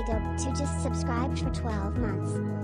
dope to just subscribed for 12 months.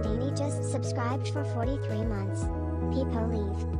Danny just subscribed for 43 months. Peepo leave.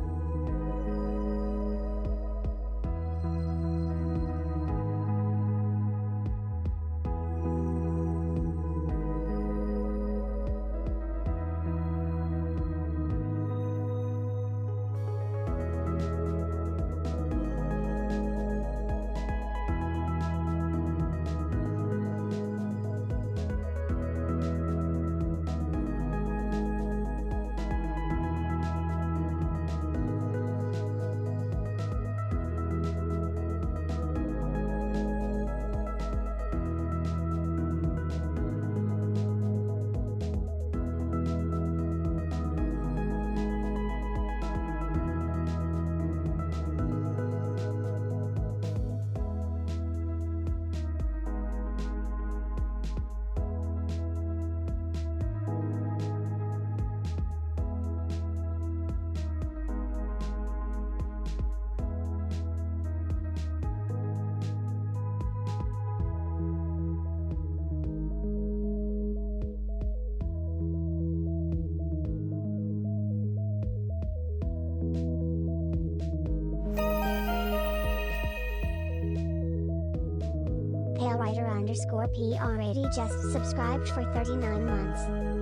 PaleWriter_PR80 just subscribed for 39 months.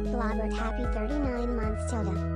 Blobbert happy 39 months tilde.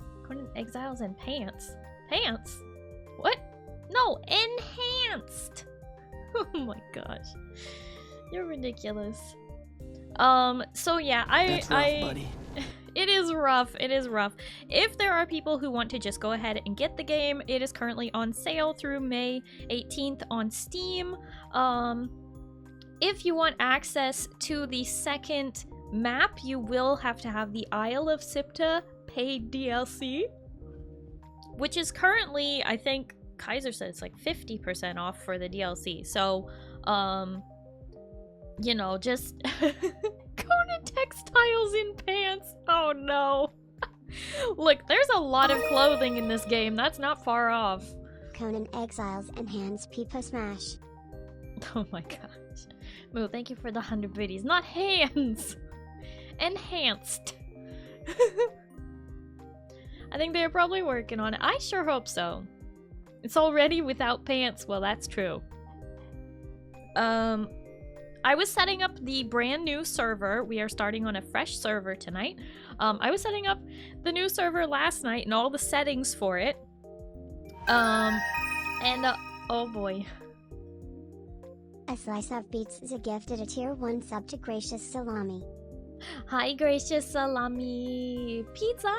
Conan Exiles and Pants. Pants? What? No, enhanced! Oh my gosh. You're ridiculous. So yeah, That's rough, buddy. It is rough, it is rough. If there are people who want to just go ahead and get the game, it is currently on sale through May 18th on Steam. If you want access to the second map, you will have to have the Isle of Siptah paid DLC, which is currently, I think Kaiser said it's like 50% off for the DLC. So, you know, just Conan textiles in pants. Oh no. Look, there's a lot of clothing in this game. That's not far off. Conan Exiles Enhanced Peepo Smash. Oh my gosh. Moo, thank you for the 100 biddies. Not hands! Enhanced. I think they're probably working on it. I sure hope so. It's already without pants. Well, that's true. I was setting up the brand new server. We are starting on a fresh server tonight. I was setting up the new server last night and all the settings for it. Oh boy. A Slice of Beats is a gifted a tier 1 sub to Gracious Salami. Hi, Gracious Salami. Pizza!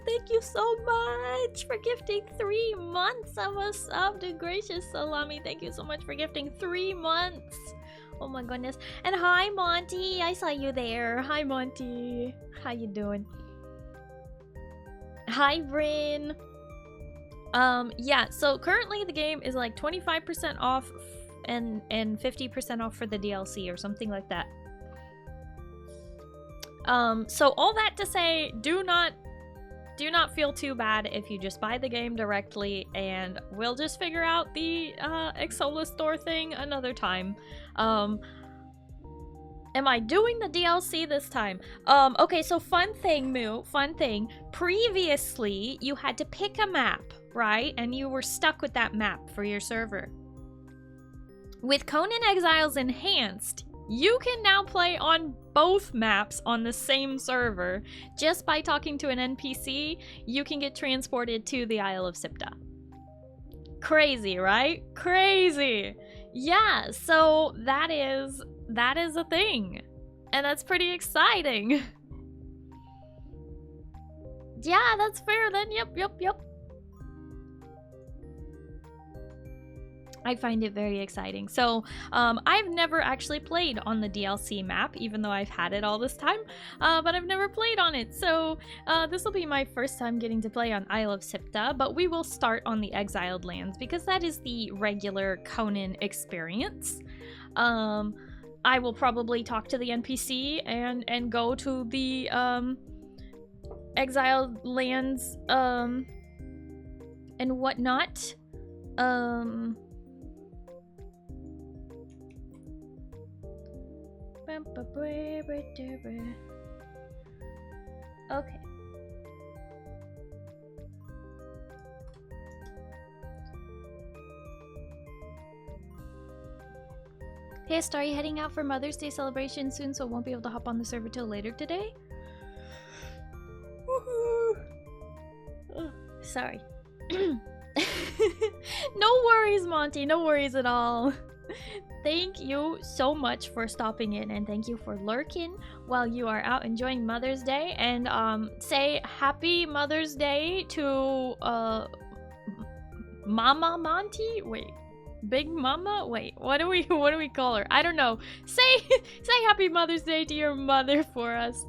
Thank you so much for gifting 3 months of a sub to Gracious Salami. Thank you so much for gifting 3 months. Oh my goodness. And hi, Monty. I saw you there. Hi, Monty. How you doing? Hi, Bryn. Yeah, so currently the game is like 25% off and 50% off for the DLC or something like that. So all that to say, do not feel too bad if you just buy the game directly, and we'll just figure out the Xsola store thing another time. Am I doing the DLC this time? Okay, so fun thing, Moo, fun thing. Previously, you had to pick a map, right? And you were stuck with that map for your server. With Conan Exiles Enhanced, you can now play on both maps on the same server. Just by talking to an NPC, you can get transported to the Isle of Siptah. Crazy, right? Crazy! Yeah, so that is a thing. And that's pretty exciting. Yeah, that's fair then. Yep. I find it very exciting. So, I've never actually played on the DLC map, even though I've had it all this time, but I've never played on it. So, this will be my first time getting to play on Isle of Siptah, but we will start on the Exiled Lands, because that is the regular Conan experience. I will probably talk to the NPC and go to the, Exiled Lands, and whatnot. Okay. Hey, Starry, heading out for Mother's Day celebration soon, so I won't be able to hop on the server till later today. Woohoo! Oh, sorry. No worries, Monty. No worries at all. Thank you so much for stopping in, and thank you for lurking while you are out enjoying Mother's Day. And say Happy Mother's Day to Mama Monty. Wait, Big Mama. Wait, what do we call her? I don't know. Say Happy Mother's Day to your mother for us.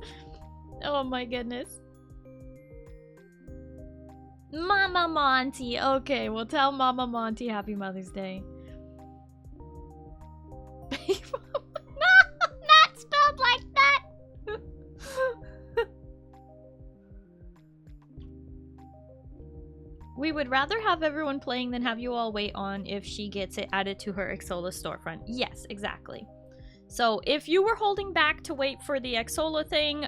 Oh my goodness. Mama Monty. Okay, we'll tell Mama Monty Happy Mother's Day. No, not spelled like that. We would rather have everyone playing than have you all wait on if she gets it added to her Xsola storefront. Yes, exactly. So if you were holding back to wait for the Xsola thing,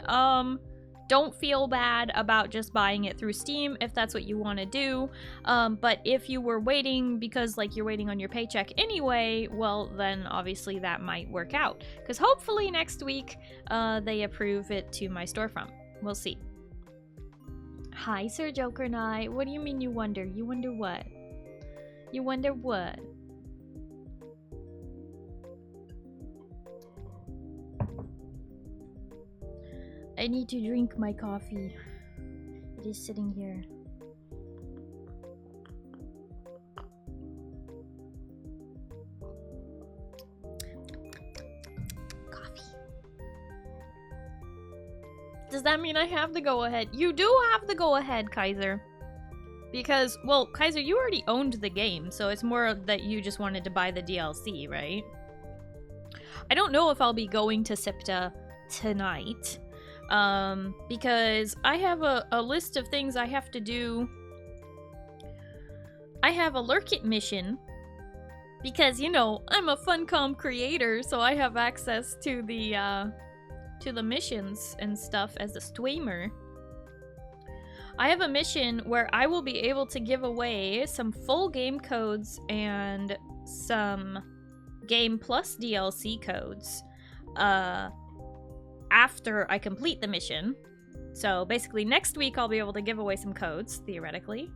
don't feel bad about just buying it through Steam if that's what you want to do. But if you were waiting because like you're waiting on your paycheck anyway, well then obviously that might work out. Because hopefully next week they approve it to my storefront. We'll see. Hi, Sir Joker Knight. What do you mean you wonder? You wonder what? You wonder what? I need to drink my coffee. It is sitting here. Coffee. Does that mean I have the go ahead? You do have the go ahead, Kaiser. Because, well, Kaiser, you already owned the game, so it's more that you just wanted to buy the DLC, right? I don't know if I'll be going to Siptah tonight. Because I have a list of things I have to do. I have a Lurk It mission. Because, you know, I'm a Funcom creator, so I have access to the missions and stuff as a streamer. I have a mission where I will be able to give away some full game codes and some Game Plus DLC codes. After I complete the mission. So basically next week I'll be able to give away some codes, theoretically.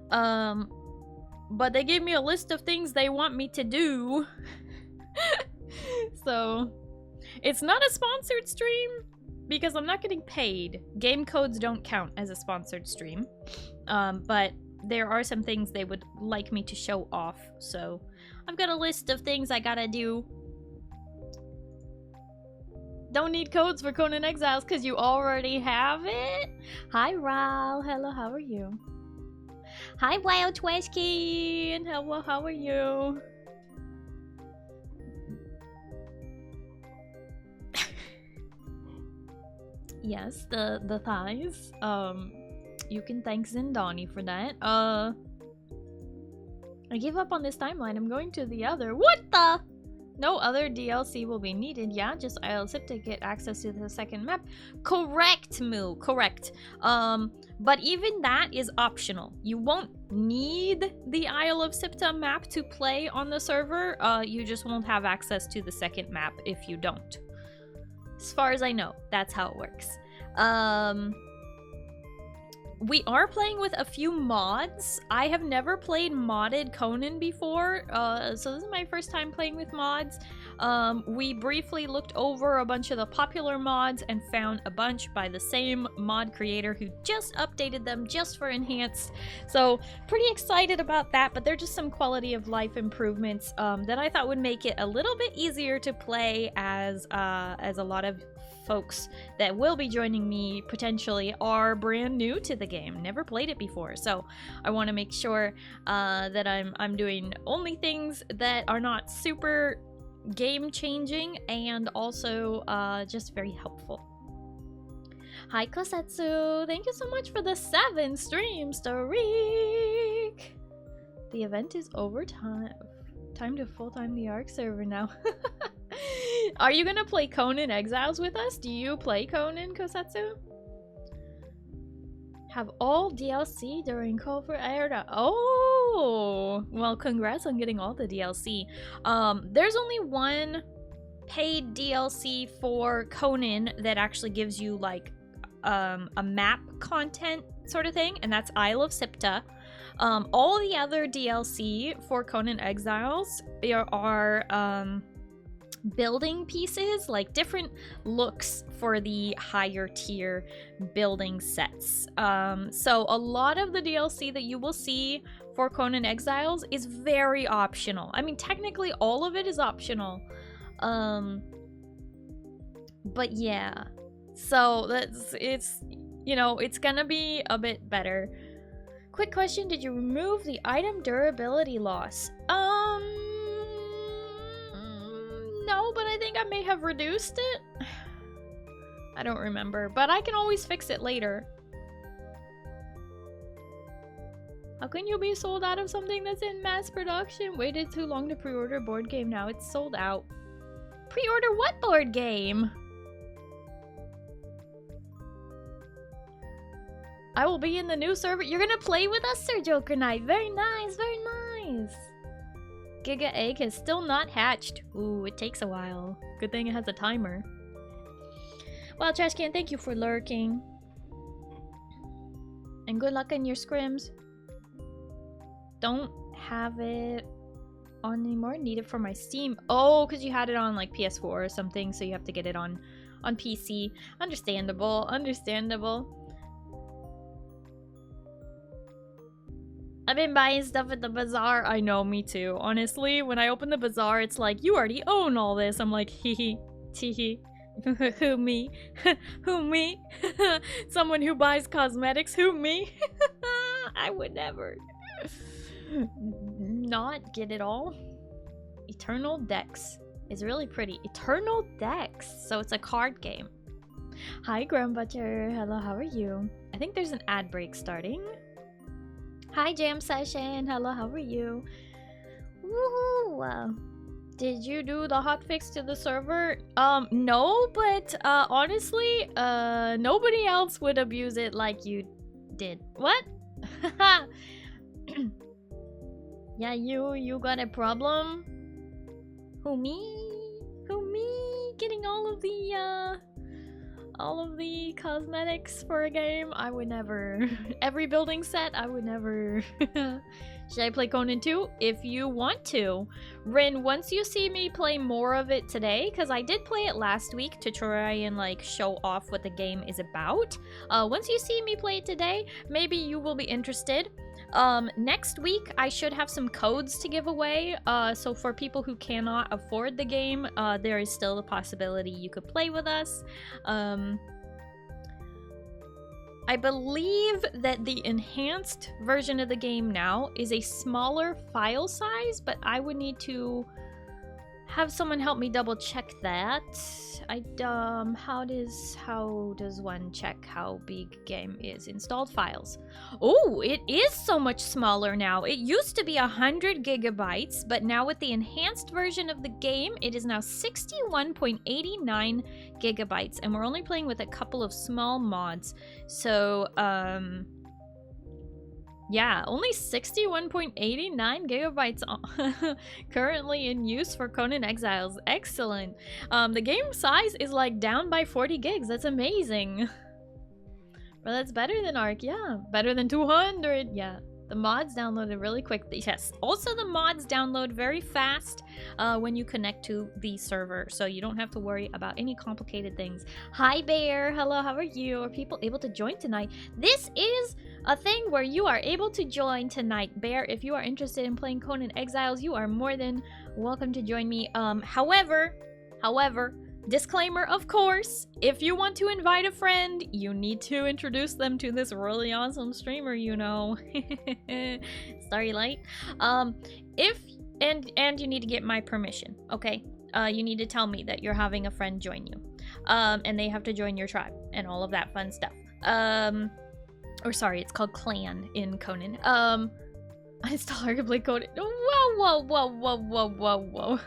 But they gave me a list of things they want me to do. So it's not a sponsored stream because I'm not getting paid. Game codes don't count as a sponsored stream. But there are some things they would like me to show off. So I've got a list of things I gotta do. Don't need codes for Conan Exiles because you already have it. Hi, Ral. Hello, how are you? Hi, Wild Tweshkin. Hello, how are you? Yes, the thighs. You can thank Zindani for that. I give up on this timeline. I'm going to the other. What the? No other DLC will be needed. Yeah, just Isle of Siptah to get access to the second map. Correct, Moo. Correct. But even that is optional. You won't need the Isle of Siptah map to play on the server. You just won't have access to the second map if you don't. As far as I know, that's how it works. We are playing with a few mods. I have never played modded Conan before, so this is my first time playing with mods. We briefly looked over a bunch of the popular mods and found a bunch by the same mod creator who just updated them just for Enhanced. So pretty excited about that, but they're just some quality of life improvements that I thought would make it a little bit easier to play as a lot of folks that will be joining me potentially are brand new to the game, never played it before, so I want to make sure that I'm doing only things that are not super game changing and also just very helpful. Hi Kosetsu, thank you so much for the 7 streams, Tariq. The event is over. Time to full-time the ARC server now. Are you gonna play Conan Exiles with us? Do you play Conan, Kosetsu? Have all DLC during Covert Era. Oh! Well, congrats on getting all the DLC. There's only one paid DLC for Conan that actually gives you, like, a map content sort of thing, and that's Isle of Siptah. All the other DLC for Conan Exiles are building pieces, like different looks for the higher tier building sets. So a lot of the DLC that you will see for Conan Exiles is very optional. I mean, technically all of it is optional. But yeah. So it's you know, it's gonna be a bit better. Quick question, did you remove the item durability loss? No, but I think I may have reduced it. I don't remember, but I can always fix it later. How can you be sold out of something that's in mass production? Waited too long to pre-order board game, now it's sold out. Pre-order what board game? I will be in the new server. You're gonna play with us, Sir Joker Knight. Very nice, very nice. Giga Egg has still not hatched. Ooh, it takes a while. Good thing it has a timer. Well, Trashcan, thank you for lurking. And good luck in your scrims. Don't have it on anymore. Need it for my Steam. Oh, because you had it on like PS4 or something, so you have to get it on PC. Understandable. Understandable. I've been buying stuff at the bazaar. I know, me too. Honestly, when I open the bazaar, it's like, you already own all this. I'm like, hee hee, tee hee. Who, me? Who, me? Someone who buys cosmetics? Who, me? I would never not get it all. Eternal Decks is really pretty. Eternal Decks. So it's a card game. Hi, Grandbutcher. Hello, how are you? I think there's an ad break starting. Hi, Jam Session. Hello, how are you? Woohoo! Did you do the hotfix to the server? No, but honestly, nobody else would abuse it like you did. What? Yeah, you got a problem? Who, me? Who, me? Getting all of the cosmetics for a game? I would never. Every building set? I would never. Should I play Conan 2? If you want to. Rin, once you see me play more of it today, because I did play it last week to try and like show off what the game is about. Once you see me play it today, maybe you will be interested. Next week, I should have some codes to give away. So for people who cannot afford the game, there is still a possibility you could play with us. I believe that the enhanced version of the game now is a smaller file size, but I would need to have someone help me double check that. How does one check how big game is? Installed files. Oh, it is so much smaller now. It used to be 100 gigabytes, but now with the enhanced version of the game, it is now 61.89 gigabytes, and we're only playing with a couple of small mods. So, yeah, only 61.89 gigabytes currently in use for Conan Exiles. Excellent. The game size is like down by 40 gigs. That's amazing. But that's better than Ark, yeah. Better than 200, yeah. The mods downloaded really quick. Yes. Also, the mods download very fast when you connect to the server, so you don't have to worry about any complicated things. Hi, Bear. Hello, how are you? Are people able to join tonight? This is a thing where you are able to join tonight, Bear. If you are interested in playing Conan Exiles, you are more than welcome to join me. However, disclaimer, of course, if you want to invite a friend, you need to introduce them to this really awesome streamer, you know. Starry Light. And you need to get my permission, okay? You need to tell me that you're having a friend join you. And they have to join your tribe and all of that fun stuff. Or sorry, it's called clan in Conan. Install arguably Conan. Whoa.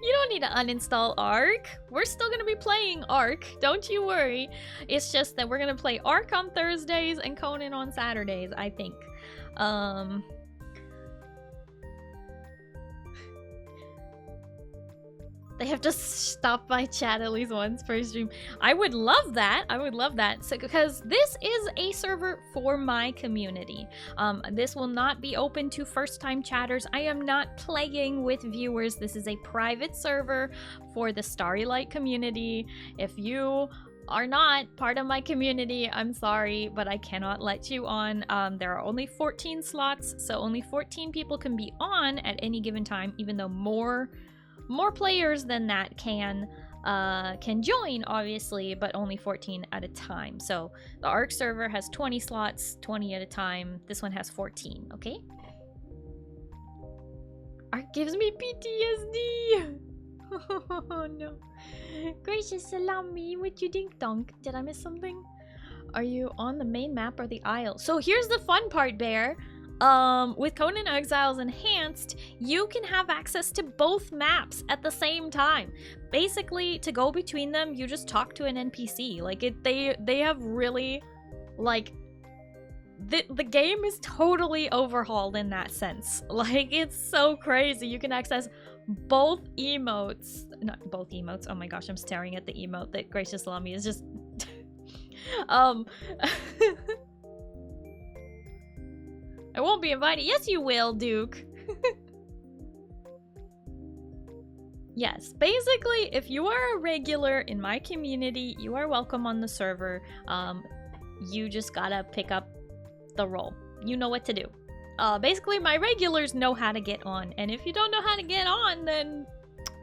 You don't need to uninstall Ark. We're still gonna be playing Ark, don't you worry. It's just that we're gonna play Ark on Thursdays and Conan on Saturdays, I think. They have to stop by chat at least once per stream. I would love that. I would love that. So, because this is a server for my community. This will not be open to first-time chatters. I am not playing with viewers. This is a private server for the Starry Light community. If you are not part of my community, I'm sorry, but I cannot let you on. There are only 14 slots, so only 14 people can be on at any given time, even though more players than that can join, obviously, but only 14 at a time. So the Ark server has 20 slots, 20 at a time. This one has 14, okay? Ark gives me PTSD. Oh no. Gracious salami, what you dink donk? Did I miss something? Are you on the main map or the Isle? So here's the fun part, Bear. With Conan Exiles Enhanced, you can have access to both maps at the same time. Basically, to go between them, you just talk to an NPC. Like, they have really, like, the game is totally overhauled in that sense. Like, it's so crazy. You can access both emotes. Not both emotes. Oh my gosh, I'm staring at the emote that Gracious Salami is just... I won't be invited. Yes, you will, Duke. Yes, basically, if you are a regular in my community, you are welcome on the server. You just gotta pick up the role. You know what to do. Basically, my regulars know how to get on, and if you don't know how to get on, then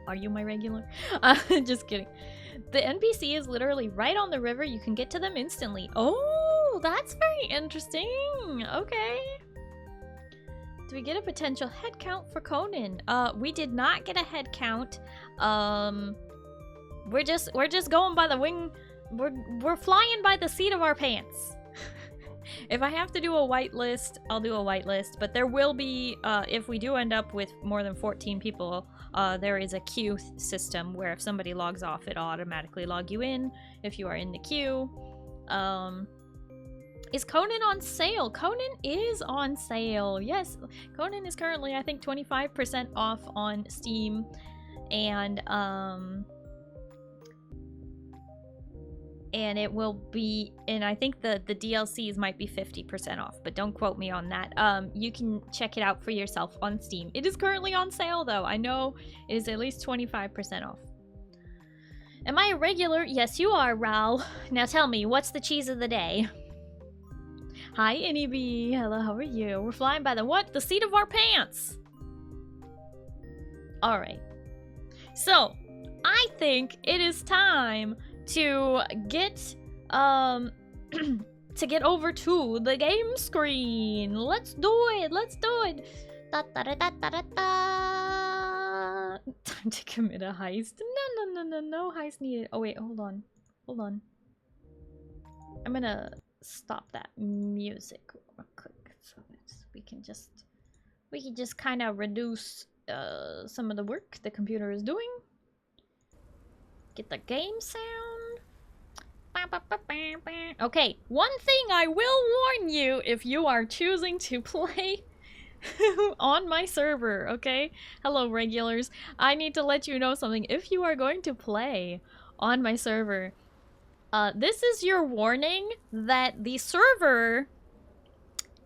are you my regular? Just kidding. The NPC is literally right on the river. You can get to them instantly. Oh, that's very interesting. Okay. Do we get a potential head count for Conan? We did not get a head count. We're just going by the wing. We're flying by the seat of our pants. If I have to do a whitelist, I'll do a whitelist. But there will be, if we do end up with more than 14 people, there is a queue system where if somebody logs off, it'll automatically log you in if you are in the queue. Is Conan on sale? Conan is on sale. Yes, Conan is currently, I think, 25% off on Steam, and it will be, and I think the DLCs might be 50% off, but don't quote me on that. You can check it out for yourself on Steam. It is currently on sale, though. I know it is at least 25% off. Am I a regular? Yes, you are, Raul. Now tell me, what's the cheese of the day? Hi, NEB. Hello, how are you? We're flying by the what? The seat of our pants. Alright. So, I think it is time to get, to get over to the game screen. Let's do it. Let's do it. Da, da, da, da, da, da, da. Time to commit a heist. No heist needed. Oh, wait, hold on. Hold on. I'm gonna stop that music real quick so that we can just kind of reduce some of the work the computer is doing. Get the game sound. Okay, one thing I will warn you if you are choosing to play on my server, okay? Hello, regulars. I need to let you know something. If you are going to play on my server, this is your warning that the server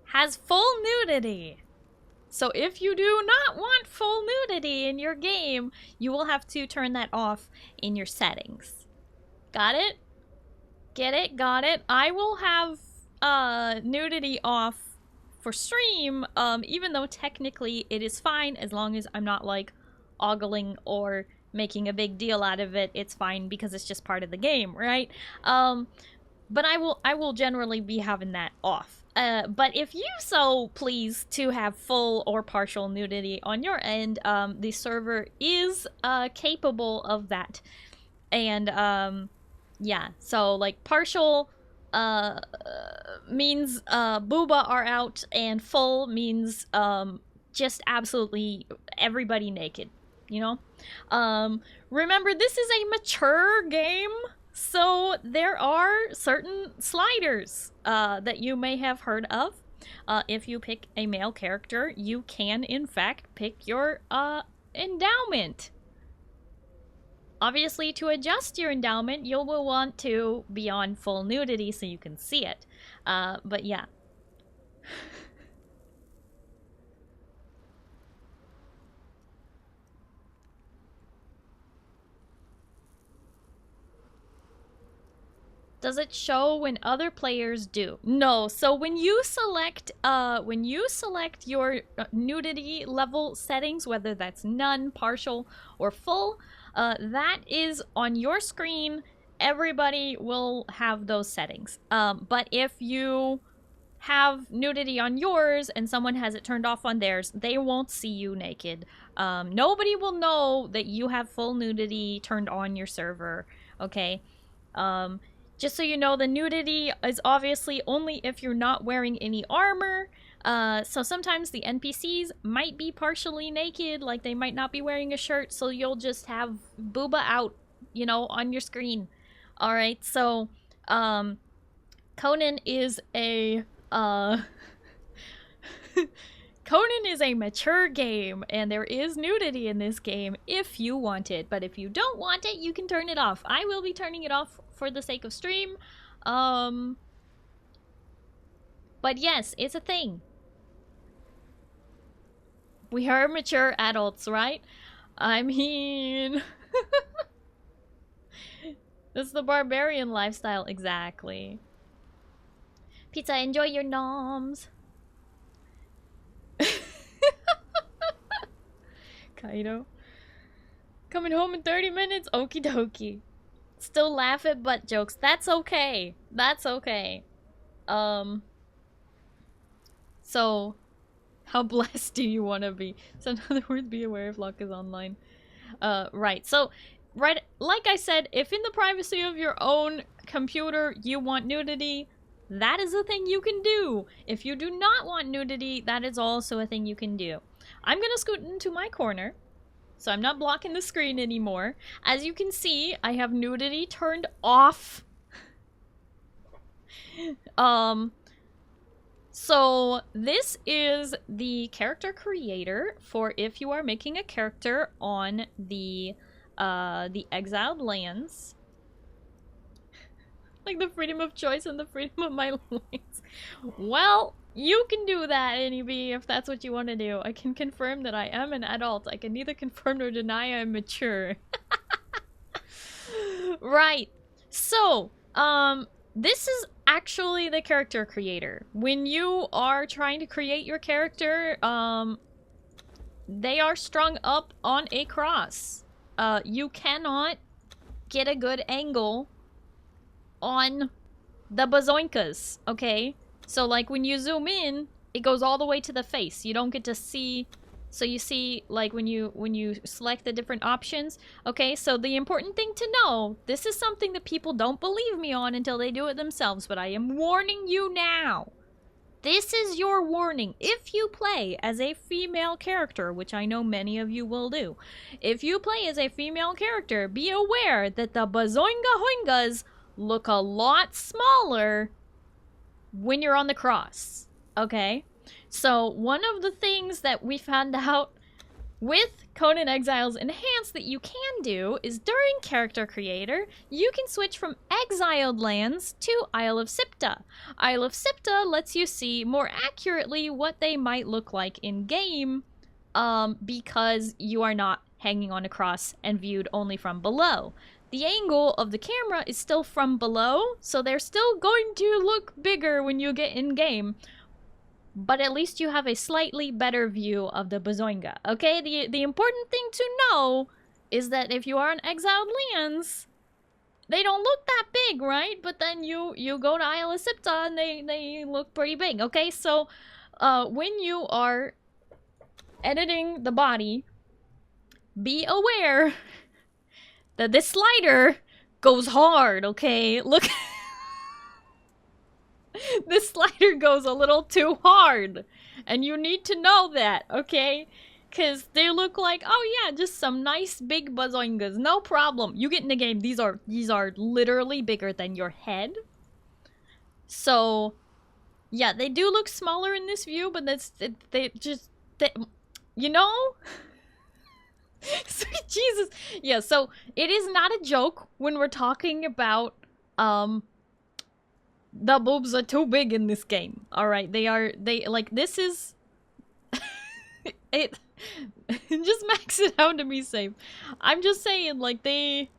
has full nudity. So if you do not want full nudity in your game, you will have to turn that off in your settings. Got it? Get it? Got it? I will have nudity off for stream, even though technically it is fine as long as I'm not like ogling or making a big deal out of it. It's fine because it's just part of the game, right? But I will generally be having that off. But if you so please to have full or partial nudity on your end, the server is capable of that. And yeah, so like partial means booba are out, and full means just absolutely everybody naked, you know? Remember, this is a mature game, so there are certain sliders that you may have heard of. If you pick a male character, you can in fact pick your endowment. Obviously, to adjust your endowment, you will want to be on full nudity so you can see it. But yeah. Does it show when other players do? No. So when you select your nudity level settings, whether that's none, partial, or full, that is on your screen. Everybody will have those settings. But if you have nudity on yours and someone has it turned off on theirs, they won't see you naked. Nobody will know that you have full nudity turned on your server. Okay. Just so you know, the nudity is obviously only if you're not wearing any armor. So sometimes the NPCs might be partially naked, like they might not be wearing a shirt, so you'll just have booba out, you know, on your screen. Alright, so, Conan is a, Conan is a mature game, and there is nudity in this game if you want it. But if you don't want it, you can turn it off. I will be turning it off for the sake of stream. But yes, it's a thing. We are mature adults, right? I mean... That's the barbarian lifestyle, exactly. Pizza, enjoy your noms. Kaido. Coming home in 30 minutes? Okie dokie. Still laugh at butt jokes. That's okay. That's okay. So, how blessed do you want to be? So in other words, be aware if luck is online. Right. So, right, like I said, if in the privacy of your own computer you want nudity, that is a thing you can do. If you do not want nudity, that is also a thing you can do. I'm gonna scoot into my corner, so I'm not blocking the screen anymore. As you can see, I have nudity turned off. So this is the character creator for if you are making a character on the exiled lands. Like the freedom of choice and the freedom of my lines. Well, you can do that, NEB, if that's what you want to do. I can confirm that I am an adult. I can neither confirm nor deny I'm mature. Right. So, this is actually the character creator. When you are trying to create your character, they are strung up on a cross. You cannot get a good angle on the bazoinkas, okay? So like when you zoom in, it goes all the way to the face. You don't get to see, so you see like when you select the different options, okay? So the important thing to know, this is something that people don't believe me on until they do it themselves, but I am warning you now. This is your warning. If you play as a female character, which I know many of you will do, if you play as a female character, be aware that the bazoinga hoingas look a lot smaller when you're on the cross, okay? So one of the things that we found out with Conan Exiles Enhanced that you can do is during character creator, you can switch from exiled lands to Isle of Siptah. Isle of Siptah lets you see more accurately what they might look like in game, because you are not hanging on a cross and viewed only from below. The angle of the camera is still from below, so they're still going to look bigger when you get in game. But at least you have a slightly better view of the bazoinga, okay? The important thing to know is that if you are on exiled lands, they don't look that big, right? But then you go to Isle of Siptah and they look pretty big, okay? So when you are editing the body, be aware that this slider goes hard, okay? Look. This slider goes a little too hard. And you need to know that, okay? Because they look like, oh yeah, just some nice big bazoingas. No problem. You get in the game, these are literally bigger than your head. So, yeah, they do look smaller in this view, but you know? Sweet Jesus. Yeah, so it is not a joke when we're talking about, the boobs are too big in this game. Alright, this is... just max it out to be safe. I'm just saying, like, there's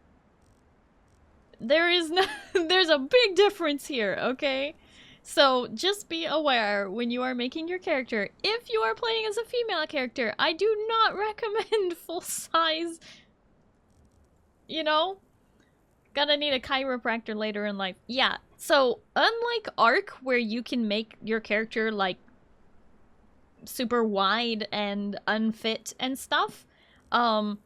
a big difference here, okay? So, just be aware when you are making your character. If you are playing as a female character, I do not recommend full size, you know? Gonna need a chiropractor later in life. Yeah, so unlike Ark, where you can make your character, like, super wide and unfit and stuff, Conan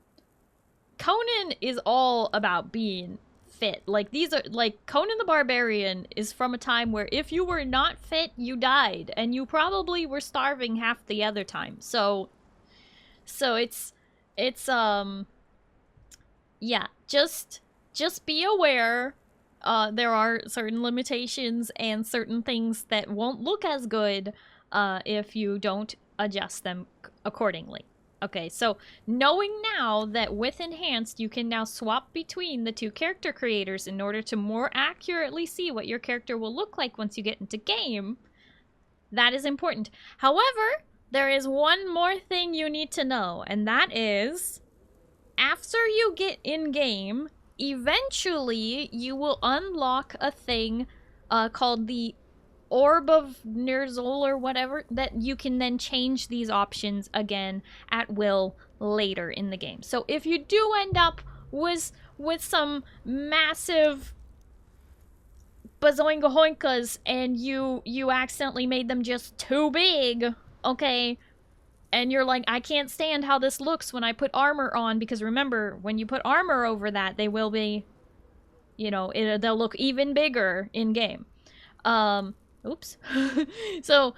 is all about being fit. Like, these are, like, Conan the Barbarian is from a time where if you were not fit, you died, and you probably were starving half the other time. So it's yeah, just be aware, there are certain limitations and certain things that won't look as good if you don't adjust them accordingly. Okay, so knowing now that with Enhanced you can now swap between the two character creators in order to more accurately see what your character will look like once you get into game, that is important. However, there is one more thing you need to know, and that is, after you get in-game, eventually you will unlock a thing called the Orb of Nerzul or whatever, that you can then change these options again at will later in the game. So if you do end up with some massive bazoingahoinkas and you accidentally made them just too big, okay, and you're like, I can't stand how this looks when I put armor on, because remember, when you put armor over that, they will be, you know, they'll look even bigger in game. Oops. So,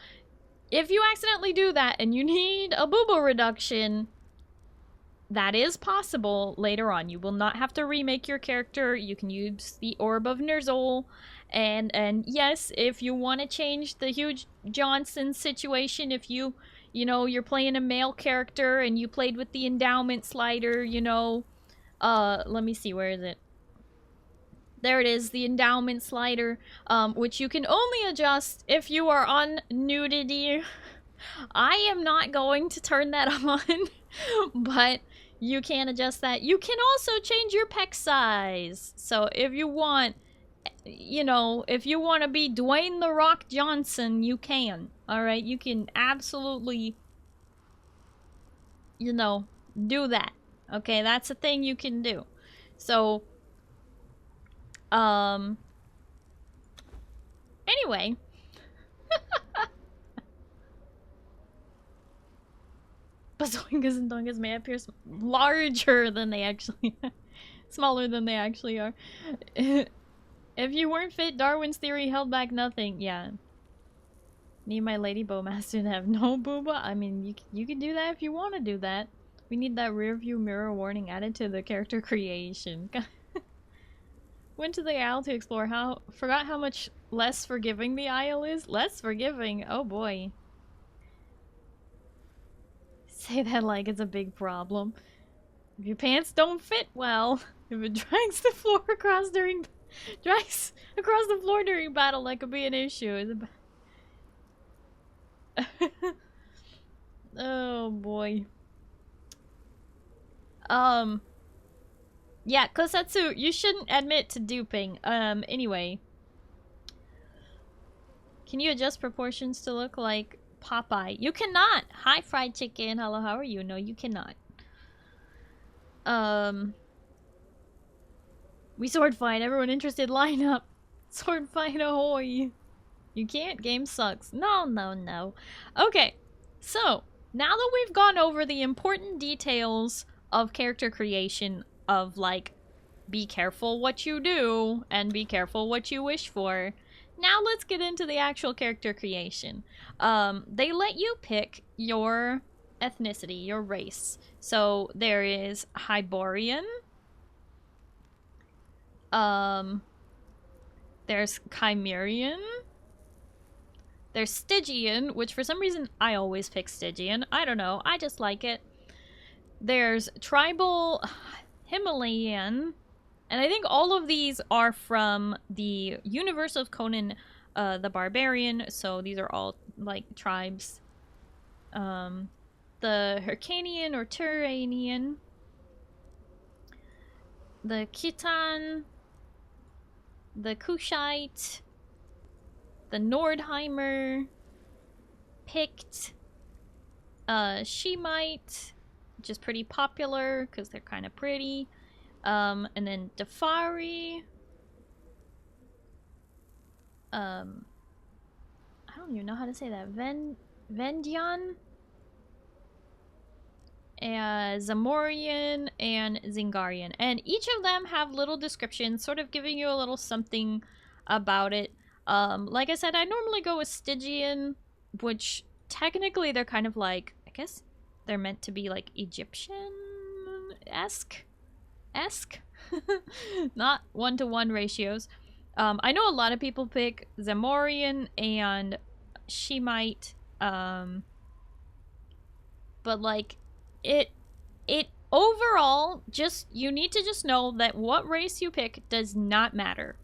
if you accidentally do that and you need a booba reduction, that is possible later on. You will not have to remake your character. You can use the Orb of Nerzul. And yes, if you want to change the Hugh Johnson situation, if you know, you're playing a male character and you played with the endowment slider, you know, let me see, where is it? There it is, the endowment slider, which you can only adjust if you are on nudity. I am not going to turn that on, but you can adjust that. You can also change your pec size. So if you want, you know, if you want to be Dwayne The Rock Johnson, you can. Alright, you can absolutely, you know, do that. Okay, that's a thing you can do. So, anyway. Bazoingas and dongas may appear larger than they actually are. Smaller than they actually are. If you weren't fit, Darwin's theory held back nothing. Yeah. Need my lady bowmaster to have no booba? I mean, you can do that if you want to do that. We need that rear view mirror warning added to the character creation. Went to the Isle to explore. Forgot how much less forgiving the Isle is? Less forgiving? Oh boy. Say that like it's a big problem. If your pants don't fit well, if it drags the floor across during battle, that could be an issue. Oh boy. Yeah, Kosetsu, you shouldn't admit to duping. Anyway. Can you adjust proportions to look like Popeye? You cannot! Hi, fried chicken. Hello, how are you? No, you cannot. We sword fight. Everyone interested, line up. Sword fight, ahoy. You can't? Game sucks. No, no, no. Okay, so, now that we've gone over the important details of character creation, of like, be careful what you do, and be careful what you wish for, now let's get into the actual character creation. They let you pick your ethnicity, your race. So there is Hyborian. There's Chimerian. There's Stygian, which for some reason I always pick Stygian. I don't know, I just like it. There's Tribal Himalayan. And I think all of these are from the universe of Conan the Barbarian. So these are all like tribes. The Hyrcanian or Turanian. The Khitan. The Kushite. The Nordheimer. Pict. Shemite, which is pretty popular because they're kind of pretty. And then Defari. I don't even know how to say that. Vendian. And Zamorian and Zingarian. And each of them have little descriptions, sort of giving you a little something about it. Like I said, I normally go with Stygian, which technically they're kind of like, I guess they're meant to be like Egyptian-esque. Not 1-to-1 ratios. I know a lot of people pick Zamorian and Shemite, but like it overall, just you need to just know that what race you pick does not matter.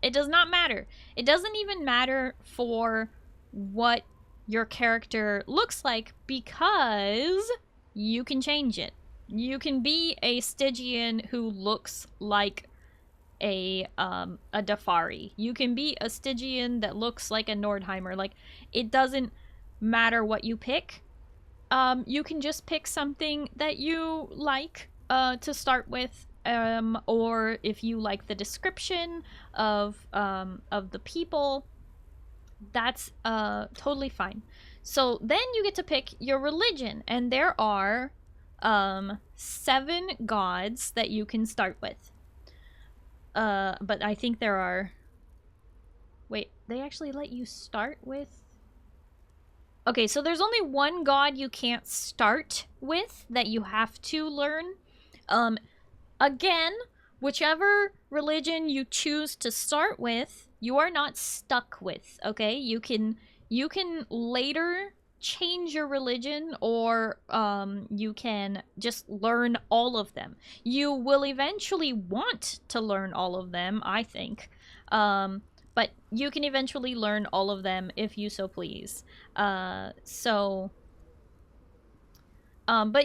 It does not matter. It doesn't even matter for what your character looks like, because you can change it. You can be a Stygian who looks like a Dafari. You can be a Stygian that looks like a Nordheimer. Like, it doesn't matter what you pick. You can just pick something that you like to start with, or if you like the description of the people, that's totally fine. So then you get to pick your religion, and there are 7 gods that you can start with. But I think there are... Wait, they actually let you start with... Okay, so there's only 1 god you can't start with that you have to learn. Again, whichever religion you choose to start with, you are not stuck with, okay? You can later change your religion, or you can just learn all of them. You will eventually want to learn all of them, I think. But you can eventually learn all of them if you so please. But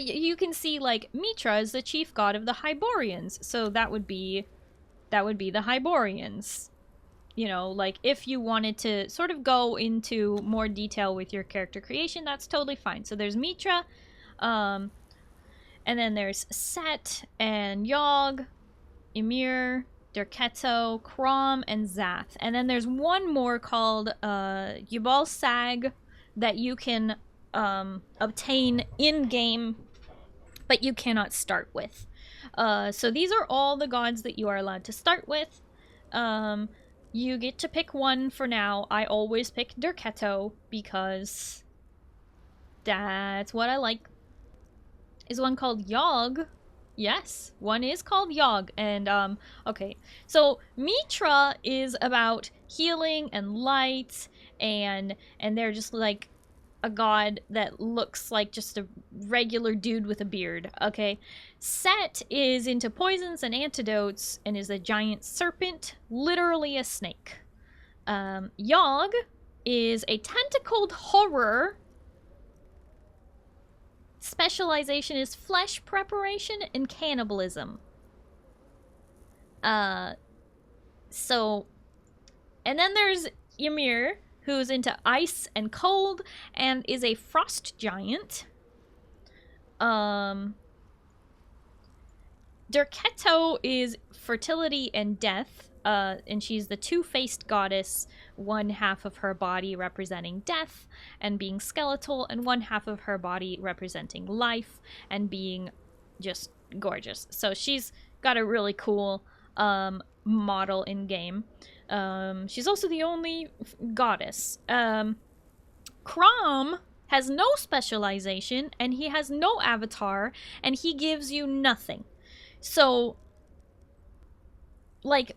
you can see, like, Mitra is the chief god of the Hyborians, so that would be the Hyborians. You know, like, if you wanted to sort of go into more detail with your character creation, that's totally fine. So there's Mitra, and then there's Set and Yogg, Ymir, Derketo, Crom, and Zath. And then there's one more called Yubal Sag that you can obtain in-game, but you cannot start with. So these are all the gods that you are allowed to start with. You get to pick one for now. I always pick Derketo because that's what I like. Is one called Yogg? Yes, one is called Yogg. And, okay. So, Mitra is about healing and light, and they're just like a god that looks like just a regular dude with a beard, okay? Set is into poisons and antidotes and is a giant serpent, literally a snake. Yogg is a tentacled horror. Specialization is flesh preparation and cannibalism. And then there's Ymir, who's into ice and cold and is a frost giant. Derketo is fertility and death, and she's the two-faced goddess, one half of her body representing death and being skeletal, and one half of her body representing life and being just gorgeous. So she's got a really cool model in game. She's also the only goddess. Crom has no specialization, and he has no avatar, and he gives you nothing. So, like,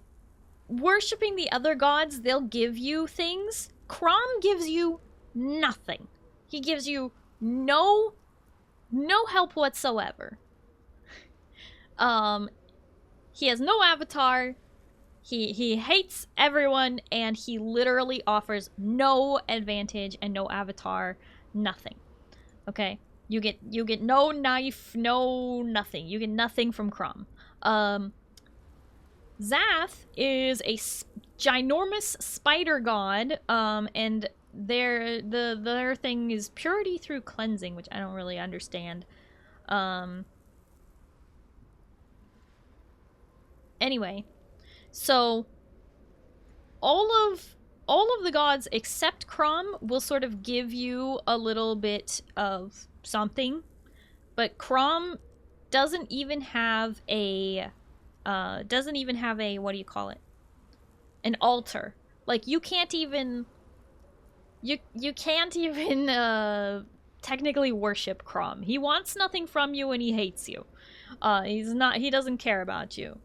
worshipping the other gods, they'll give you things. Crom gives you nothing. He gives you no help whatsoever. He has no avatar. He hates everyone, and he literally offers no advantage and no avatar, nothing. Okay? You get no knife, no nothing. You get nothing from Crom. Zath is a ginormous spider god, and their thing is purity through cleansing, which I don't really understand. Anyway, so all of the gods except Crom will sort of give you a little bit of something, but Crom doesn't even have a what do you call it? An altar. Like, you can't even technically worship Crom. He wants nothing from you and he hates you. He doesn't care about you.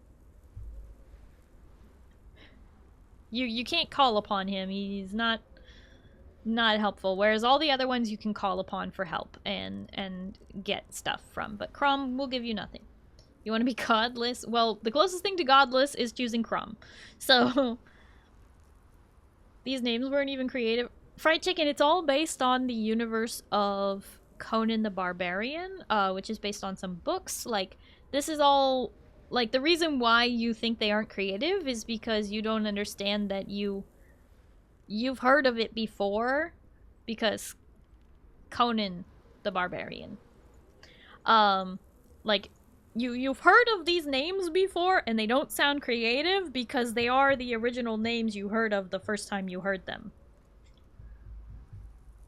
You can't call upon him. He's not helpful. Whereas all the other ones you can call upon for help and get stuff from. But Crom will give you nothing. You want to be godless? Well, the closest thing to godless is choosing Crom. So these names weren't even created Fried chicken, it's all based on the universe of Conan the Barbarian, which is based on some books. Like, this is all... Like, the reason why you think they aren't creative is because you don't understand that you've heard of it before, because Conan the Barbarian. Like, you've heard of these names before, and they don't sound creative because they are the original names you heard of the first time you heard them.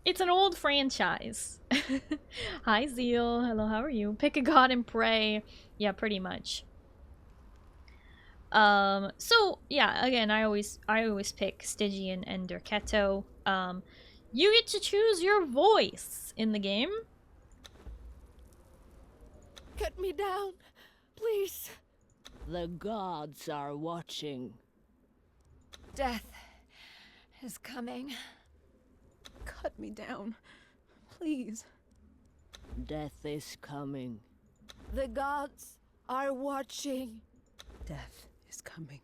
It's an old franchise. Hi, Zeal. Hello, how are you? Pick a god and pray. Yeah, pretty much. So, yeah, again, I always pick Stygian and Derketo. You get to choose your voice in the game. Cut me down, please. The gods are watching. Death is coming. Cut me down, please. Death is coming. The gods are watching. Death is coming.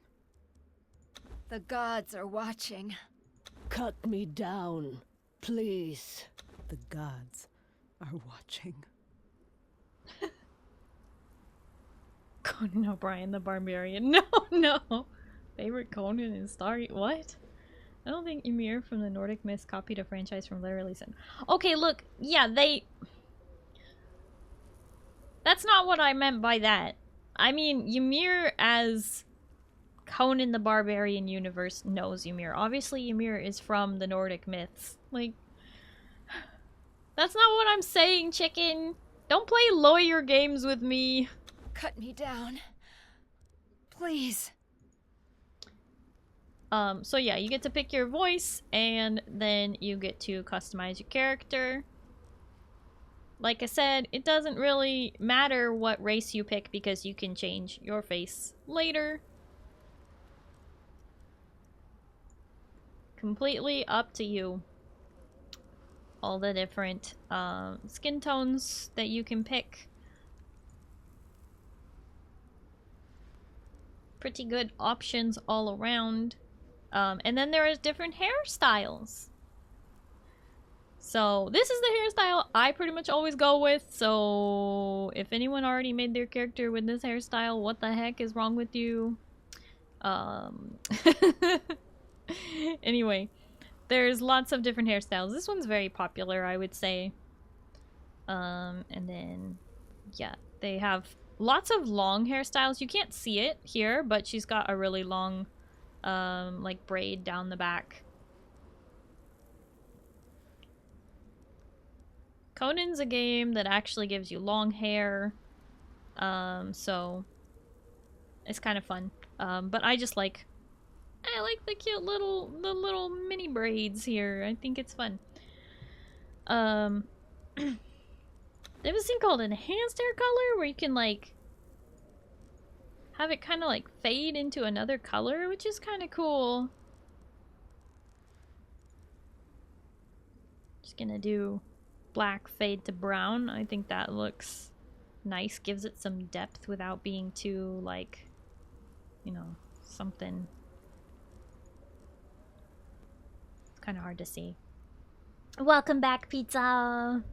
The gods are watching. Cut me down, please. The gods are watching. Conan O'Brien the Barbarian. No, no. Favorite Conan is Starry. What? I don't think Ymir from the Nordic myths copied a franchise from literally said. Okay, look, yeah, that's not what I meant by that. I mean, Ymir as Conan the Barbarian universe knows Ymir. Obviously, Ymir is from the Nordic myths. Like, that's not what I'm saying, chicken. Don't play lawyer games with me. Cut me down. Please. So yeah, you get to pick your voice, and then you get to customize your character. Like I said, it doesn't really matter what race you pick because you can change your face later. Completely up to you. All the different skin tones that you can pick. Pretty good options all around. And then there is different hairstyles. So this is the hairstyle I pretty much always go with. So if anyone already made their character with this hairstyle, what the heck is wrong with you? Anyway, there's lots of different hairstyles. This one's very popular, I would say. And then, yeah, they have lots of long hairstyles. You can't see it here, but she's got a really long, like, braid down the back. Conan's a game that actually gives you long hair, so it's kind of fun. But I like the cute little mini braids here. I think it's fun. They have this thing called enhanced hair color where you can like have it kind of like fade into another color, which is kind of cool. Just gonna do black fade to brown. I think that looks nice, gives it some depth without being too like, you know, something. It's kind of hard to see. Welcome back, pizza.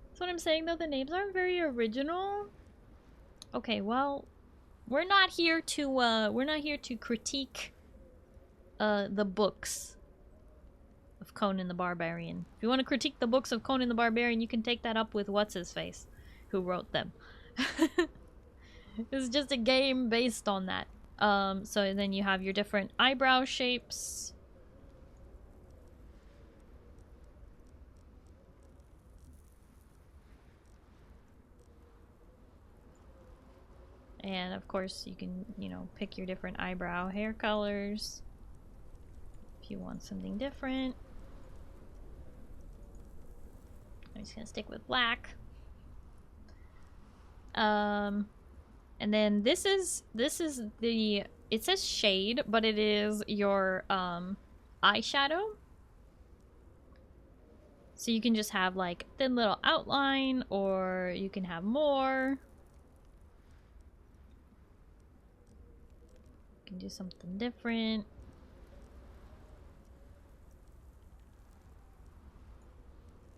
That's what I'm saying though, the names aren't very original. Okay, well, we're not here to critique the books of Conan the Barbarian. If you want to critique the books of Conan the Barbarian, you can take that up with what's-his-face, who wrote them. It's just a game based on that. So then you have your different eyebrow shapes. And of course you can, you know, pick your different eyebrow hair colors if you want something different. I'm just gonna stick with black. And then this is the, it says shade, but it is your eyeshadow. So you can just have like thin little outline, or you can have more. You can do something different.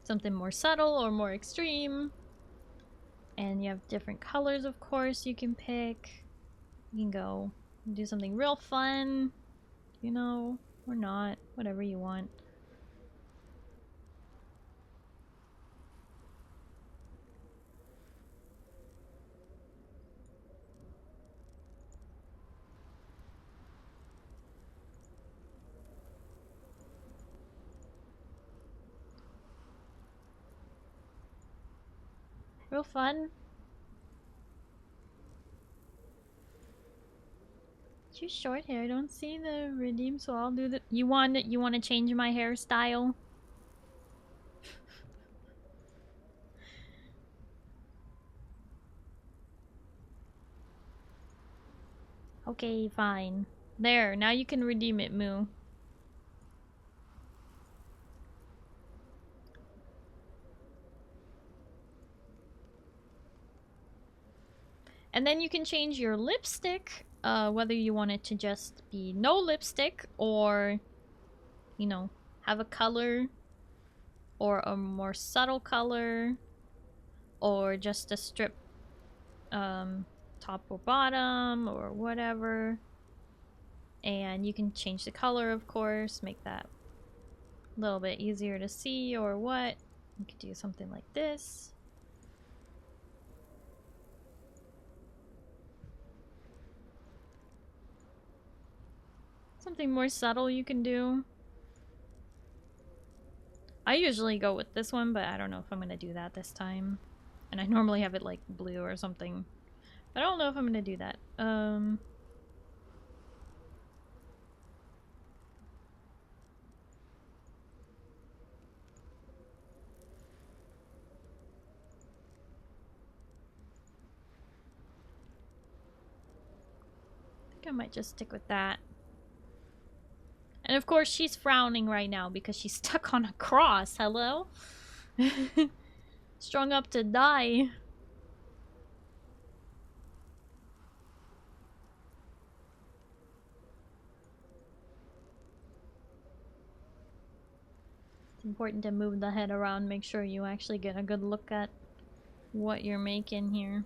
something more subtle or more extreme. And you have different colors, of course, you can pick. You can go and do something real fun, you know, or not, whatever you want. Real fun. Too short hair. I don't see the redeem, so I'll do the. You want to change my hairstyle? Okay, fine. There. Now you can redeem it, Moo. And then you can change your lipstick, whether you want it to just be no lipstick or, you know, have a color or a more subtle color or just a strip top or bottom or whatever. And you can change the color, of course, make that a little bit easier to see or what. You could do something like this. Something more subtle you can do. I usually go with this one, but I don't know if I'm gonna do that this time. And I normally have it like blue or something. But I don't know if I'm gonna do that. I think I might just stick with that. And of course she's frowning right now because she's stuck on a cross. Hello? Strung up to die. It's important to move the head around, make sure you actually get a good look at what you're making here.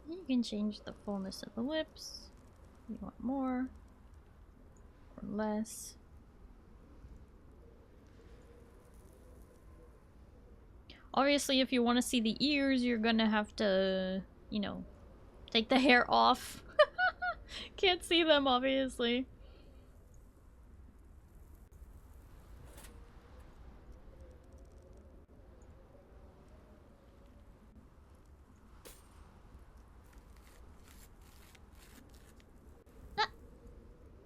You can change the fullness of the lips. You want more or less. Obviously, if you want to see the ears, you're gonna have to, you know, take the hair off. Can't see them, obviously.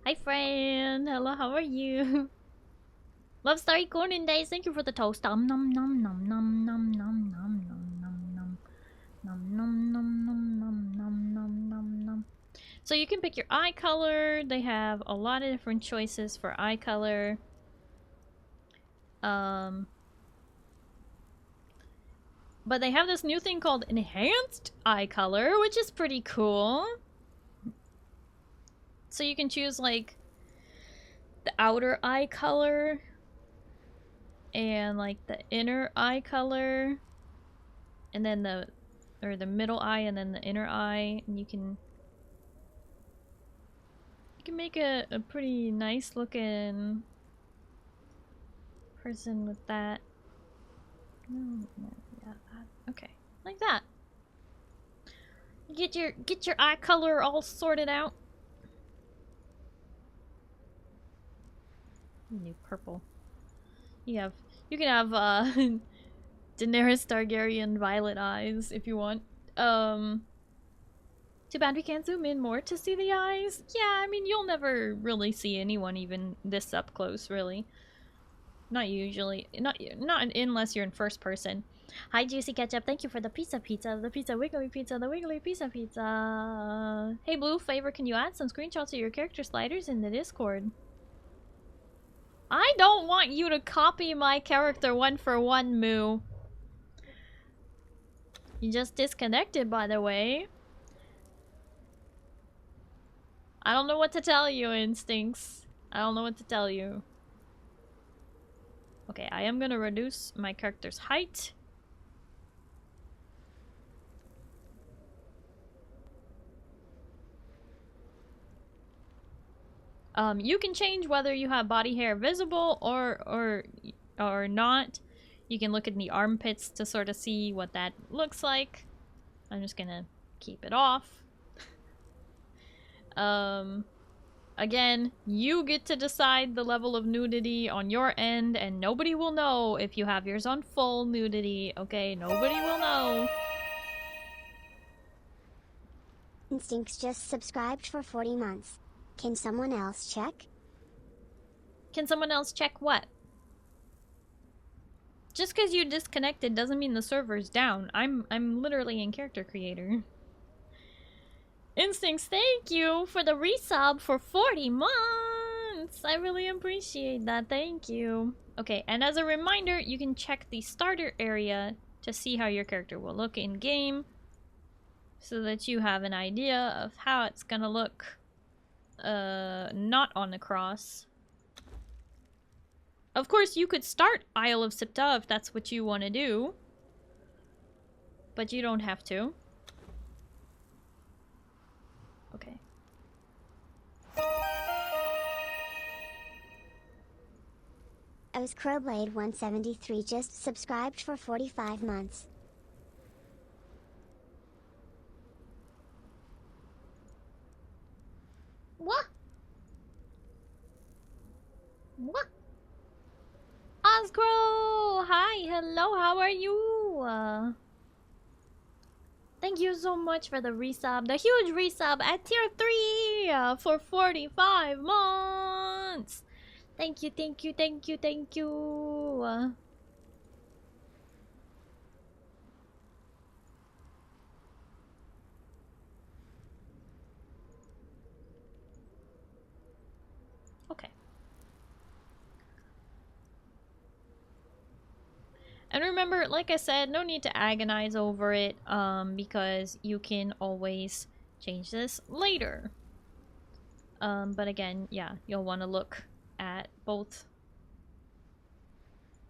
Hi friend, hello, how are you? Love Starry Conan Days, thank you for the toast. Nom nom nom nom nom nom nom nom nom nom nom nom nom nom nom nom nom nom nom. So you can pick your eye color. They have a lot of different choices for eye color. But they have this new thing called Enhanced Eye Color, which is pretty cool. So you can choose like the outer eye color and like the inner eye color and then the middle eye and then the inner eye, and you can make a pretty nice looking person with that. Yeah, okay, like that. Get your eye color all sorted out. New purple. You can have Daenerys Targaryen violet eyes if you want. Too bad we can't zoom in more to see the eyes. Yeah, I mean, you'll never really see anyone even this up close, really. Not usually. Not unless you're in first person. Hi, Juicy Ketchup. Thank you for the pizza, the wiggly pizza. Hey, Blue Favor, can you add some screenshots of your character sliders in the Discord? I don't want you to copy my character one for one, Moo. You just disconnected, by the way. I don't know what to tell you, Instincts. I don't know what to tell you. Okay, I am gonna reduce my character's height. You can change whether you have body hair visible or not. You can look in the armpits to sort of see what that looks like. I'm just gonna keep it off. Again, you get to decide the level of nudity on your end, and nobody will know if you have yours on full nudity, okay? Nobody will know. Instincts just subscribed for 40 months. Can someone else check? Can someone else check what? Just because you disconnected doesn't mean the server's down. I'm literally in character creator. Instincts, thank you for the resub for 40 months! I really appreciate that, thank you. Okay, and as a reminder, you can check the starter area to see how your character will look in game, so that you have an idea of how it's gonna look not on the cross. Of course, you could start Isle of Siptah if that's what you want to do, but you don't have to. Okay. Crowblade173 just subscribed for 45 months. What? What? Oscro! Hi, hello, how are you? Thank you so much for the resub, the huge resub at tier 3 for 45 months! Thank you, thank you, thank you, thank you! Okay. And remember, like I said, no need to agonize over it, because you can always change this later. But again, yeah, you'll want to look at both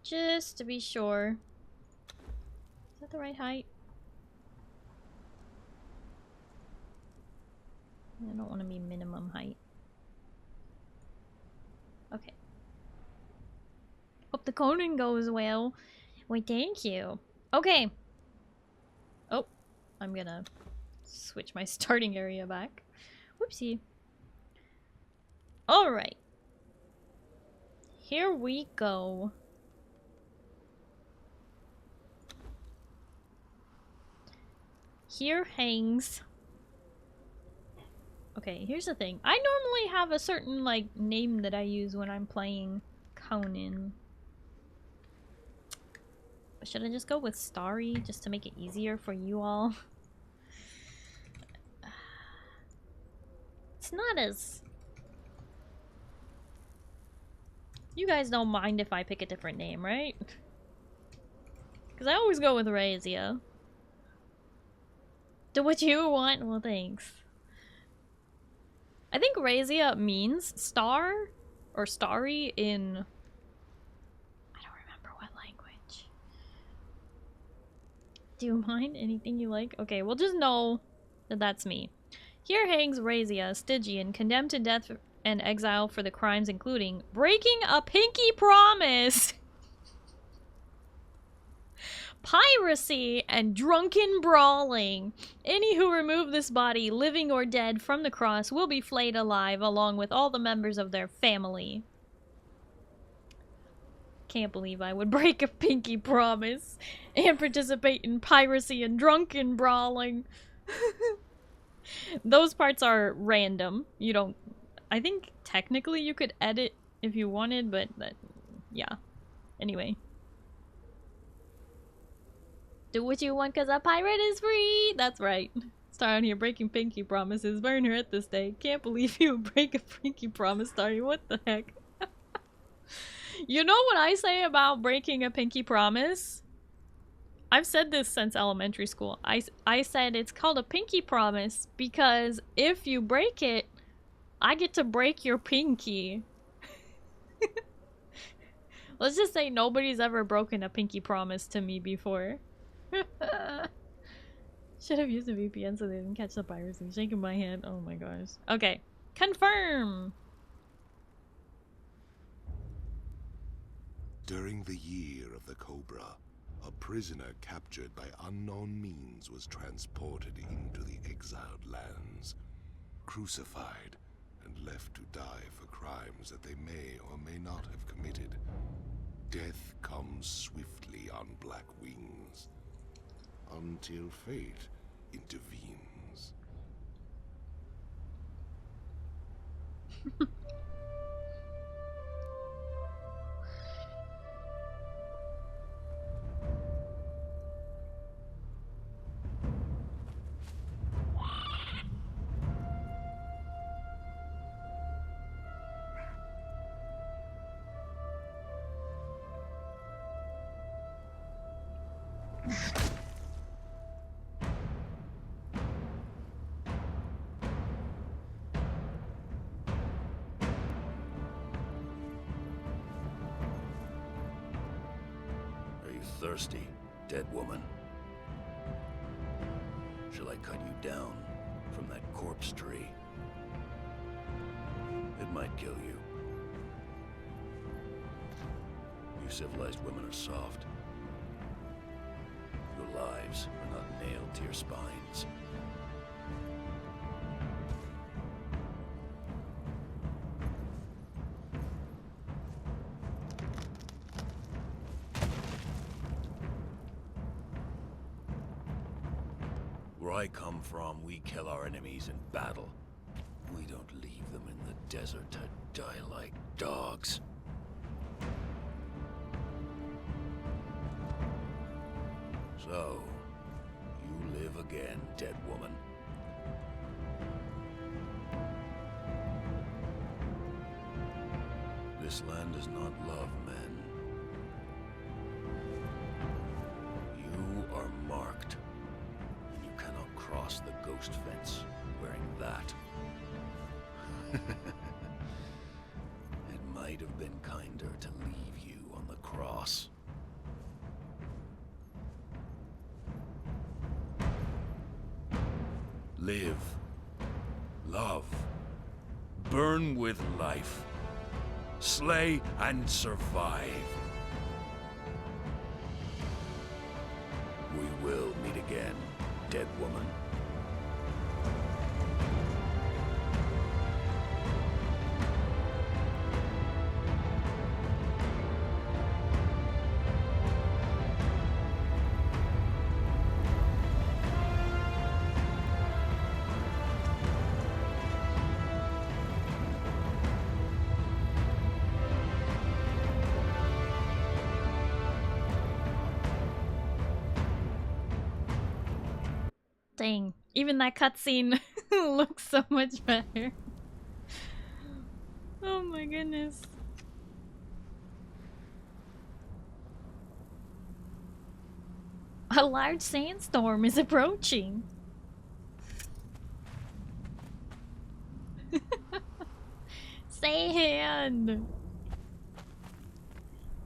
just to be sure. Is that the right height? I don't want to be minimum height. Okay. Hope the Conan goes well. Wait, thank you. Okay. Oh, I'm gonna switch my starting area back. Whoopsie. Alright. Here we go. Here hangs... Okay, here's the thing. I normally have a certain, like, name that I use when I'm playing Conan. But should I just go with Starry, just to make it easier for you all? It's not as... You guys don't mind if I pick a different name, right? Because I always go with Razia. Do what you want? Well, thanks. I think Razia means star or starry in... I don't remember what language. Do you mind? Anything you like? Okay, well just know that that's me. Here hangs Razia, Stygian, condemned to death and exile for the crimes including breaking a pinky promise, piracy, and drunken brawling. Any who remove this body, living or dead, from the cross will be flayed alive along with all the members of their family. can't believe I would break a pinky promise and participate in piracy and drunken brawling. Those parts are random. You don't... I think technically you could edit if you wanted, but yeah. Anyway. Do what you want because a pirate is free! That's right. Starry out here breaking pinky promises. Burn her at this day. Can't believe you would break a pinky promise, Starry. What the heck? You know what I say about breaking a pinky promise? I've said this since elementary school. I said it's called a pinky promise because if you break it, I get to break your pinky. Let's just say nobody's ever broken a pinky promise to me before. Should have used a VPN so they didn't catch the piracy. Shaking my head. Oh my gosh. Okay. Confirm! During the year of the Cobra, a prisoner captured by unknown means was transported into the exiled lands, crucified, and left to die for crimes that they may or may not have committed. Death comes swiftly on black wings, until fate intervenes. Thirsty, dead woman. Shall I cut you down from that corpse tree? It might kill you. You civilized women are soft. Your lives are not nailed to your spines. Where I come from, we kill our enemies in battle. We don't leave them in the desert to die like dogs. So, you live again, dead woman. This land does not love men. You are marked. Cross the ghost fence wearing that. It might have been kinder to leave you on the cross. Live, love, burn with life, slay and survive. We will meet again, dead woman. Dang, even that cutscene looks so much better. Oh my goodness. A large sandstorm is approaching. Say hand.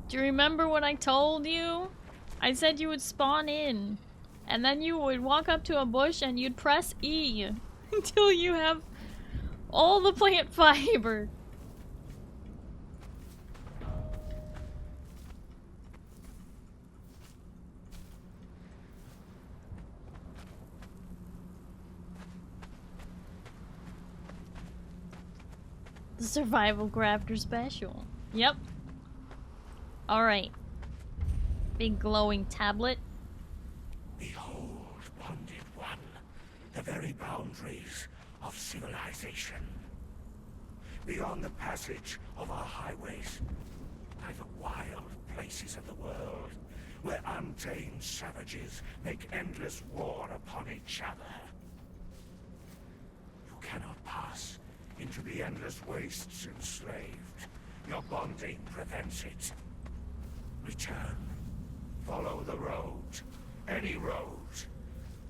Do you remember what I told you? I said you would spawn in. And then you would walk up to a bush and you'd press E until you have all the plant fiber. The survival crafter special. Yep. Alright. Big glowing tablet. Behold, bonded one, the very boundaries of civilization. Beyond the passage of our highways, lie the wild places of the world, where untamed savages make endless war upon each other. You cannot pass into the endless wastes enslaved. Your bonding prevents it. Return. Follow the road. Any road.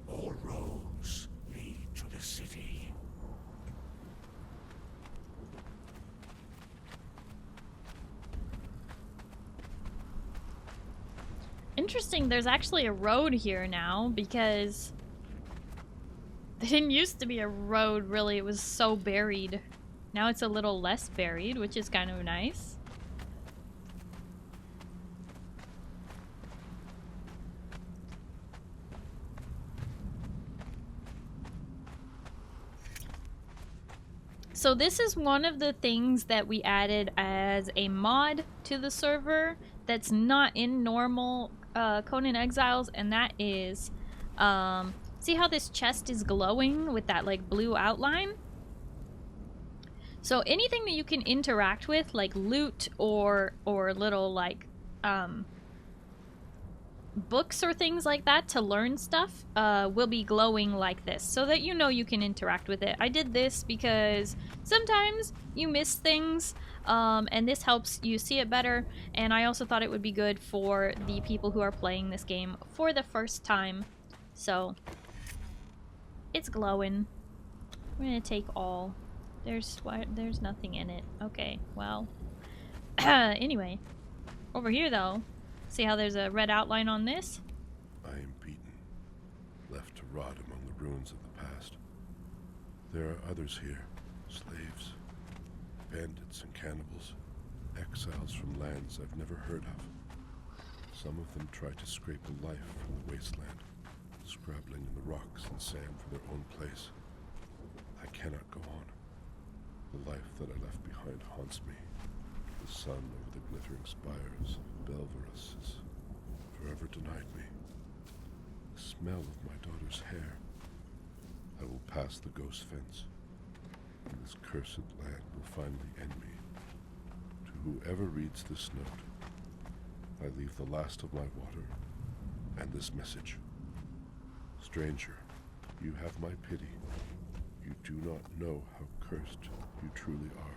All roads lead to the city. Interesting, there's actually a road here now, because there didn't used to be a road, really. It was so buried. Now it's a little less buried, which is kind of nice. So this is one of the things that we added as a mod to the server that's not in normal Conan Exiles, and that is, see how this chest is glowing with that like blue outline? So anything that you can interact with, like loot or little like books or things like that to learn stuff, will be glowing like this, so that you know you can interact with it. I did this because sometimes you miss things, and this helps you see it better, and I also thought it would be good for the people who are playing this game for the first time. So it's glowing. We're gonna take all. There's nothing in it. Okay, well. Anyway, over here though, see how there's a red outline on this? I am beaten, left to rot among the ruins of the past. There are others here, slaves, bandits and cannibals, exiles from lands I've never heard of. Some of them try to scrape a life from the wasteland, scrabbling in the rocks and sand for their own place. I cannot go on. The life that I left behind haunts me. The sun over the glittering spires of Belverus has forever denied me. The smell of my daughter's hair. I will pass the ghost fence, and this cursed land will finally end me. To whoever reads this note, I leave the last of my water and this message. Stranger, you have my pity. You do not know how cursed you truly are.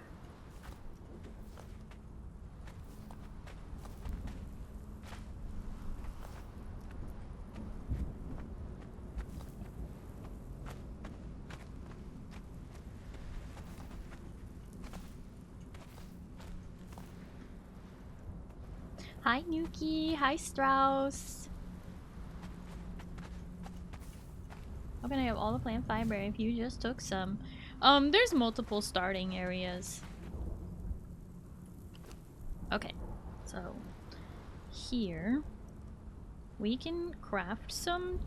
Hi Nuki, hi Strauss. How can I have all the plant fiber if you just took some? There's multiple starting areas. Okay, so here we can craft some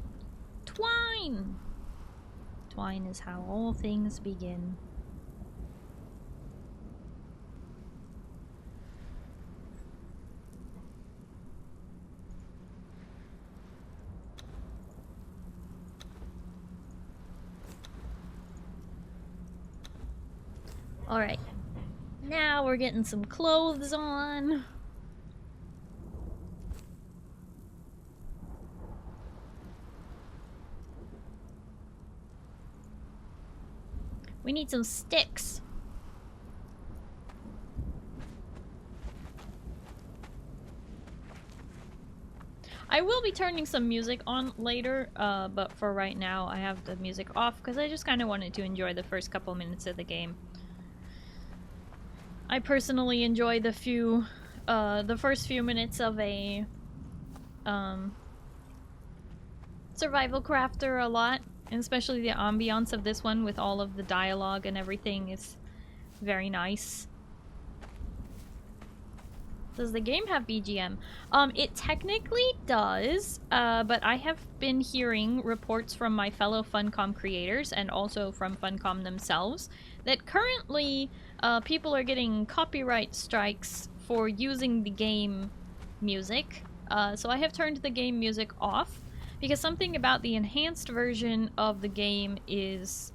twine. Twine is how all things begin. Alright, now we're getting some clothes on. We need some sticks. I will be turning some music on later, but for right now I have the music off because I just kind of wanted to enjoy the first couple minutes of the game. I personally enjoy the first few minutes of a survival crafter a lot, and especially the ambiance of this one with all of the dialogue and everything is very nice. Does the game have BGM? It technically does, but I have been hearing reports from my fellow Funcom creators and also from Funcom themselves that currently people are getting copyright strikes for using the game music. So I have turned the game music off because something about the enhanced version of the game is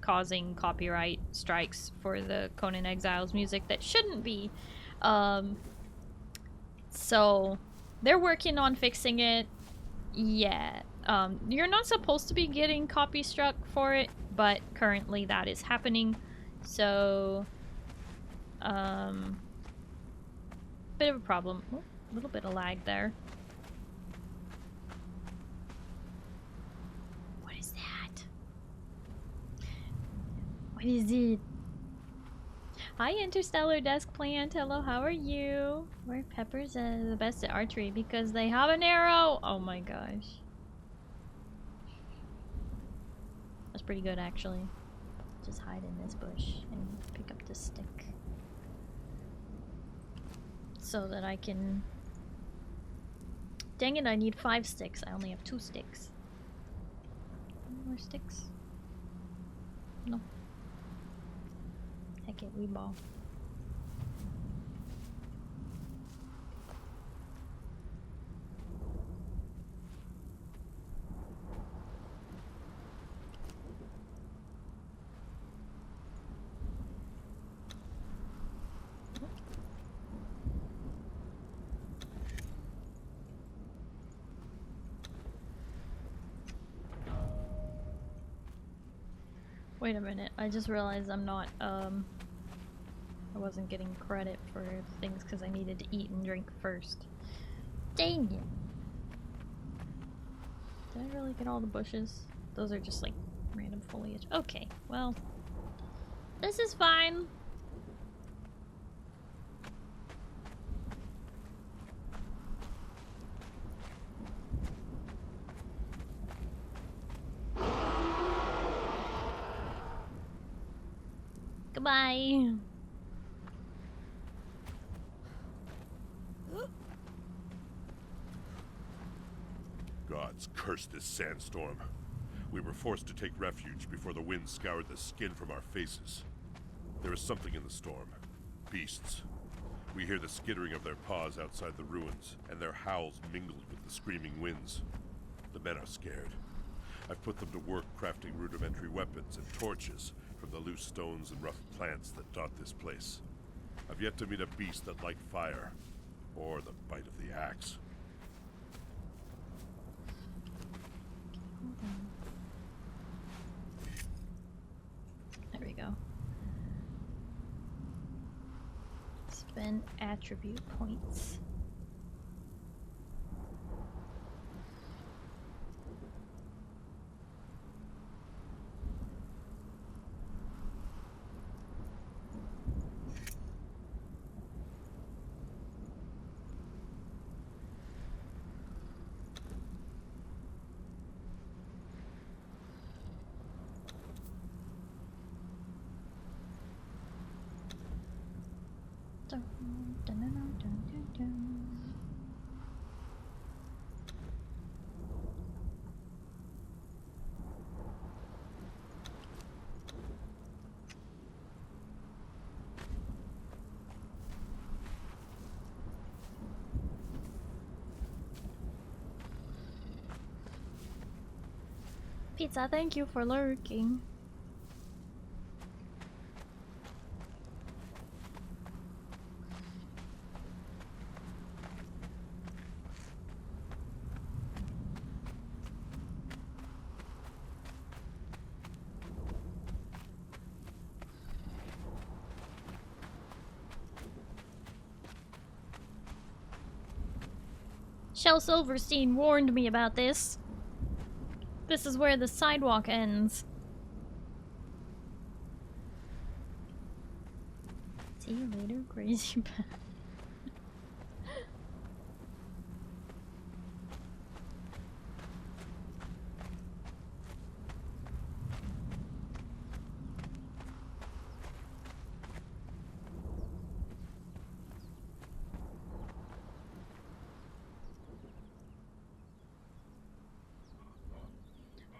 causing copyright strikes for the Conan Exiles music that shouldn't be. So they're working on fixing it. Yeah. You're not supposed to be getting copy struck for it, but currently that is happening. So bit of a problem. Oh, a little bit of lag there. What is that? What is it? Hi, Interstellar Desk Plant. Hello, how are you? Where Peppers are the best at archery because they have an arrow. Oh my gosh. That's pretty good, actually. Just hide in this bush and pick up the stick. So that I can... Dang it, I need 5 sticks. I only have 2 sticks. Any more sticks? No. Heck it, we ball. Wait a minute, I just realized I'm not, I wasn't getting credit for things because I needed to eat and drink first. Dang it. Did I really get all the bushes? Those are just like random foliage. Okay, well, this is fine. Goodbye. Gods curse this sandstorm. We were forced to take refuge before the wind scoured the skin from our faces. There is something in the storm. Beasts. We hear the skittering of their paws outside the ruins, and their howls mingled with the screaming winds. The men are scared. I've put them to work crafting rudimentary weapons and torches from the loose stones and rough plants that dot this place. I've yet to meet a beast that liked fire, or the bite of the axe. There we go. Spend attribute points. Pizza, thank you for lurking. Shel Silverstein warned me about this. This is where the sidewalk ends. See you later, crazy bat.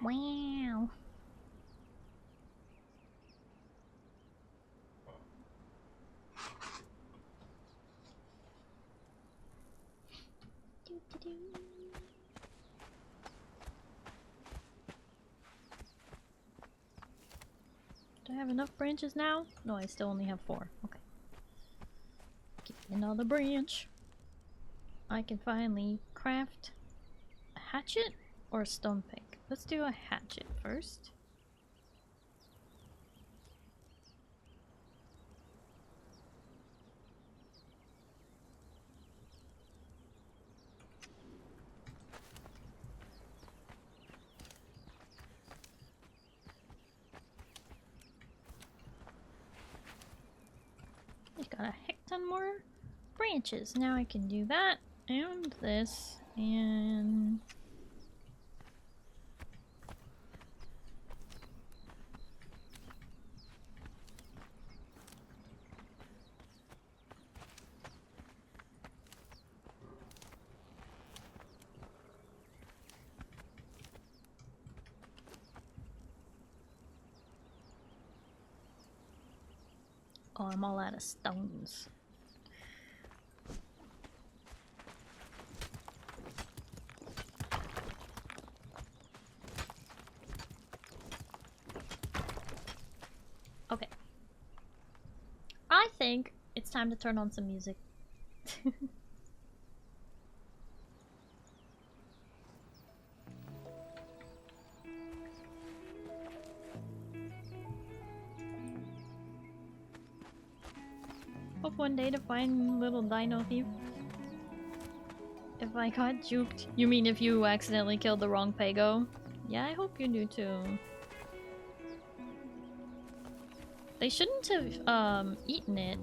Wow. have enough branches now? No, I still only have 4. Okay. Get another branch. I can finally craft a hatchet or a stone pick. Let's do a hatchet first. He's got a heck ton more branches. Now I can do that and this and oh, I'm all out of stones. Okay. I think it's time to turn on some music. Hope one day to find little dino thief. If I got juked. You mean if you accidentally killed the wrong Pago? Yeah, I hope you do too. They shouldn't have eaten it.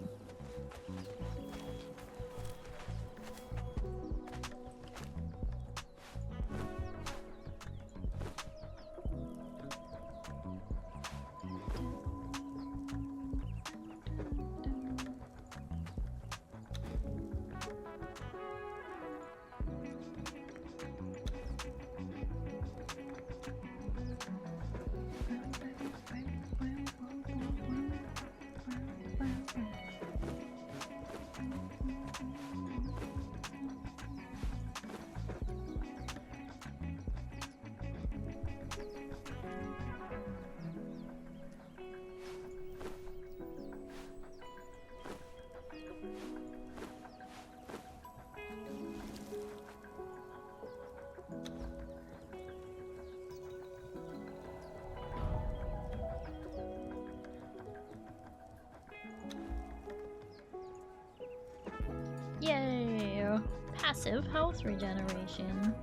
Yay! Passive health regeneration.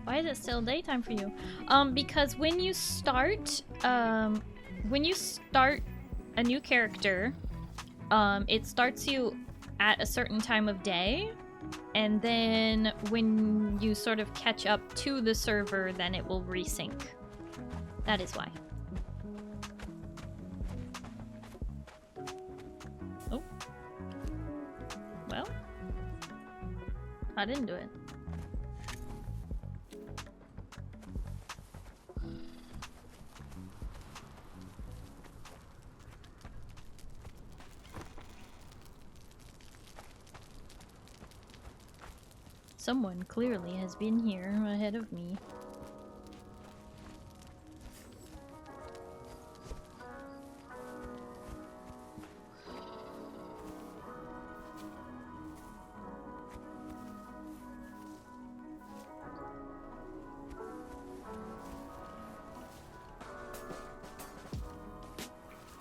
Why is it still daytime for you? Because when you start a new character, it starts you at a certain time of day, and then when you sort of catch up to the server, then it will resync. That is why. Oh. Well. I didn't do it. Someone clearly has been here ahead of me.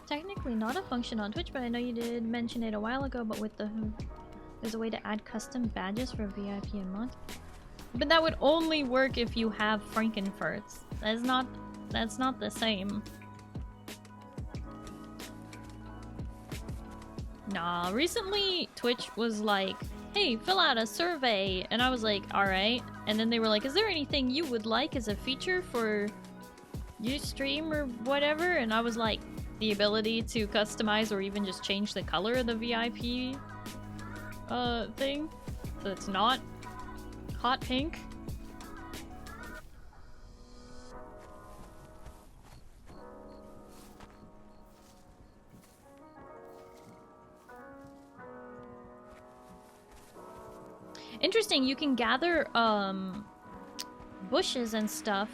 Technically not a function on Twitch, but I know you did mention it a while ago, but with the... There's a way to add custom badges for VIP and mods. But that would only work if you have Frankenfurts. That is not That's not the same. Nah, recently Twitch was like, hey, fill out a survey, and I was like, alright. And then they were like, is there anything you would like as a feature for your stream or whatever? And I was like, the ability to customize or even just change the color of the VIP thing, so it's not hot pink. Interesting, you can gather bushes and stuff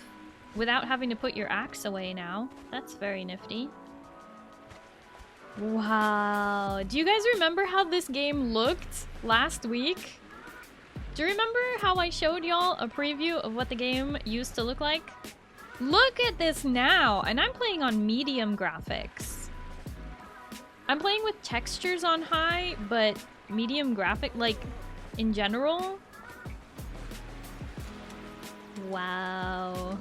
without having to put your axe away now. That's very nifty. Wow. Do you guys remember how this game looked last week? Do you remember how I showed y'all a preview of what the game used to look like? Look at this now! And I'm playing on medium graphics. I'm playing with textures on high, but medium graphic, like, in general. Wow.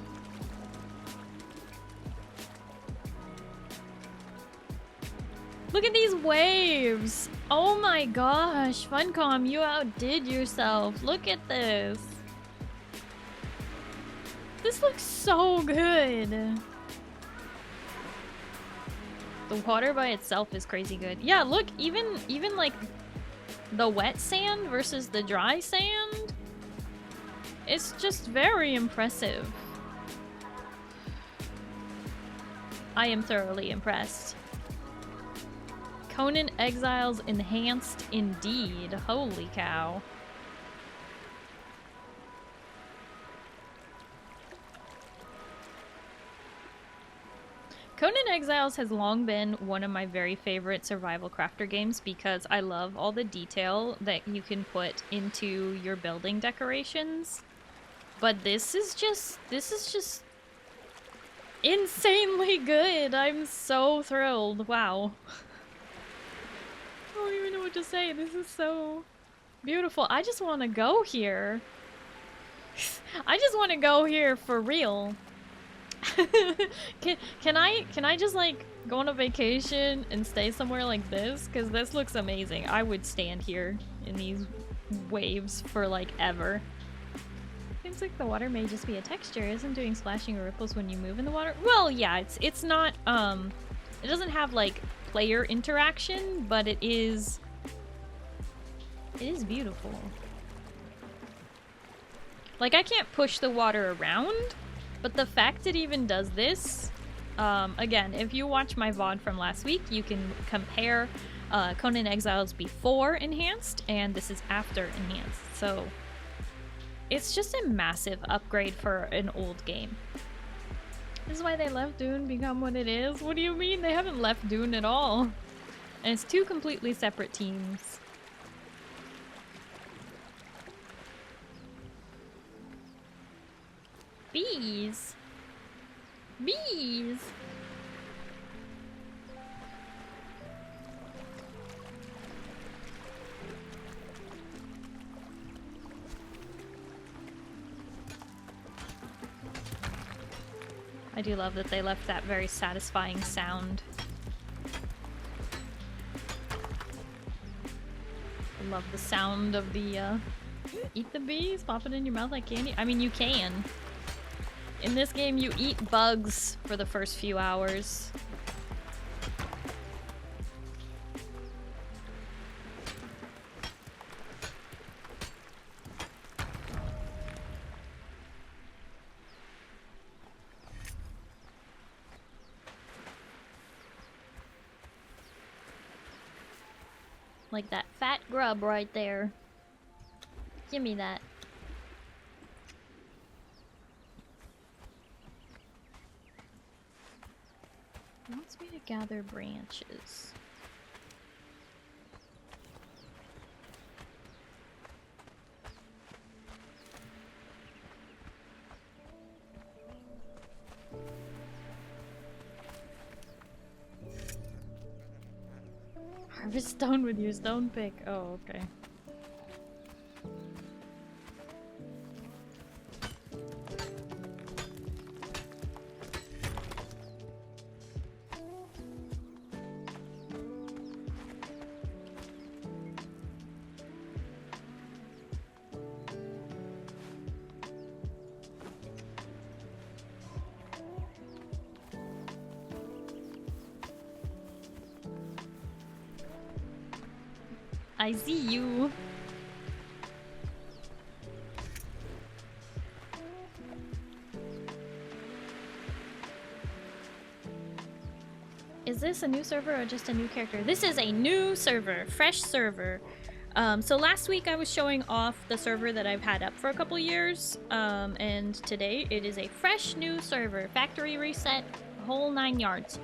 Look at these waves! Oh my gosh, Funcom, you outdid yourself. Look at this. This looks so good. The water by itself is crazy good. Yeah, look, even like the wet sand versus the dry sand. It's just very impressive. I am thoroughly impressed. Conan Exiles Enhanced indeed. Holy cow. Conan Exiles has long been one of my very favorite survival crafter games because I love all the detail that you can put into your building decorations. But this is just insanely good. I'm so thrilled. Wow. I don't even know what to say. This is so beautiful. I just want to go here. I just want to go here for real. Can I just like go on a vacation and stay somewhere like this? Because this looks amazing. I would stand here in these waves for like ever. Seems like the water may just be a texture. Isn't doing splashing or ripples when you move in the water? Well, yeah, it's not it doesn't have like player interaction, but it is beautiful. Like, I can't push the water around, but the fact it even does this, again, if you watch my VOD from last week, you can compare Conan Exiles before Enhanced, and this is after Enhanced, so it's just a massive upgrade for an old game. This is why they left Dune become what it is? What do you mean? They haven't left Dune at all. And it's two completely separate teams. Bees! Bees! I do love that they left that very satisfying sound. I love the sound of the, eat the bees? Pop it in your mouth like candy? I mean, you can. In this game, you eat bugs for the first few hours. Like that fat grub right there. Give me that. It wants me to gather branches. Harvest stone with your stone pick. Oh, okay. I see you. Is this a new server or just a new character? This is a new server, fresh server. So last week I was showing off the server that I've had up for a couple years, and today it is a fresh new server. Factory reset, whole 9 yards.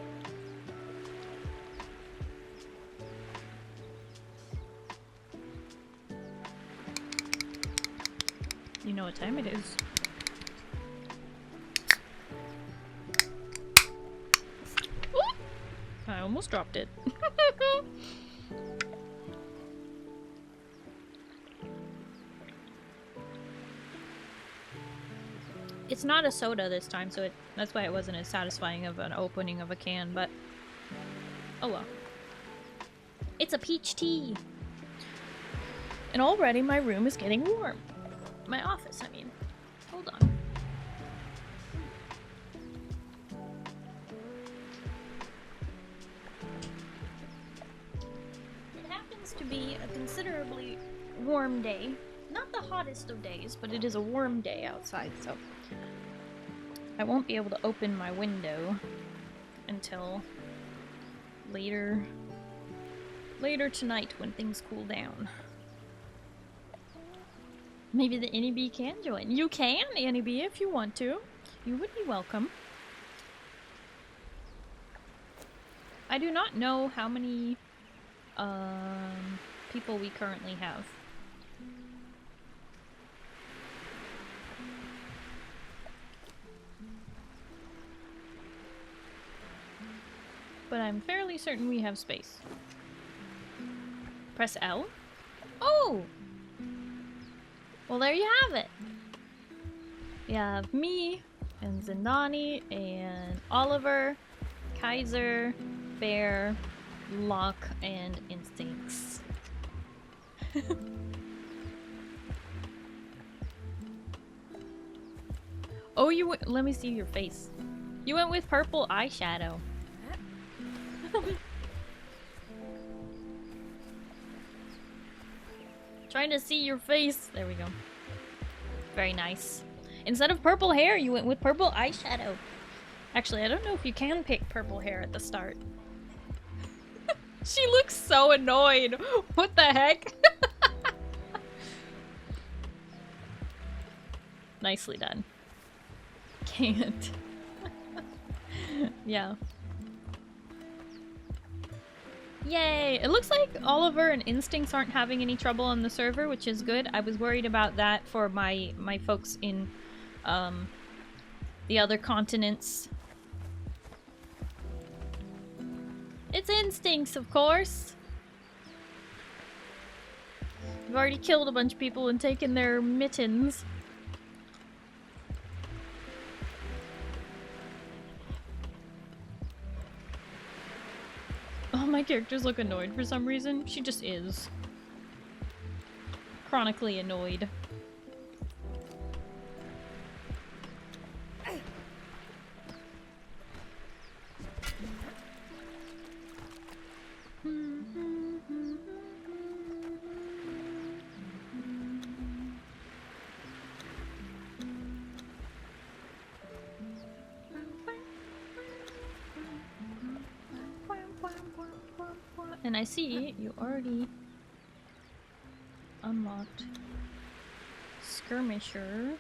You know what time it is. Ooh! I almost dropped it. It's not a soda this time, so that's why it wasn't as satisfying of an opening of a can, but oh well. It's a peach tea! And already my room is getting warm. My office, I mean. Hold on. It happens to be a considerably warm day. Not the hottest of days, but it is a warm day outside, so I won't be able to open my window until later tonight when things cool down. Maybe the NEB can join. You can, NEB, if you want to. You would be welcome. I do not know how many people we currently have. But I'm fairly certain we have space. Press L? Oh! Well, there you have it. You have me, and Zindani, and Oliver, Kaiser, Bear, Locke, and Instincts. Oh, let me see your face. You went with purple eyeshadow. Trying to see your face. There we go. Very nice. Instead of purple hair, you went with purple eyeshadow. Actually, I don't know if you can pick purple hair at the start. She looks so annoyed. What the heck? Nicely done. Can't. Yeah. Yay! It looks like Oliver and Instincts aren't having any trouble on the server, which is good. I was worried about that for my folks in the other continents. It's Instincts, of course! I've already killed a bunch of people and taken their mittens. Oh, my characters look annoyed for some reason. She just is. Chronically annoyed. And I see you already unlocked Skirmisher.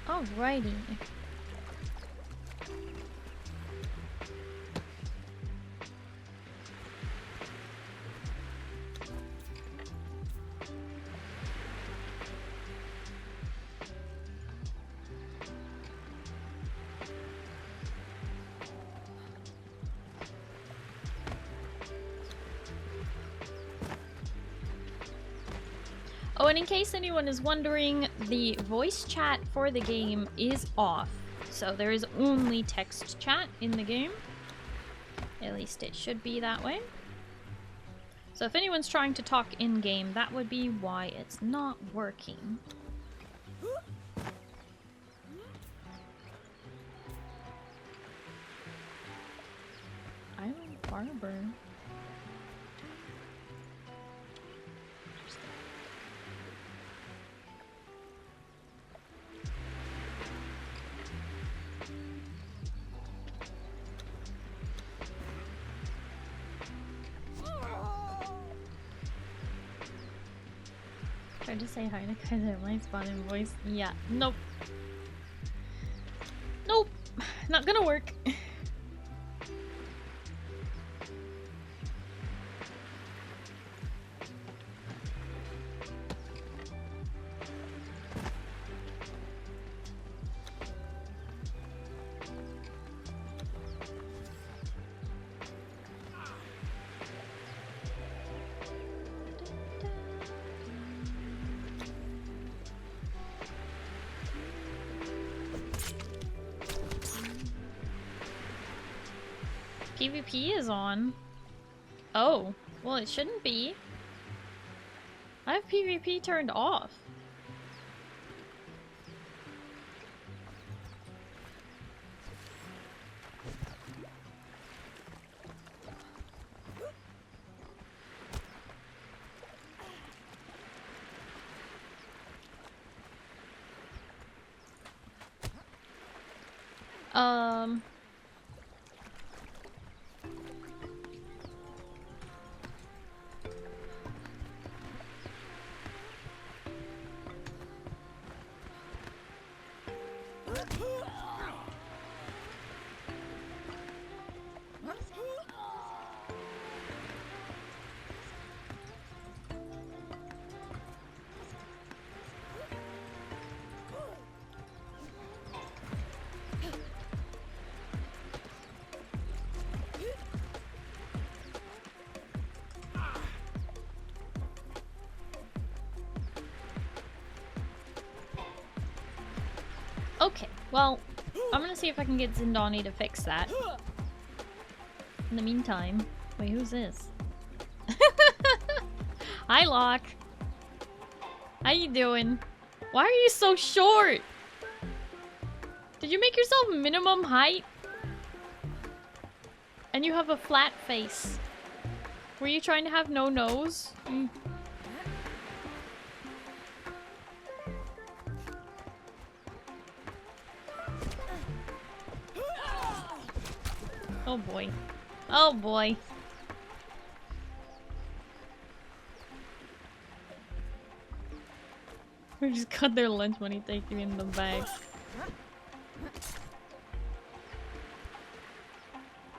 Alrighty. and in case anyone is wondering, the voice chat for the game is off. So there is only text chat in the game. At least it should be that way. So if anyone's trying to talk in-game, that would be why it's not working. Island Harbor. Tried to say hi to Kaiser, my spawn in voice. Yeah, nope. Nope. Not gonna work. PvP is on. Oh, well it shouldn't be. I have PvP turned off. Okay, well, I'm gonna see if I can get Zindani to fix that. In the meantime, wait, who's this? Hi, Locke. How you doing? Why are you so short? Did you make yourself minimum height? And you have a flat face. Were you trying to have no nose? Mm. Oh boy. Oh boy. We just cut their lunch money taking in the bag.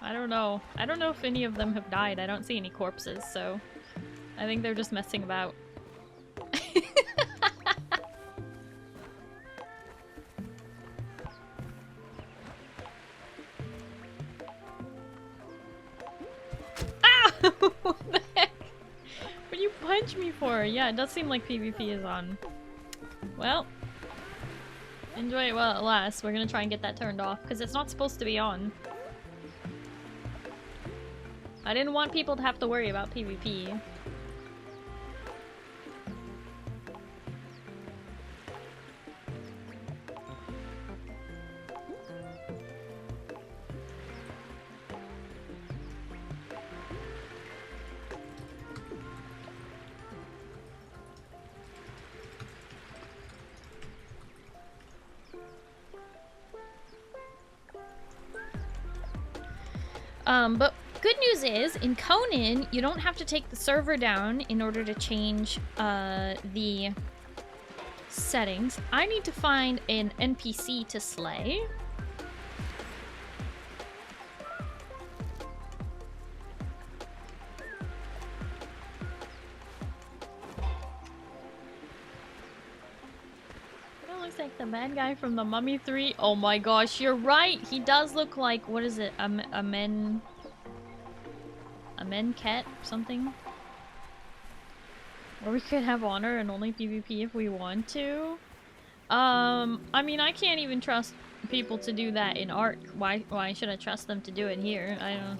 I don't know. I don't know if any of them have died. I don't see any corpses, so I think they're just messing about. What the heck? What do you punch me for? Yeah, it does seem like PvP is on. Well, enjoy it while it lasts. We're gonna try and get that turned off because it's not supposed to be on. I didn't want people to have to worry about PvP. But good news is, in Conan, you don't have to take the server down in order to change the settings. I need to find an NPC to slay. That looks like the bad guy from the Mummy 3. Oh my gosh, you're right! He does look like, what is it, a Menket something? Or we could have honor and only PvP if we want to. I mean, I can't even trust people to do that in Ark. Why should I trust them to do it here? I don't...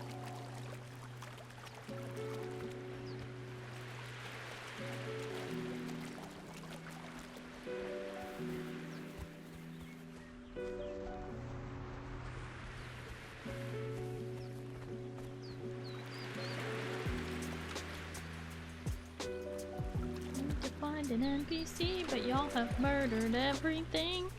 To find an NPC, but y'all have murdered everything.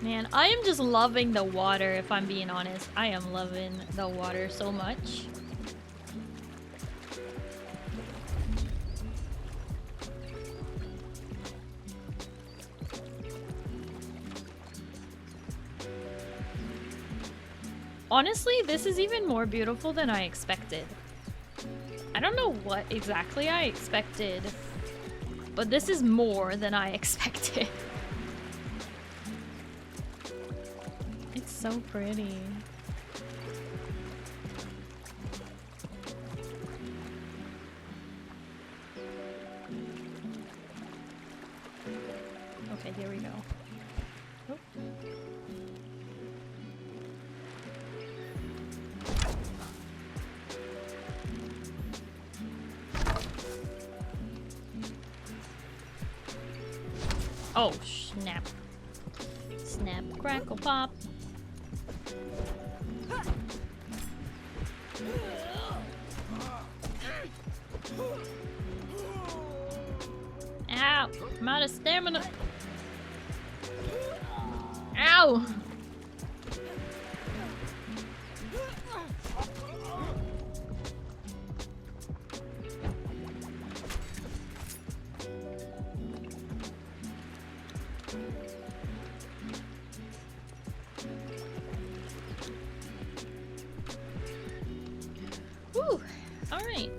Man, I am just loving the water, if I'm being honest. I am loving the water so much. Honestly, this is even more beautiful than I expected. I don't know what exactly I expected, but this is more than I expected. It's so pretty. Okay, here we go. Oh. Oh, snap. Snap, crackle, pop. Ow! I'm out of stamina. Ow! Whew! Alright.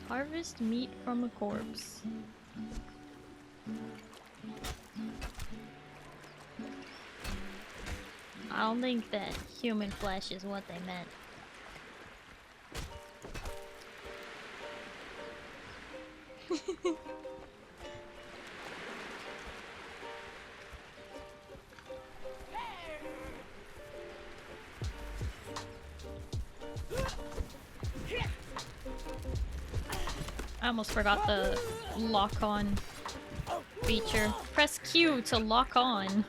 Harvest meat from a corpse. I don't think that human flesh is what they meant. I almost forgot the lock-on feature. Press Q to lock on.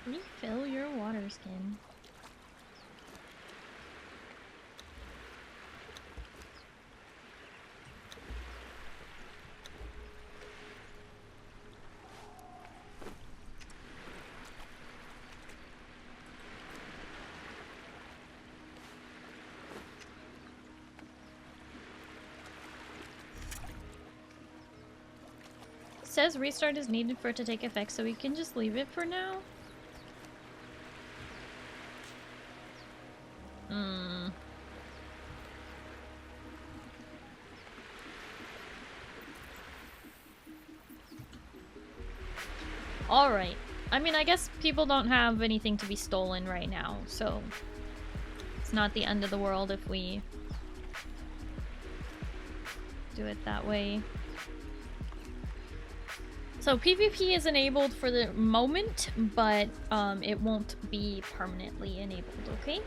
Refill your water skin. says restart is needed for it to take effect, so we can just leave it for now. Alright. I mean, I guess people don't have anything to be stolen right now, so it's not the end of the world if we do it that way. So PvP is enabled for the moment, but it won't be permanently enabled, okay?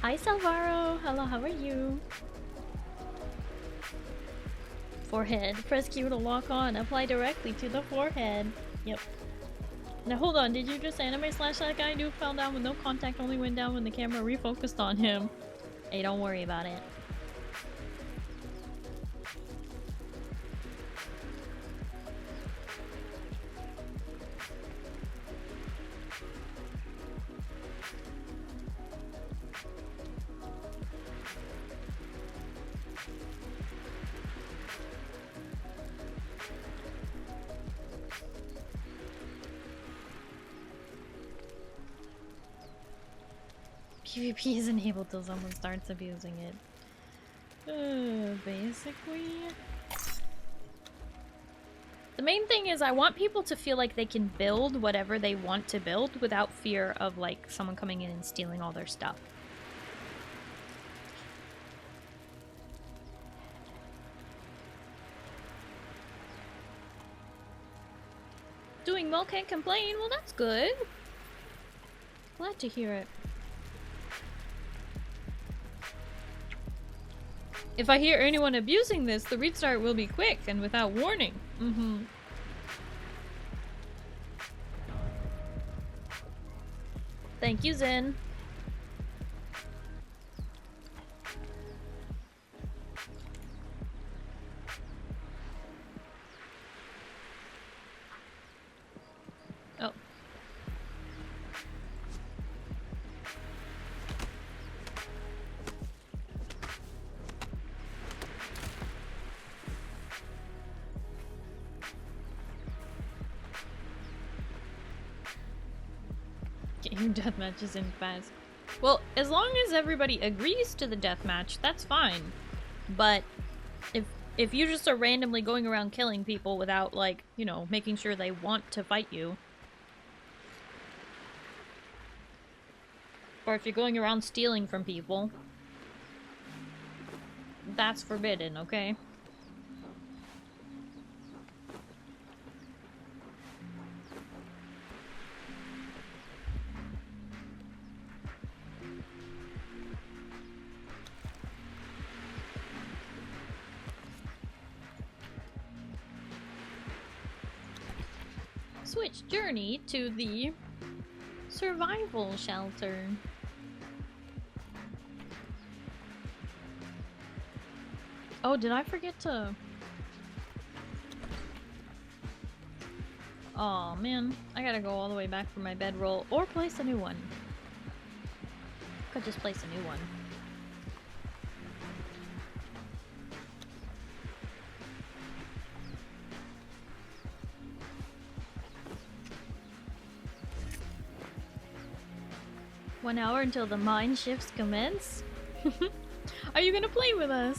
Hi Salvaro, hello, how are you? Forehead. Press Q to lock on. Apply directly to the forehead. Yep. Now hold on, did you just anime slash that guy who fell down with no contact, only went down when the camera refocused on him? Hey, don't worry about it. PvP is enabled till someone starts abusing it. Basically. The main thing is I want people to feel like they can build whatever they want to build without fear of like someone coming in and stealing all their stuff. Doing well, can't complain. Well, that's good. Glad to hear it. If I hear anyone abusing this, the restart will be quick and without warning. Thank you, Zen. Oh. Game deathmatch is in fast. Well, as long as everybody agrees to the deathmatch, that's fine. But if you just are randomly going around killing people without, like, you know, making sure they want to fight you, or if you're going around stealing from people, that's forbidden, okay? Switch journey to the survival shelter. Oh, did I forget to... Aw, man. I gotta go all the way back for my bedroll or place a new one. Could just place a new one. One hour until the mind shifts commence? Are you gonna play with us?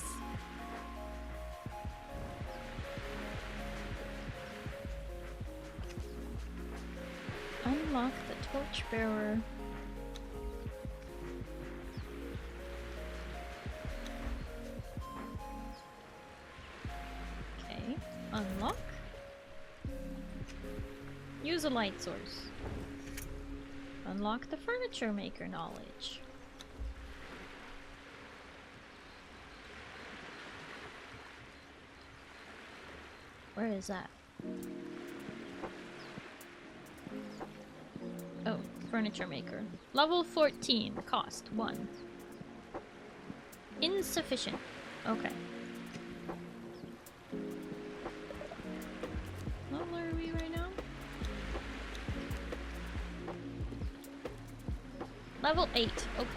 Unlock the torchbearer. Okay, unlock. Use a light source. Unlock the furniture maker knowledge. Where is that? Oh, furniture maker. Level 14. Cost 1. Insufficient. Okay. Level 8. Okay.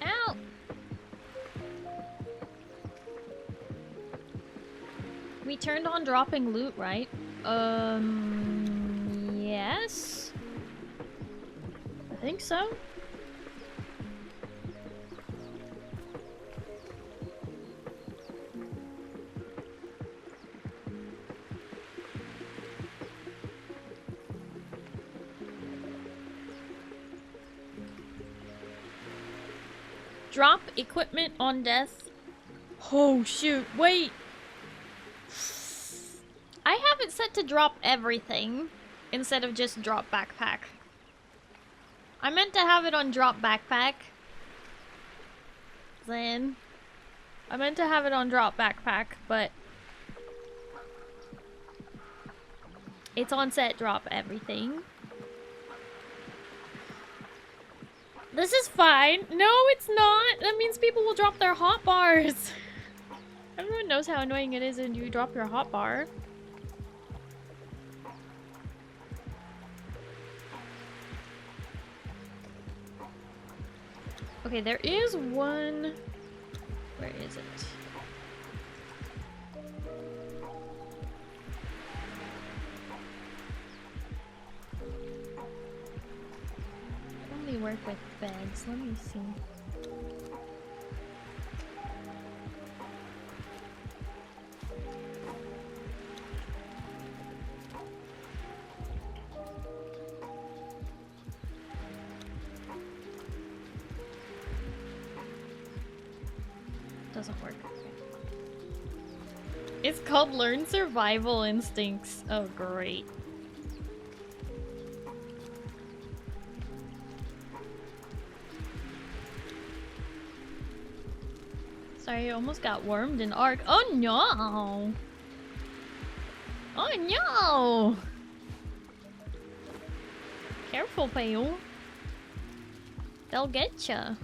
Ow! We turned on dropping loot, right? Yes? I think so. Drop equipment on death. Oh shoot, wait! I have it set to drop everything instead of just drop backpack. I meant to have it on drop backpack. Then I meant to have it on drop backpack, but it's on set drop everything. This is fine. No, it's not. That means people will drop their hotbars. Everyone knows how annoying it is when you drop your hotbar. Okay, there is one. Where is it? Only work with beds. Let me see. Doesn't work. It's called Learn Survival Instincts. Oh, great. Sorry, I almost got wormed in Ark. Oh no! Oh no! Careful, pal. They'll get ya.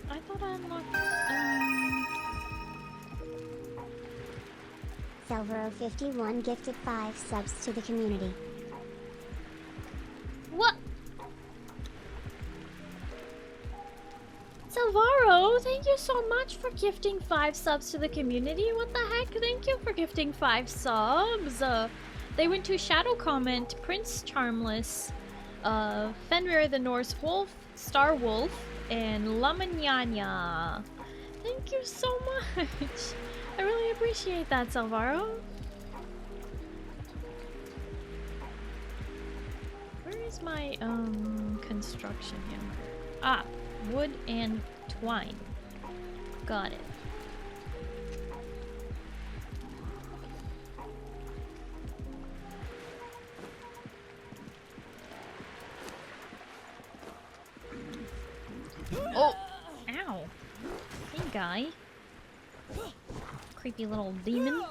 I thought I unlocked. Silvero51 gifted 5 subs to the community. What? Salvaro, thank you so much for gifting 5 subs to the community. What the heck? Thank you for gifting 5 subs. They went to Shadow Comment, Prince Charmless, Fenrir the Norse Wolf, Star Wolf, and Lamanyanya. Thank you so much. I really appreciate that, Salvaro. Where is my construction hammer? Ah, wood and twine. Got it. Oh! Ow! Hey, guy. Creepy little demon.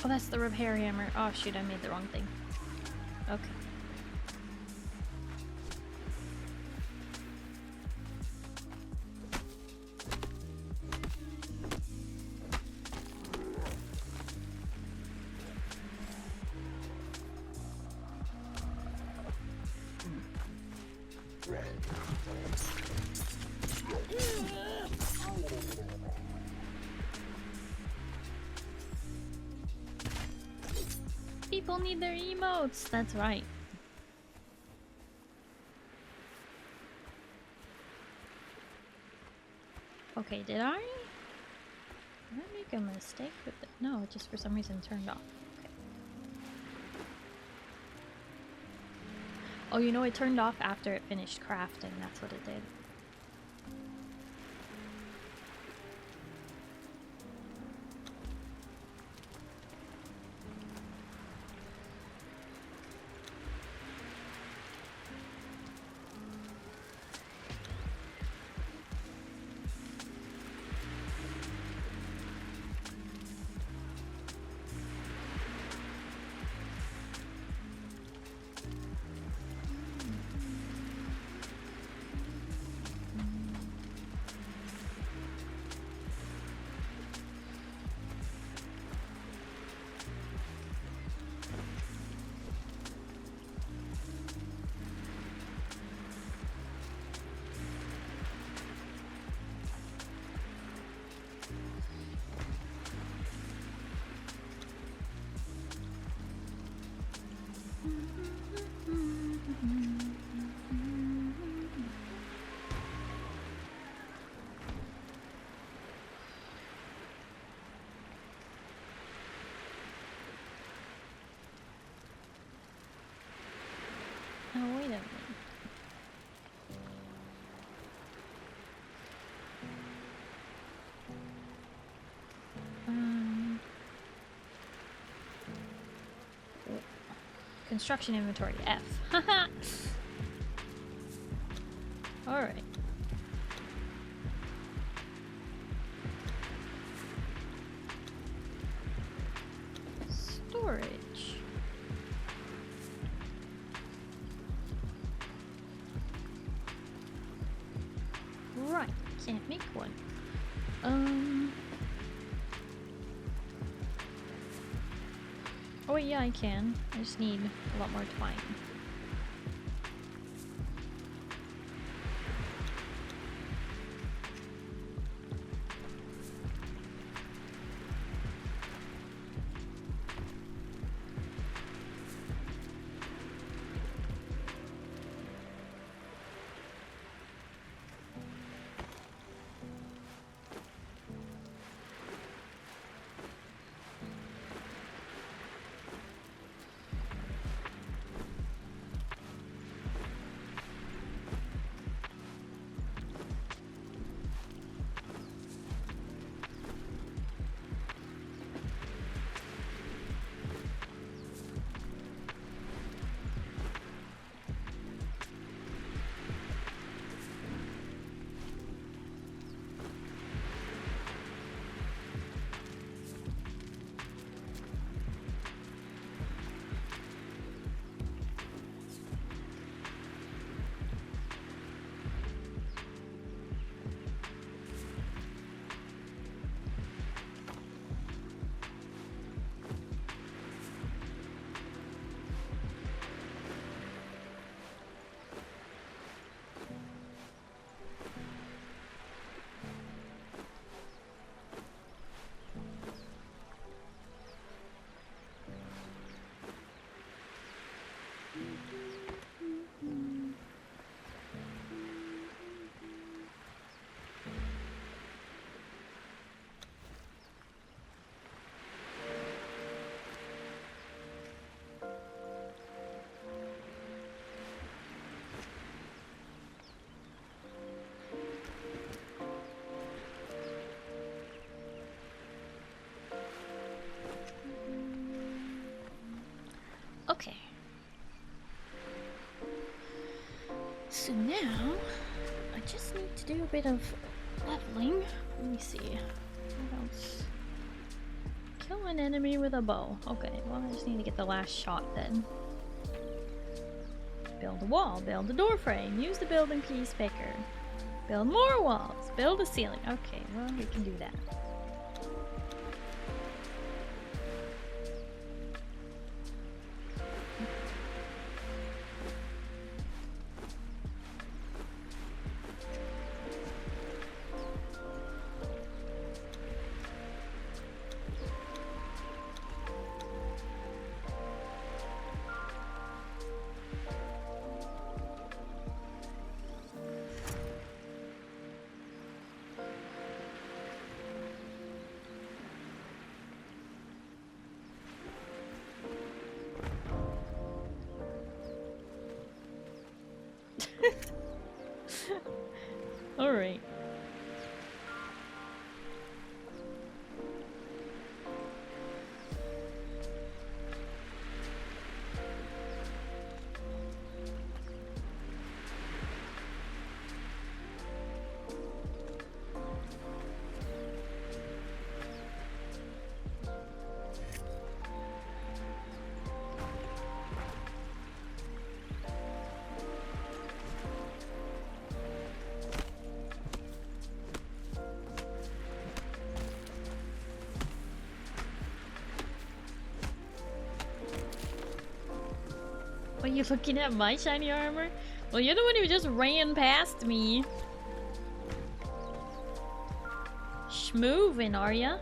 Oh, that's the repair hammer. Oh shoot, I made the wrong thing. Okay. People need their emotes, that's right. Okay, did I make a mistake with it? No, it just for some reason turned off. Okay. Oh, you know, it turned off after it finished crafting, that's what it did. Oh, wait a minute. Construction inventory F. Haha. All right. Storage. Right, can't make one. Oh yeah, I can. I just need a lot more twine. Okay. So now, I just need to do a bit of leveling. Let me see. What else? Kill an enemy with a bow. Okay, well I just need to get the last shot then. Build a wall, build a door frame, use the building piece picker. Build more walls, build a ceiling. Okay, well we can do that. Alright. Are you looking at my shiny armor? Well, you're the one who just ran past me. Schmoovin', are ya?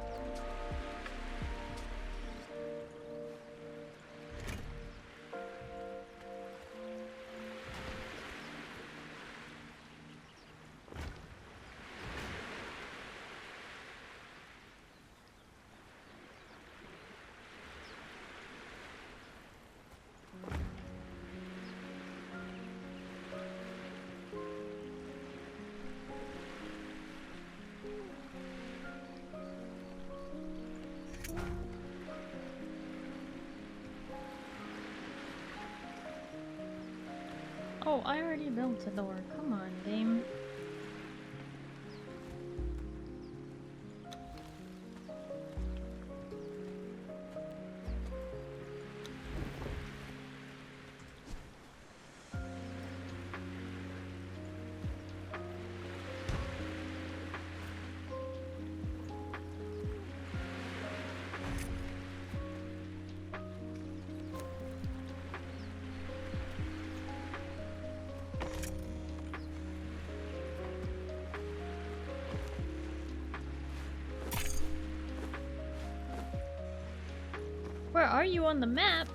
Oh, I already built a door. Come on, game. Where are you on the map?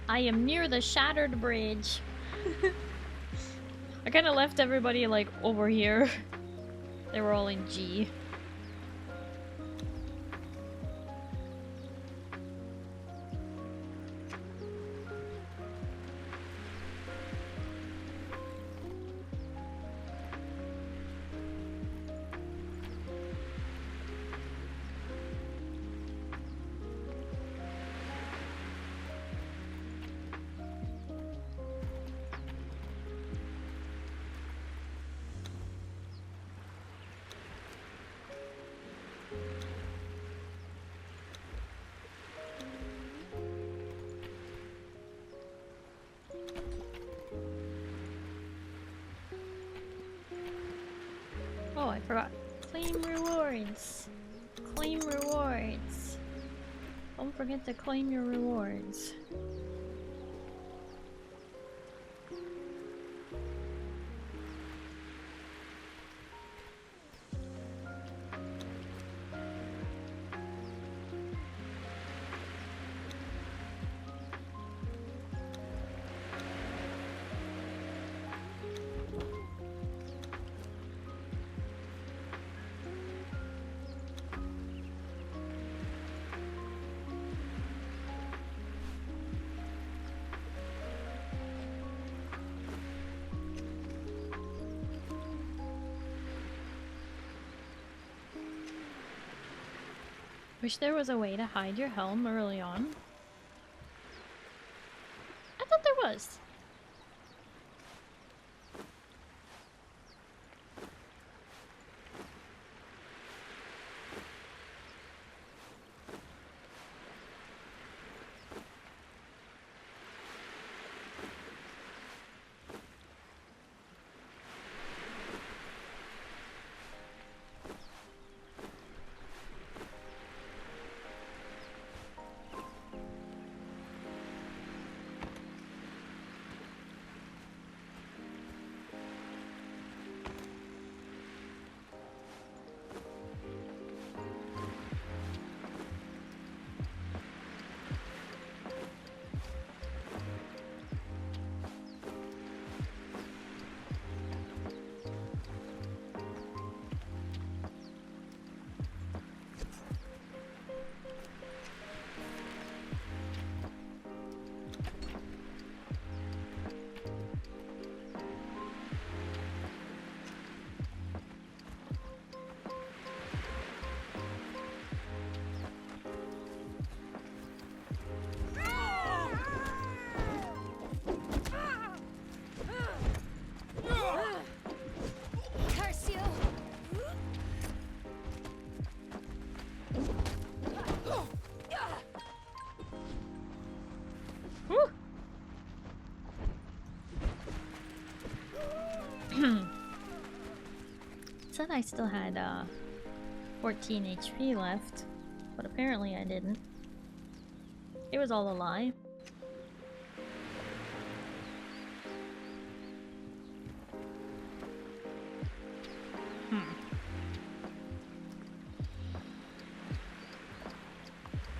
I am near the shattered bridge. I kind of left everybody like over here. They were all in G. Oh, I forgot. Claim rewards. Claim rewards. Don't forget to claim your rewards. Wish there was a way to hide your helm early on. I thought there was. said I still had 14 HP left, but apparently I didn't. It was all a lie.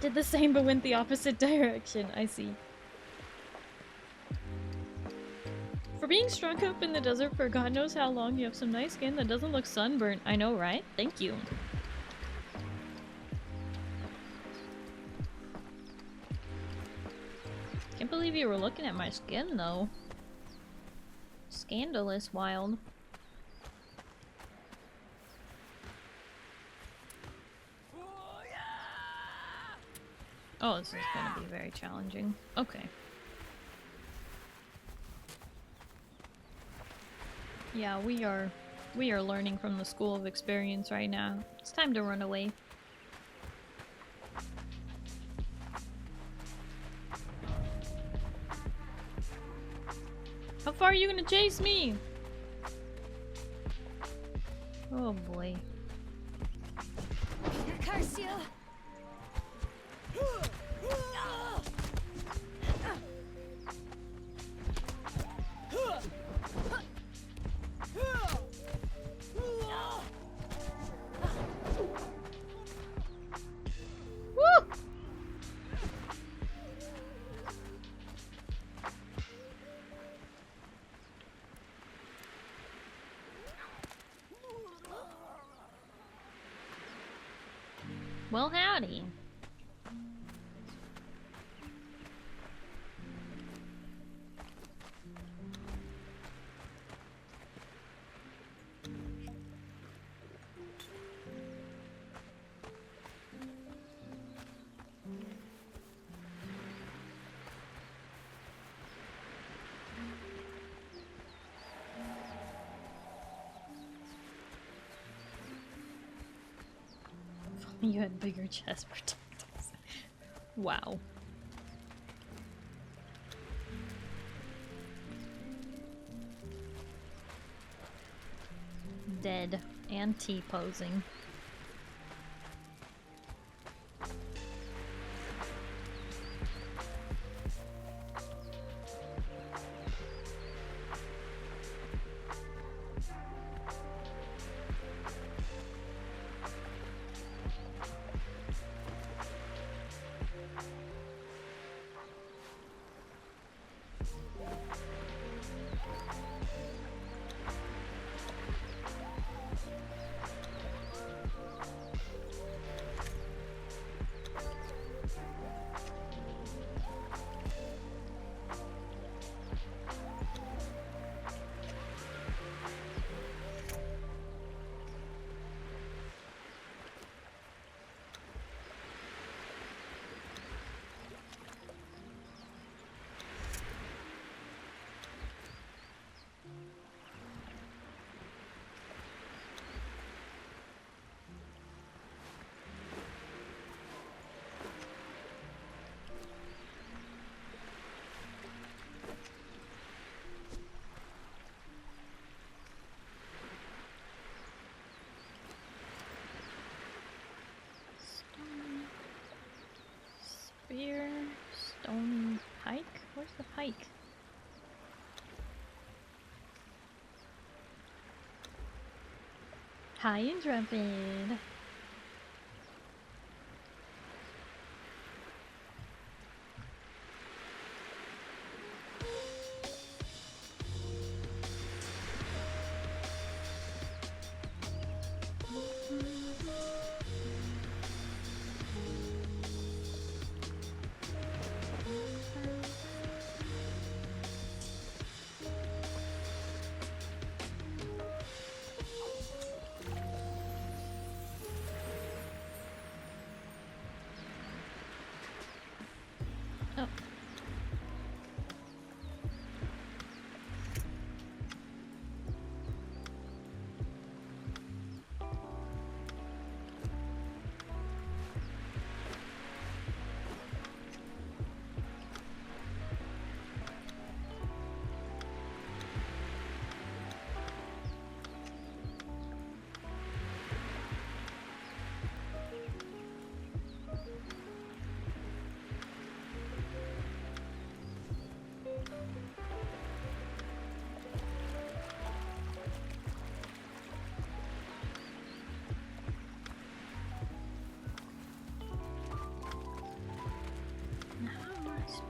Did the same but went the opposite direction. I see. For being struck up in the desert for God knows how long, you have some nice skin that doesn't look sunburnt. I know, right? Thank you. Can't believe you were looking at my skin, though. Scandalous wild. Oh, this is gonna be very challenging. Okay. Yeah, we are learning from the school of experience right now. It's time to run away. How far are you gonna chase me? Oh boy. Curse you! Woo! Well, howdy. You had bigger chest protectors. Wow. Dead and T-posing. Spear, stone pike? Where's the pike? High intrepid.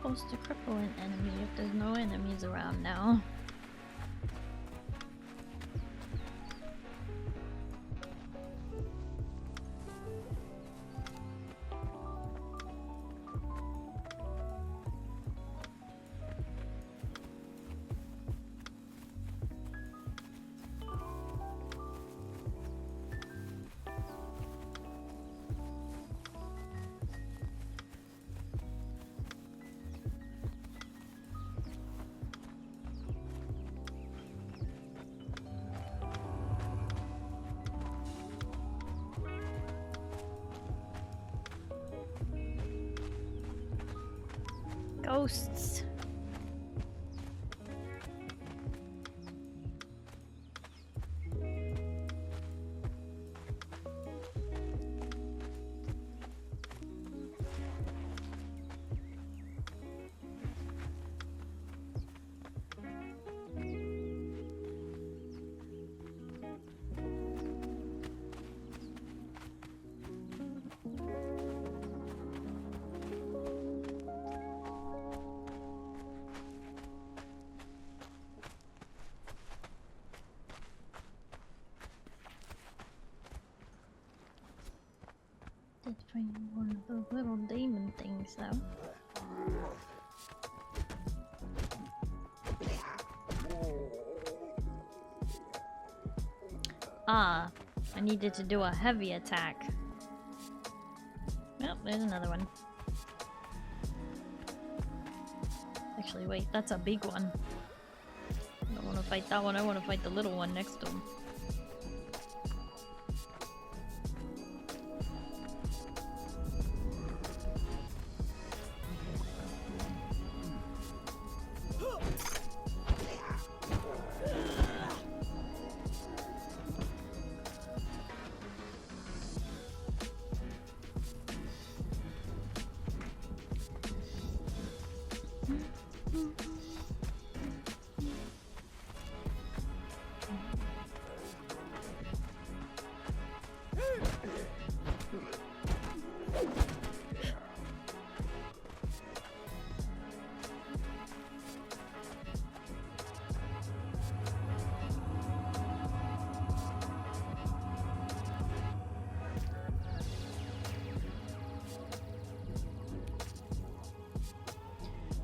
supposed to cripple an enemy if there's no enemies around now? Ghosts. Did find one of those little demon things though. Ah, I needed to do a heavy attack. Yep, there's another one. Actually, wait, that's a big one. I don't want to fight that one, I want to fight the little one next to him.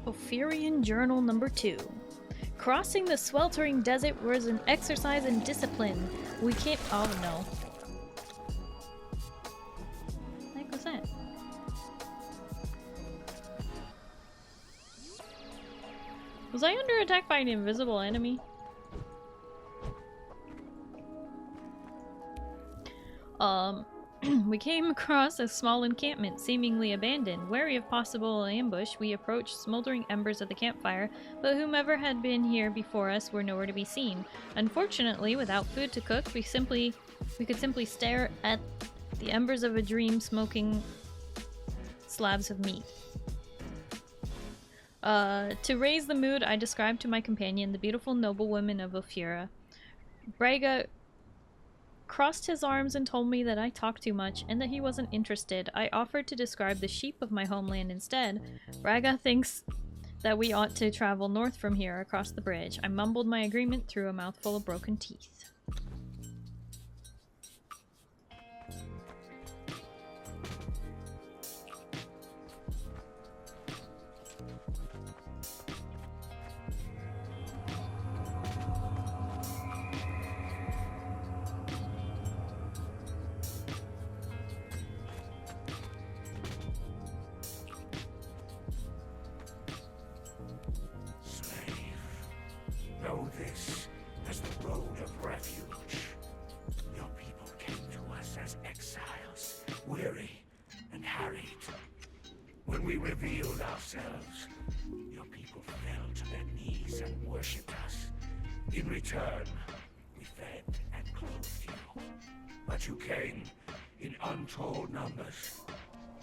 Ophirian Journal number 2. Crossing the sweltering desert was an exercise in discipline. We can't— oh no. What the heck was that? Was I under attack by an invisible enemy? We came across a small encampment, seemingly abandoned. Wary of possible ambush, we approached smoldering embers of the campfire, but whomever had been here before us were nowhere to be seen. Unfortunately, without food to cook, we could simply stare at the embers of a dream, smoking slabs of meat. To raise the mood, I described to my companion the beautiful noblewoman of Ophira. Braga crossed his arms and told me that I talked too much and that he wasn't interested. I offered to describe the sheep of my homeland instead. Braga thinks that we ought to travel north from here across the bridge. I mumbled my agreement through a mouthful of broken teeth.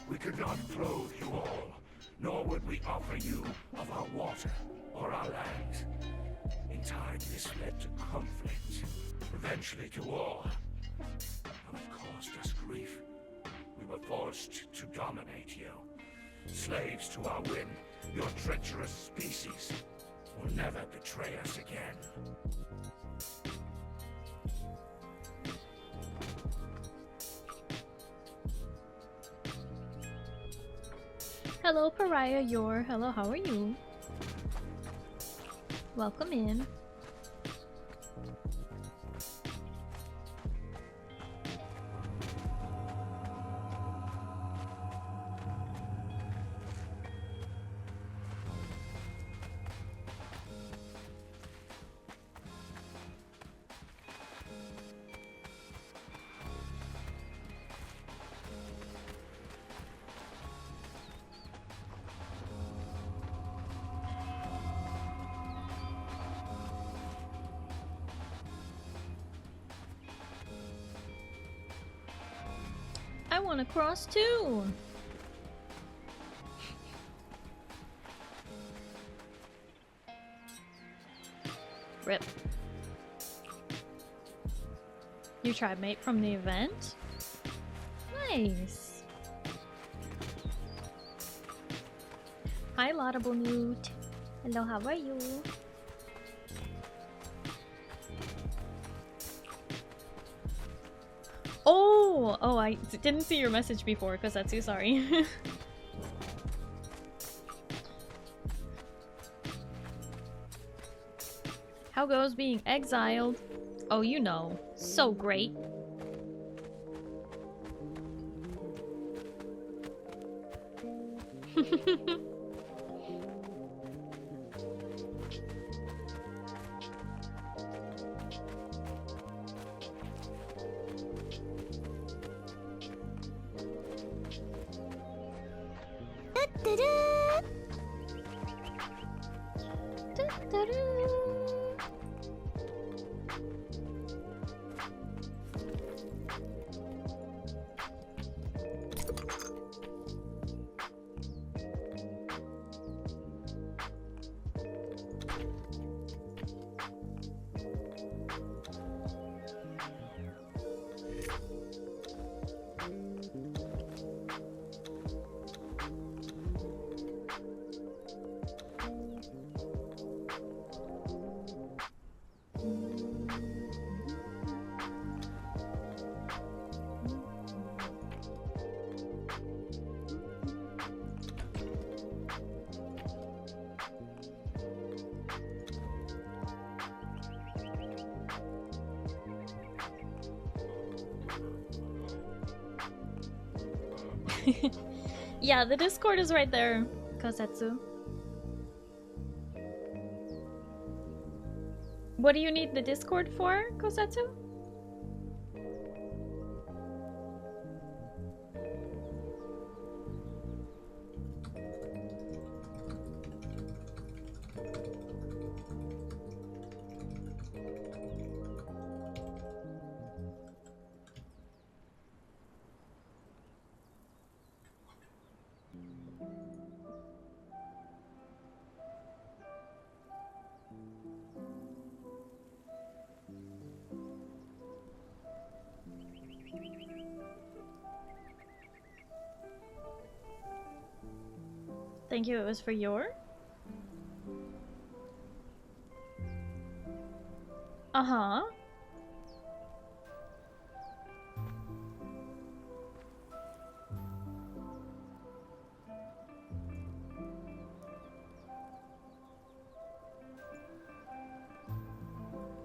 We could not clothe you all, nor would we offer you of our water or our land. In time, this led to conflict, eventually to war. And it caused us grief. We were forced to dominate you, slaves to our whim, Your treacherous species will never betray us again. Hello, Pariah. Hello, how are you? Welcome in. I want to cross too. Rip. Your tribe mate from the event? Nice. Hi, Laudable Newt. Hello, how are you? Oh, I didn't see your message before, Kosetsu, sorry. How goes being exiled? Oh, you know, so great. Yeah, the Discord is right there, Kosetsu. What do you need the Discord for, Kosetsu? Thank you, it was for your? Uh-huh.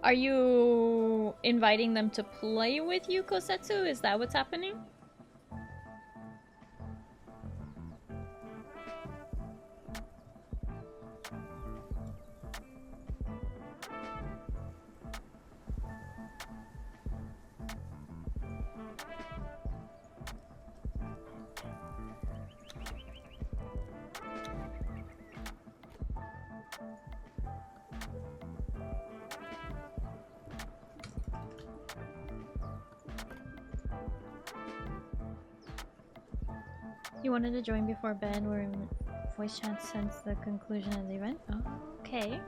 Are you inviting them to play with you, Kosetsu? Is that what's happening? You wanted to join before bed where voice chat since the conclusion of the event? Oh, okay.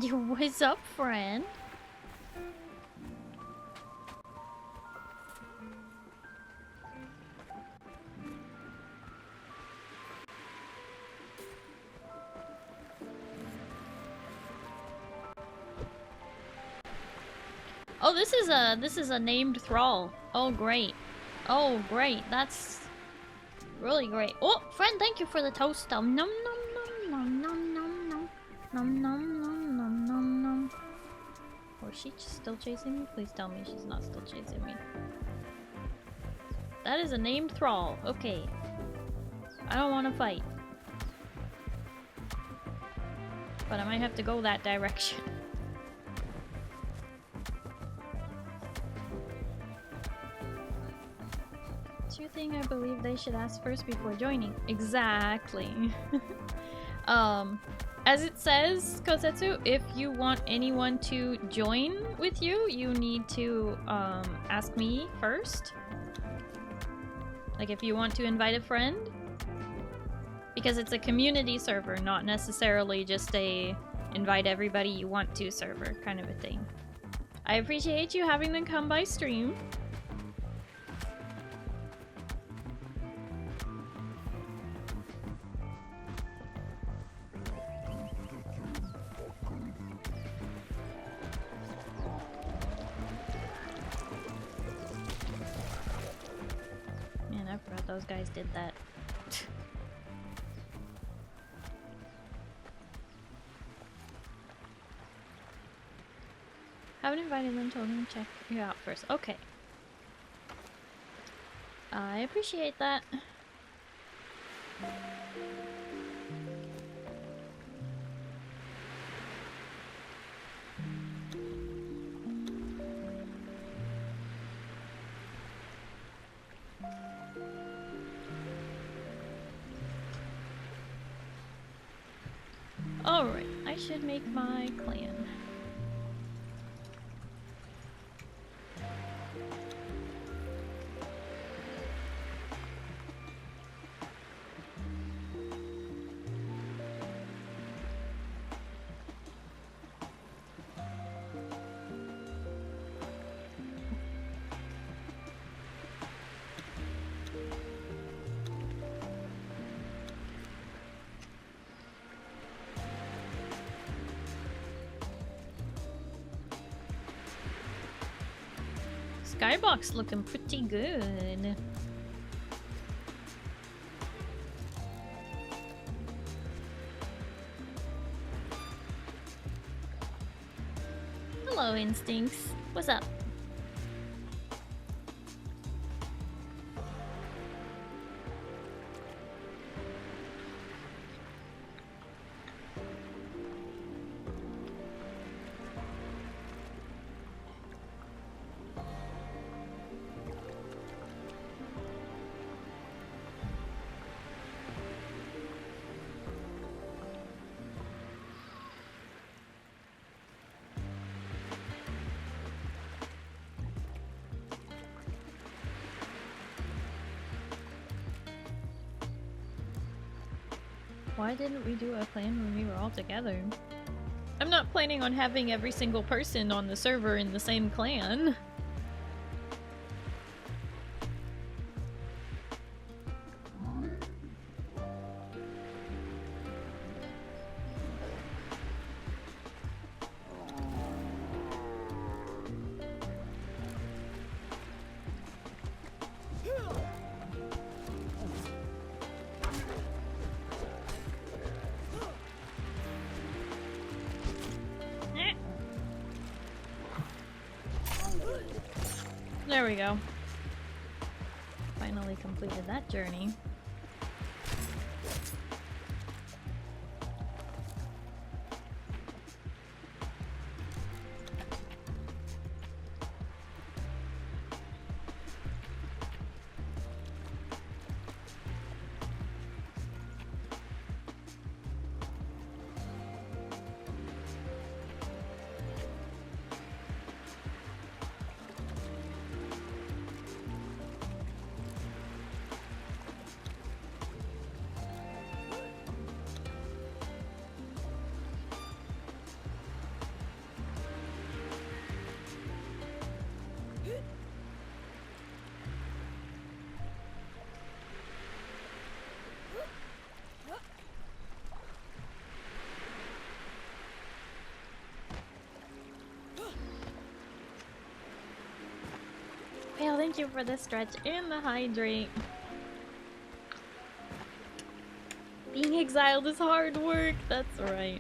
What's up, friend? Oh, this is a named thrall. Oh, great. Oh, great. That's really great. Oh, friend, thank you for the toast. Nom nom nom nom nom nom nom nom nom nom nom nom nom. Oh, is she still chasing me? Please tell me she's not still chasing me. That is a named thrall. Okay. I don't want to fight. But I might have to go that direction. Two thing I believe they should ask first before joining. Exactly. As it says, Kosetsu, if you want anyone to join with you, you need to ask me first. Like if you want to invite a friend. Because it's a community server, not necessarily just a invite everybody you want to server kind of a thing. I appreciate you having them come by stream. Man, I forgot those guys did that. Haven't invited them, told them to check you out first. Okay. I appreciate that. Alright, I should make my clan. Skybox looking pretty good. Hello, Instincts. What's up? Why didn't we do a clan when we were all together? I'm not planning on having every single person on the server in the same clan. There we go. Finally completed that journey. Yeah, thank you for the stretch and the hydrate. Being exiled is hard work, that's right.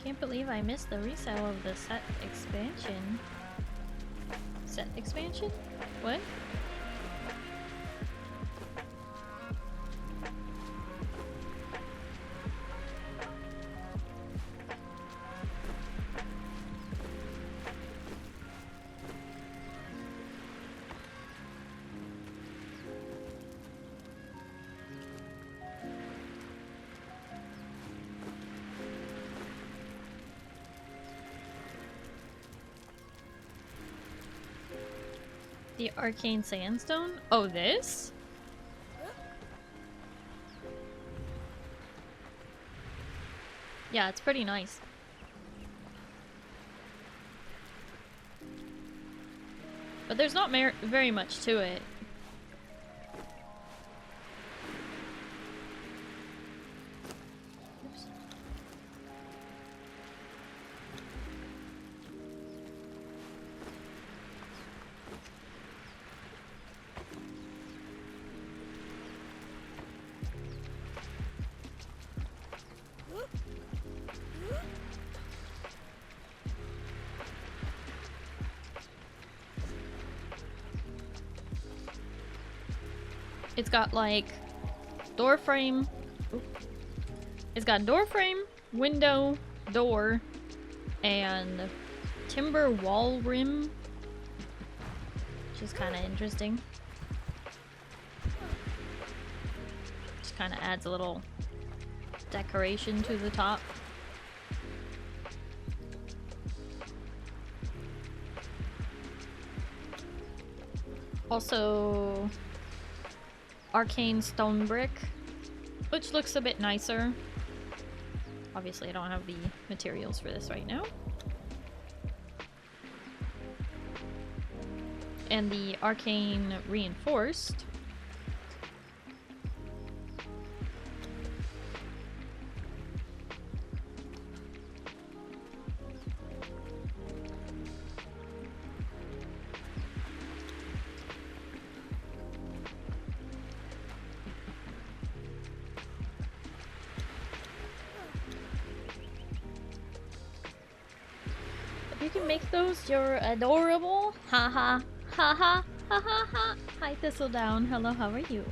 Can't believe I missed the resale of the set expansion. Set expansion? What? The arcane sandstone? Oh, this? Yeah, it's pretty nice. But there's not very much to it. It's got like door frame. It's got door frame, window, door, and timber wall rim, which is kind of interesting. Just kind of adds a little decoration to the top. Also, arcane stone brick, which looks a bit nicer. Obviously I don't have the materials for this right now. And the arcane reinforced. You can make those, you're adorable. Haha. Haha. Ha ha ha. Hi Thistledown. Hello, how are you?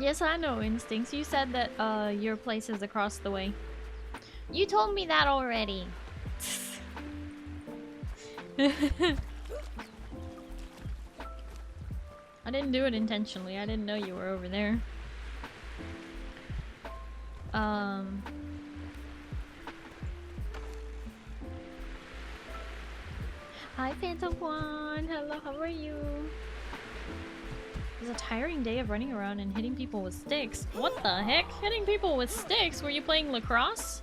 Yes, I know, Instincts. You said that your place is across the way. You told me that already. I didn't do it intentionally. I didn't know you were over there. Hi, Phantom One. Hello, how are you? It was a tiring day of running around and hitting people with sticks. What the heck? Hitting people with sticks? Were you playing lacrosse?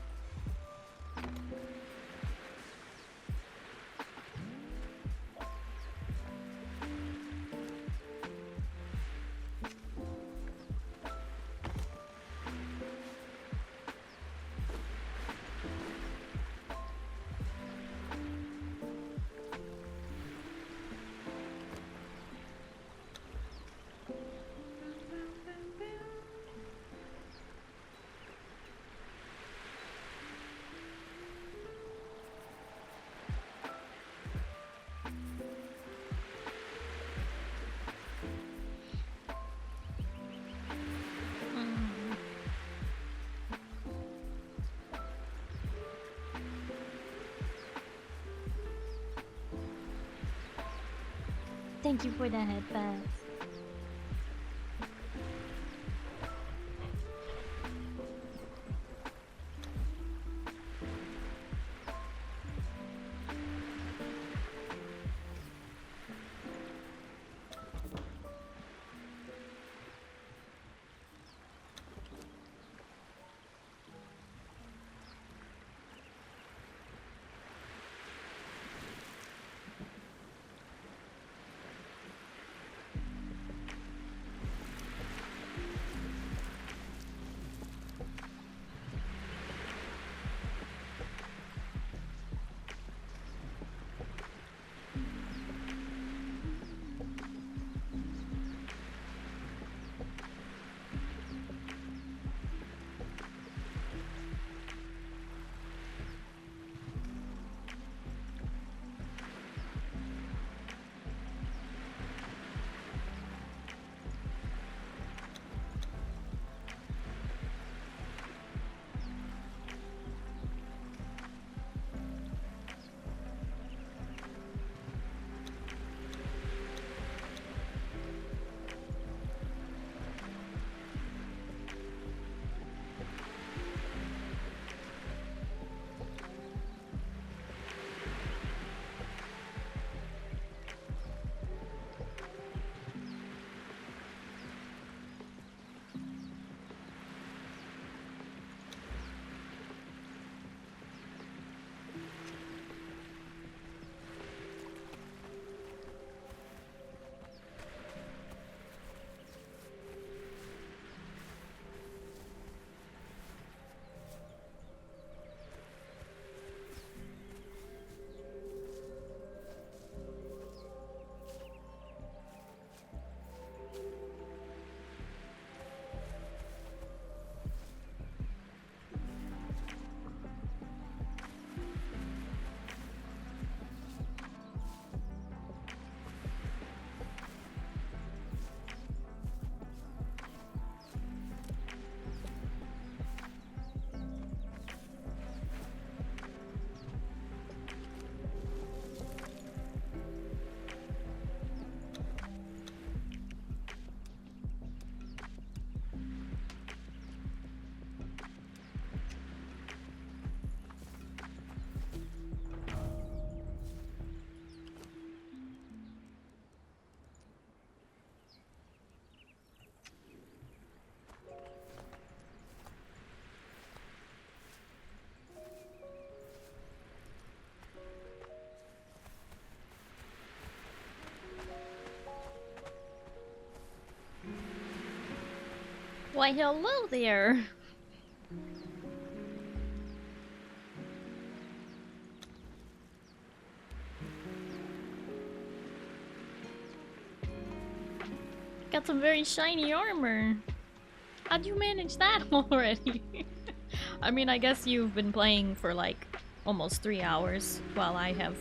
Thank you for the headband. Why, hello there! Got some very shiny armor. How'd you manage that already? I mean, I guess you've been playing for like almost 3 hours while I have,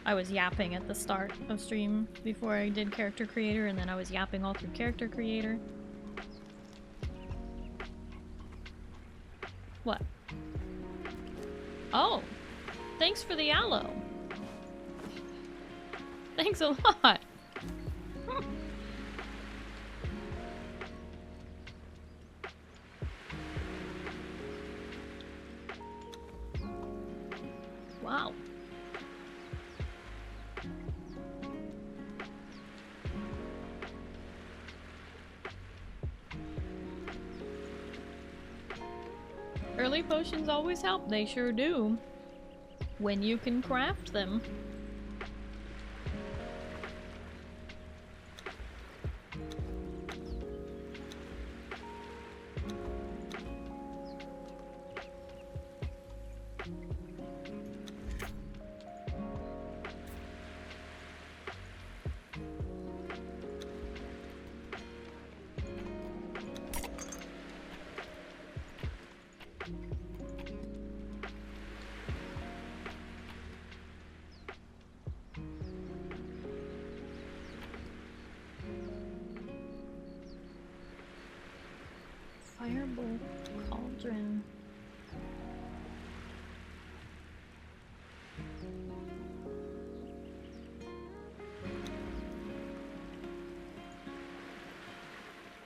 I was yapping at the start of stream before I did character creator, and then I was yapping all through character creator. Oh, thanks for the aloe. Thanks a lot. Wow. Early potions always help, they sure do. When you can craft them. Firebolt cauldron.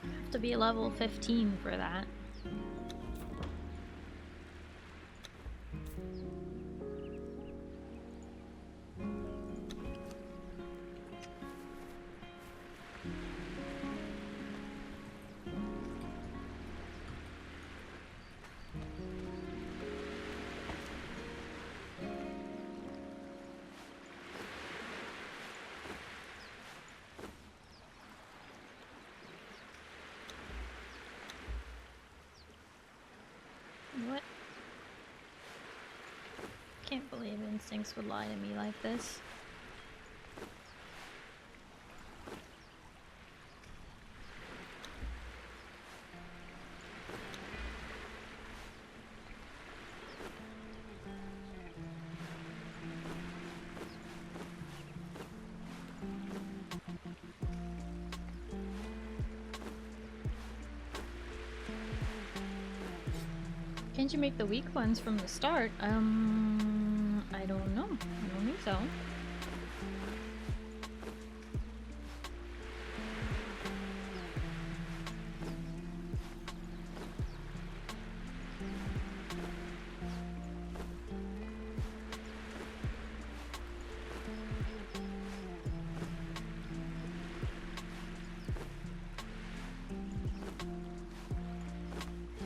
Have to be level 15 for that. What? Can't believe instincts would lie to me like this. Can't you make the weak ones from the start? I don't know. I don't think so.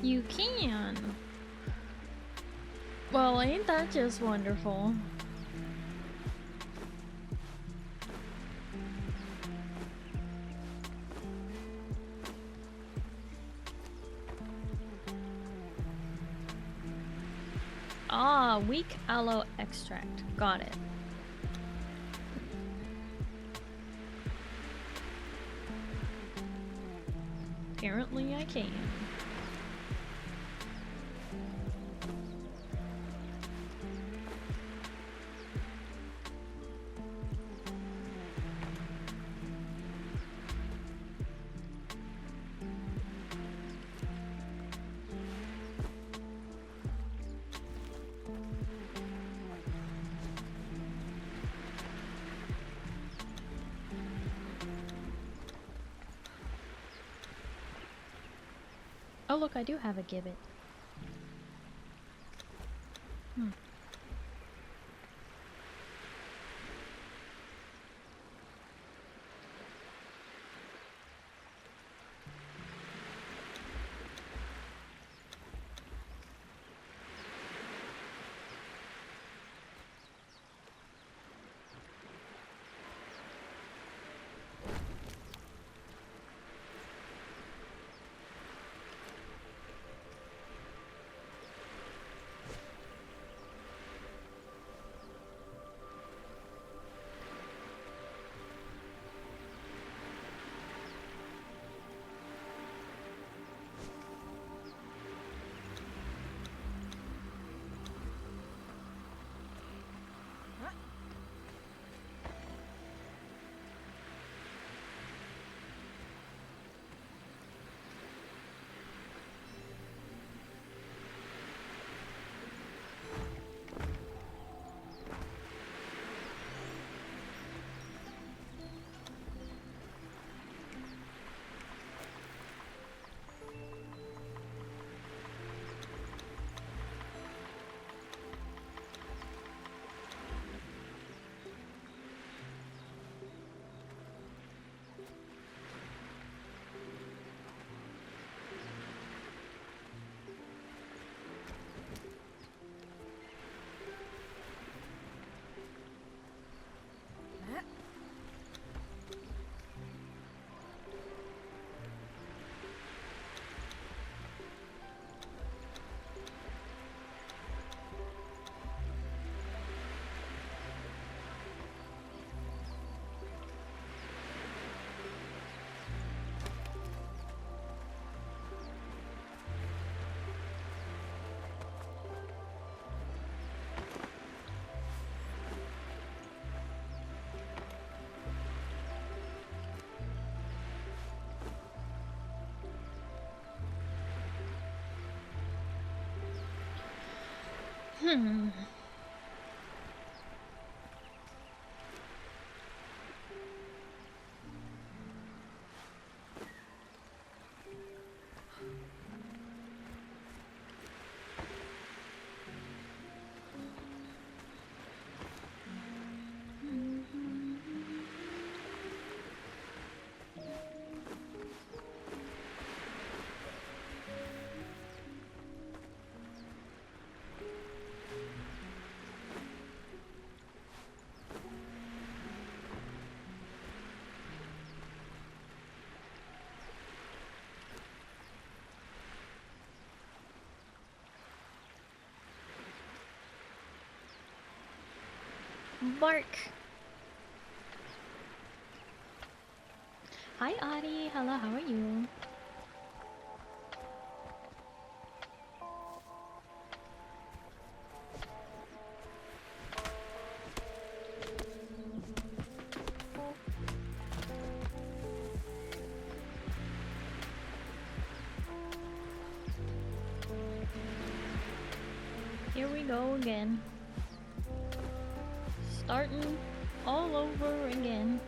You can. Well, ain't that just wonderful? Ah, weak aloe extract. Got it. Apparently I can. Oh look, I do have a gibbet. Hmm. Bark. Hi, Adi. Hello, how are you? Here we go again. Starting all over again.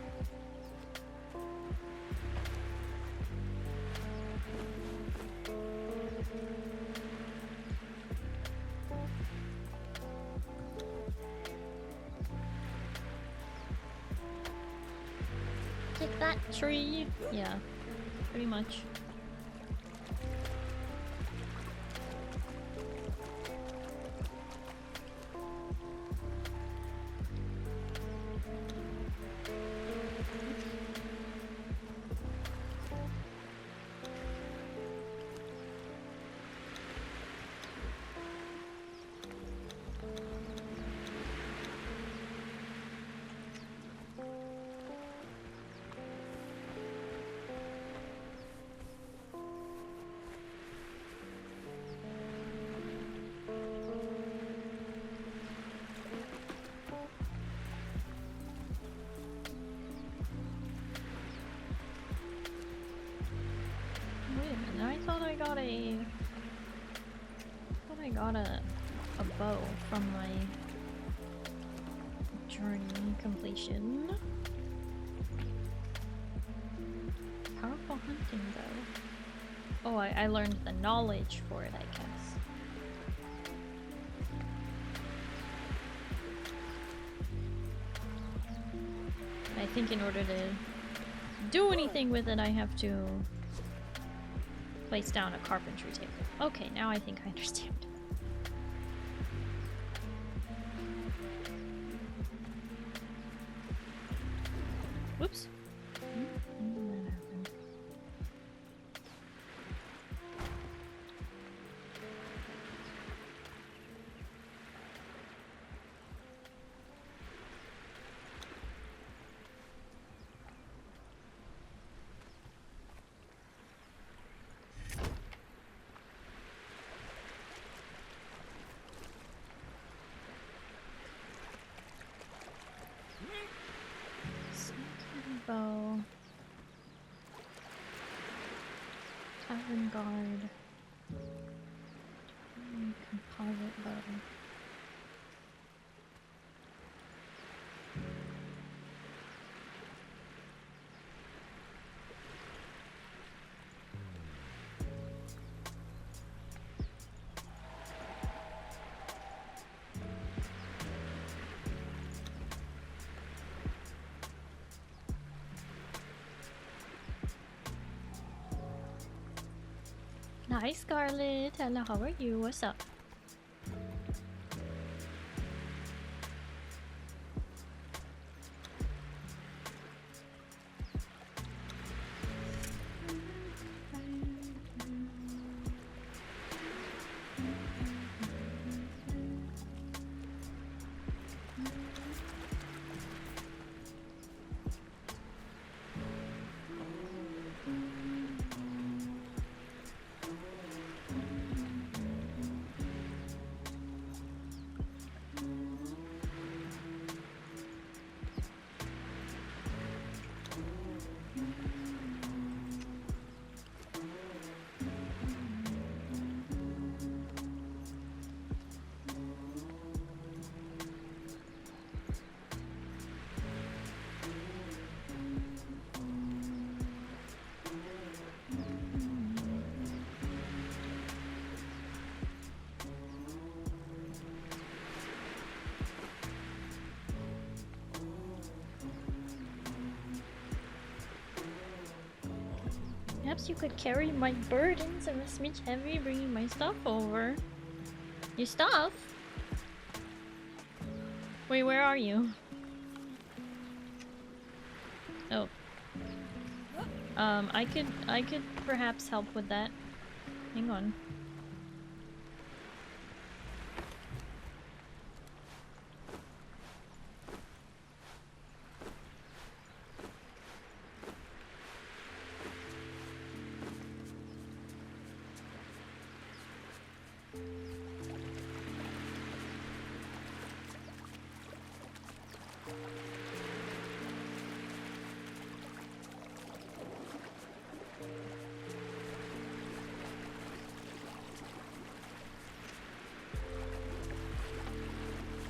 Kick that tree. Yeah, pretty much. I got a bow from my journey completion. Powerful hunting bow. Oh, I learned the knowledge for it, I guess. I think in order to do anything with it, I have to place down a carpentry table. Okay, now I think I understand. Whoops. When did that happen? Bow. Tavern guard. Composite bow. Hi Scarlet, hello, how are you? What's up? Perhaps you could carry my burdens. I'm a smidge heavy bringing my stuff over. Your stuff? Wait, where are you? Oh. I could perhaps help with that. Hang on.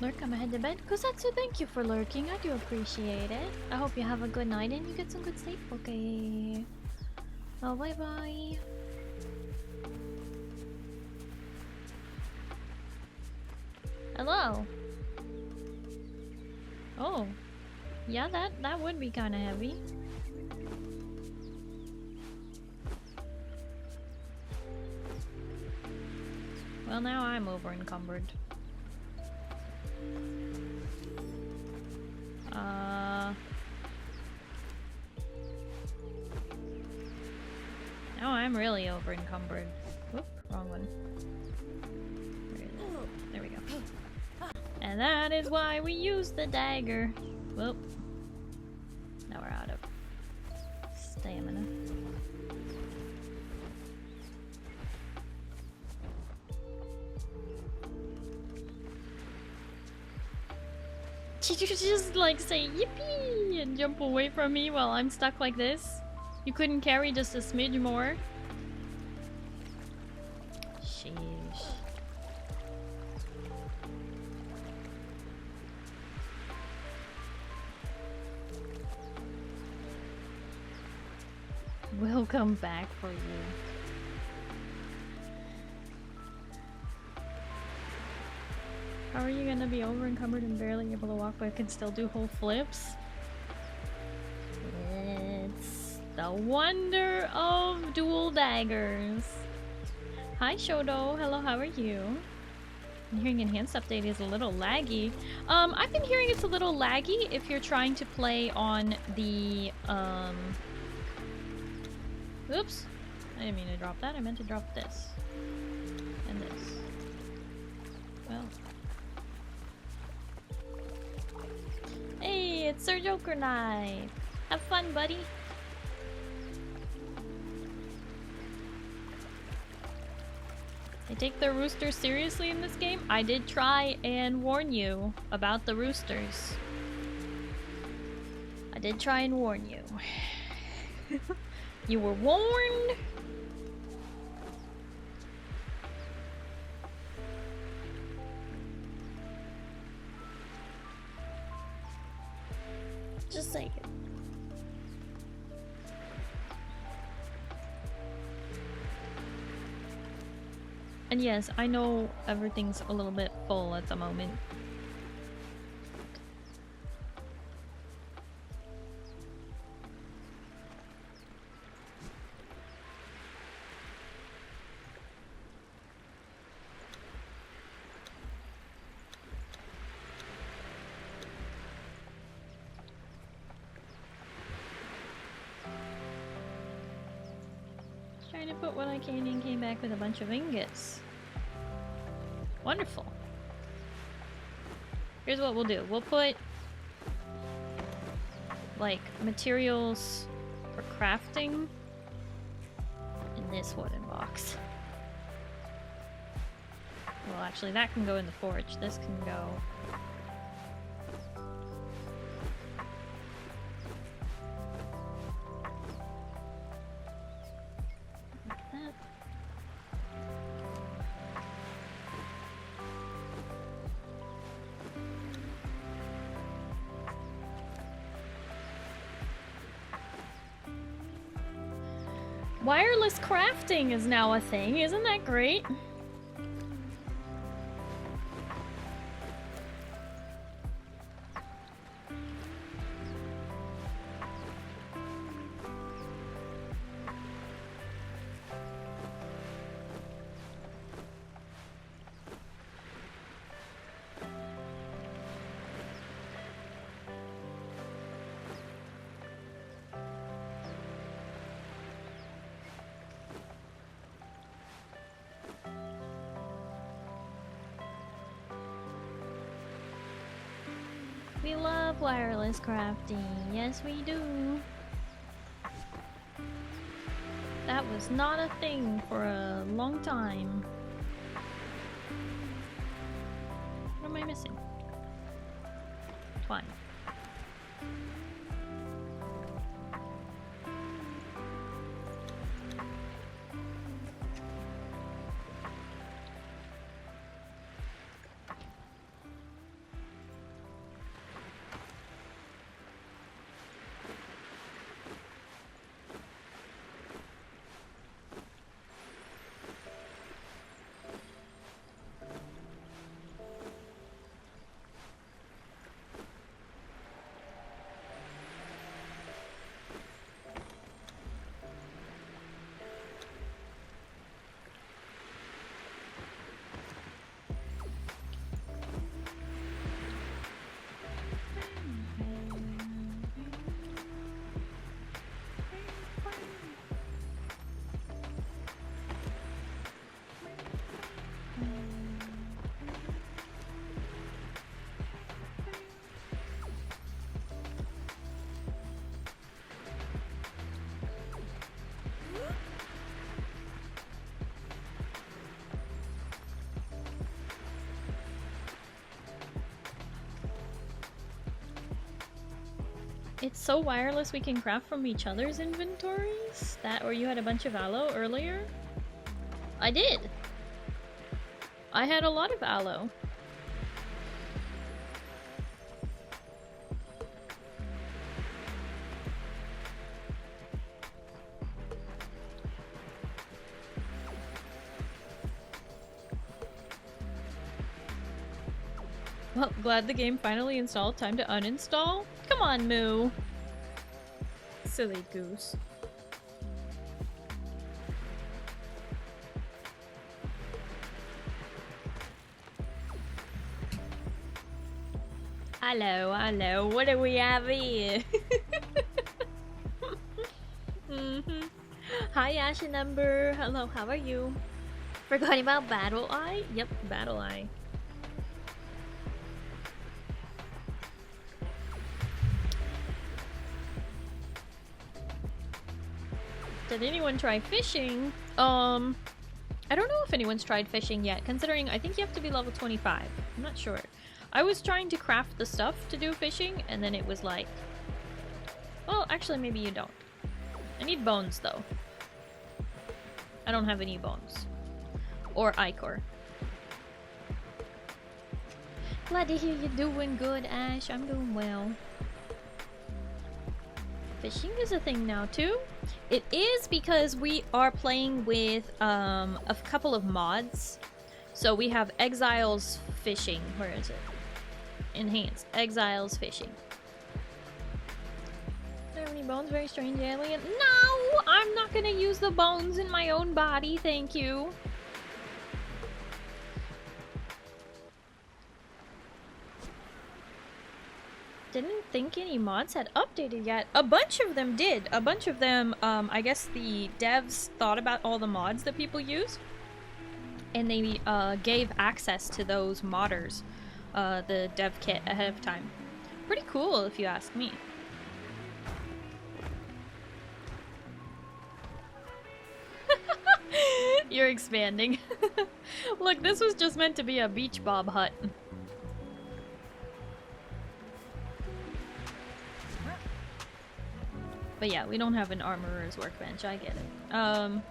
Lurk, I'ma head to bed. Kusatsu, thank you for lurking. I do appreciate it. I hope you have a good night and you get some good sleep. Okay. Well, bye bye. Hello. Oh. Yeah, that would be kind of heavy. Well, now I'm over encumbered. Now I'm really over encumbered. Whoop, wrong one. There we go. And that is why we use the dagger. Whoop. Now we're out of stamina. Did you just like say yippee and jump away from me while I'm stuck like this? You couldn't carry just a smidge more? Sheesh. We'll come back for you. How are you gonna be over encumbered and barely able to walk but can still do whole flips? It's the wonder of dual daggers. Hi Shodo, hello, how are you? I'm hearing Enhanced update is a little laggy. I've been hearing it's a little laggy if you're trying to play on the, oops. I didn't mean to drop that, I meant to drop this. And this. Well. Hey, it's Sir Joker Knife. Have fun, buddy. They take their roosters seriously in this game. I did try and warn you about the roosters. I did try and warn you. You were warned. Just saying. And yes, I know everything's a little bit full at the moment. Trying to put what I can in, came back with a bunch of ingots. Wonderful. Here's what we'll do. We'll put like materials for crafting in this wooden box. Well, actually that can go in the forge. This can go wireless crafting is now a thing, isn't that great? We love wireless crafting. Yes, we do. That was not a thing for a long time. What am I missing? Twine. It's so wireless we can craft from each other's inventories? That or you had a bunch of aloe earlier? I did! I had a lot of aloe. Well, glad the game finally installed. Time to uninstall? Come on, Moo! Silly goose. Hello, hello, what do we have here? Hi, Ashy Number. Hello, how are you? Forgot about Battle Eye? Yep, Battle Eye. Did anyone try fishing? I don't know if anyone's tried fishing yet, considering I think you have to be level 25. I'm not sure. I was trying to craft the stuff to do fishing, and then it was like... Well, actually, maybe you don't. I need bones, though. I don't have any bones. Or ichor. Glad to hear you're doing good, Ash. I'm doing well. Fishing is a thing now, too. It is because we are playing with a couple of mods. So we have Exiles Fishing. Where is it? Enhanced. Exiles Fishing. Do you have any bones? Very strange alien. No! I'm not gonna use the bones in my own body, thank you. Didn't think any mods had updated yet. A bunch of them did. A bunch of them, I guess the devs thought about all the mods that people use. And they gave access to those modders, the dev kit ahead of time. Pretty cool if you ask me. You're expanding. Look, this was just meant to be a beach bob hut. But yeah, we don't have an armorer's workbench, I get it.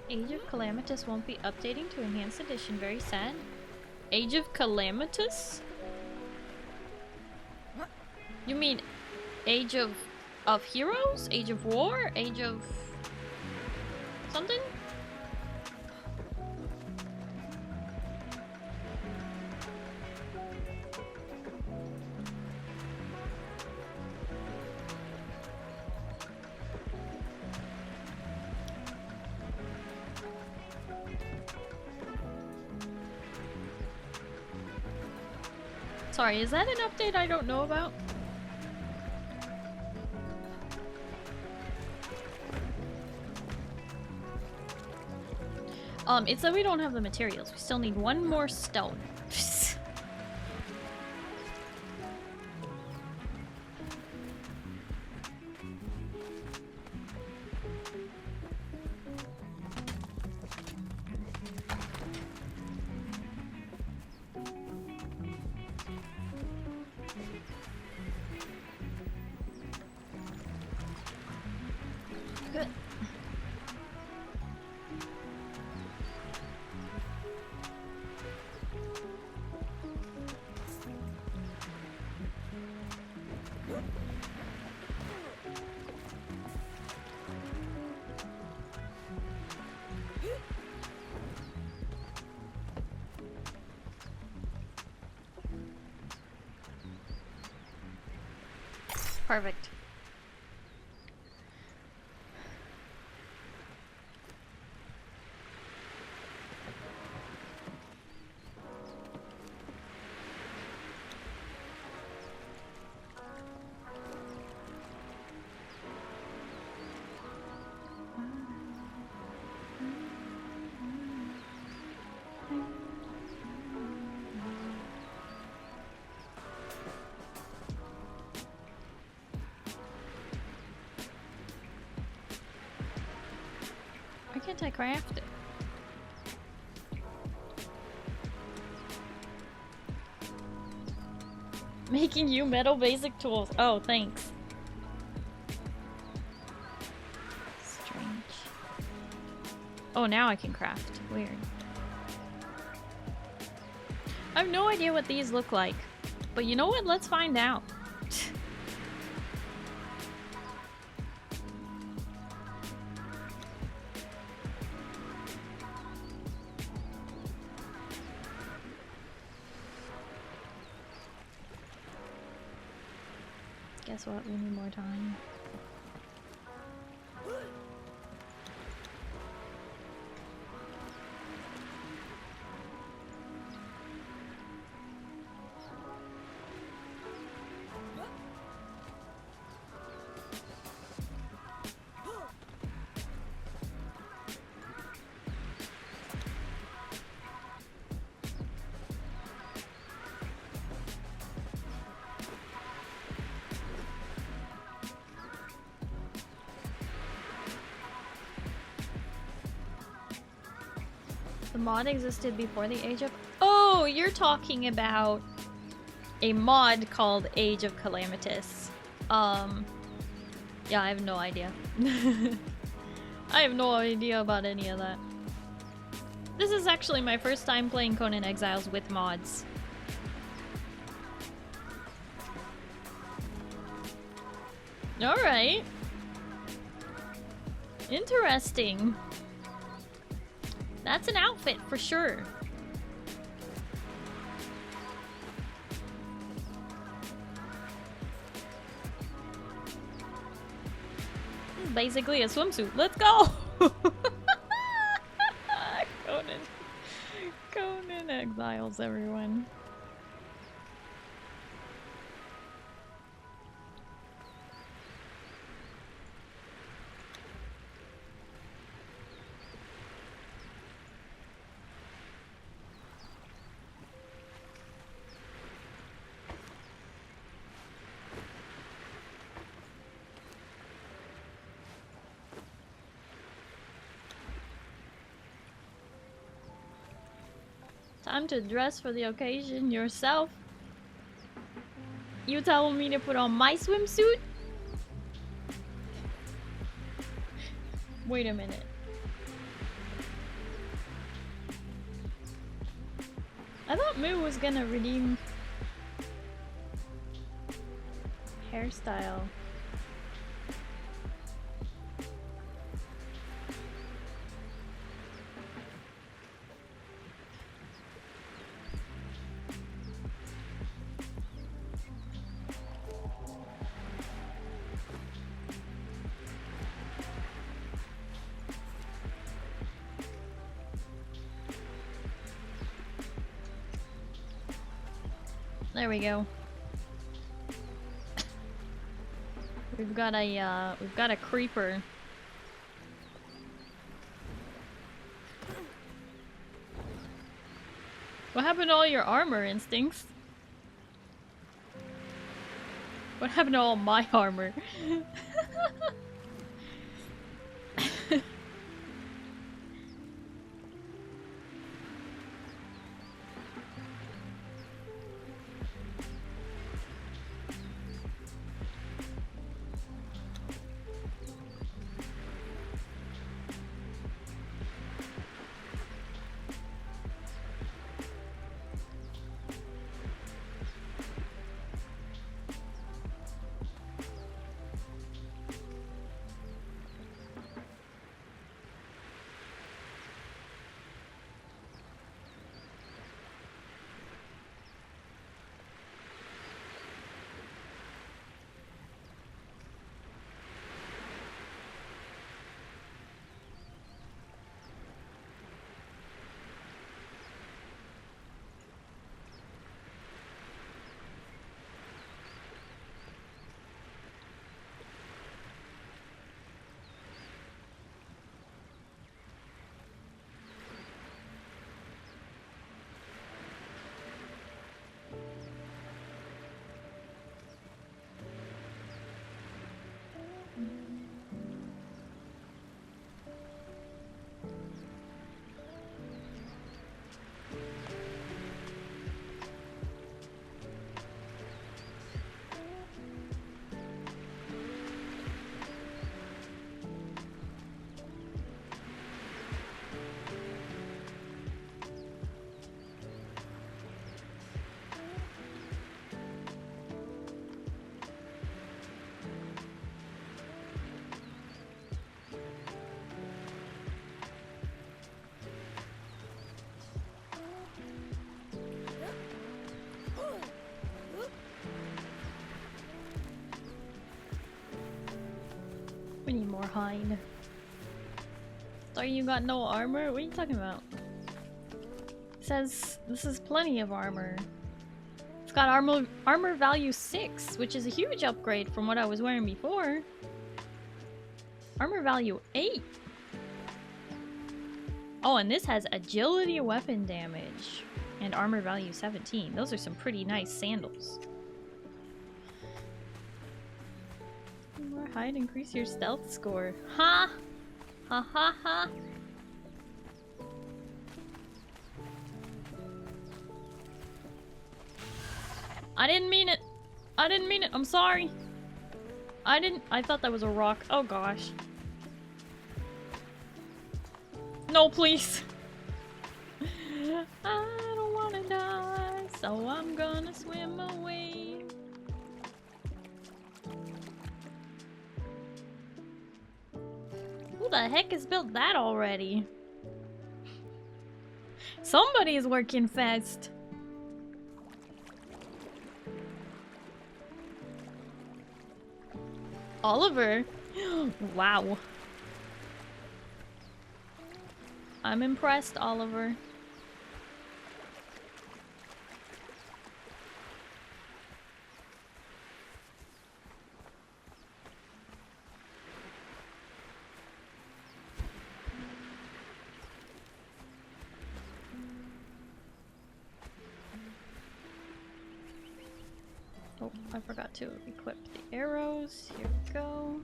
Age of Calamitous won't be updating to Enhanced Edition. Very sad. Age of Calamitous? You mean Age of of Heroes? Age of War? Age of... something? Sorry, is that an update I don't know about? It's that we don't have the materials. We still need one more stone. Good. Perfect. Why can't I craft it? Making you metal basic tools. Oh, thanks. Strange. Oh, now I can craft. Weird. I have no idea what these look like. But you know what? Let's find out. Guess what? We need more time. The mod existed before the Age of... Oh, you're talking about a mod called Age of Calamitous. Yeah, I have no idea. I have no idea about any of that. This is actually my first time playing Conan Exiles with mods. Alright. Interesting. That's an outfit for sure. Basically a swimsuit. Let's go! Conan Exiles, everyone. Time to dress for the occasion yourself. You telling me to put on my swimsuit? Wait a minute. I thought Moo was gonna redeem hairstyle. There we go. We've got a creeper. What happened to all your armor, Instincts? What happened to all my armor? We need more hide. Sorry, you got no armor? What are you talking about? It says this is plenty of armor. It's got armor value 6, which is a huge upgrade from what I was wearing before. Armor value 8. Oh, and this has agility weapon damage and armor value 17. Those are some pretty nice sandals. More hide, increase your stealth score. Ha! Ha ha ha! I didn't mean it! I didn't mean it! I'm sorry! I thought that was a rock. Oh gosh. No, please! I don't wanna die, so I'm gonna swim away. Who the heck has built that already? Somebody is working fast. Oliver? Wow. I'm impressed, Oliver. Oh, I forgot to equip the arrows. Here we go.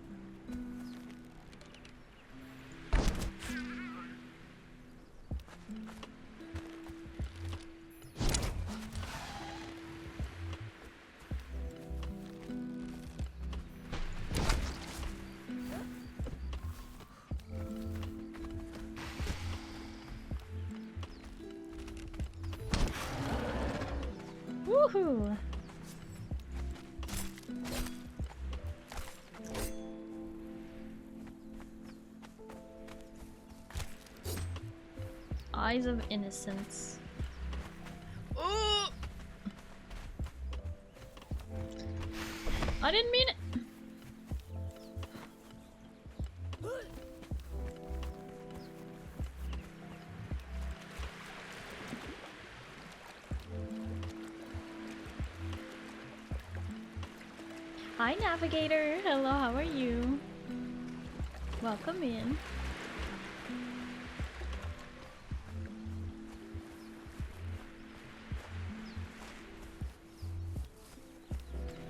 Woohoo! Eyes of Innocence. Ooh! I didn't mean it! Hi, Navigator. Hello, how are you? Welcome in.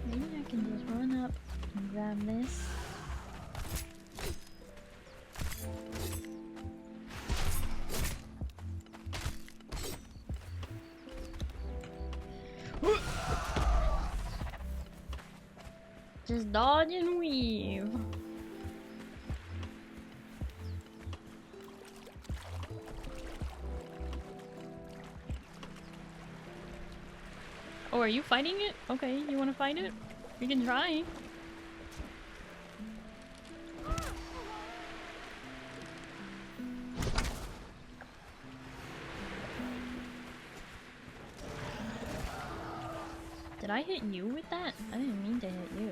Maybe I can just run up and grab this. Just dodge and weave. Oh, are you fighting it? Okay, you want to fight it? You can try. Did I hit you with that? I didn't mean to hit you.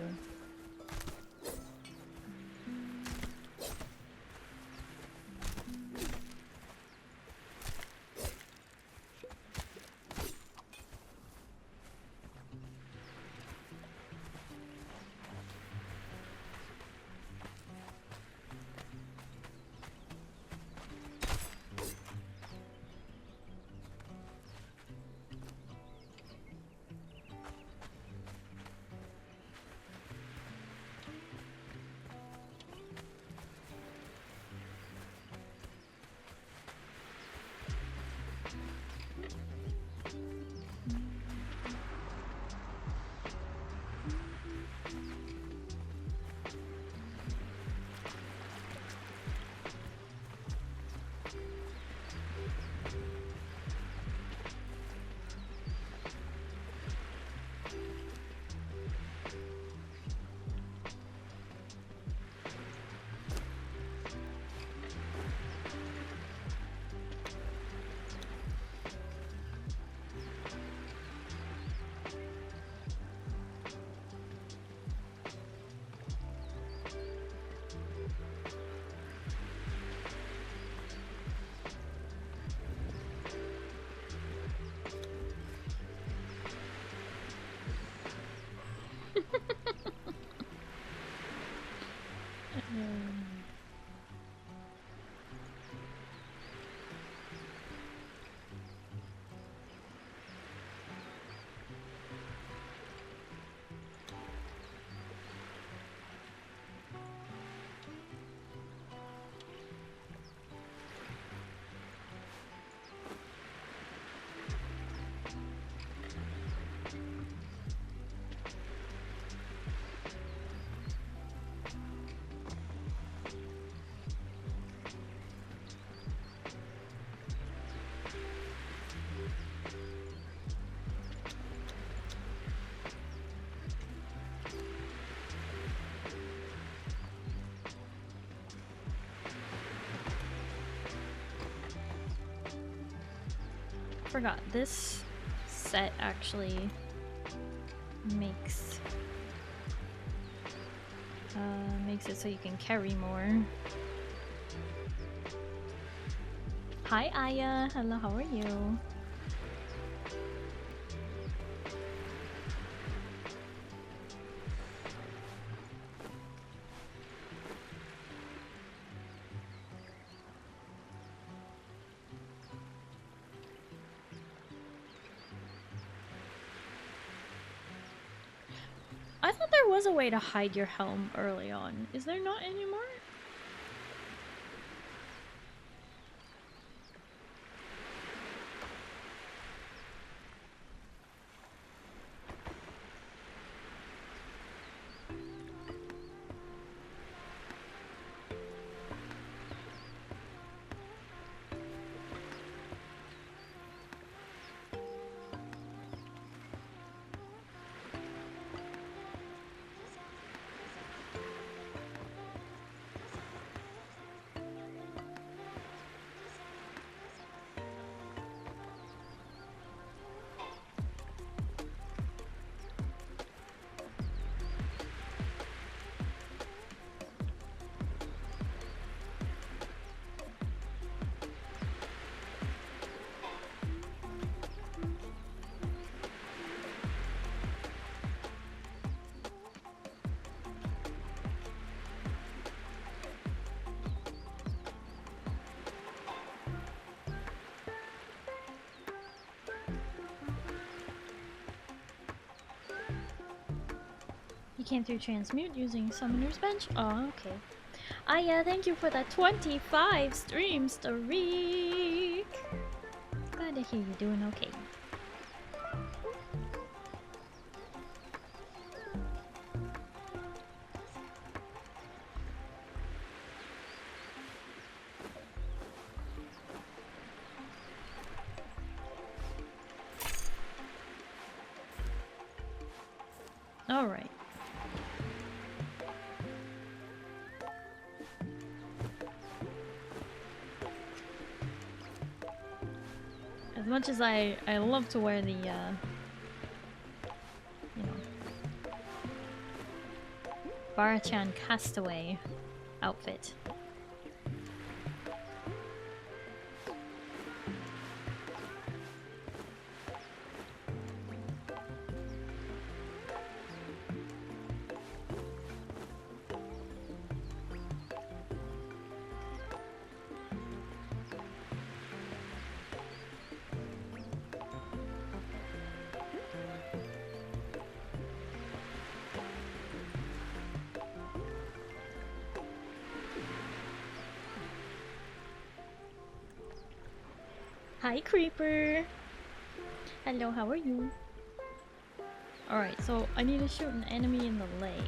Forgot this set actually makes it so you can carry more. Hi Aya, hello, how are you? I thought there was a way to hide your helm early on. Is there not anymore? You came through transmute using Summoner's Bench? Oh, okay. Yeah, thank you for that 25 stream streak. Glad to hear you're doing okay. All right. As much as I love to wear the, you know, Barachan Castaway outfit. Hi, Creeper! Hello, how are you? Alright, so I need to shoot an enemy in the leg.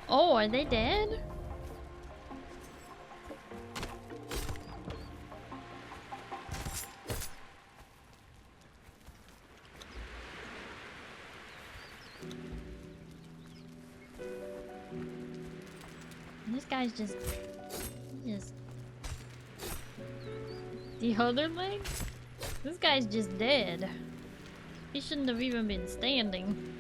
Oh, are they dead? This guy's just... The other leg? This guy's just dead. He shouldn't have even been standing.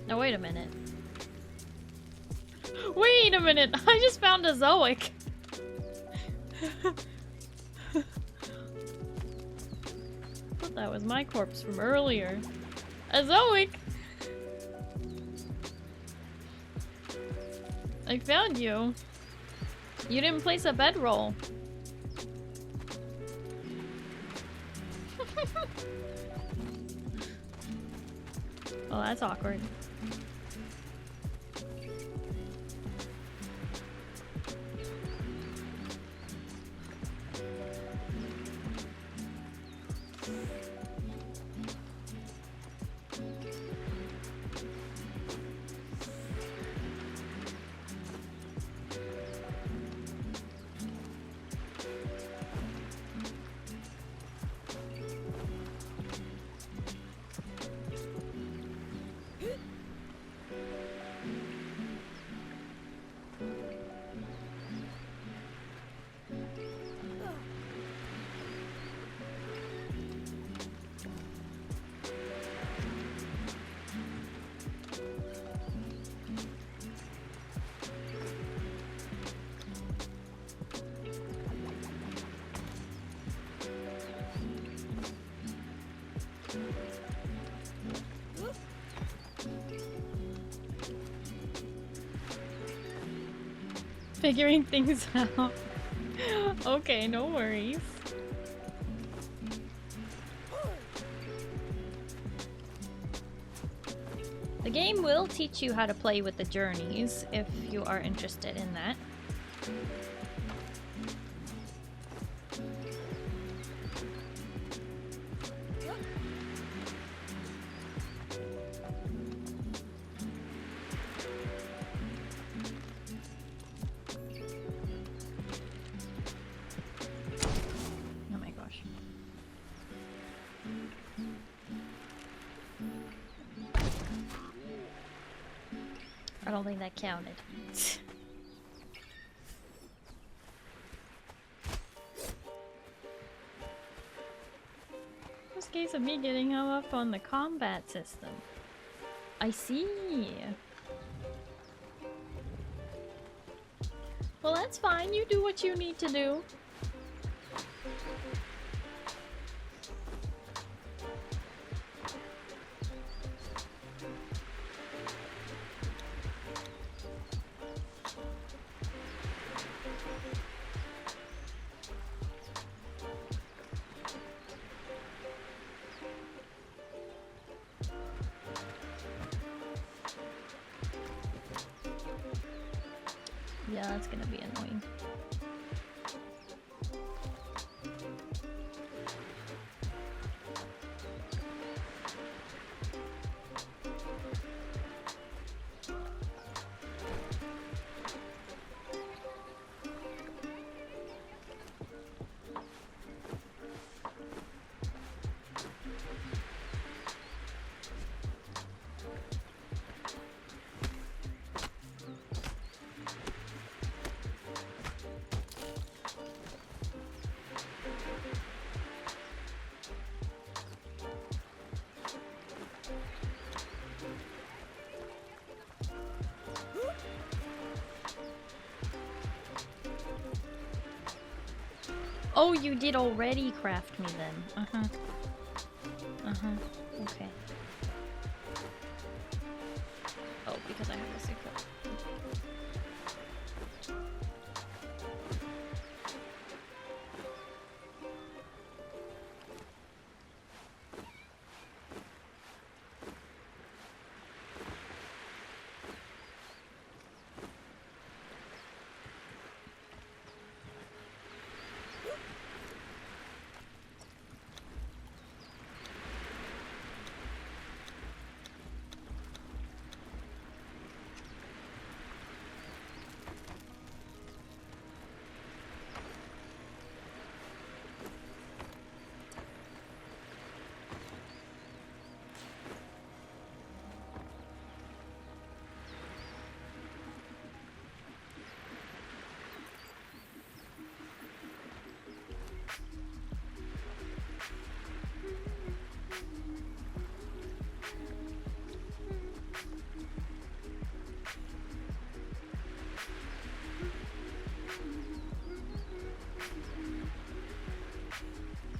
Now wait a minute. Wait a minute! I just found a Zoic! Thought that was my corpse from earlier. A Zoic! I found you. You didn't place a bedroll. Oh, that's awkward. Figuring things out. Okay, no worries. The game will teach you how to play with the journeys if you are interested in that. I don't think that counted. This case of me getting hung up on the combat system. I see. Well, that's fine. You do what you need to do. Yeah, that's gonna be annoying. Oh, you did already craft me then. Uh-huh. Uh-huh. Okay. Oh, because I have a secret.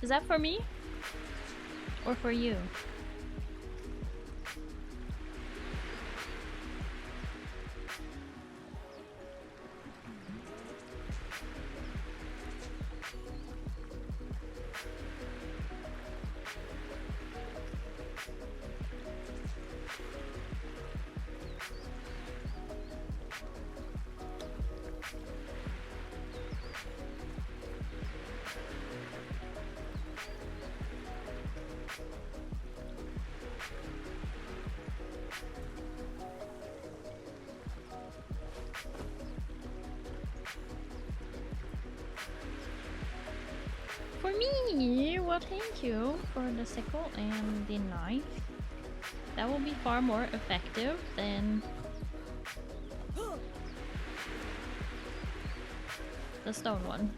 Is that for me? Or for you? For me, well, thank you for the sickle and the knife. That will be far more effective than the stone one.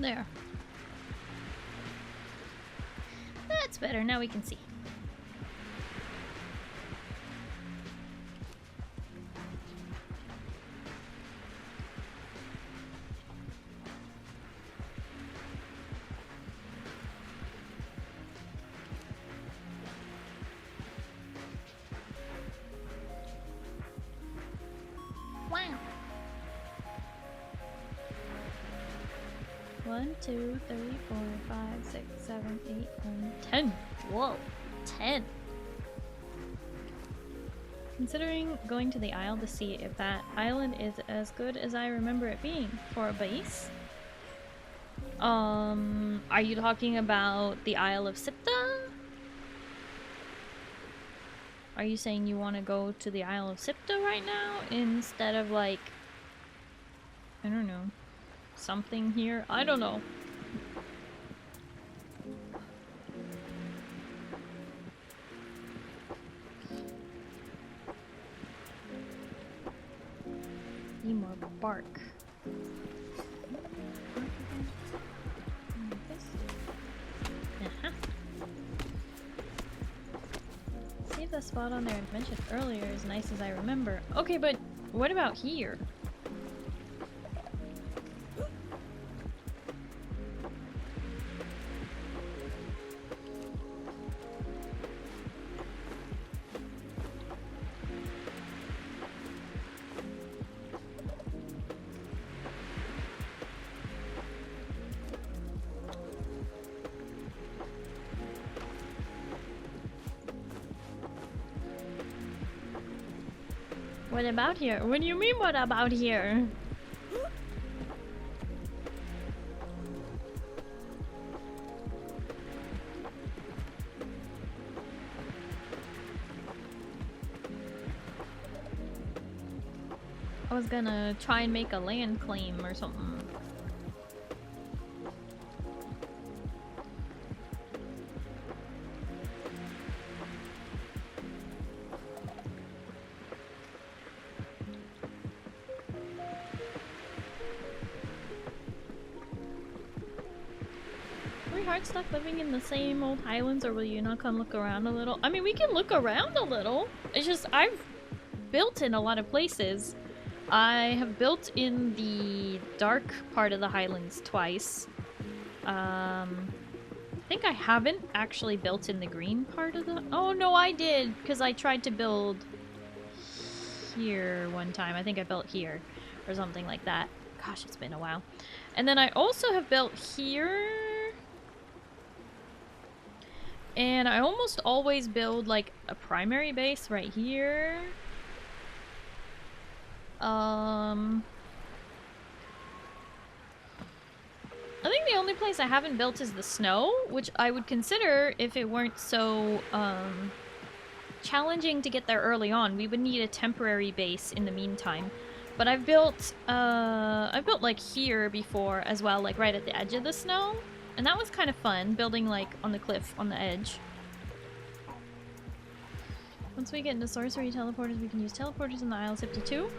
There. That's better. Now we can see. Wow. 1, 2, 3, 4, 5, 6, 7, 8, 9, 10. Whoa, 10. Considering going to the Isle to see if that island is as good as I remember it being for a base. Are you talking about the Isle of Siptah? Are you saying you want to go to the Isle of Siptah right now instead of like, I don't know, something here? I don't know. Need more bark. See if the spot on there I mentioned earlier is nice as I remember. Okay, but what about here? What about here? What do you mean, what about here? I was gonna try and make a land claim or something. Stuck living in the same old highlands, or will you not come look around a little? I mean, we can look around a little. It's just I've built in a lot of places. I have built in the dark part of the highlands twice. I think I haven't actually built in the green part of the... Oh no, I did, because I tried to build here one time. I think I built here or something like that. Gosh, it's been a while. And then I also have built here. And I almost always build like a primary base right here. I think the only place I haven't built is the snow, which I would consider if it weren't so challenging to get there early on. We would need a temporary base in the meantime. But I've built like here before as well, like right at the edge of the snow. And that was kind of fun, building like on the cliff on the edge. Once we get into sorcery teleporters, we can use teleporters in the Isle of Siptah too.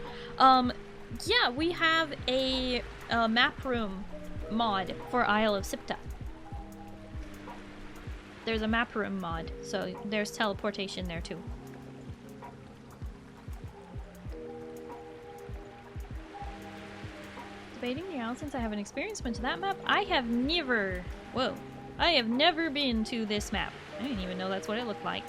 Yeah, we have a map room mod for Isle of Siptah. There's a map room mod, so there's teleportation there too. Debating the Isle since I haven't experienced went to that map. I have never... Whoa. I have never been to this map. I didn't even know that's what it looked like.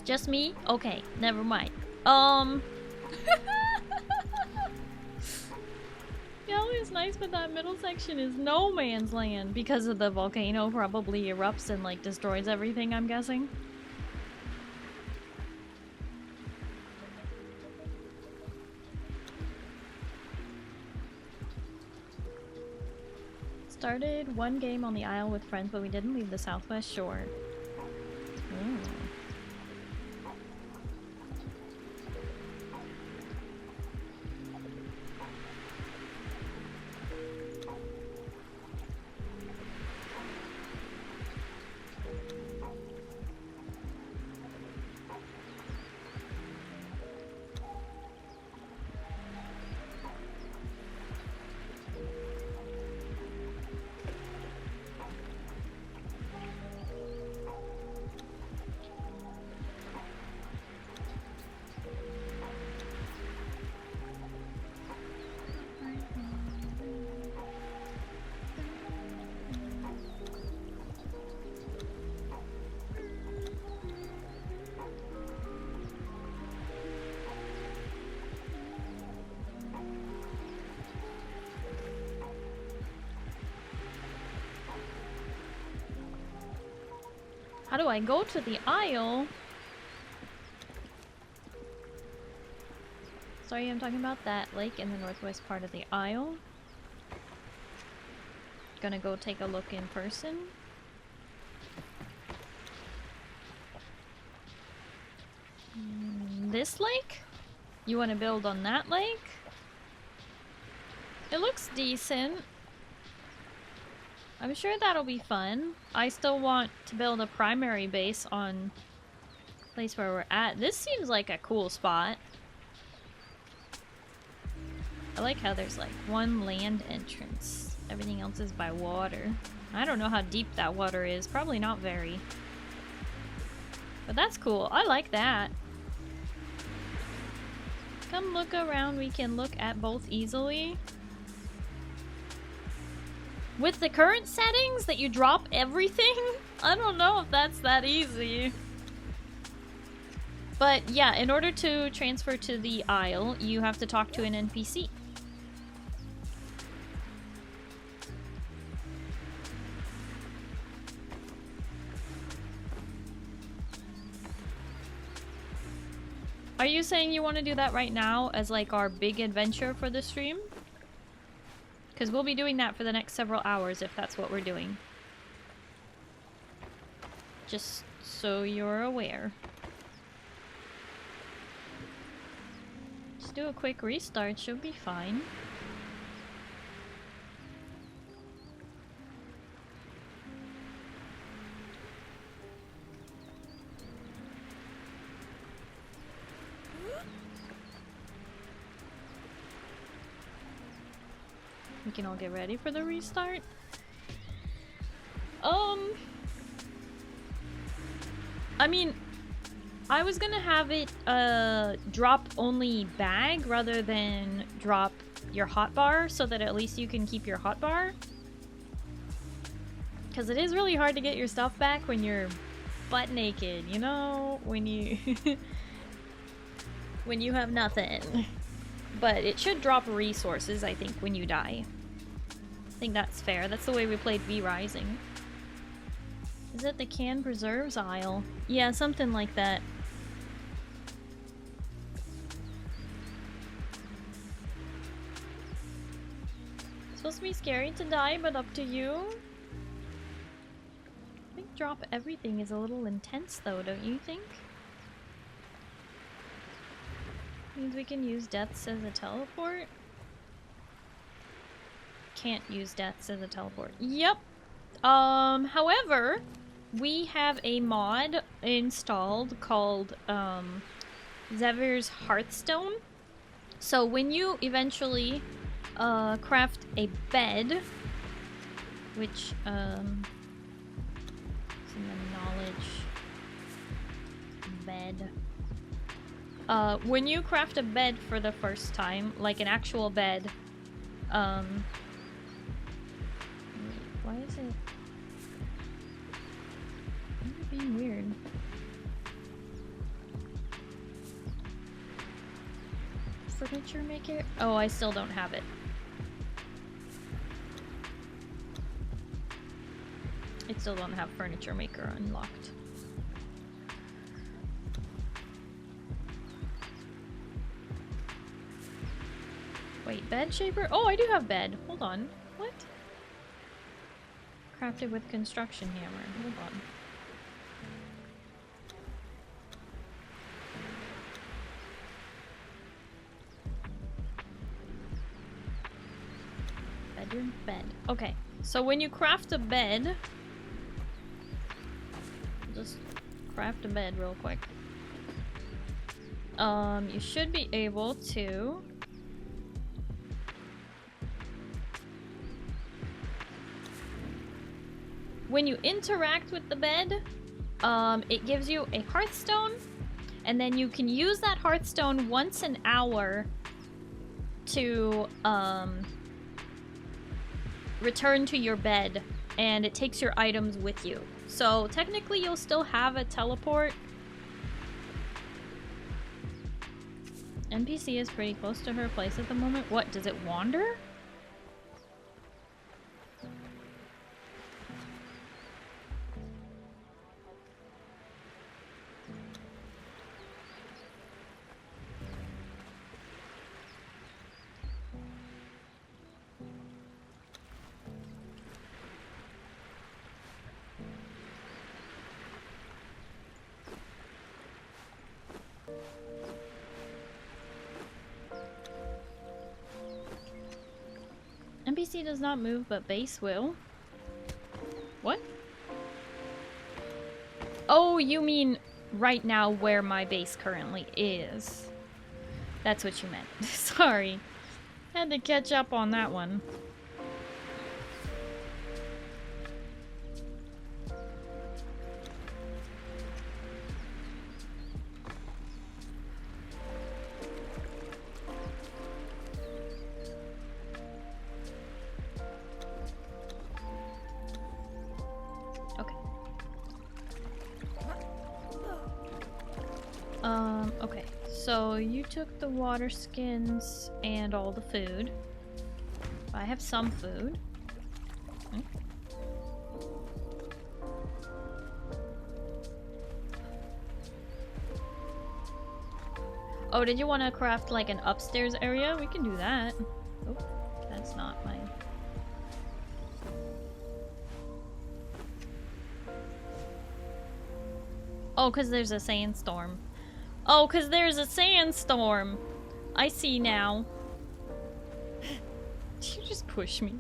Just me? Okay, never mind. Yellow is nice, but that middle section is no man's land because of the volcano probably erupts and like destroys everything, I'm guessing. Started one game on the Isle with friends, but we didn't leave the southwest shore. Ooh. How do I go to the Isle? Sorry, I'm talking about that lake in the northwest part of the Isle. Gonna go take a look in person. This lake? You want to build on that lake? It looks decent. I'm sure that'll be fun. I still want to build a primary base on the place where we're at. This seems like a cool spot. I like how there's like one land entrance. Everything else is by water. I don't know how deep that water is. Probably not very. But that's cool. I like that. Come look around. We can look at both easily. With the current settings that you drop everything, I don't know if that's that easy. But yeah, in order to transfer to the Isle, you have to talk to an NPC. Are you saying you want to do that right now as like our big adventure for the stream? Because we'll be doing that for the next several hours if that's what we're doing. Just so you're aware. Just do a quick restart, she'll be fine. We can all get ready for the restart. I mean, I was gonna have it drop only bag rather than drop your hotbar so that at least you can keep your hotbar. Because it is really hard to get your stuff back when you're butt naked, you know? When you when you have nothing. But it should drop resources, I think, when you die. I think that's fair. That's the way we played V Rising. Is it the Canned Preserves aisle? Yeah, something like that. It's supposed to be scary to die, but up to you. I think drop everything is a little intense though, don't you think? Means we can use deaths as a teleport. Can't use deaths as a teleport. Yep. However, we have a mod installed called Zevir's Hearthstone. So when you eventually craft a bed, which is in the knowledge bed. When you craft a bed for the first time, like an actual bed, why is it? Why is it being weird? Furniture maker? Oh, I still don't have it. I still don't have furniture maker unlocked. Wait, bed shaper? Oh, I do have bed. Hold on. What? Crafted with construction hammer. Hold on. Bedroom bed. Okay. So when you craft a bed, just craft a bed real quick. You should be able to when you interact with the bed, it gives you a hearthstone, and then you can use that hearthstone once an hour to return to your bed, and it takes your items with you. So technically you'll still have a teleport. NPC is pretty close to her place at the moment. What, does it wander? NPC does not move, but base will. What? Oh, you mean right now where my base currently is. That's what you meant. Sorry. Had to catch up on that one. Okay, so you took the water skins and all the food. I have some food. Oh, did you want to craft like an upstairs area? We can do that. Oh, that's not mine. Oh, because there's a sandstorm. Oh, because there's a sandstorm. I see now. Did you just push me?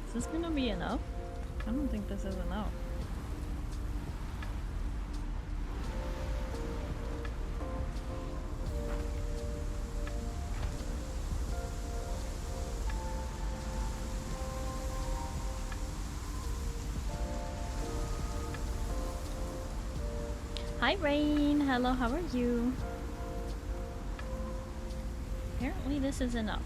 Is this gonna be enough? I don't think this is enough. Hi Rain, hello, how are you? Apparently this is enough.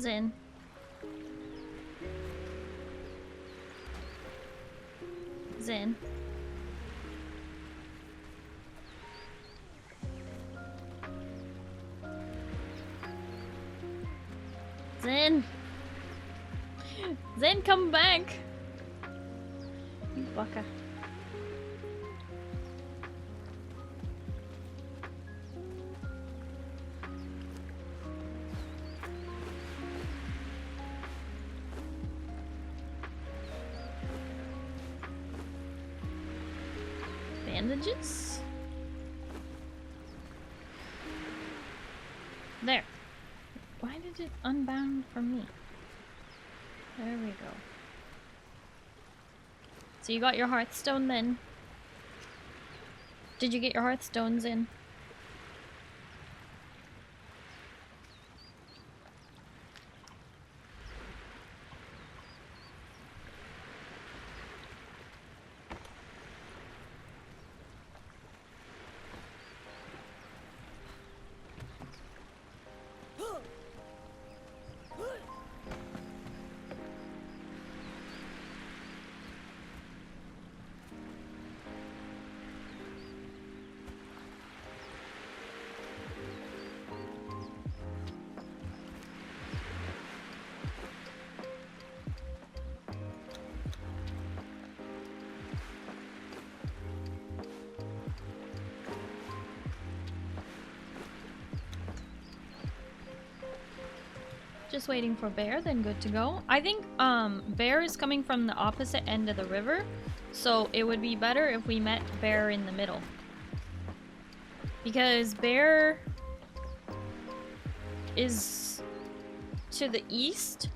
Zen. Zen. Zen. Zen, come back. You baka. bandages. There. Why did it unbound from me? There we go. So you got your Hearthstone then? Did you get your Hearthstones in? Just waiting for Bear, then good to go. I think Bear is coming from the opposite end of the river, so it would be better if we met Bear in the middle. Because Bear is to the east.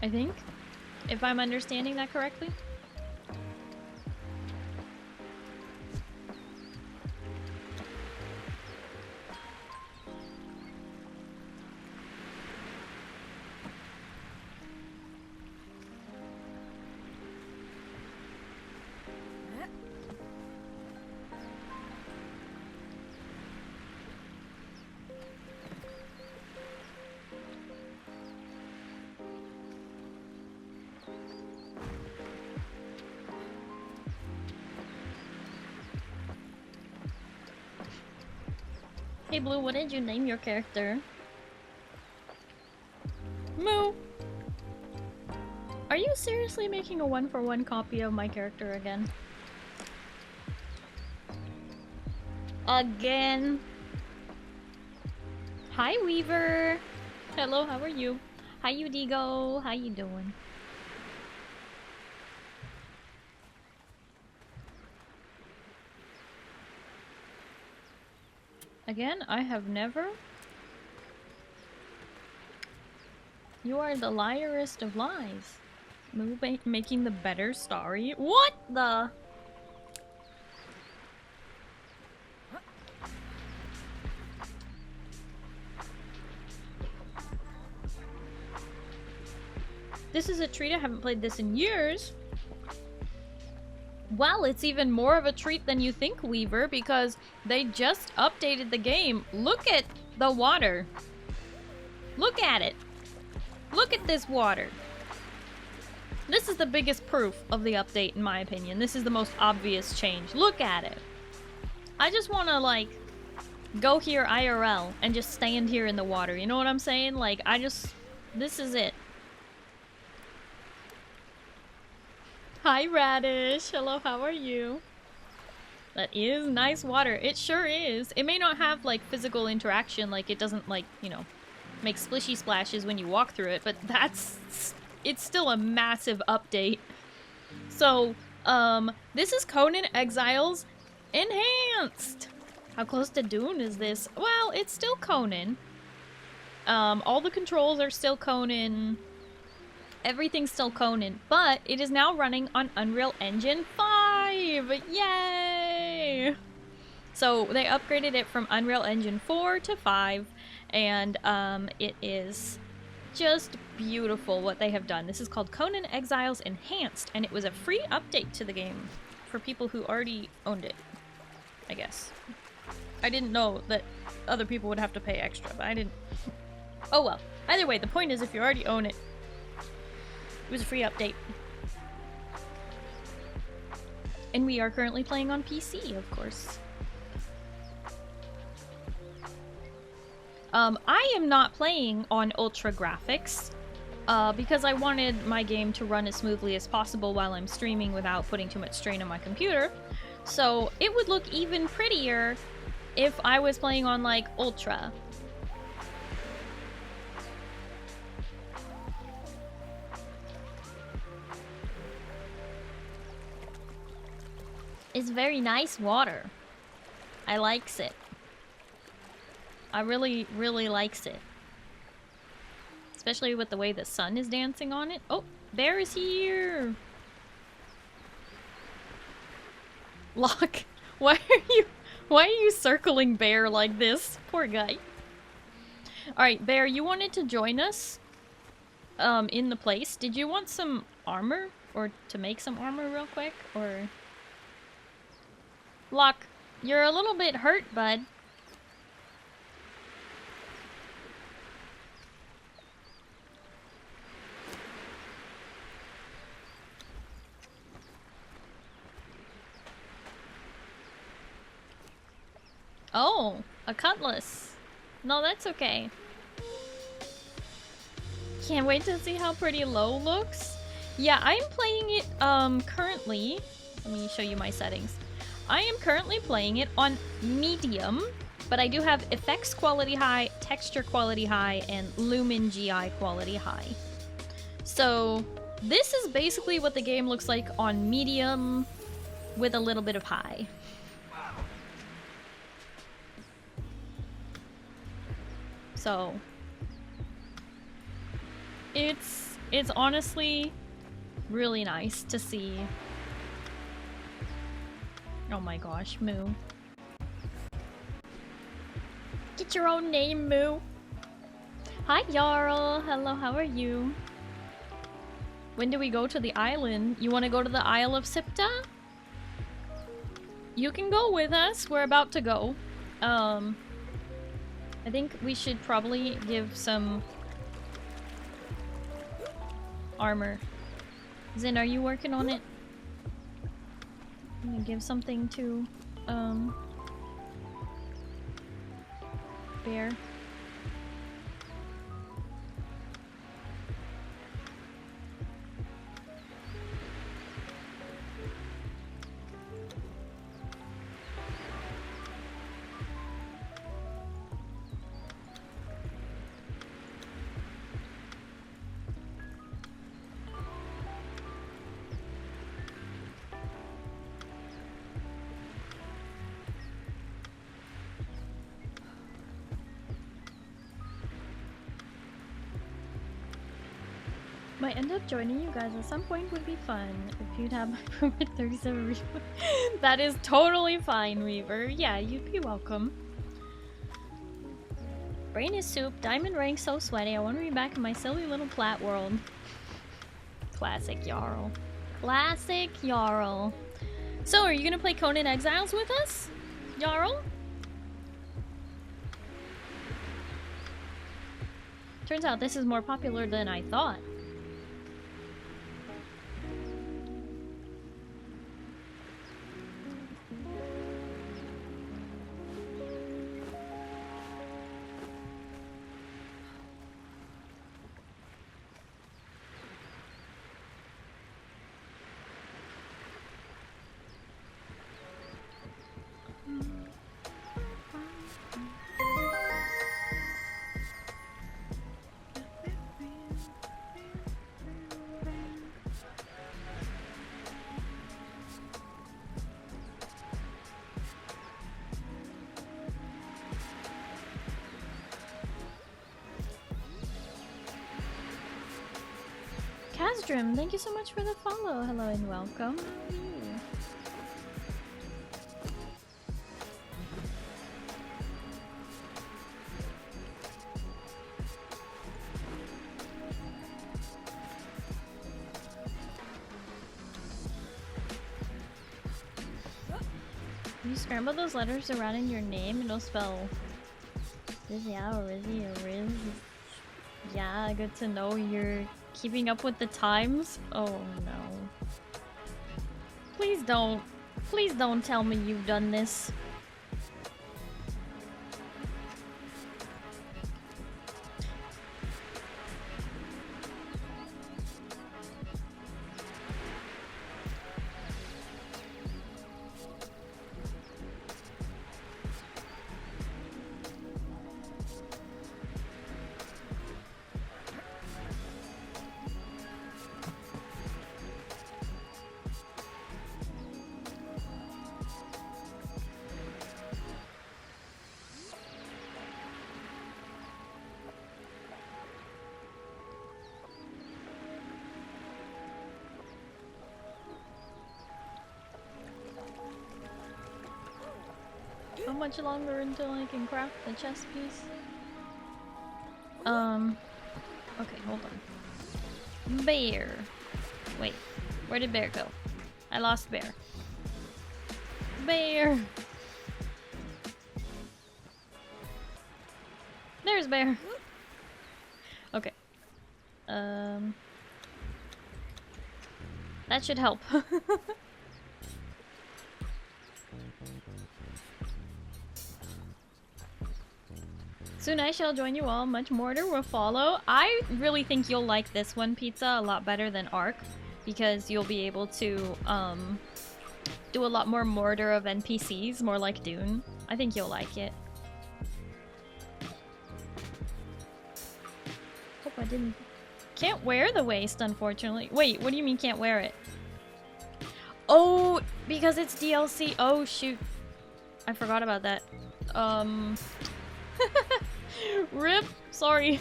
I think, if I'm understanding that correctly. Hey Blue, what did you name your character? Moo! Are you seriously making a 1-for-1 copy of my character again? Again? Hi Weaver! Hello, how are you? Hi Udigo, how you doing? Again, I have never... You are the liarest of lies. Moo making the better Starry. What the? This is a treat. I haven't played this in years. Well, it's even more of a treat than you think, Weaver, because they just updated the game. Look at the water. Look at it. Look at this water. This is the biggest proof of the update, in my opinion. This is the most obvious change. Look at it. I just want to, like, go here IRL and just stand here in the water. You know what I'm saying? Like, this is it. Hi, Radish. Hello, how are you? That is nice water. It sure is. It may not have, like, physical interaction. Like, it doesn't, like, you know, make splishy splashes when you walk through it. But it's still a massive update. So, this is Conan Exiles Enhanced. How close to Dune is this? Well, it's still Conan. All the controls are still Conan. Everything's still Conan, but it is now running on Unreal Engine 5! Yay! So they upgraded it from Unreal Engine 4 to 5, and it is just beautiful what they have done. This is called Conan Exiles Enhanced, and it was a free update to the game for people who already owned it, I guess. I didn't know that other people would have to pay extra, but I didn't. Oh well. Either way, the point is if you already own it, it was a free update. And we are currently playing on PC, of course. I am not playing on ultra graphics because I wanted my game to run as smoothly as possible while I'm streaming without putting too much strain on my computer. So it would look even prettier if I was playing on, like, ultra. It's very nice water. I likes it. I really, really likes it. Especially with the way the sun is dancing on it. Oh, bear is here! Locke, why are you circling Bear like this? Poor guy. Alright, Bear, you wanted to join us in the place. Did you want some armor? Or to make some armor real quick? Or... Locke, you're a little bit hurt, bud. Oh, a cutlass. No, that's okay. Can't wait to see how pretty low looks. Yeah, I'm playing it currently. Let me show you my settings. I am currently playing it on medium, but I do have effects quality high, texture quality high, and lumen GI quality high. So this is basically what the game looks like on medium with a little bit of high. So it's honestly really nice to see. Oh my gosh, Moo. Get your own name, Moo. Hi, Jarl. Hello, how are you? When do we go to the island? You want to go to the Isle of Siptah? You can go with us. We're about to go. I think we should probably give some armor. Zin, are you working on it? I'm gonna give something to Bear. Might end up joining you guys at some point would be fun if you'd have my permit 37 Reaver. That is totally fine, Reaver. Yeah, you'd be welcome. Brain is soup, diamond rank so sweaty, I want to be back in my silly little plat world. Classic Jarl. Classic Jarl. So, are you gonna play Conan Exiles with us, Jarl? Turns out this is more popular than I thought. Casdrim, thank you so much for the follow. Hello and welcome. How are you? If you scramble those letters around in your name, it'll spell Rizia or Rizzy or Riz. Yeah, good to know you're keeping up with the times. Oh no. Please don't tell me you've done this. much longer until I can craft the chest piece? Okay, hold on. Bear. Wait, where did Bear go? I lost Bear. Bear! There's Bear! Okay. That should help. Soon I shall join you all. Much mortar will follow. I really think you'll like this one, Pizza, a lot better than Ark, because you'll be able to do a lot more mortar of NPCs, more like Dune. I think you'll like it. Hope I didn't... Can't wear the waist, unfortunately. Wait, what do you mean can't wear it? Oh, because it's DLC. Oh, shoot. I forgot about that. Rip! Sorry.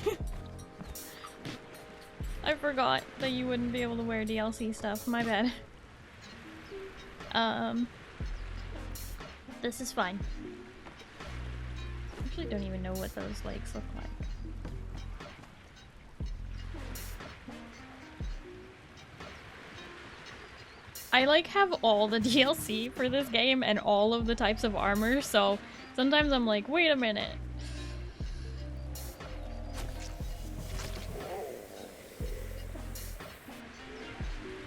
I forgot that you wouldn't be able to wear DLC stuff. My bad. This is fine. I actually don't even know what those legs look like. I like have all the DLC for this game and all of the types of armor, so sometimes I'm like, wait a minute.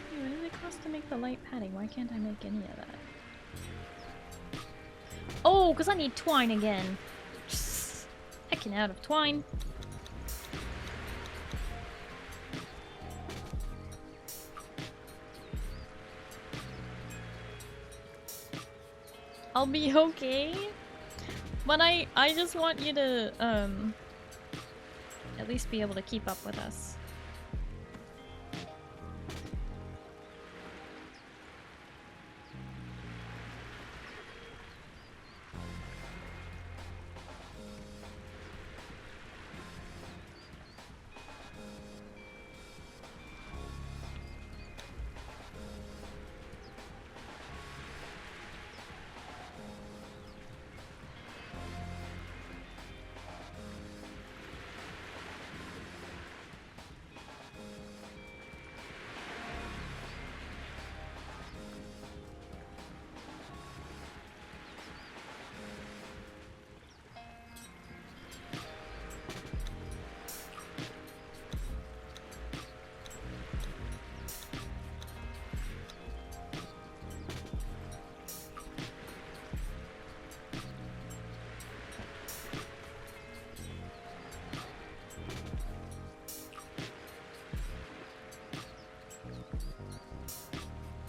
What does it cost to make the light padding? Why can't I make any of that? Oh, because I need twine again. Heckin' out of twine. I'll be okay. But I just want you to at least be able to keep up with us.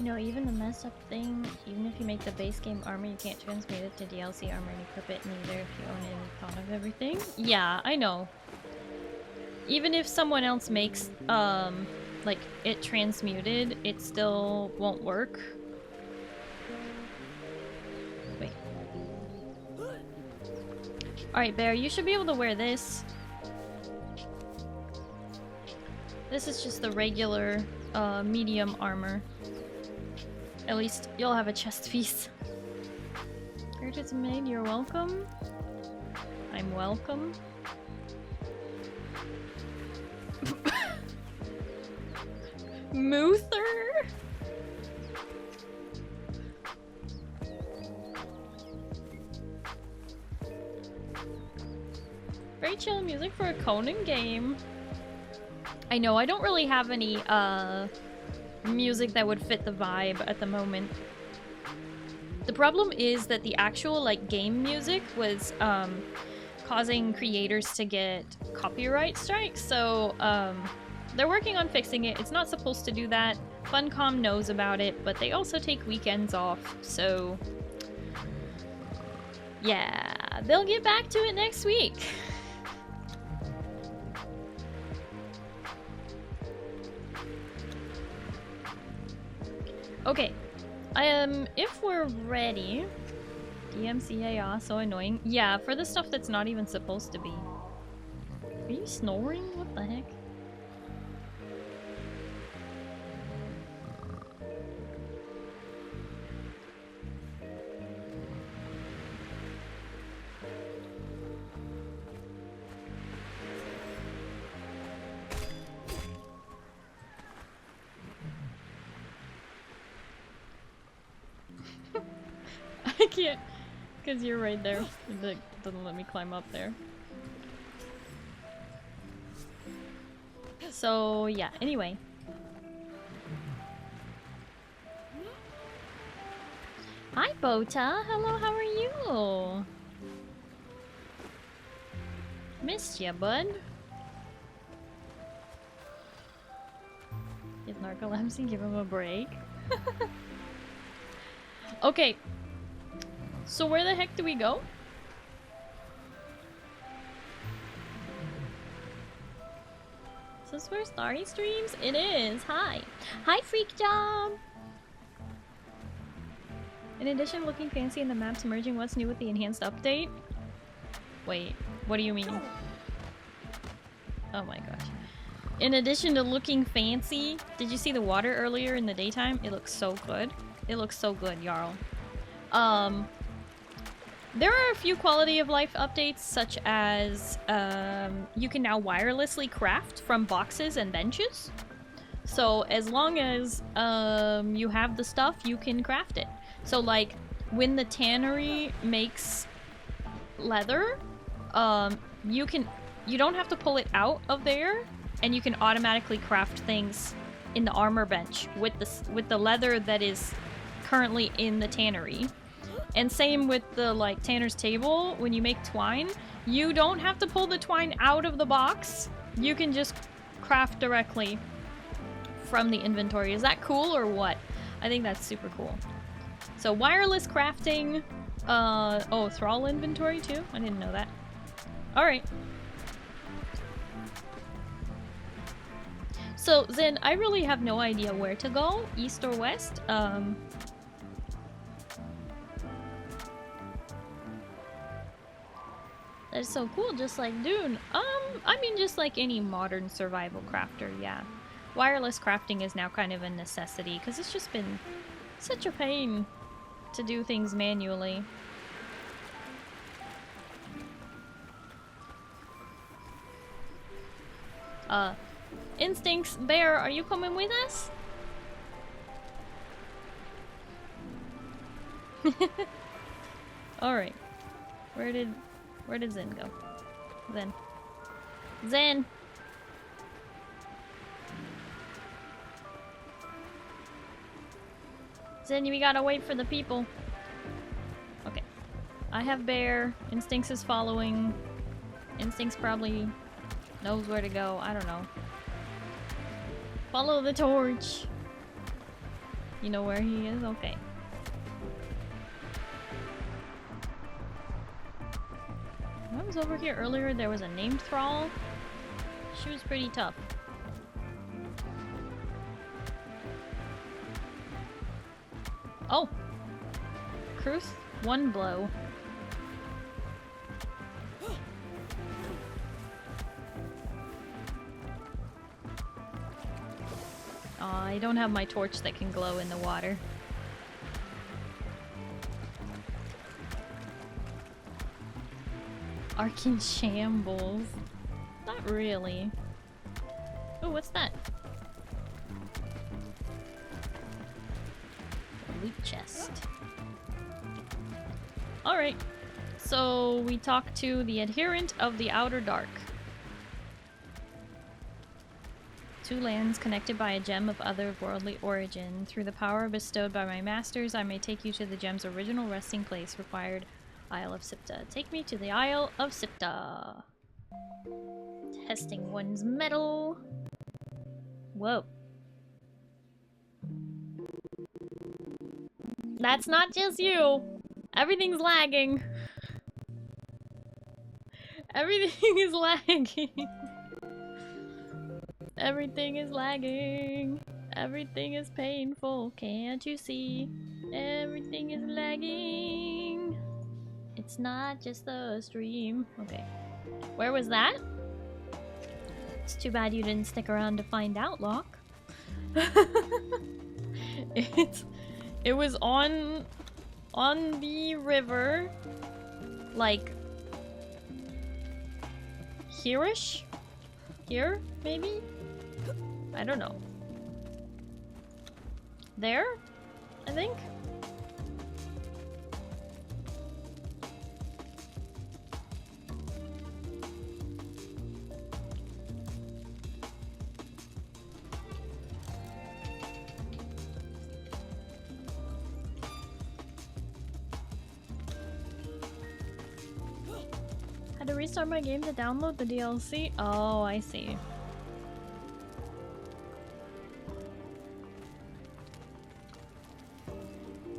You know, even the messed up thing, even if you make the base game armor, you can't transmute it to DLC armor and equip it neither if you own any part of everything. Yeah, I know. Even if someone else makes, like, it transmuted, it still won't work. Wait. Alright, Bear, you should be able to wear this. This is just the regular, medium armor. At least you'll have a chest piece. Characters made, you're welcome. I'm welcome. Moother? Very chill music for a Conan game. I know, I don't really have any, music that would fit the vibe at the moment. The problem is that the actual like game music was causing creators to get copyright strikes, so they're working on fixing it. It's not supposed to do that. Funcom knows about it, but they also take weekends off, so yeah, they'll get back to it next week. Okay, if we're ready, DMCA, so annoying. Yeah, for the stuff that's not even supposed to be. Are you snoring? What the heck? can't, because you're right there. It doesn't let me climb up there. So, yeah, anyway. Hi, Bota. Hello, how are you? Missed ya, bud. Get narcolepsy, give him a break. Okay. So where the heck do we go? Is this where Starry streams? It is. Hi. Hi, Freak Job. In addition, looking fancy in the maps merging, what's new with the enhanced update? Wait, what do you mean? Oh my gosh. In addition to looking fancy, did you see the water earlier in the daytime? It looks so good. It looks so good, Jarl. There are a few quality of life updates, such as you can now wirelessly craft from boxes and benches. So as long as you have the stuff, you can craft it. So like when the tannery makes leather, you don't have to pull it out of there, and you can automatically craft things in the armor bench with the leather that is currently in the tannery. And same with the like tanner's table. When you make twine, you don't have to pull the twine out of the box. You can just craft directly from the inventory. Is that cool or what? I think that's super cool. So wireless crafting. Oh, thrall inventory too? I didn't know that. Alright. So then I really have no idea where to go, east or west. That's so cool, just like Dune. I mean just like any modern survival crafter, yeah. Wireless crafting is now kind of a necessity because it's just been such a pain to do things manually. Instincts, Bear, are you coming with us? Alright. Where did Zen go? Zen! Zen, we gotta wait for the people. Okay. I have Bear. Instincts is following. Instincts probably knows where to go. I don't know. Follow the torch. You know where he is? Okay. When I was over here earlier, there was a named thrall. She was pretty tough. Oh! Kruth, one blow. Aw, I don't have my torch that can glow in the water. Ark in shambles. Not really. Oh, what's that? A loot chest. Alright. So we talked to the adherent of the Outer Dark. Two lands connected by a gem of otherworldly origin. Through the power bestowed by my masters, I may take you to the gem's original resting place, required Isle of Siptah. Take me to the Isle of Siptah. Testing one's metal. Whoa. That's not just you. Everything's lagging. Everything is lagging. Everything is lagging. Everything is painful. Can't you see? Everything is lagging. It's not just the stream. Okay. Where was that? It's too bad you didn't stick around to find out, Locke. It was on the river, like here-ish? Here, maybe? I don't know. There? I think? to restart my game to download the DLC. Oh, I see.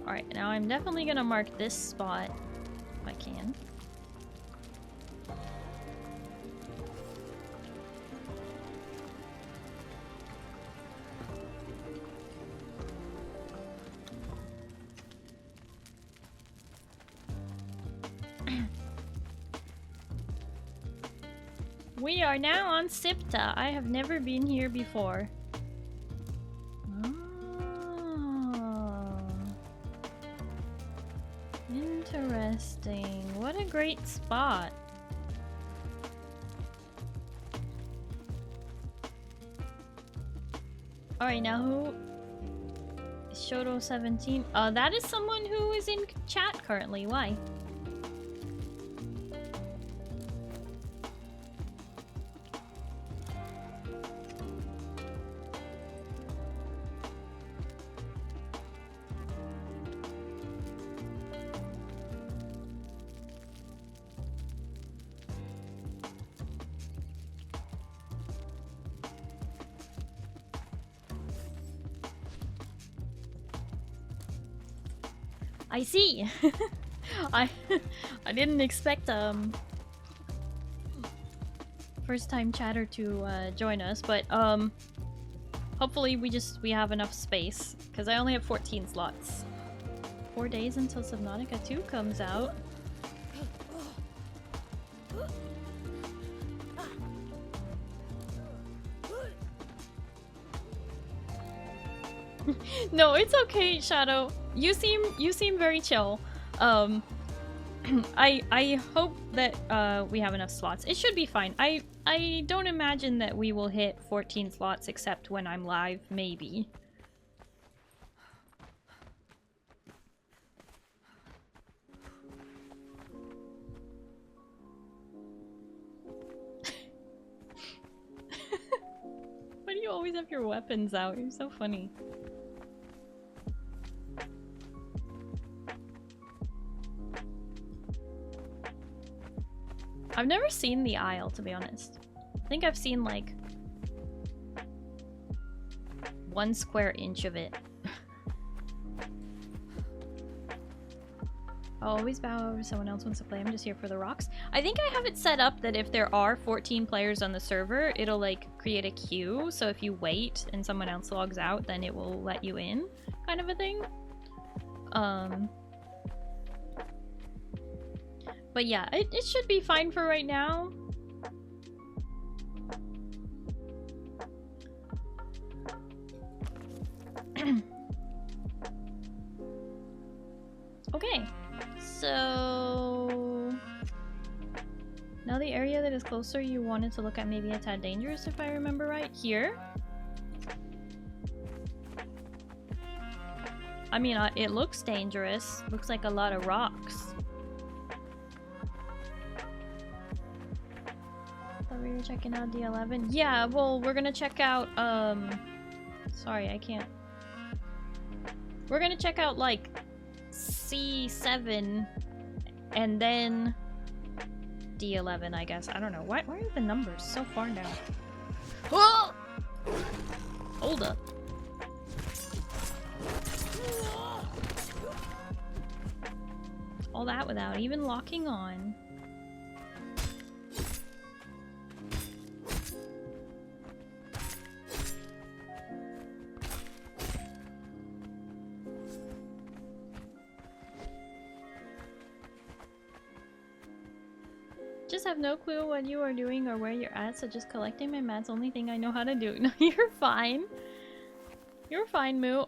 Alright, now I'm definitely gonna mark this spot if I can. We are now on Siptah. I have never been here before. Oh. Interesting. What a great spot. Alright, now who is Shoto17? That is someone who is in chat currently. Why? I see. I didn't expect first time chatter to join us, but hopefully we have enough space because I only have 14 slots. 4 days until Subnautica 2 comes out. No, it's okay, Shadow. You seem very chill. I hope that we have enough slots. It should be fine. I don't imagine that we will hit 14 slots except when I'm live, maybe. Why do you always have your weapons out? You're so funny. I've never seen the Isle, to be honest. I think I've seen like 1 square inch of it. I'll always bow over someone else wants to play. I'm just here for the rocks. I think I have it set up that if there are 14 players on the server, it'll like create a queue. So if you wait and someone else logs out, then it will let you in, kind of a thing. But yeah, it should be fine for right now. Okay, so now the area that is closer you wanted to look at maybe a tad dangerous if I remember right. Here. I mean, it looks dangerous. Looks like a lot of rocks. We were checking out D11. Yeah, well, we're gonna check out, sorry, I can't. We're gonna check out, like, C7, and then D11, I guess. I don't know. Why are the numbers so far down? Whoa! Hold up. All that without even locking on. Just have no clue what you are doing or where you're at, so just collecting my mats, only thing I know how to do. No, you're fine. You're fine, Moo.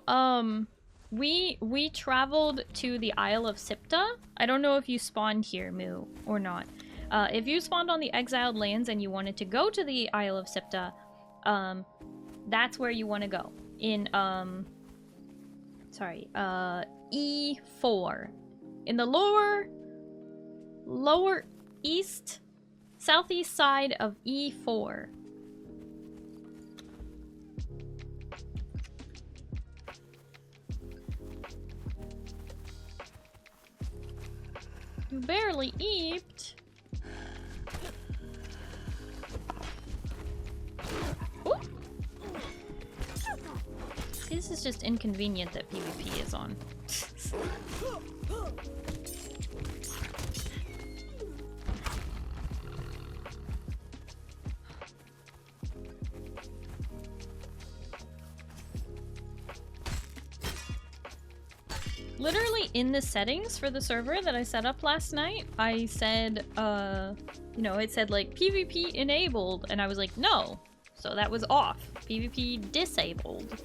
We traveled to the Isle of Siptah. I don't know if you spawned here, Moo, or not. If you spawned on the Exiled Lands and you wanted to go to the Isle of Siptah, that's where you want to go. In, E4. In the lower east, southeast side of E4. You barely eeped. just inconvenient that PvP is on. Literally in the settings for the server that I set up last night, I said, you know, it said like PvP enabled, and I was like, no. So that was off. PvP disabled,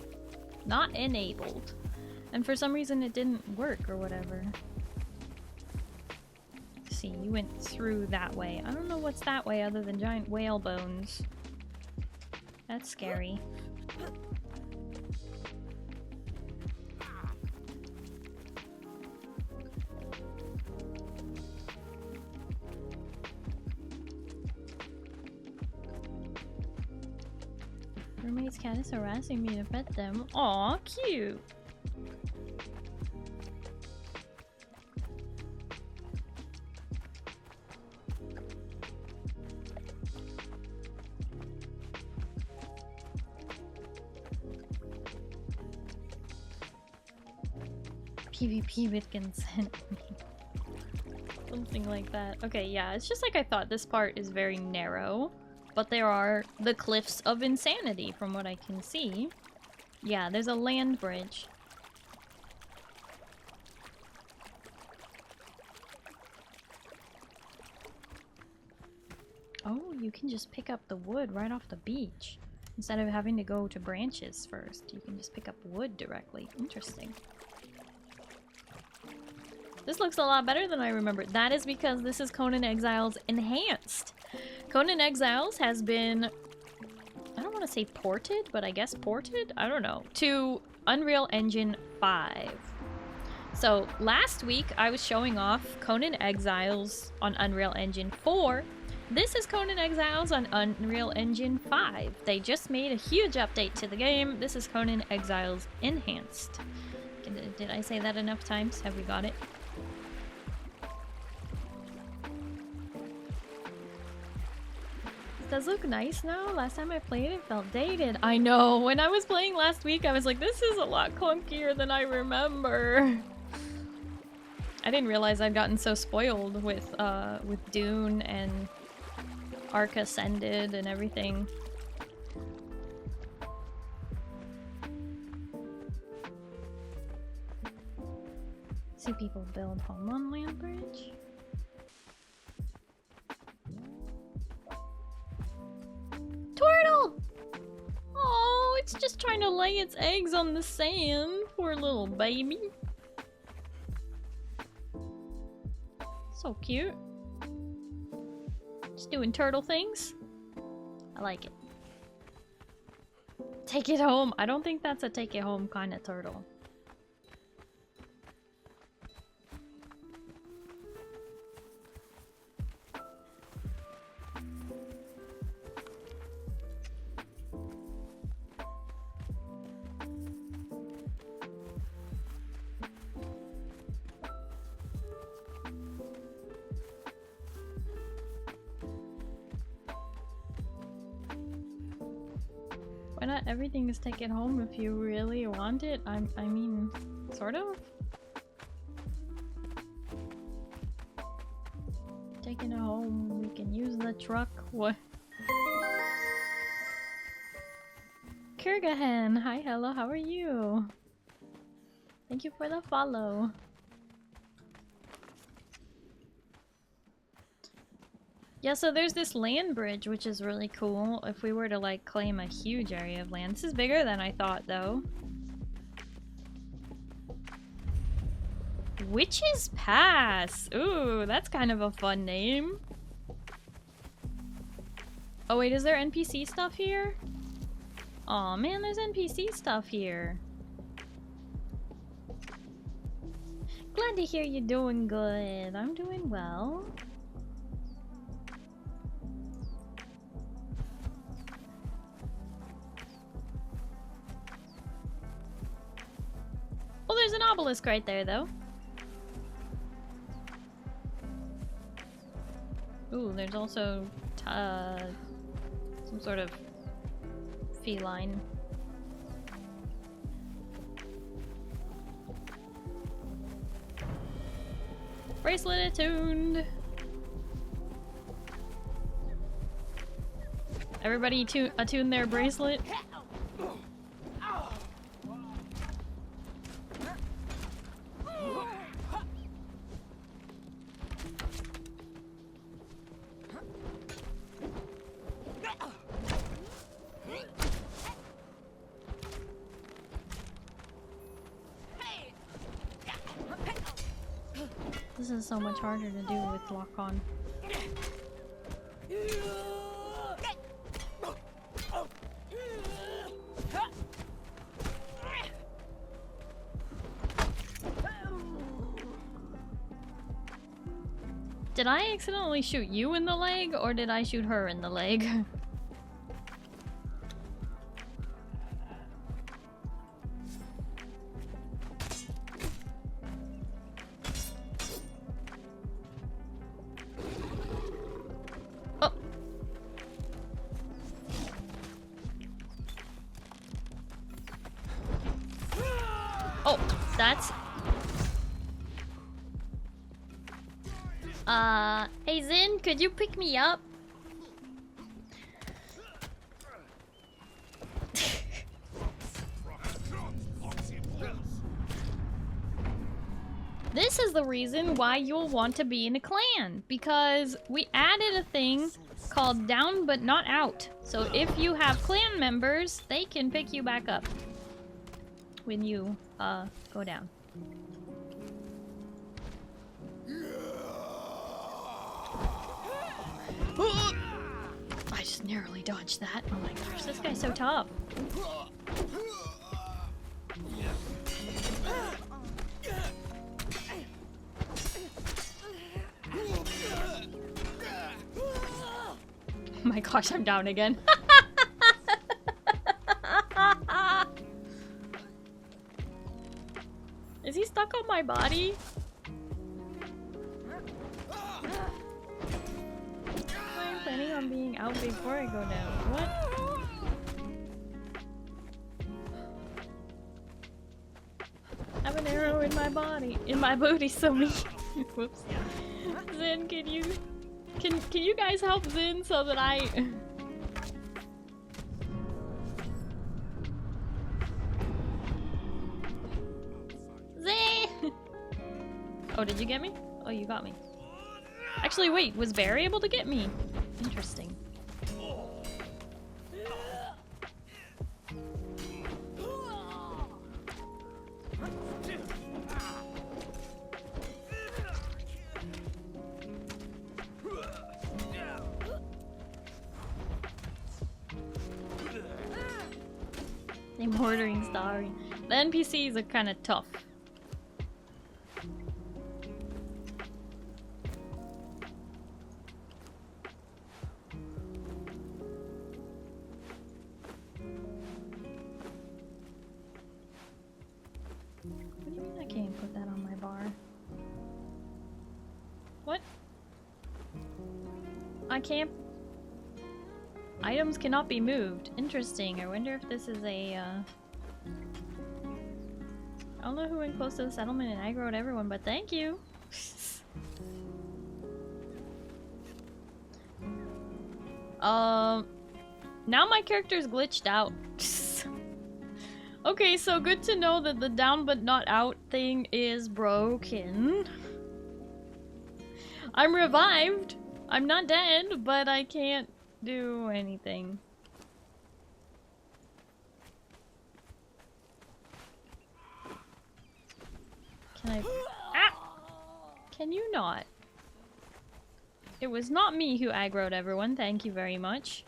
not enabled. And for some reason it didn't work or whatever. Let's see, you went through that way. I don't know what's that way other than giant whale bones. That's scary. Roommate's cat is harassing me to pet them. Aw, cute! PvP with consent. Something like that. Okay, yeah, it's just like I thought. This part is very narrow. But there are the cliffs of insanity, from what I can see. Yeah, there's a land bridge. Oh, you can just pick up the wood right off the beach. Instead of having to go to branches first, you can just pick up wood directly. Interesting. This looks a lot better than I remembered. That is because this is Conan Exiles Enhanced. Conan Exiles has been, I don't want to say ported, but I guess ported? I don't know. To Unreal Engine 5. So last week I was showing off Conan Exiles on Unreal Engine 4. This is Conan Exiles on Unreal Engine 5. They just made a huge update to the game. This is Conan Exiles Enhanced. Did I say that enough times? Have we got it? It does look nice now. Last time I played it felt dated. I know. When I was playing last week, I was like, this is a lot clunkier than I remember. I didn't realize I'd gotten so spoiled with Dune and Ark Ascended and everything. See people build home on land bridge. Turtle! Oh, it's just trying to lay its eggs on the sand. Poor little baby. So cute. Just doing turtle things. I like it. Take it home. I don't think that's a take it home kind of turtle. Why not everything is taken home if you really want it? I mean, sort of. Taking it home, we can use the truck. What? Kurgahan, hi, hello, how are you? Thank you for the follow. Yeah, so there's this land bridge, which is really cool if we were to, like, claim a huge area of land. This is bigger than I thought, though. Witch's Pass! Ooh, that's kind of a fun name. Oh wait, is there NPC stuff here? Aw, man, there's NPC stuff here. Glad to hear you're doing good. I'm doing well. Well, there's an obelisk right there, though. Ooh, there's also some sort of feline. Bracelet attuned. Everybody attune their bracelet. This is so much harder to do with lock on. Did I accidentally shoot you in the leg, or did I shoot her in the leg? Oh. Oh, that's... hey Zin, could you pick me up? This is the reason why you'll want to be in a clan, because we added a thing called down but not out. So if you have clan members, they can pick you back up when you go down. I just narrowly dodged that. Oh my gosh, this guy's so tough. Oh my gosh, I'm down again. Is he stuck on my body? I'm planning on being out before I go down. What? I have an arrow in my body. In my booty, so me. Whoops. Zin, can you guys help Zin so that I... Zin! Oh, did you get me? Oh, you got me. Actually, wait, was Barry able to get me? Interesting. I'm ordering Starry. The NPCs are kind of tough. What do you mean I can't put that on my bar? What? I can't... Items cannot be moved. Interesting. I wonder if this is a, I don't know who went close to the settlement and aggroed everyone, but thank you! Now my character's glitched out. Okay, so good to know that the down but not out thing is broken. I'm revived! I'm not dead, but I can't do anything. Can I... Ah! Can you not? It was not me who aggroed everyone, thank you very much.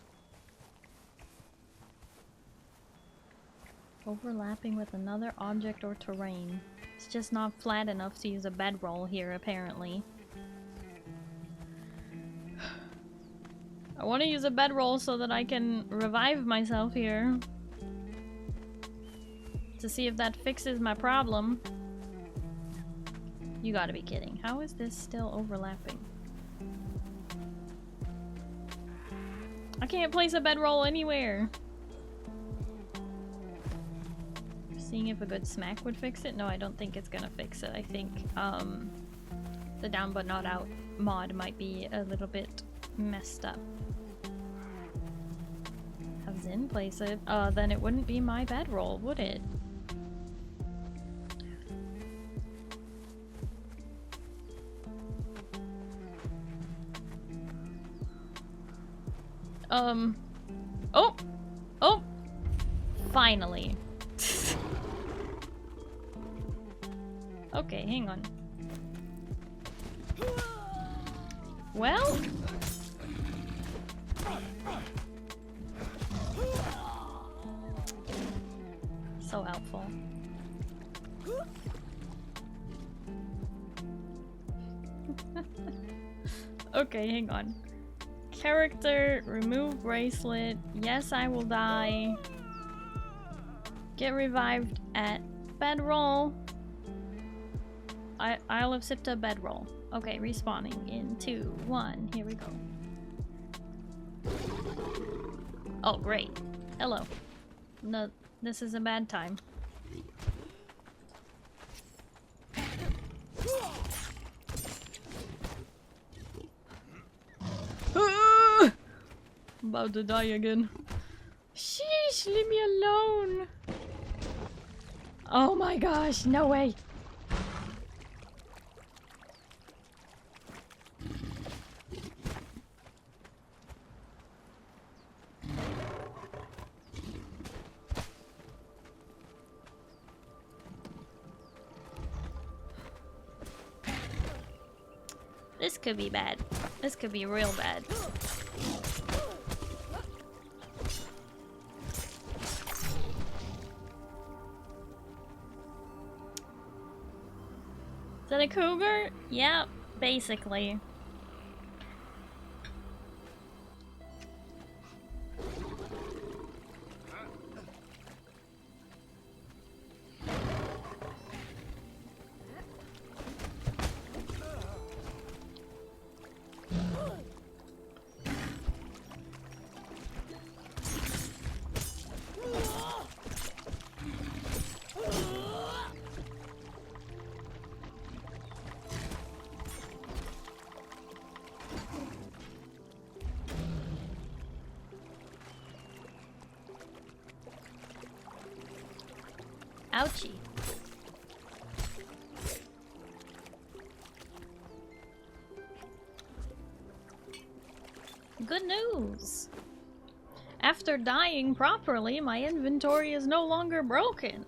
Overlapping with another object or terrain. It's just not flat enough to use a bedroll here, apparently. I want to use a bedroll so that I can revive myself here. To see if that fixes my problem. You gotta be kidding. How is this still overlapping? I can't place a bedroll anywhere. Seeing if a good smack would fix it? No, I don't think it's gonna fix it. I think, The down but not out mod might be a little bit messed up. Have Zin place it? Then it wouldn't be my bedroll, would it? Oh! Oh! Finally. Okay, hang on. Well? So helpful. Okay, hang on. Character, remove bracelet. Yes, I will die. Get revived at bedroll. Isle of Siptah bedroll. Okay, respawning in 2, 1. Here we go. Oh, great. Hello. No, this is a bad time. I'm about to die again. Sheesh, leave me alone. Oh my gosh, no way. This could be bad. This could be real bad. Is that a cougar? Yeah, basically. Ouchie. Good news! After dying properly, my inventory is no longer broken.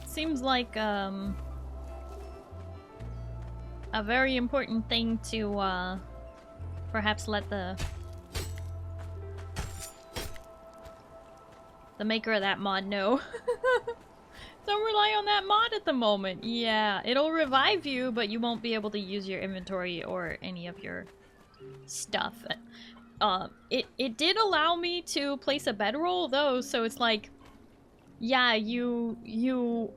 Seems like a very important thing to perhaps let the maker of that mod know. Don't rely on that mod at the moment. Yeah, it'll revive you, but you won't be able to use your inventory or any of your stuff. It did allow me to place a bedroll though, so it's like, yeah, you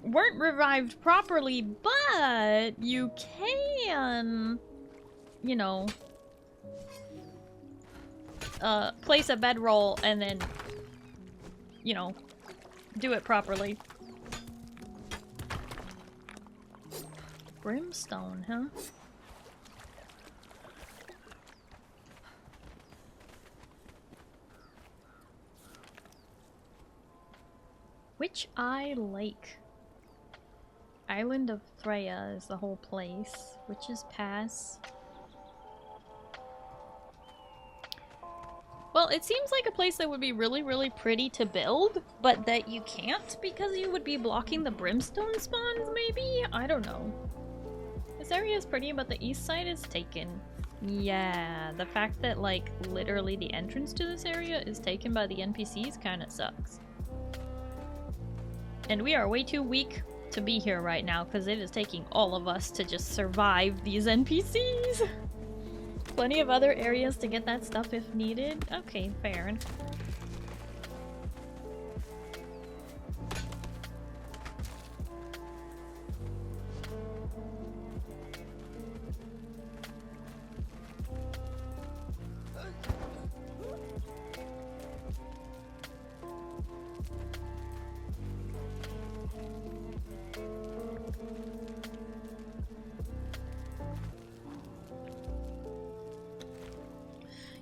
weren't revived properly, but you can, you know, place a bedroll and then, you know, do it properly. Brimstone, huh? Witch Eye Lake. Island of Freya is the whole place. Witch's Pass. Well, it seems like a place that would be really, really pretty to build, but that you can't because you would be blocking the brimstone spawns, maybe? I don't know. This area is pretty, but the east side is taken. Yeah, the fact that, like, literally the entrance to this area is taken by the NPCs kinda sucks. And we are way too weak to be here right now, because it is taking all of us to just survive these NPCs. Plenty of other areas to get that stuff if needed. Okay, fair.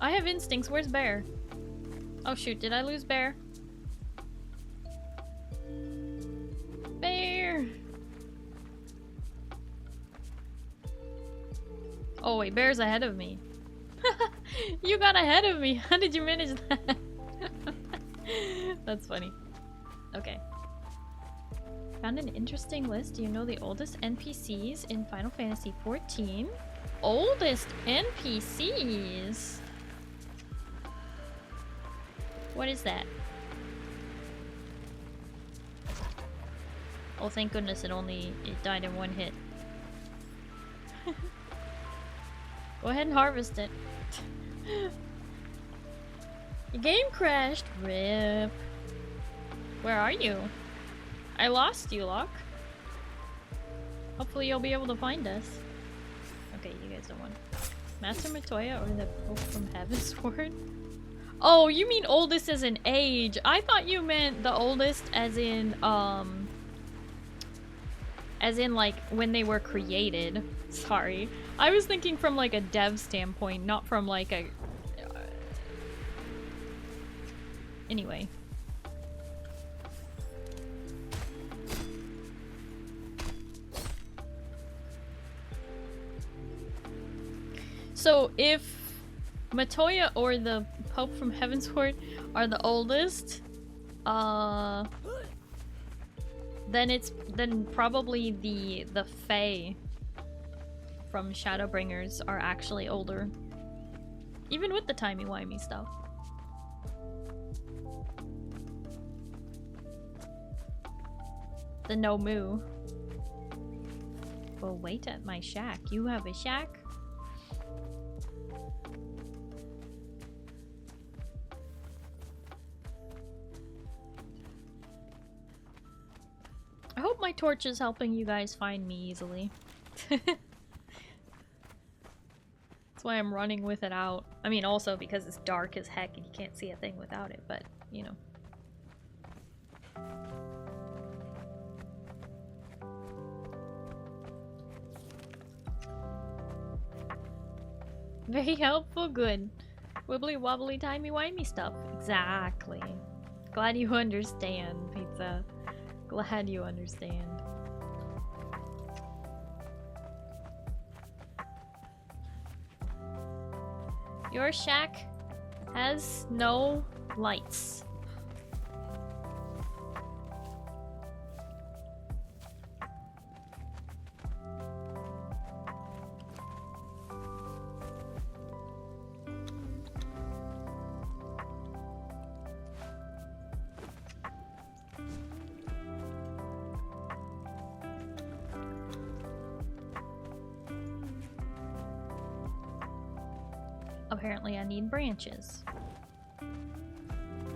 I have instincts. Where's Bear? Oh shoot, did I lose Bear? Bear! Oh wait, Bear's ahead of me. You got ahead of me. How did you manage that? That's funny. Okay. Found an interesting list. Do you know the oldest NPCs in Final Fantasy XIV? Oldest NPCs? What is that? Oh, thank goodness it died in one hit. Go ahead and harvest it. Your game crashed. RIP. Where are you? I lost you, Locke. Hopefully you'll be able to find us. Okay, you guys don't want Master Matoya or the Pope from Heavensward? Oh, you mean oldest as in age. I thought you meant the oldest as in like when they were created. Sorry. I was thinking from like a dev standpoint, not from like a... Anyway. So if Matoya or the Pope from Heavensward are the oldest, then probably the Fae from Shadowbringers are actually older. Even with the timey-wimey stuff. The Nomu. Well, wait at my shack. You have a shack? I hope my torch is helping you guys find me easily. That's why I'm running with it out. I mean, also because it's dark as heck and you can't see a thing without it, but, you know. Very helpful, good. Wibbly wobbly timey wimey stuff. Exactly. Glad you understand, Pizza. Glad you understand. Your shack has no lights. Apparently I need branches,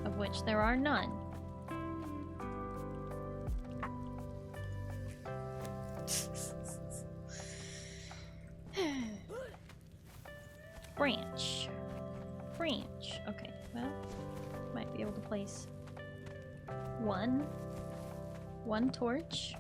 of which there are none. Branch. Okay, well, might be able to place one torch.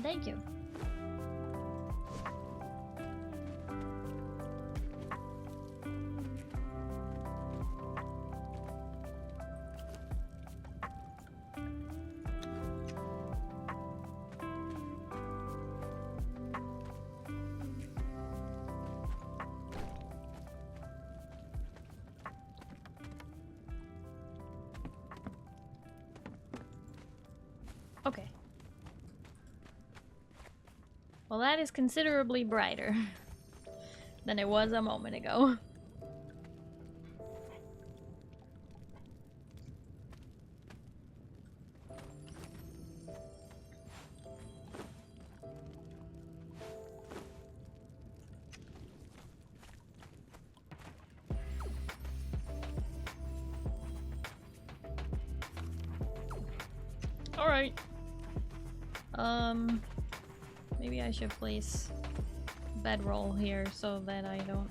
Thank you. Okay. Well, that is considerably brighter than it was a moment ago. All right. Maybe I should place bedroll here so that I don't...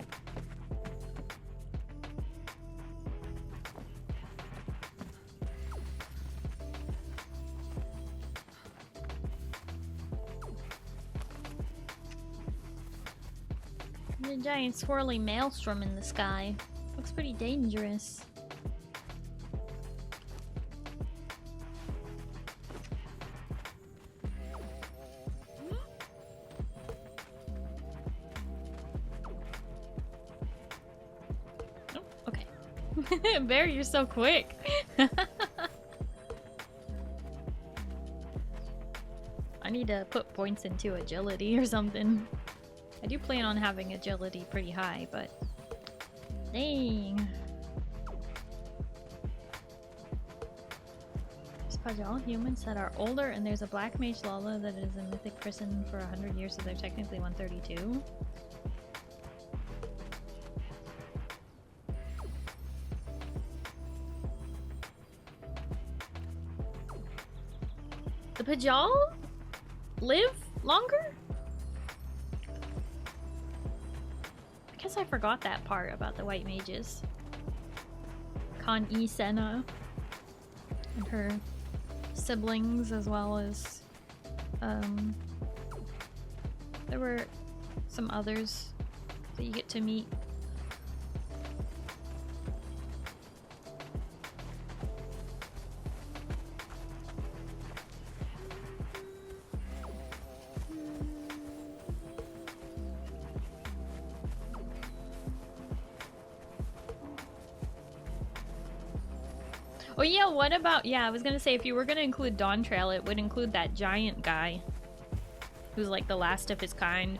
A giant swirly maelstrom in the sky. Looks pretty dangerous. Oh, okay. Bear, you're so quick. I need to put points into agility or something. I do plan on having agility pretty high, but dang. There's all humans that are older, and there's a black mage Lala that is in mythic prison for 100 years, so they're technically 132. The Pajal live longer? I guess I forgot that part about the white mages. Con E Senna and her siblings, as well as there were some others that you get to meet. Oh yeah, what about, yeah, I was gonna say if you were gonna include Dawn Trail, it would include that giant guy who's like the last of his kind.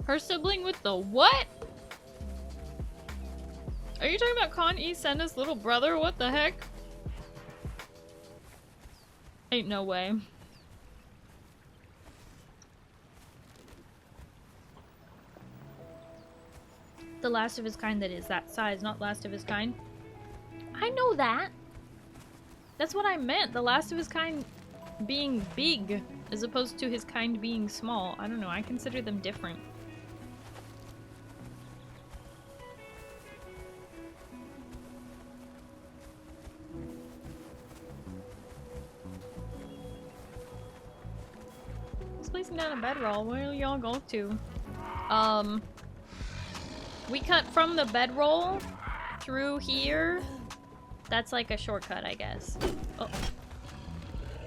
Her sibling with the what? Are you talking about Con E Senna's little brother? What the heck? Ain't no way. The last of his kind that is that size, not last of his kind. I know that. That's what I meant. The last of his kind being big as opposed to his kind being small. I don't know. I consider them different. Just placing down a bedroll. Where do y'all go to? We cut from the bedroll through here. That's like a shortcut, I guess. Oh.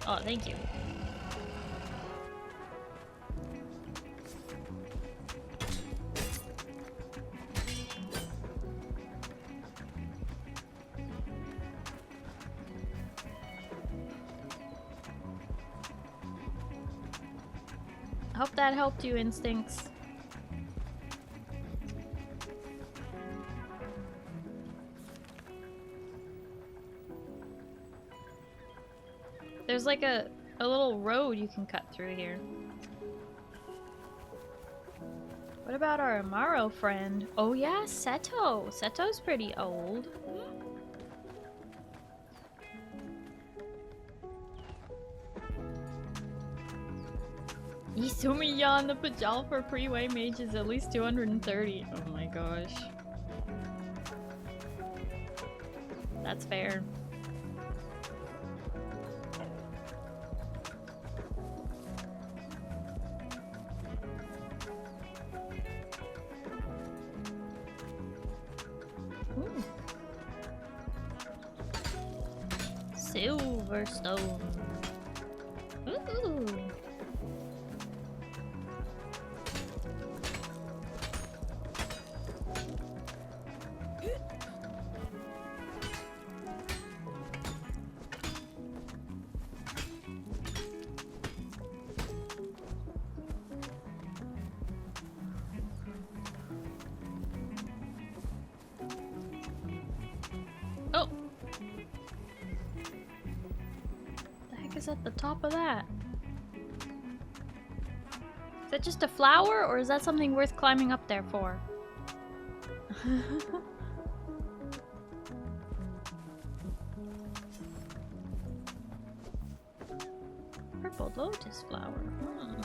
Oh, thank you. I hope that helped you, Instincts. There's like a little road you can cut through here. What about our Amaro friend? Oh yeah, Seto. Seto's pretty old. Numiieo on the Pajal for pre-way mage is at least 230. Oh my gosh. That's fair. Ooh. Silverstone. Ooh. Oh. The heck is at the top of that? Is that just a flower, or is that something worth climbing up there for? Purple lotus flower. Hmm.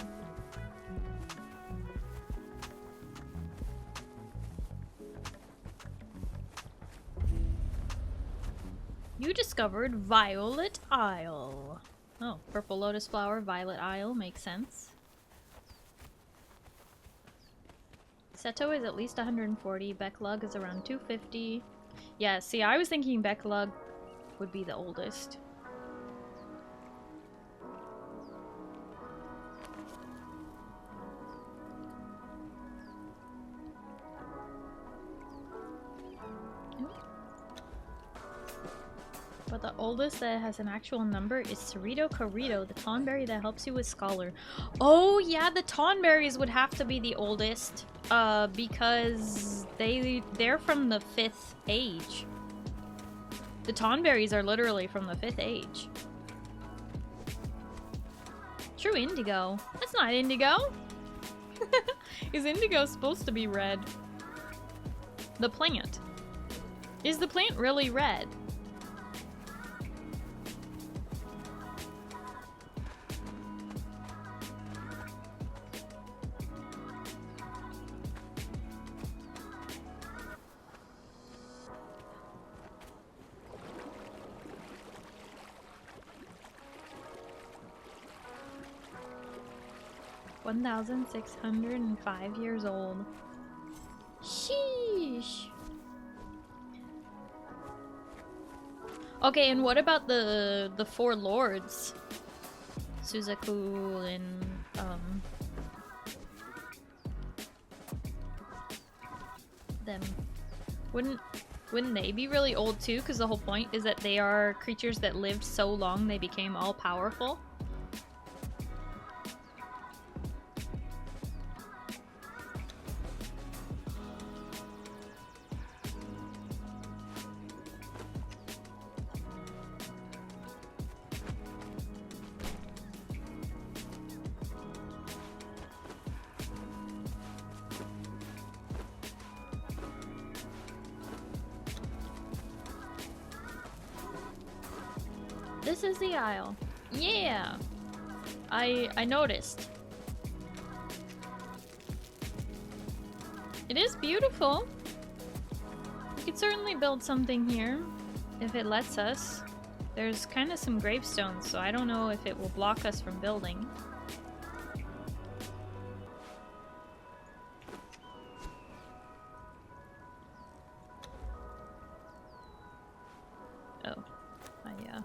discovered Violet Isle. Oh, purple lotus flower, Violet Isle, makes sense. Seto is at least 140, Becklug is around 250. Yeah, see, I was thinking Becklug would be the oldest. But the oldest that has an actual number is Cerrito Corrito, the Tonberry that helps you with Scholar. Oh yeah, the Tonberries would have to be the oldest, because they're from the 5th age. The Tonberries are literally from the 5th age. True indigo. That's not indigo. Is indigo supposed to be red? The plant. Is the plant really red? (1,605 years old. Sheesh. Okay, and what about the 4 lords? Suzaku and them. Wouldn't they be really old too? Because the whole point is that they are creatures that lived so long they became all powerful. This is the Isle. Yeah! I noticed. It is beautiful. We could certainly build something here, if it lets us. There's kind of some gravestones, so I don't know if it will block us from building. Oh. Yeah.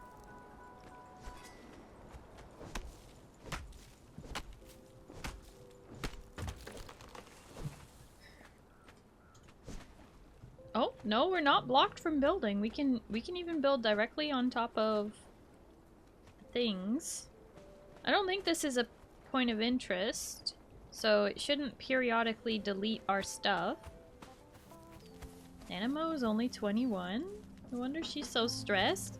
Oh, no, we're not blocked from building. We can even build directly on top of things. I don't think this is a point of interest, so it shouldn't periodically delete our stuff. Animo is only 21. No wonder she's so stressed.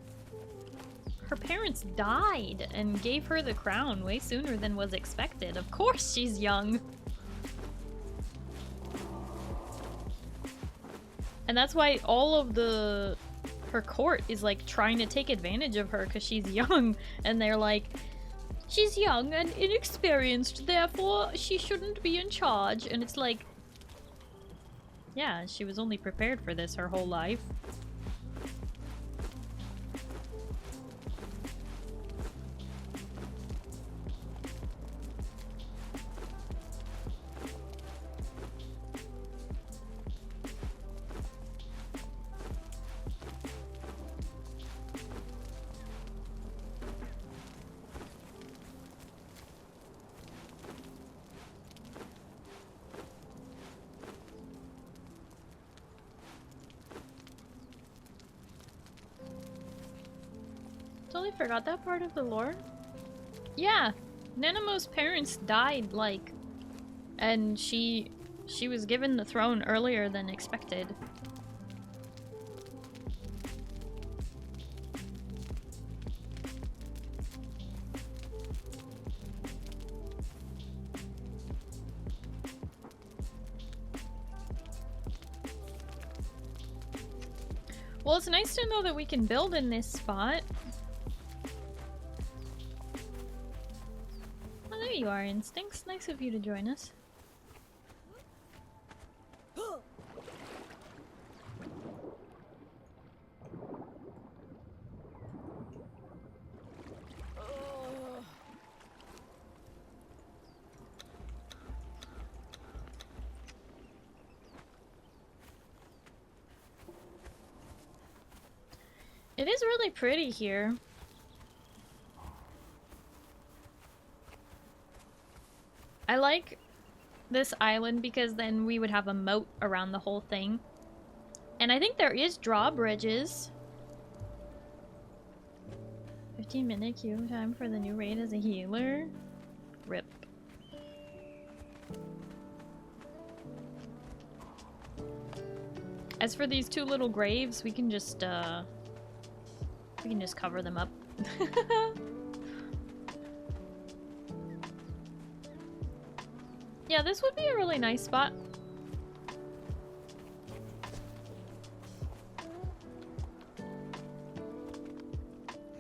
Her parents died and gave her the crown way sooner than was expected. Of course she's young. And that's why all of her court is like trying to take advantage of her because she's young, and they're like, she's young and inexperienced, therefore she shouldn't be in charge. And it's like, yeah, she was only prepared for this her whole life. Totally forgot that part of the lore. Yeah, Nenemo's parents died, like, and she was given the throne earlier than expected. Well, it's nice to know that we can build in this spot. Oh, there you are, Instincts. Nice of you to join us. It is really pretty here. I like this island because then we would have a moat around the whole thing. And I think there is drawbridges. 15-minute queue time for the new raid as a healer. RIP. As for these two little graves, we can just cover them up. Yeah, this would be a really nice spot.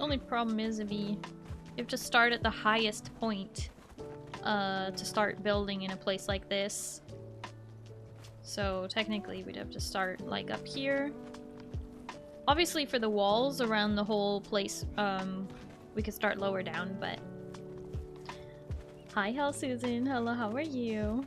Only problem is you have to start at the highest point to start building in a place like this. So technically we'd have to start like up here. Obviously for the walls around the whole place, we could start lower down, but... Hi, Hell Susan. Hello, how are you?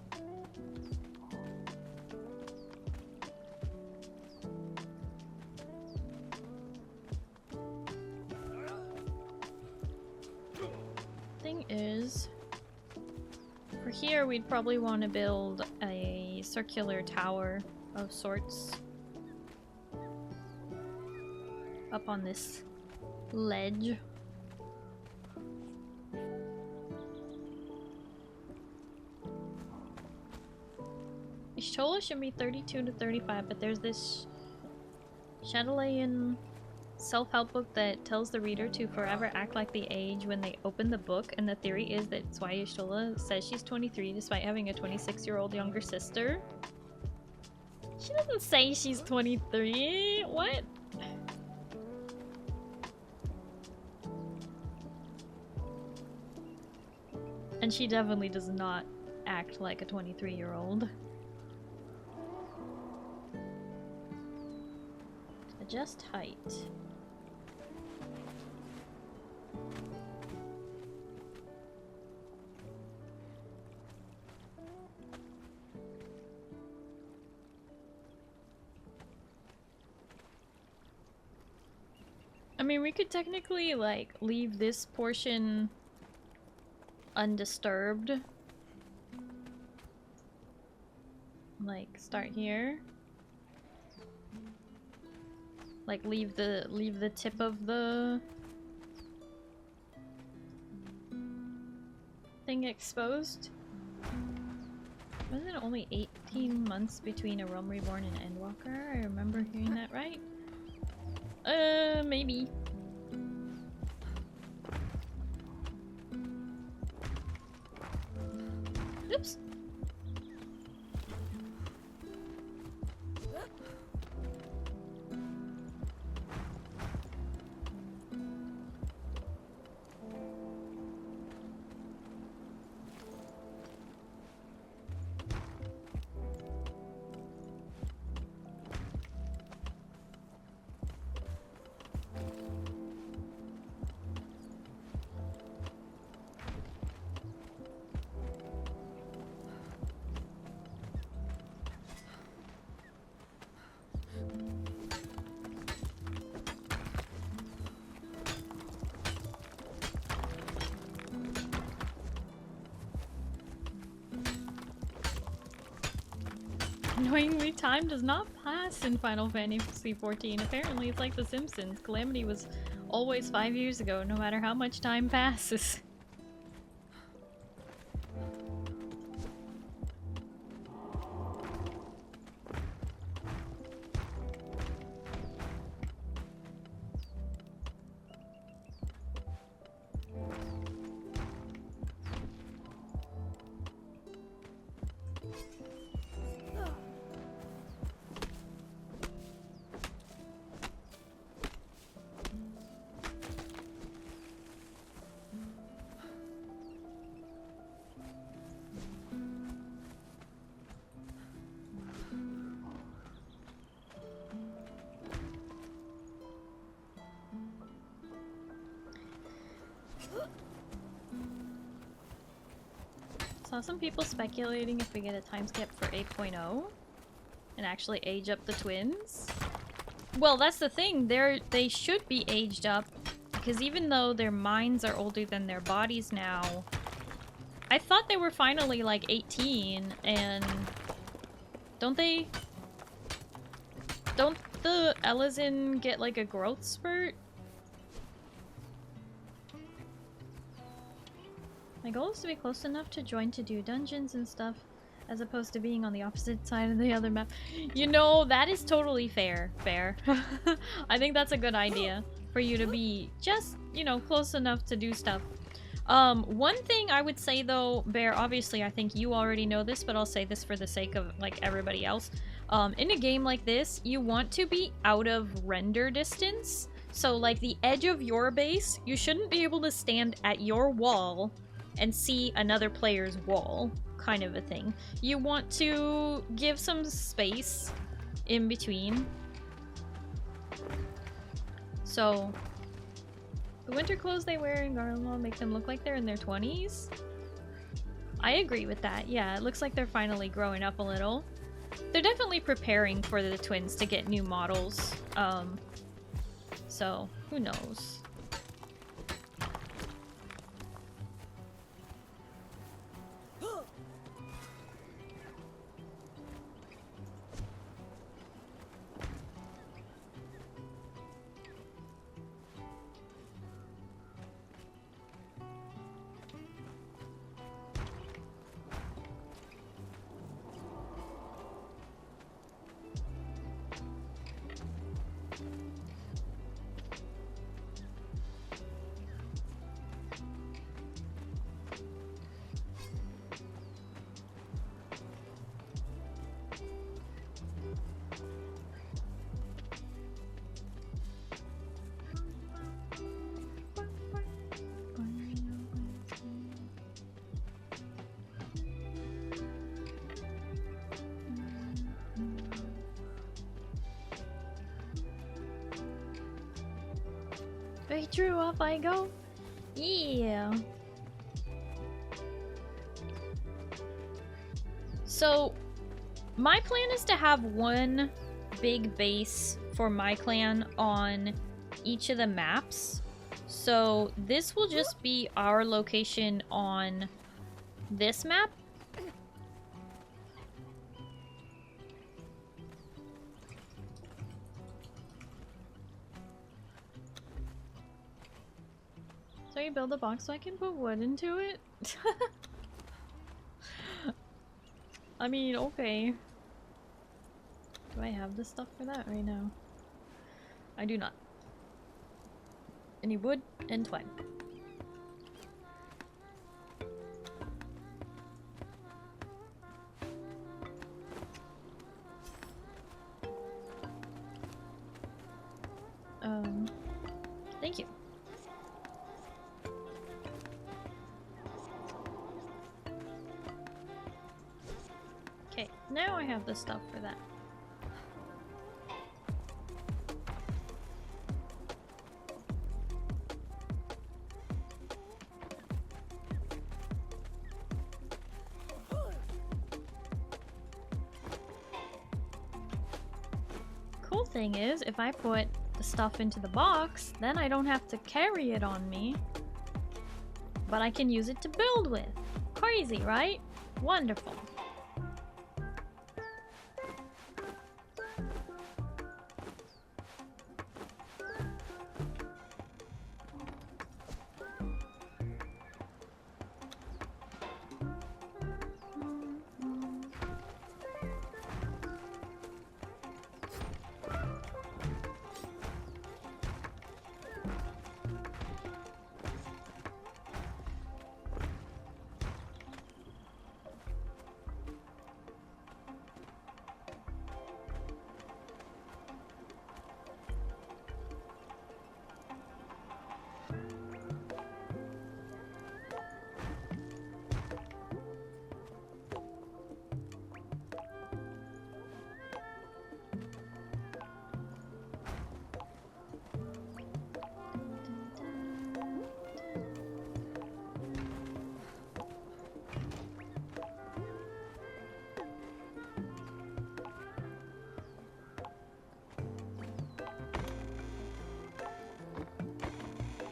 Thing is, for here we'd probably want to build a circular tower of sorts up on this ledge. Y'shtola should be 32 to 35, but there's this Chatelainian self-help book that tells the reader to forever act like the age when they open the book, and the theory is that's why Y'shtola says she's 23 despite having a 26-year-old younger sister. She doesn't say she's 23. What? And she definitely does not act like a 23-year-old. Adjust height. I mean, we could technically, like, leave this portion undisturbed. Like, start here. Like, leave the tip of the thing exposed. Wasn't it only 18 months between a Realm Reborn and Endwalker? I remember hearing that right. Maybe. Oops. Annoyingly, time does not pass in Final Fantasy XIV. Apparently, it's like The Simpsons. Calamity was always 5 years ago, no matter how much time passes. Saw some people speculating if we get a time skip for 8.0 and actually age up the twins. Well, that's the thing. They should be aged up. Because even though their minds are older than their bodies now, I thought they were finally like 18, and don't the Elizin get like a growth spurt? My goal is to be close enough to join to do dungeons and stuff, as opposed to being on the opposite side of the other map. You know, that is totally fair. I think that's a good idea for you to be just, you know, close enough to do stuff. One thing I would say though, Bear, obviously I think you already know this, but I'll say this for the sake of like everybody else. In a game like this, you want to be out of render distance. So like the edge of your base, you shouldn't be able to stand at your wall and see another player's wall, kind of a thing. You want to give some space in between. So the winter clothes they wear in Garlemald make them look like they're in their 20s. I agree with that. Yeah, it looks like they're finally growing up a little. They're definitely preparing for the twins to get new models. So who knows? Very true, off I go. Yeah. So, my plan is to have one big base for my clan on each of the maps. So, this will just be our location on this map. So you build a box so I can put wood into it? I mean, okay. Do I have the stuff for that right now? I do not. I need wood and twine. Thank you. Okay, now I have the stuff for that. Cool thing is, if I put the stuff into the box, then I don't have to carry it on me, but I can use it to build with. Crazy, right? Wonderful.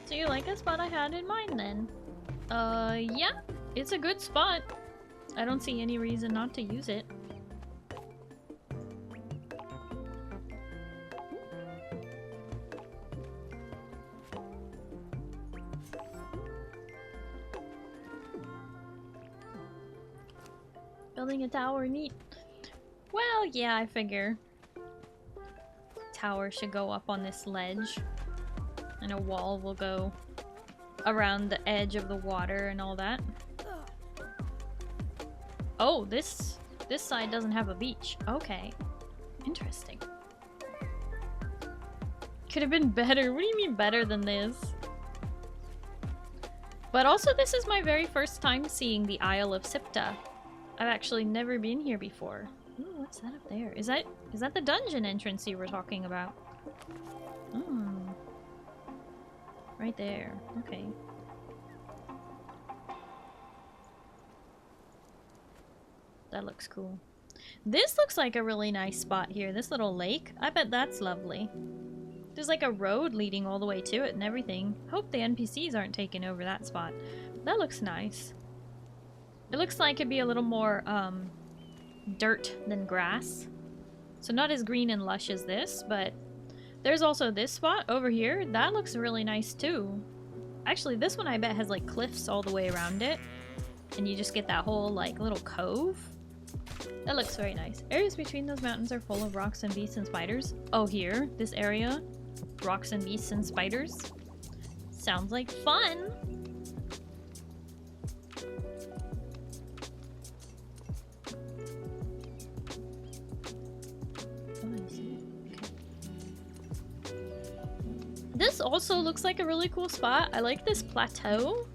So you like a spot I had in mind then? Yeah, it's a good spot. I don't see any reason not to use it. Building a tower, neat. Well, yeah, I figure tower should go up on this ledge, and a wall will go around the edge of the water and all that. Oh, this side doesn't have a beach. Okay, interesting. Could have been better. What do you mean better than this? But also, this is my very first time seeing the Isle of Siptah. I've actually never been here before. Ooh, what's that up there? Is that the dungeon entrance you were talking about? Hmm. Right there. Okay. That looks cool. This looks like a really nice spot here. This little lake. I bet that's lovely. There's like a road leading all the way to it and everything. Hope the NPCs aren't taking over that spot. That looks nice. It looks like it'd be a little more, dirt than grass. So not as green and lush as this, but there's also this spot over here. That looks really nice too. Actually, this one I bet has like cliffs all the way around it. And you just get that whole like little cove. That looks very nice. Areas between those mountains are full of rocks and beasts and spiders. Oh, here, this area. Rocks and beasts and spiders. Sounds like fun. This also looks like a really cool spot. I like this plateau.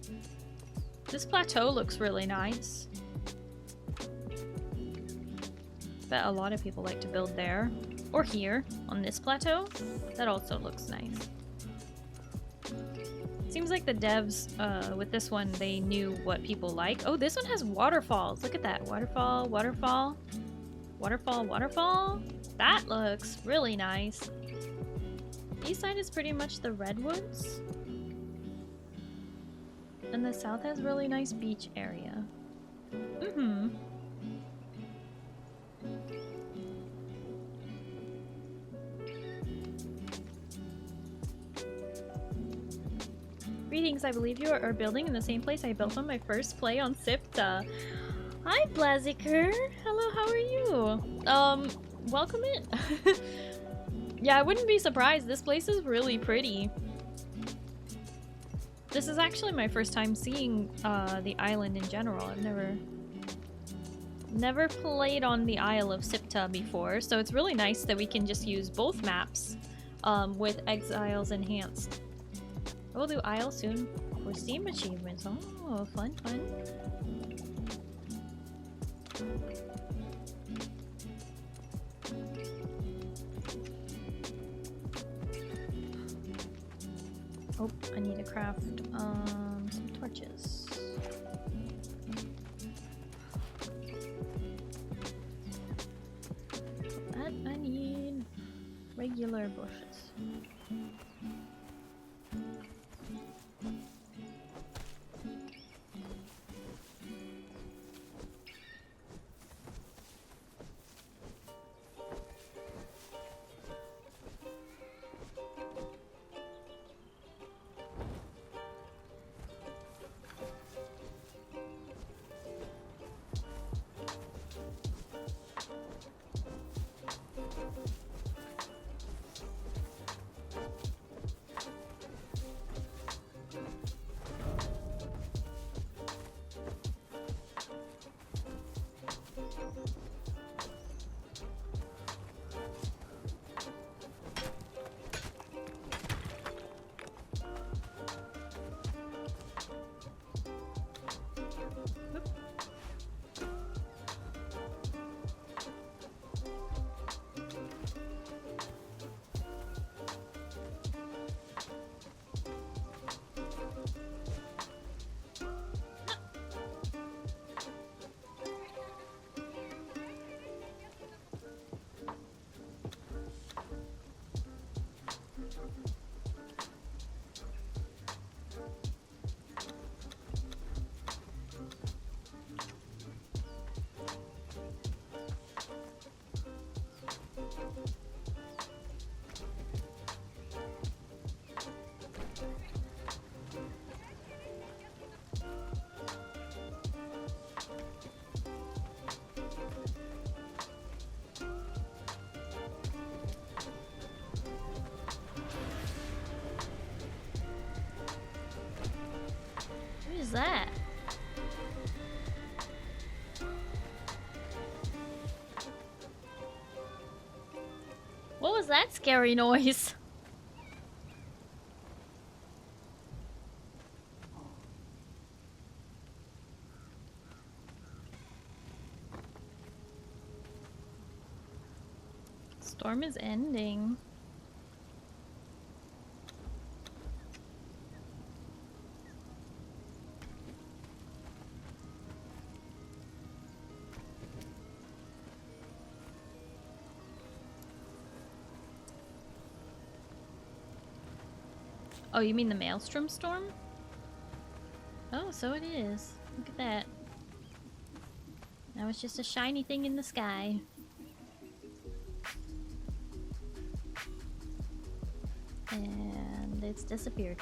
This plateau looks really nice. Bet a lot of people like to build there. Or here, on this plateau. That also looks nice. Seems like the devs with this one, they knew what people like. Oh, this one has waterfalls. Look at that. Waterfall, waterfall. Waterfall, waterfall. That looks really nice. East side is pretty much the redwoods. And the south has really nice beach area. Mm-hmm. Greetings, I believe you are building in the same place I built on my first play on Siptah. Hi, Blaziker. Hello, how are you? Welcome in. Yeah, I wouldn't be surprised. This place is really pretty. This is actually my first time seeing the island in general. I've never played on the Isle of Siptah before, so it's really nice that we can just use both maps with Exiles Enhanced. We'll do Isle soon for Steam achievements. Oh, fun, fun. Oh, I need to craft some torches. That I need regular bushes. that? What was that scary noise? Storm is ending. Oh, you mean the Maelstrom storm? Oh, so it is. Look at that. Now it's just a shiny thing in the sky. And it's disappeared.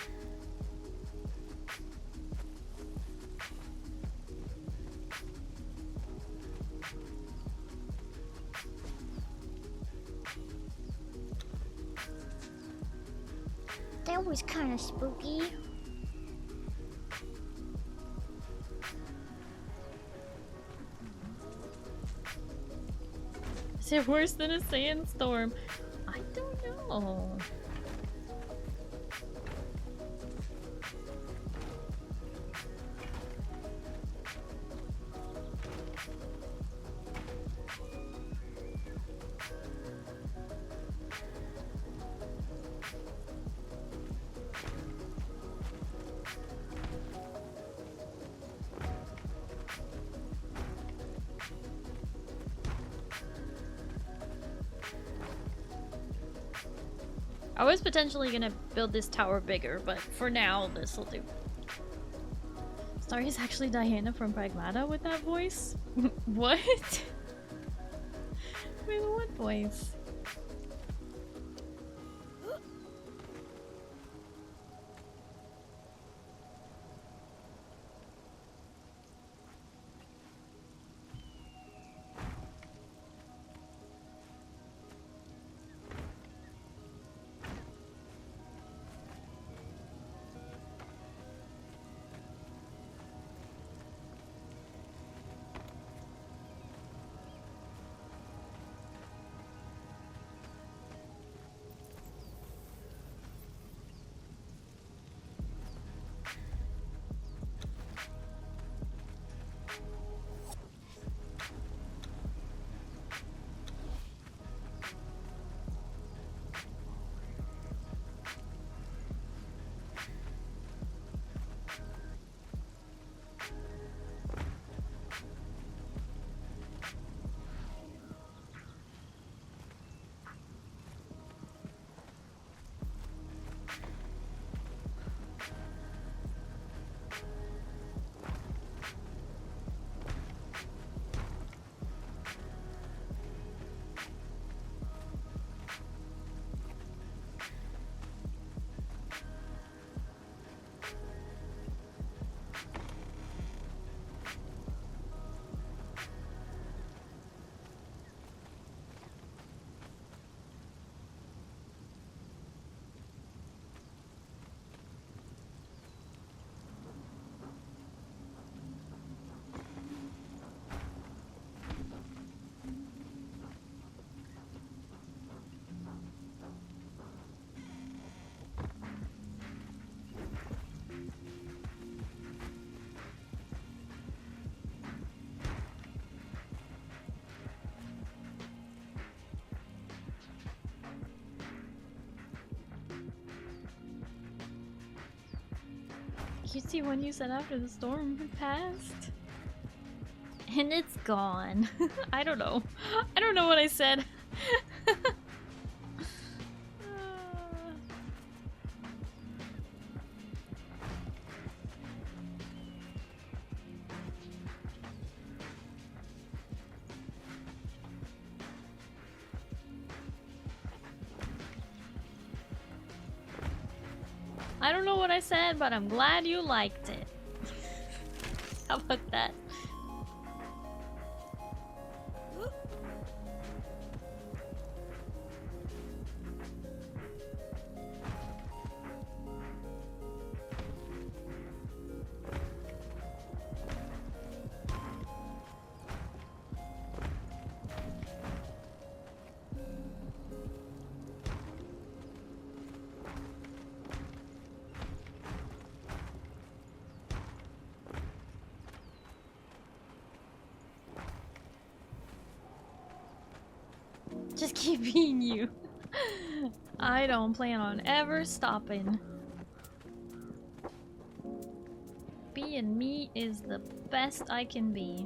That was kind of spooky. Is it worse than a sandstorm? I don't know. I was potentially gonna build this tower bigger, but for now, this will do. Starry is actually Diana from Pragmata with that voice? What? Wait, what voice? You see one you said after the storm had passed? And it's gone. I don't know. I don't know what I said. I don't know what I said, but I'm glad you liked it. How about that? Just keep being you. I don't plan on ever stopping. Being me is the best I can be.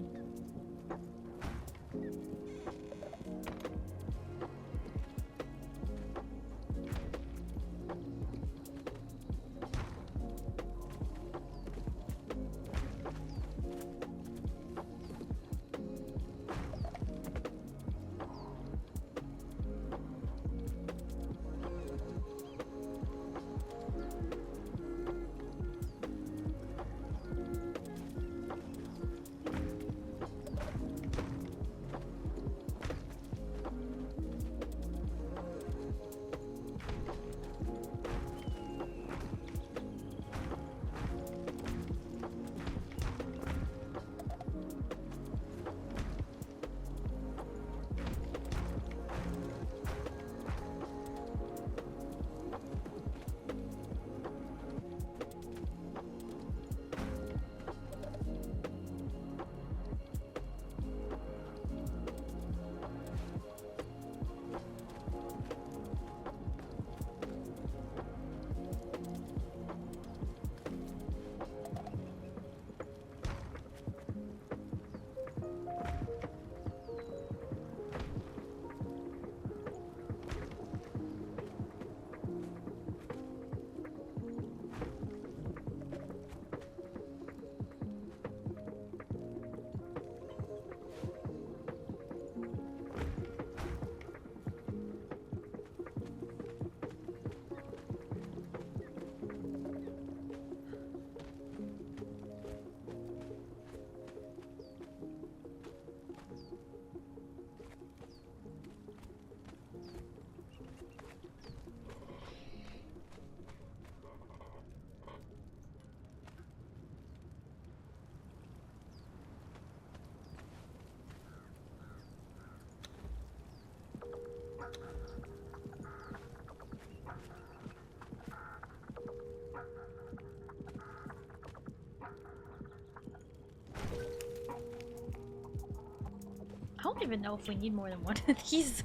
I don't even know if we need more than one of these.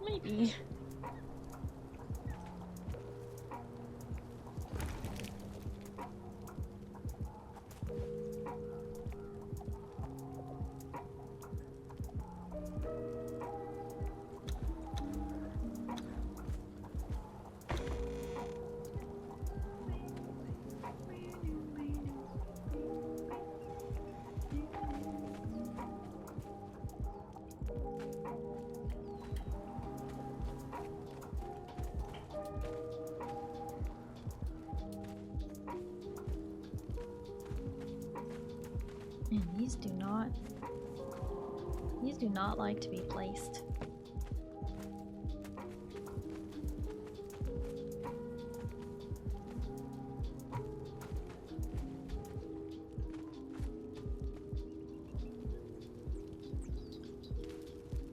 Maybe. And these do not like to be placed.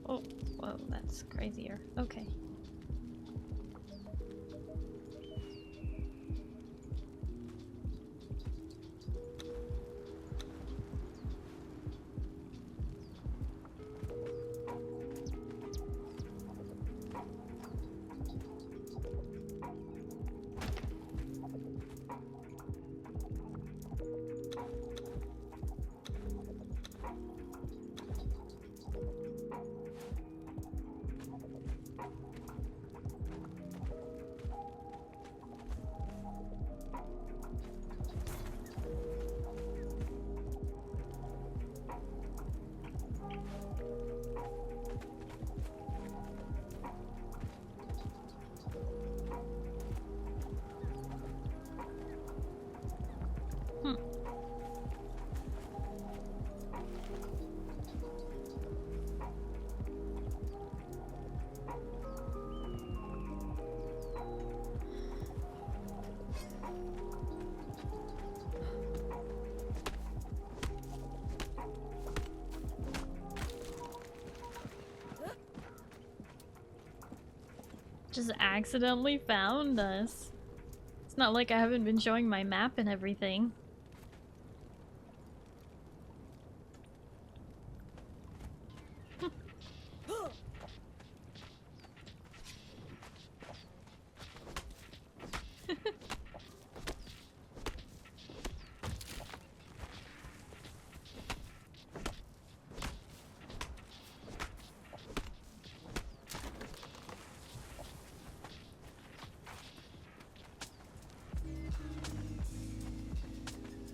Oh, whoa, that's crazier. Okay. Just accidentally found us. It's not like I haven't been showing my map and everything.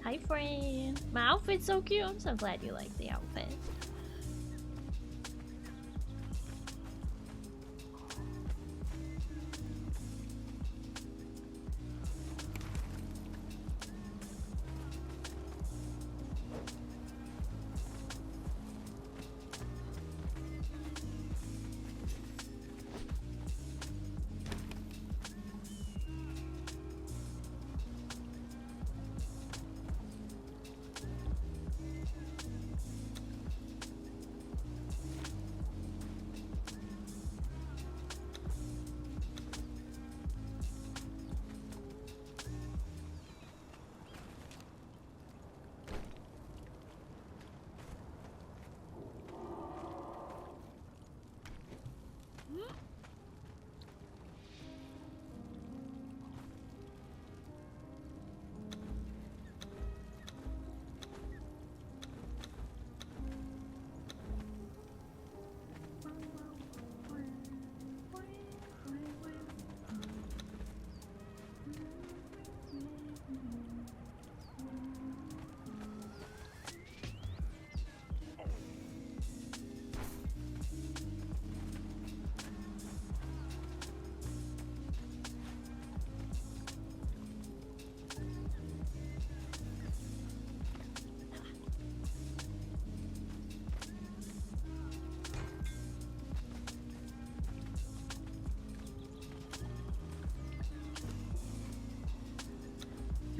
Hi, friend. My outfit's so cute. I'm so glad you like the outfit.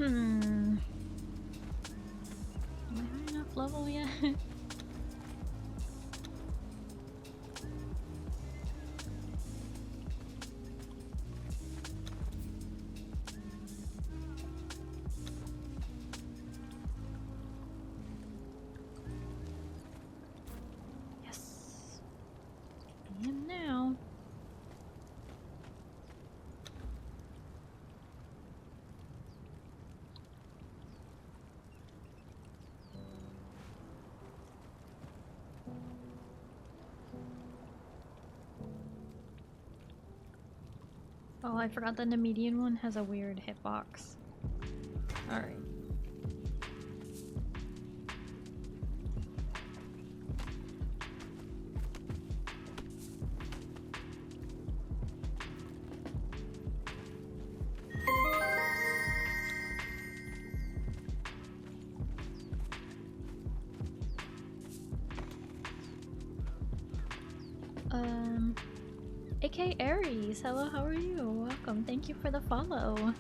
Am I high enough level yet? Yes. I am now. Oh, I forgot the Numiieo one has a weird hitbox. Alright. AK Aries, hello, how are you? Welcome, thank you for the follow.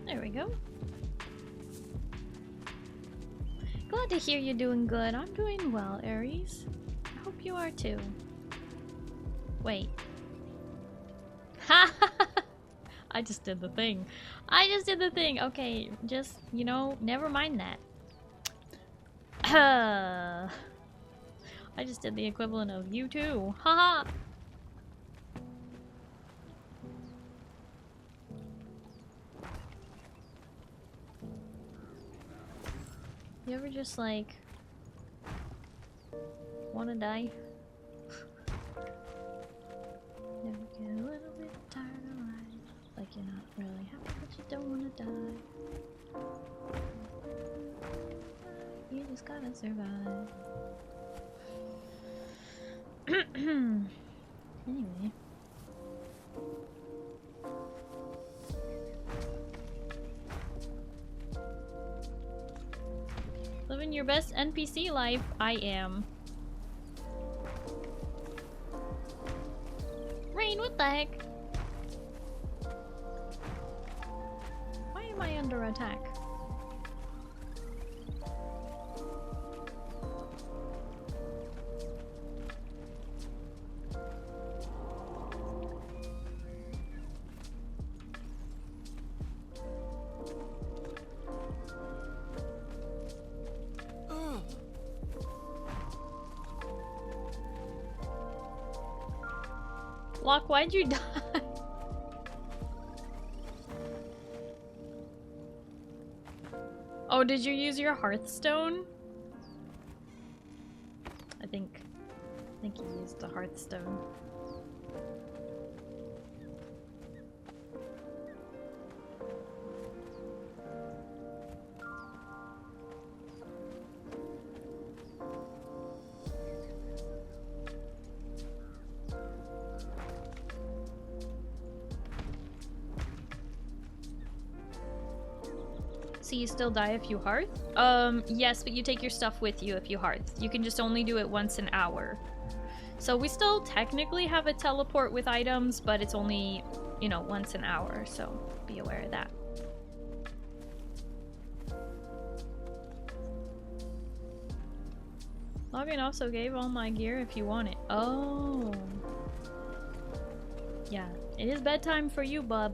There we go. Glad to hear you're doing good. I'm doing well, Aries. I hope you are too. Wait. Ha! I just did the thing. I just did the thing. Okay, just, you know, never mind that. I just did the equivalent of you too. Haha! You ever just like wanna die? Never get a little bit tired of life. Like you're not really happy but you don't wanna die. You just gotta survive. Anyway. Living your best NPC life. I am. Rain, what the heck? Why am I under attack? Locke, why'd you die? Oh, did you use your Hearthstone? I think you used the Hearthstone. So you still die if you hearth? Yes, but you take your stuff with you if you hearth. You can just only do it once an hour. So we still technically have a teleport with items, but it's only, you know, once an hour, so be aware of that. Login also gave all my gear if you want it. Oh. Yeah, it is bedtime for you, bub.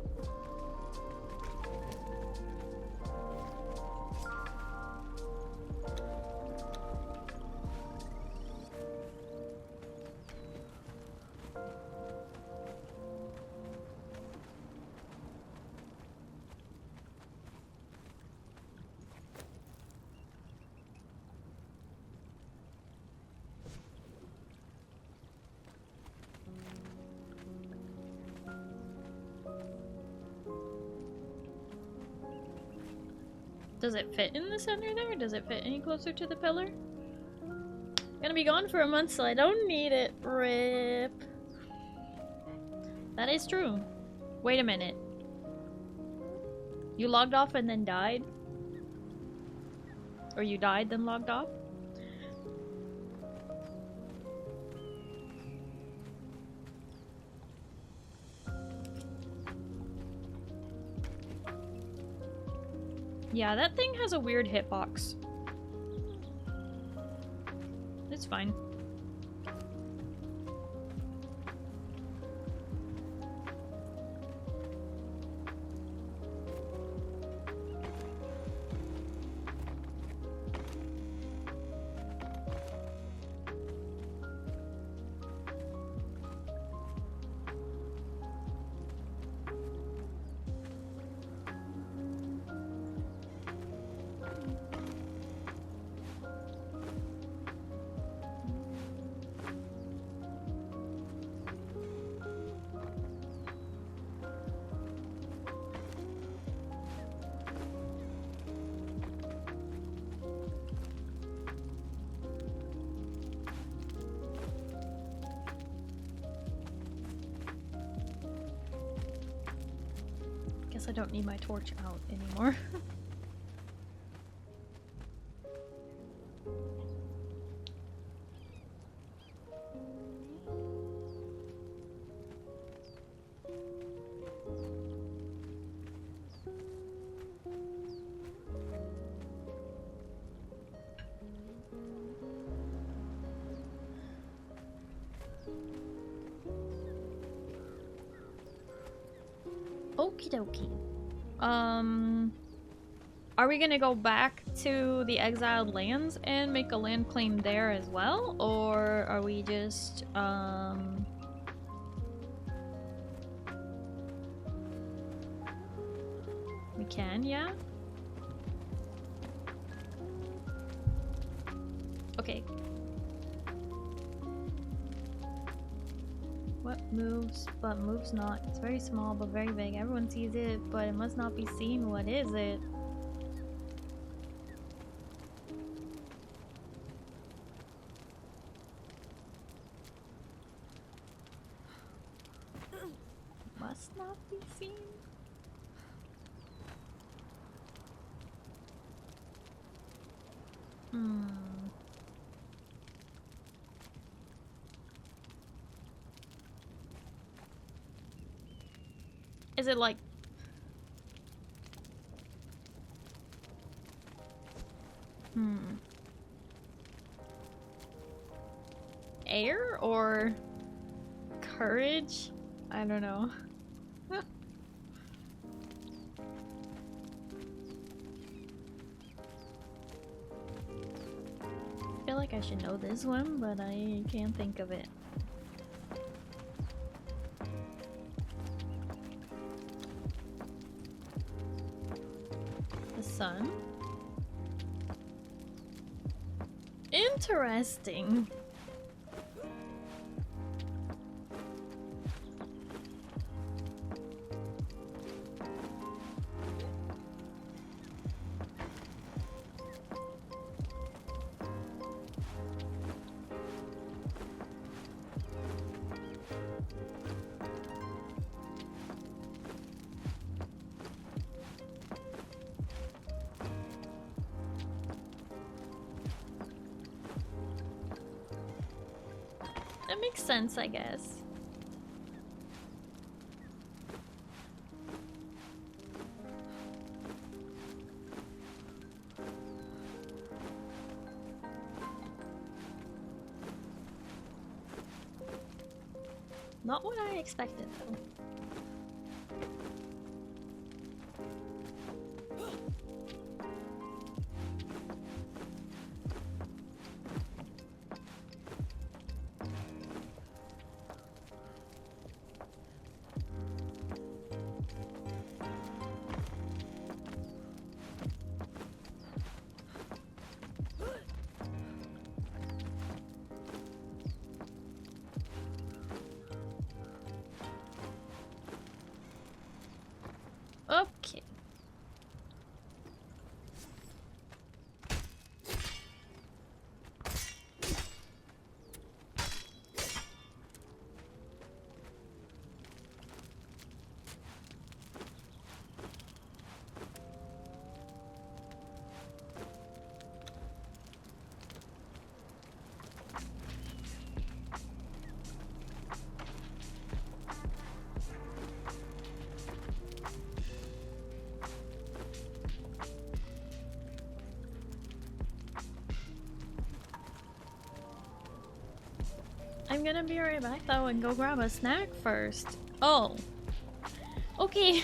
Does it fit in the center there? Does it fit any closer to the pillar? Gonna be gone for a month, so I don't need it. RIP. That is true. Wait a minute. You logged off and then died? Or you died then logged off? Yeah, that thing has a weird hitbox. It's fine. I don't need my torch out anymore. Okie dokie. Are we gonna go back to the exiled lands and make a land claim there as well? Or are we just, we can, yeah? Okay. What moves, but moves not. It's very small, but very big. Everyone sees it, but it must not be seen. What is it? Must not be seen? Is it like... Air or courage? I don't know. I feel like I should know this one, but I can't think of it. The sun? Interesting. That makes sense, I guess. Not what I expected, though. Okay. I'm gonna be right back though and go grab a snack first. Oh. Okay.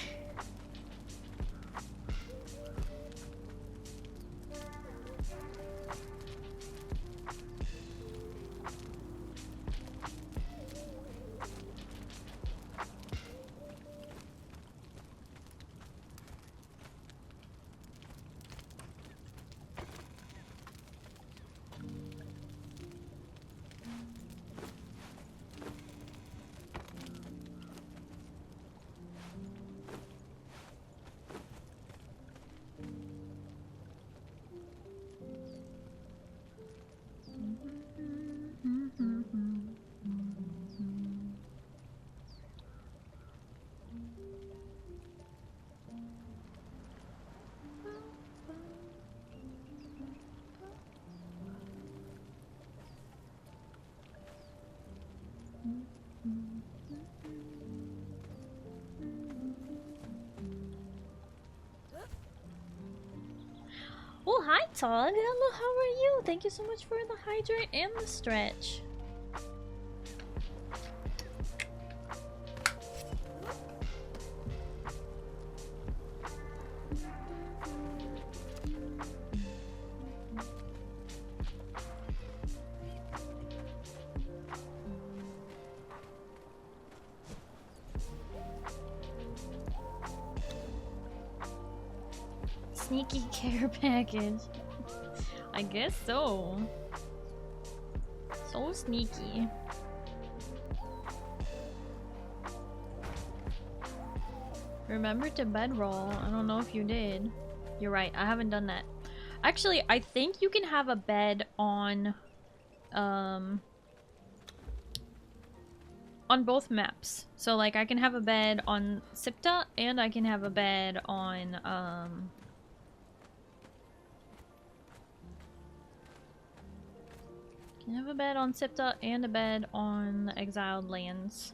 Oh, hi Todd. Hello, how are you? Thank you so much for the hydrate and the stretch. Sneaky care package. I guess so. So sneaky. Remember to bedroll. I don't know if you did. You're right, I haven't done that. Actually, I think you can have a bed on both maps. So like I can have a bed on Siptah and I can have a bed on can have a bed on Siptah and a bed on the Exiled Lands.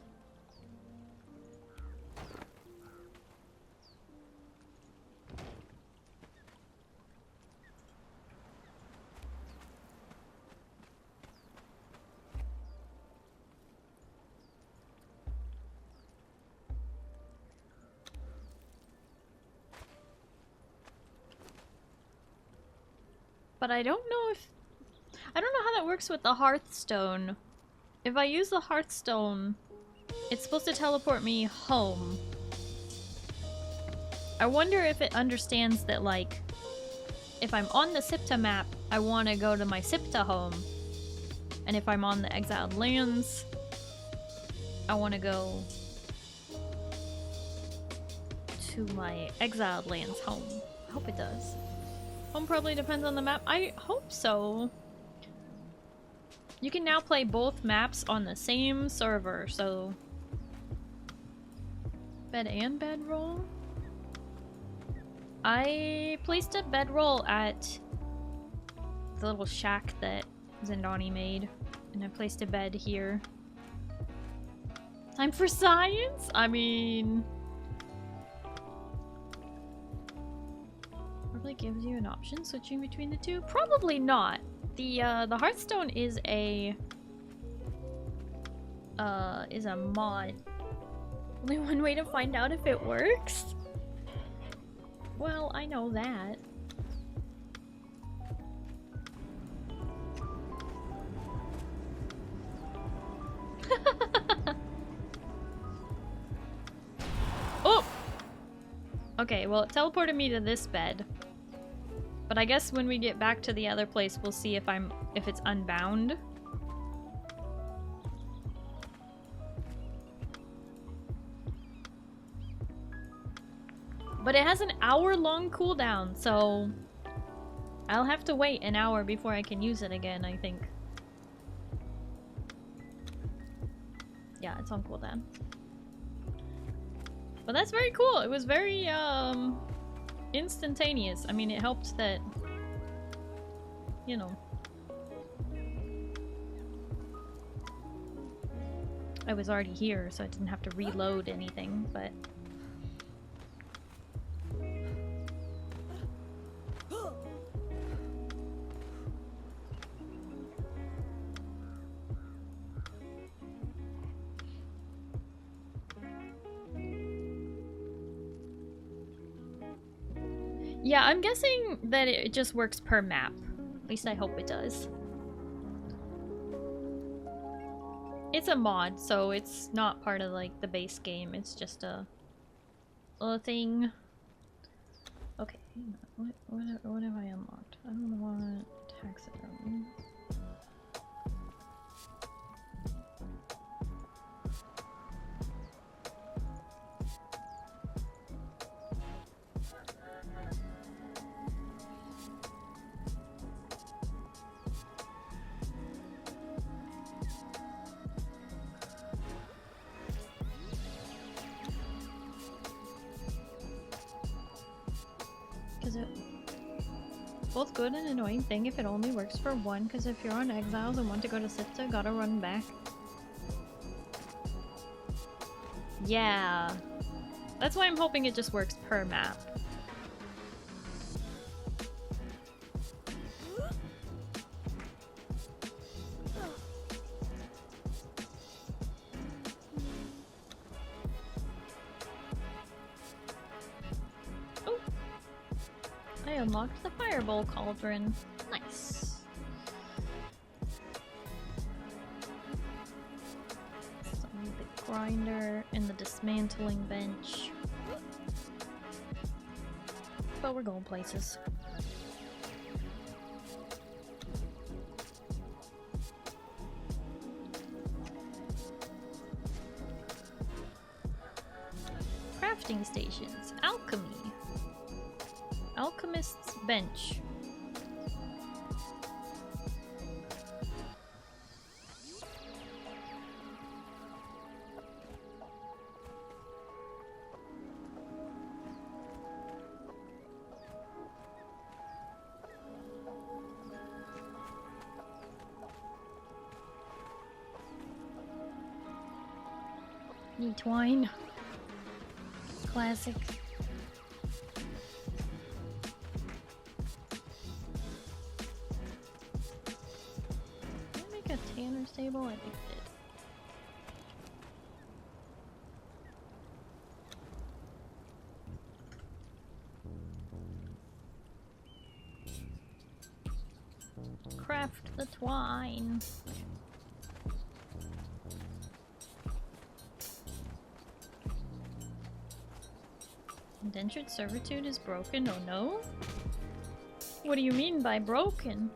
But I don't know how that works with the Hearthstone. If I use the Hearthstone, it's supposed to teleport me home. I wonder if it understands that, like, if I'm on the Siptah map, I want to go to my Siptah home. And if I'm on the Exiled Lands, I want to go to my Exiled Lands home. I hope it does. Home probably depends on the map. I hope so. You can now play both maps on the same server, so... Bed and bedroll? I placed a bedroll at the little shack that Zindani made, and I placed a bed here. Time for science? I mean... Probably gives you an option switching between the two? Probably not. The Hearthstone is a mod. Only one way to find out if it works? Well, I know that. Oh! Okay, well, it teleported me to this bed. But I guess when we get back to the other place, we'll see if it's unbound. But it has an hour-long cooldown, so I'll have to wait an hour before I can use it again, I think. Yeah, it's on cooldown. But that's very cool. It was very, instantaneous. I mean, it helped that, you know, I was already here, so I didn't have to reload anything, but... Yeah, I'm guessing that it just works per map. At least I hope it does. It's a mod, so it's not part of, like, the base game. It's just a little thing. Okay, what have I unlocked? I don't want taxidermy. Both good and annoying thing if it only works for one, because if you're on Exiles and want to go to Siptah, gotta run back. Yeah. That's why I'm hoping it just works per map. Unlocked the Fireball Cauldron. Nice. The grinder and the dismantling bench. But we're going places. Crafting stations. Alchemy. Alchemist's bench. Need twine. Classic. Table? I think it did. The twine. Indentured servitude is broken? Oh no? What do you mean by broken?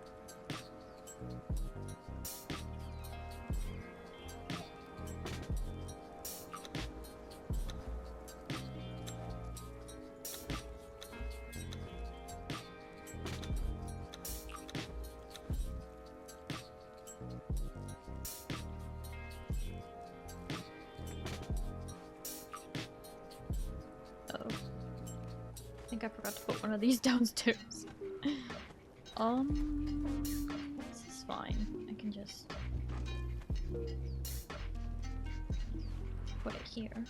I forgot to put one of these downstairs. This is fine. I can just put it here.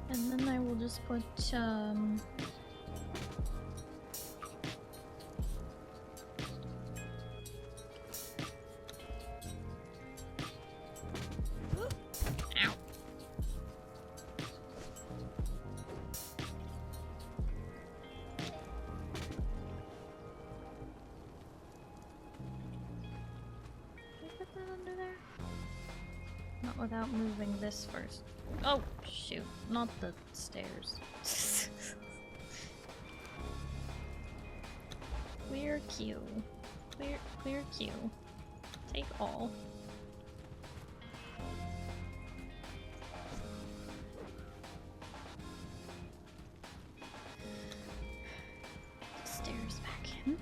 And then I will just put, Ow. Can I put that under there? Not without moving this first. Oh, shoot. Not the stairs. Clear queue. Clear queue. Take all. Stairs back in.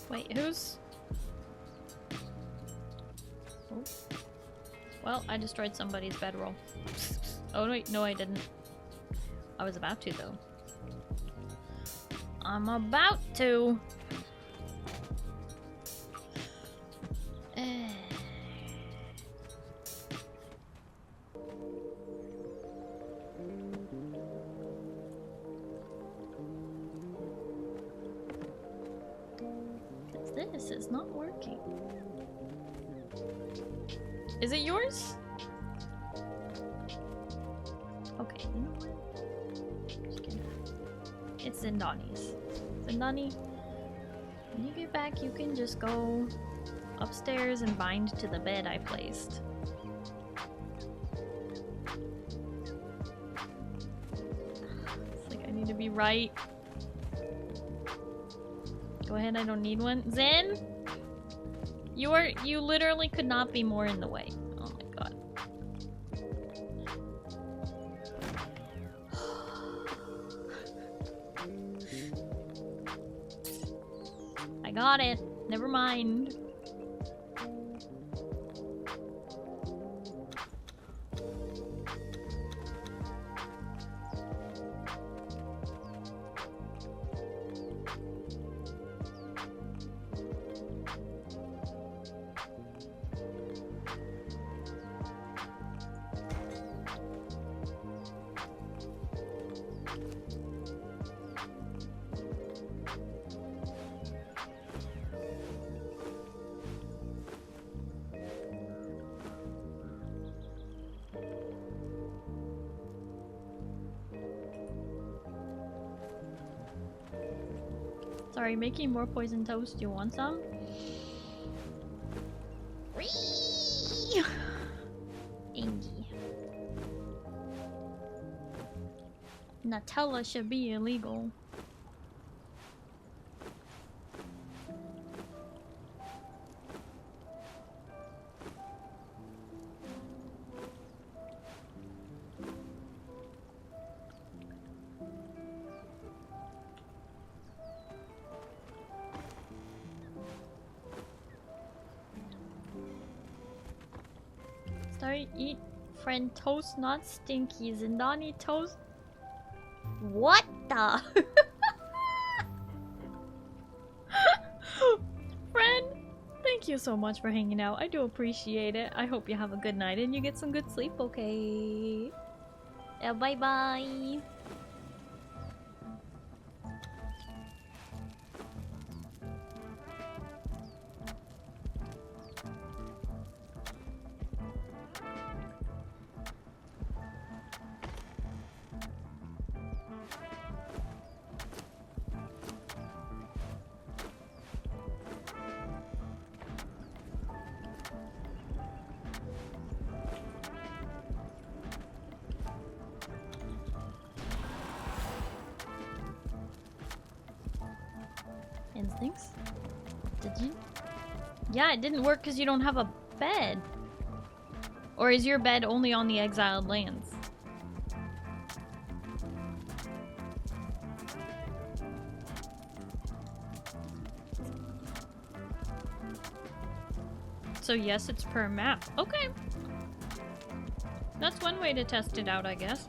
Wait, who's... Oh. Well, I destroyed somebody's bedroll. Oh wait, no I didn't. I was about to though. I'm about to! This is not working. Is it yours? Okay, you know what? Just kidding. It's Zindani's. Zindani, when you get back, you can just go upstairs and bind to the bed I placed. It's like I need to be right. Go ahead, I don't need one. Zen? You literally could not be more in the way. Oh my god. I got it. Never mind. Sorry, making more poison toast. You want some? Whee! Ingy. Nutella should be illegal. Starry, eat friend toast, not stinky. Zindani toast. What the? Friend, thank you so much for hanging out. I do appreciate it. I hope you have a good night and you get some good sleep, okay? Yeah, bye bye. Instincts? Did you? Yeah, it didn't work because you don't have a bed. Or is your bed only on the exiled lands? So yes, it's per map. Okay. That's one way to test it out, I guess.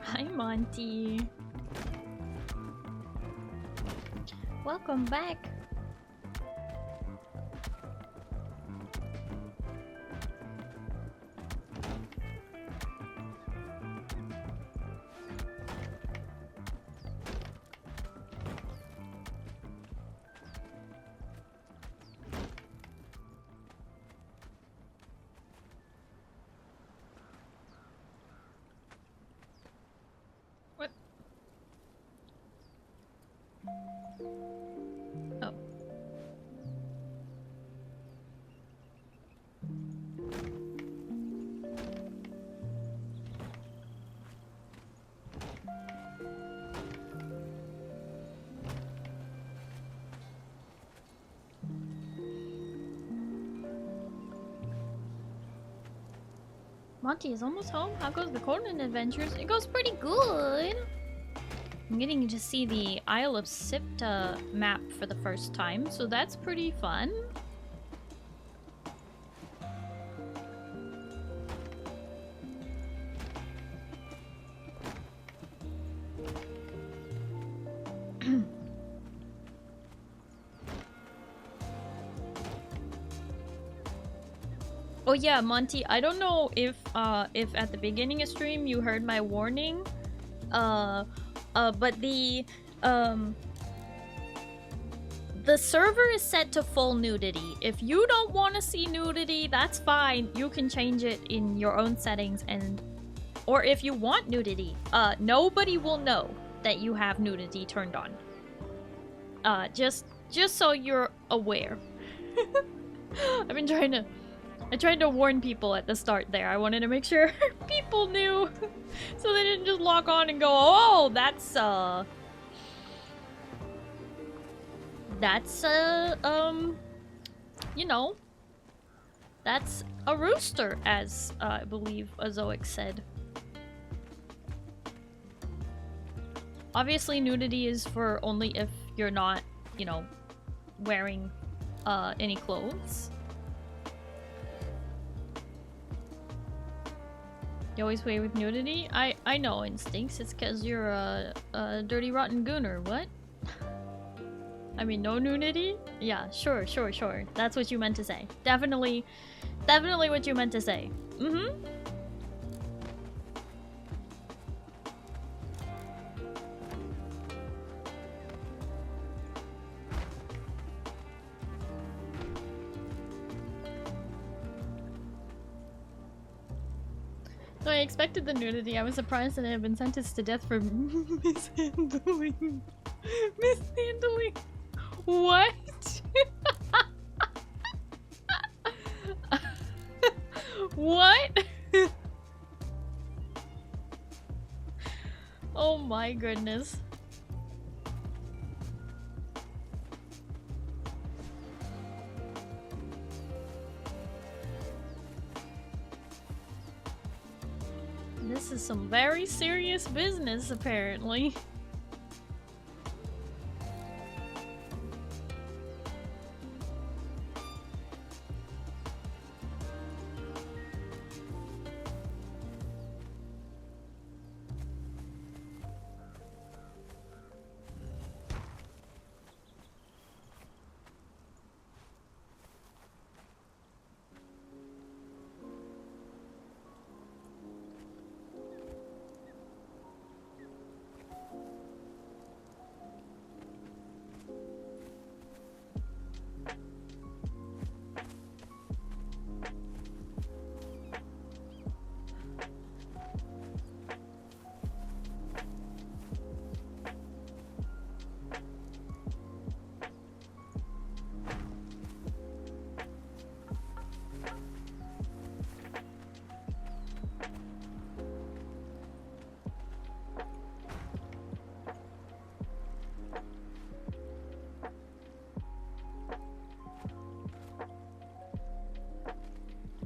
Hi, Monty. Welcome back. Monty is almost home. How goes the Conan adventures? It goes pretty good. I'm getting to see the Isle of Siptah map for the first time, so that's pretty fun. Oh yeah, Monty, I don't know if at the beginning of stream you heard my warning, but the server is set to full nudity. If you don't want to see nudity, that's fine. You can change it in your own settings, or if you want nudity, nobody will know that you have nudity turned on. Just so you're aware. I tried to warn people at the start there. I wanted to make sure people knew so they didn't just log on and go, oh, that's you know, that's a rooster, as I believe Azoic said. Obviously, nudity is for only if you're not, you know, wearing any clothes. You always play with nudity? I know, Instincts. It's because you're a dirty rotten gooner. What? I mean, no nudity? Yeah, sure. That's what you meant to say. Definitely what you meant to say. Mm-hmm. So I expected the nudity. I was surprised that I had been sentenced to death for mishandling. Mishandling? What? What? Oh my goodness. This is some very serious business, apparently.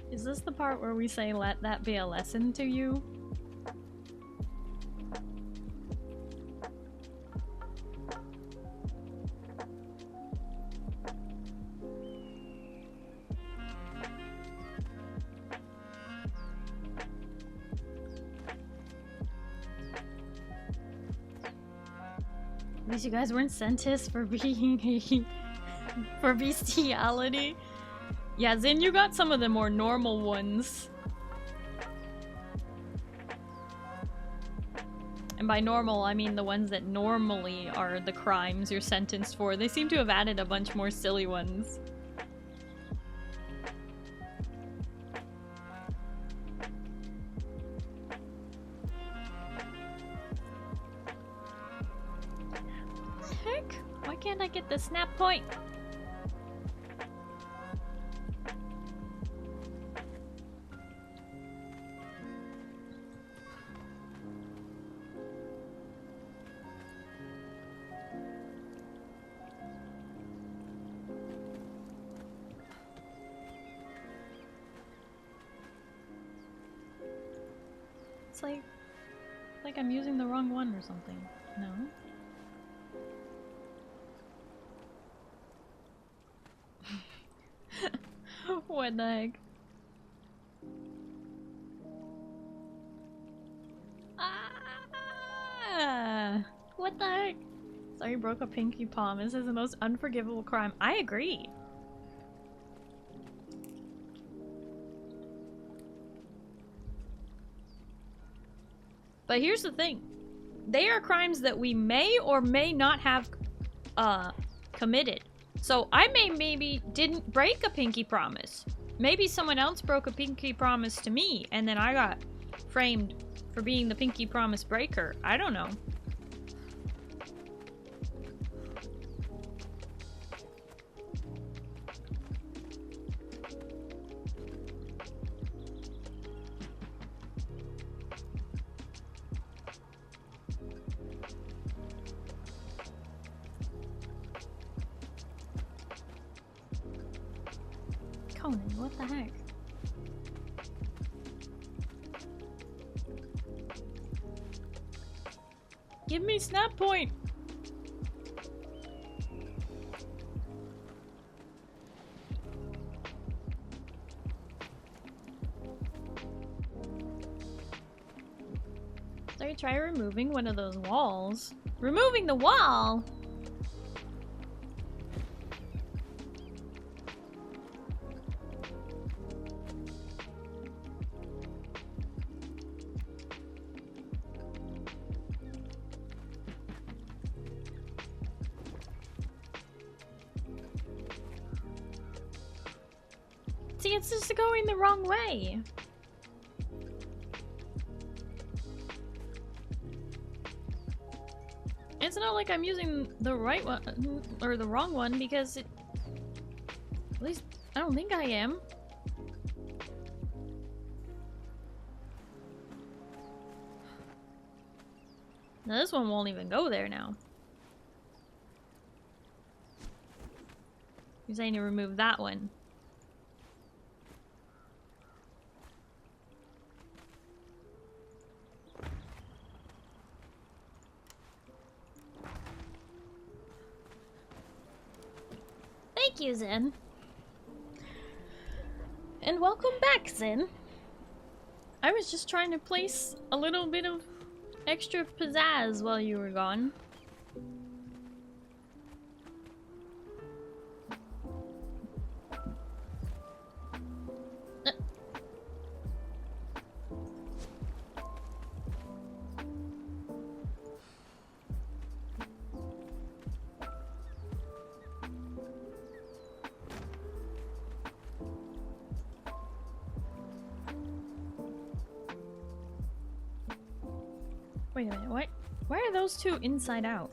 Is this the part where we say, let that be a lesson to you? At least you guys weren't sentenced for being for bestiality. Yeah, Zin, you got some of the more normal ones. And by normal, I mean the ones that normally are the crimes you're sentenced for. They seem to have added a bunch more silly ones. What the heck? Why can't I get the snap point? It's like I'm using the wrong one or something. No? What the heck? Ah! What the heck? Sorry, broke a pinky palm. This is the most unforgivable crime. I agree. But here's the thing. They are crimes that we may or may not have committed. So I maybe didn't break a pinky promise. Maybe someone else broke a pinky promise to me and then I got framed for being the pinky promise breaker. I don't know. Conan, what the heck? Give me snap point! So try removing one of those walls. Removing the wall? See, it's just going the wrong way. It's not like I'm using the right one or the wrong one because it. At least I don't think I am. Now this one won't even go there now. You're saying to remove that one. Thank you, Zen. And welcome back, Zen. I was just trying to place a little bit of extra pizzazz while you were gone. Wait a minute, what? Why are those two inside out?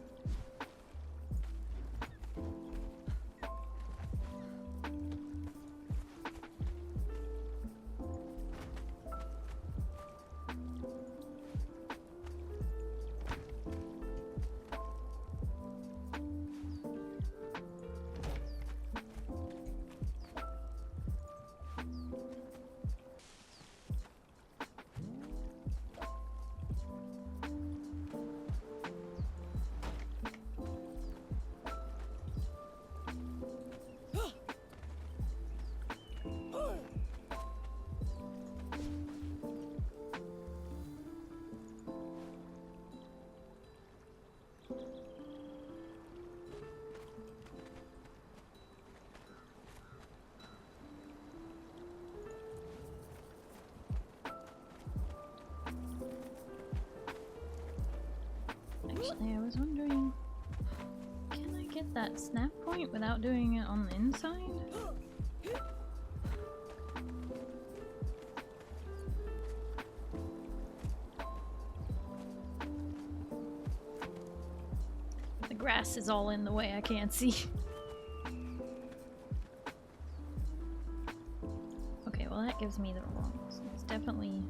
Actually, I was wondering, can I get that snap point without doing it on the inside? The grass is all in the way, I can't see. Okay, well that gives me the wrong, so it's definitely...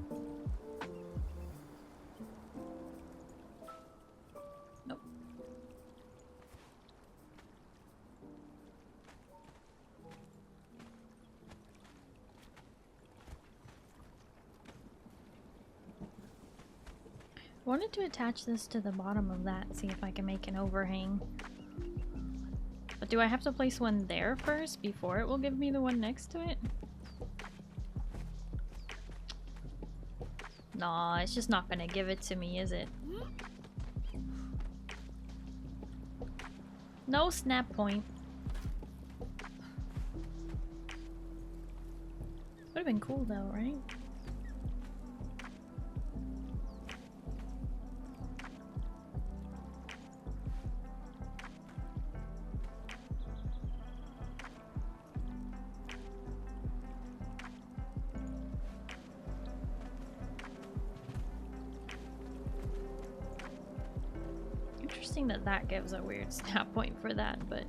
I wanted to attach this to the bottom of that, see if I can make an overhang. But do I have to place one there first before it will give me the one next to it? Nah, it's just not gonna give it to me, is it? No snap point. Would have been cool though, right? Interesting that that gives a weird snap point for that, but...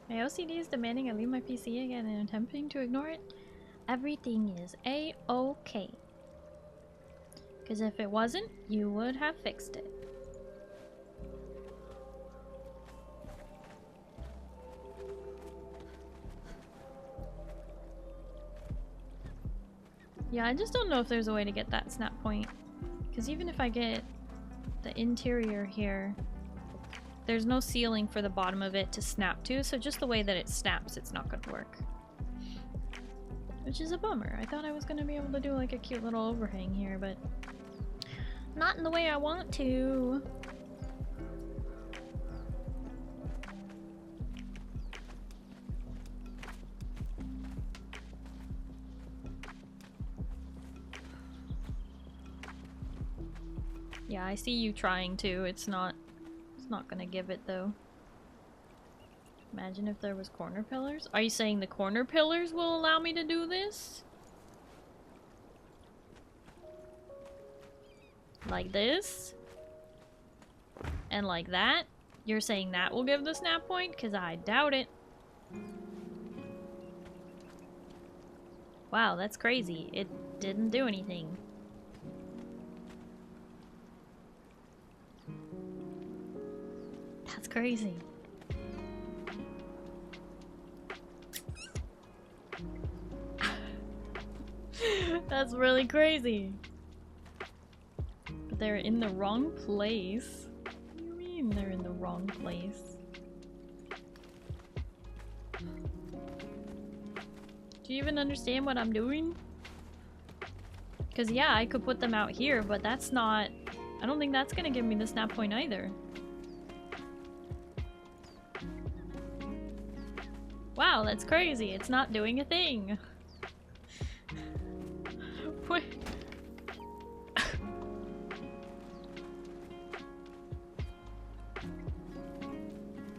My OCD is demanding I leave my PC again and attempting to ignore it. Everything is A-okay. Because if it wasn't, you would have fixed it. Yeah, I just don't know if there's a way to get that snap point. Because even if I get the interior here, there's no ceiling for the bottom of it to snap to, so just the way that it snaps, it's not going to work. Which is a bummer. I thought I was going to be able to do like a cute little overhang here, but not in the way I want to. Yeah, I see you trying to. It's not gonna give it though. Imagine if there was corner pillars. Are you saying the corner pillars will allow me to do this? Like this? And like that? You're saying that will give the snap point? Because I doubt it. Wow, that's crazy. It didn't do anything. That's crazy. That's really crazy. But they're in the wrong place. What do you mean they're in the wrong place? Do you even understand what I'm doing? Because yeah, I could put them out here, but that's not... I don't think that's gonna give me the snap point either. Wow, that's crazy. It's not doing a thing. Wait.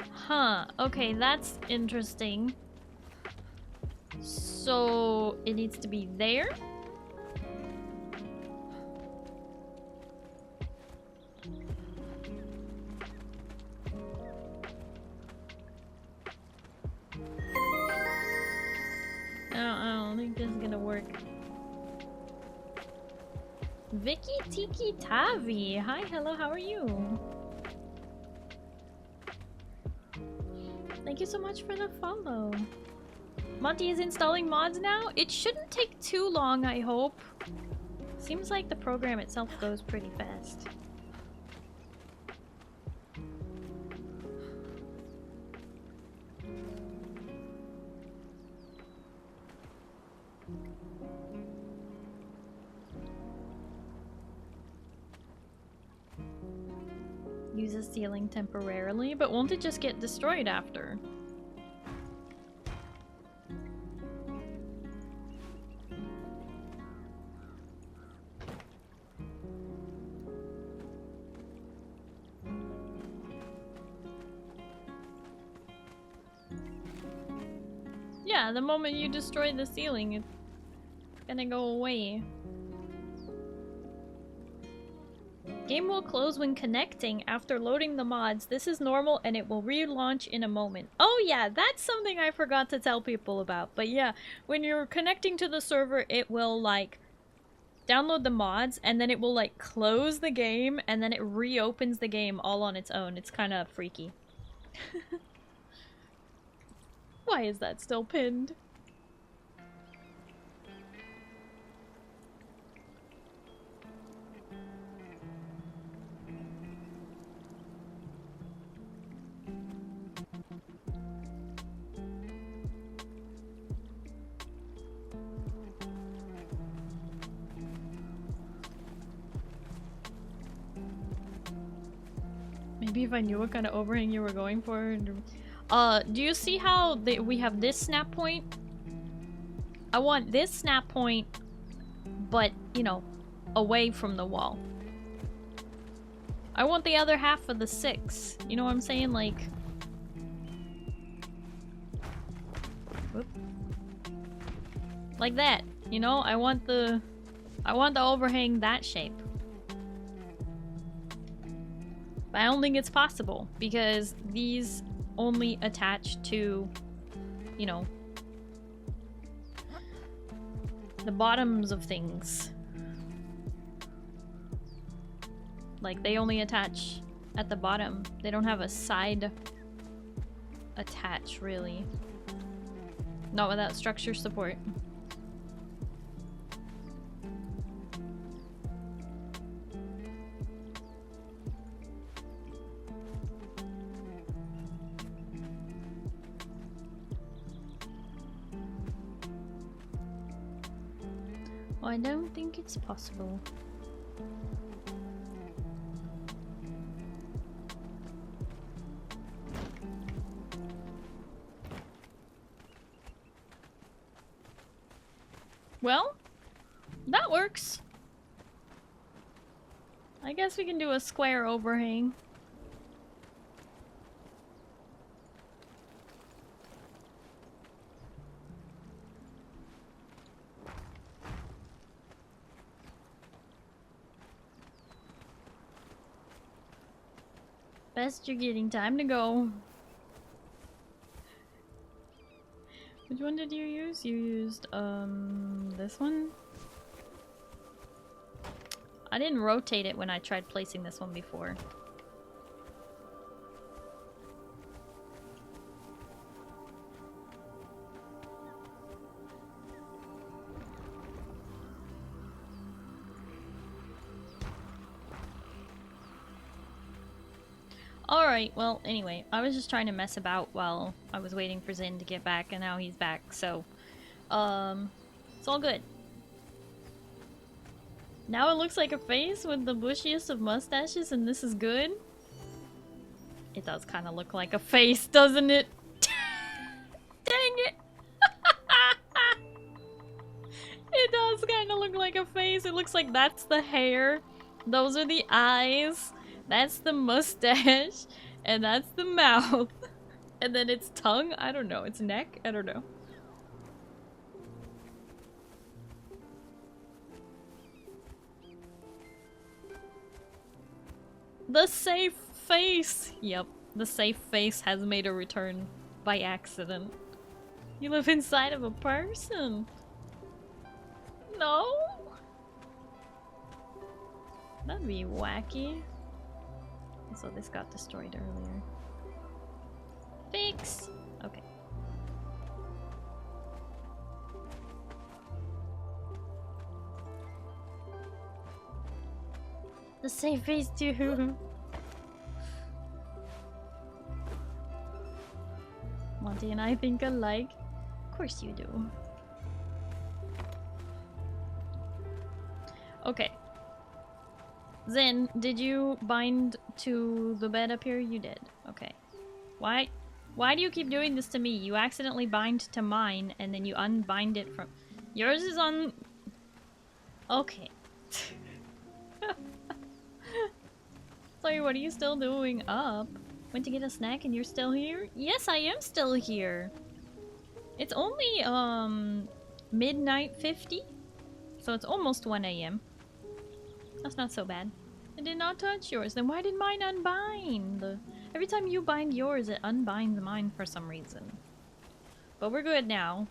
Huh. Okay, that's interesting. So it needs to be there? I don't think this is gonna work. Vicky Tiki Tavi. Hi, hello, how are you? Thank you so much for the follow. Monty is installing mods now? It shouldn't take too long, I hope. Seems like the program itself goes pretty fast. Use a ceiling temporarily, but won't it just get destroyed after? Yeah, the moment you destroy the ceiling, it's gonna go away. Game will close when connecting after loading the mods. This is normal and it will relaunch in a moment. Oh yeah, that's something I forgot to tell people about. But yeah, when you're connecting to the server, it will like download the mods and then it will like close the game and then it reopens the game all on its own. It's kind of freaky. Why is that still pinned? Maybe if I knew what kind of overhang you were going for. Do you see how we have this snap point? I want this snap point, but, you know, away from the wall. I want the other half of the 6. You know what I'm saying? Like... Whoop. Like that. You know? I want the overhang that shape. But I don't think it's possible, because these only attach to, you know, the bottoms of things. Like, they only attach at the bottom. They don't have a side attach, really. Not without structure support. I don't think it's possible. Well, that works. I guess we can do a square overhang. Best you're getting, time to go. Which one did you use? You used, this one? I didn't rotate it when I tried placing this one before. Alright, well, anyway, I was just trying to mess about while I was waiting for Zin to get back, and now he's back, so, it's all good. Now it looks like a face with the bushiest of mustaches, and this is good? It does kind of look like a face, doesn't it? Dang it! It does kind of look like a face. It looks like that's the hair, those are the eyes. That's the mustache, and that's the mouth, and then its tongue, I don't know, its neck, I don't know. The safe face! Yep, the safe face has made a return by accident. You live inside of a person! No? That'd be wacky. So this got destroyed earlier. Fix! Okay. The safe face too! Monty and I think alike. Of course you do. Okay. Zen, did you bind to the bed up here? You did. Okay. Why do you keep doing this to me? You accidentally bind to mine and then you unbind it from... Yours is on... Okay. Sorry, what are you still doing up? Went to get a snack and you're still here? Yes, I am still here. It's only, midnight 50? So it's almost 1 AM. That's not so bad. I did not touch yours. Then why did mine unbind? Every time you bind yours, it unbinds mine for some reason. But we're good now.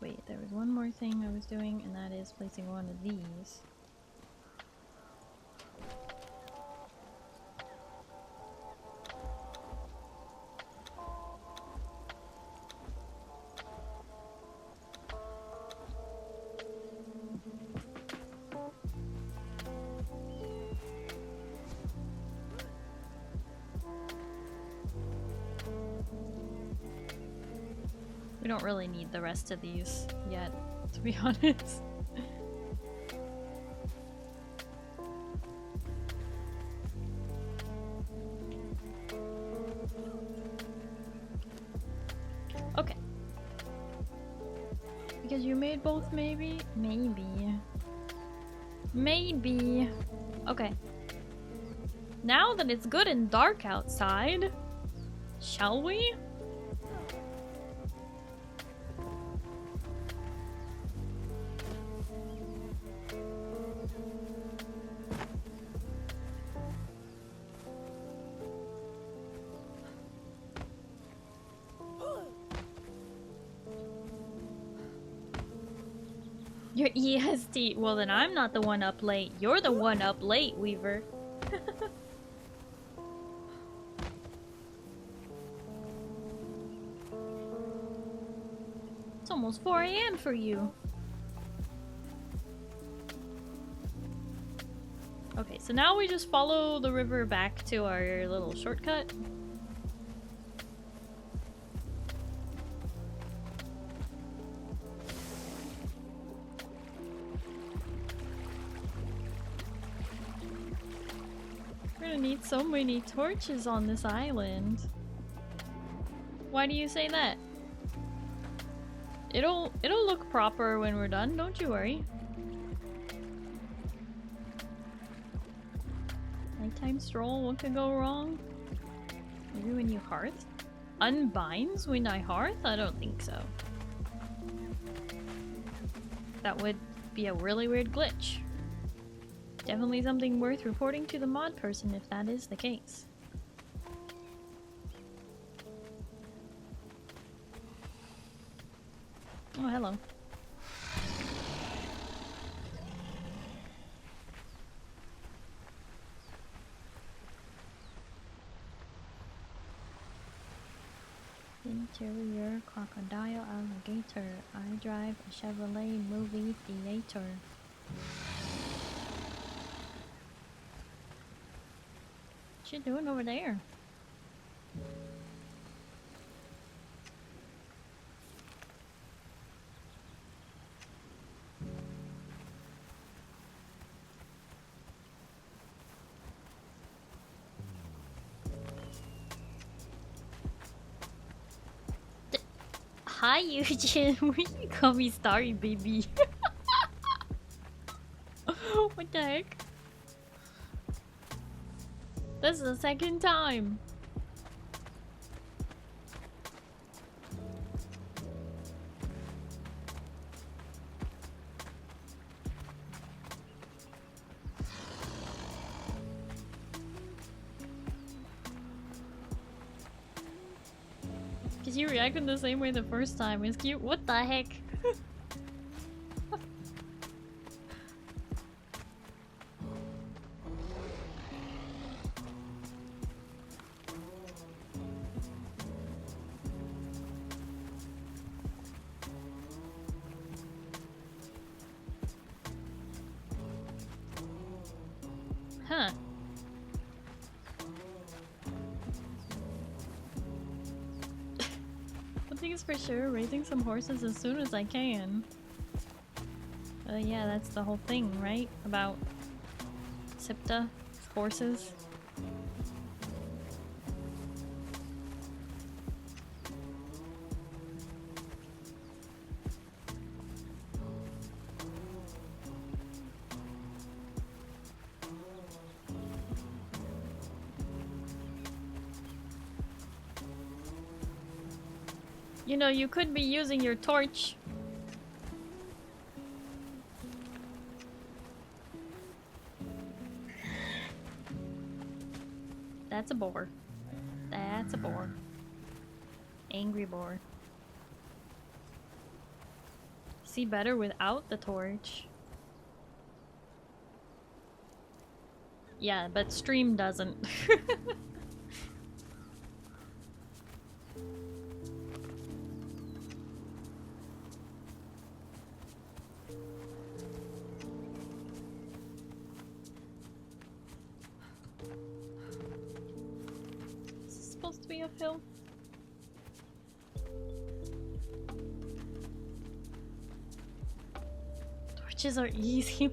Wait, there was one more thing I was doing, and that is placing one of these. We don't really need the rest of these yet, to be honest. Okay. Because you made both, maybe? Maybe. Maybe. Okay. Now that it's good and dark outside, shall we? Your EST. Well, then I'm not the one up late. You're the one up late, Weaver. It's almost 4 AM for you. Okay, so now we just follow the river back to our little shortcut. We're gonna need so many torches on this island. Why do you say that? It'll look proper when we're done, don't you worry. Nighttime stroll, what could go wrong? Maybe when you hearth? Unbinds when I hearth? I don't think so. That would be a really weird glitch. Definitely something worth reporting to the mod person if that is the case. Oh, hello. Interior crocodile alligator. I drive a Chevrolet movie theater. What you doing over there? Hi, Eugene. Why you call me Starry, baby? What the heck? This is the second time. Cause you reacted the same way the first time. It's cute. What the heck? Huh. One thing is for sure, raising some horses as soon as I can. Yeah, that's the whole thing, right? About Siptah, horses. You know, you could be using your torch. That's a boar. That's a boar. Angry boar. See better without the torch. Yeah, but stream doesn't. To be uphill. Torches are easy.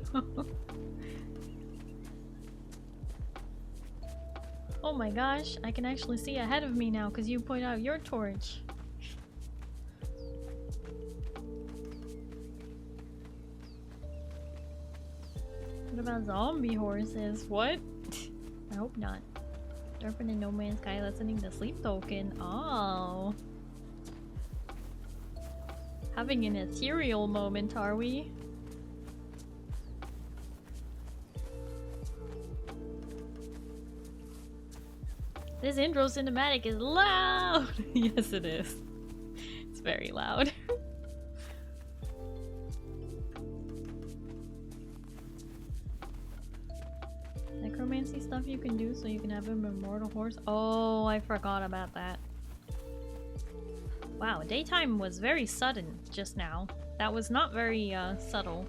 Oh my gosh, I can actually see ahead of me now because you point out your torch. What about zombie horses? What? I hope not. Surfing in No Man's Sky, listening to Sleep Token. Oh. Having an ethereal moment, are we? This intro cinematic is loud! Yes, it is. It's very loud. fancy stuff you can do so you can have an immortal horse? Oh, I forgot about that. Wow, daytime was very sudden just now. That was not very subtle.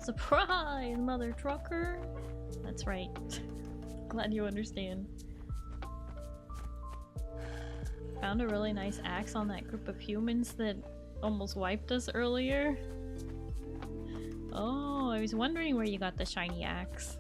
Surprise, mother trucker! That's right. Glad you understand. Found a really nice axe on that group of humans that almost wiped us earlier. Oh, I was wondering where you got the shiny axe.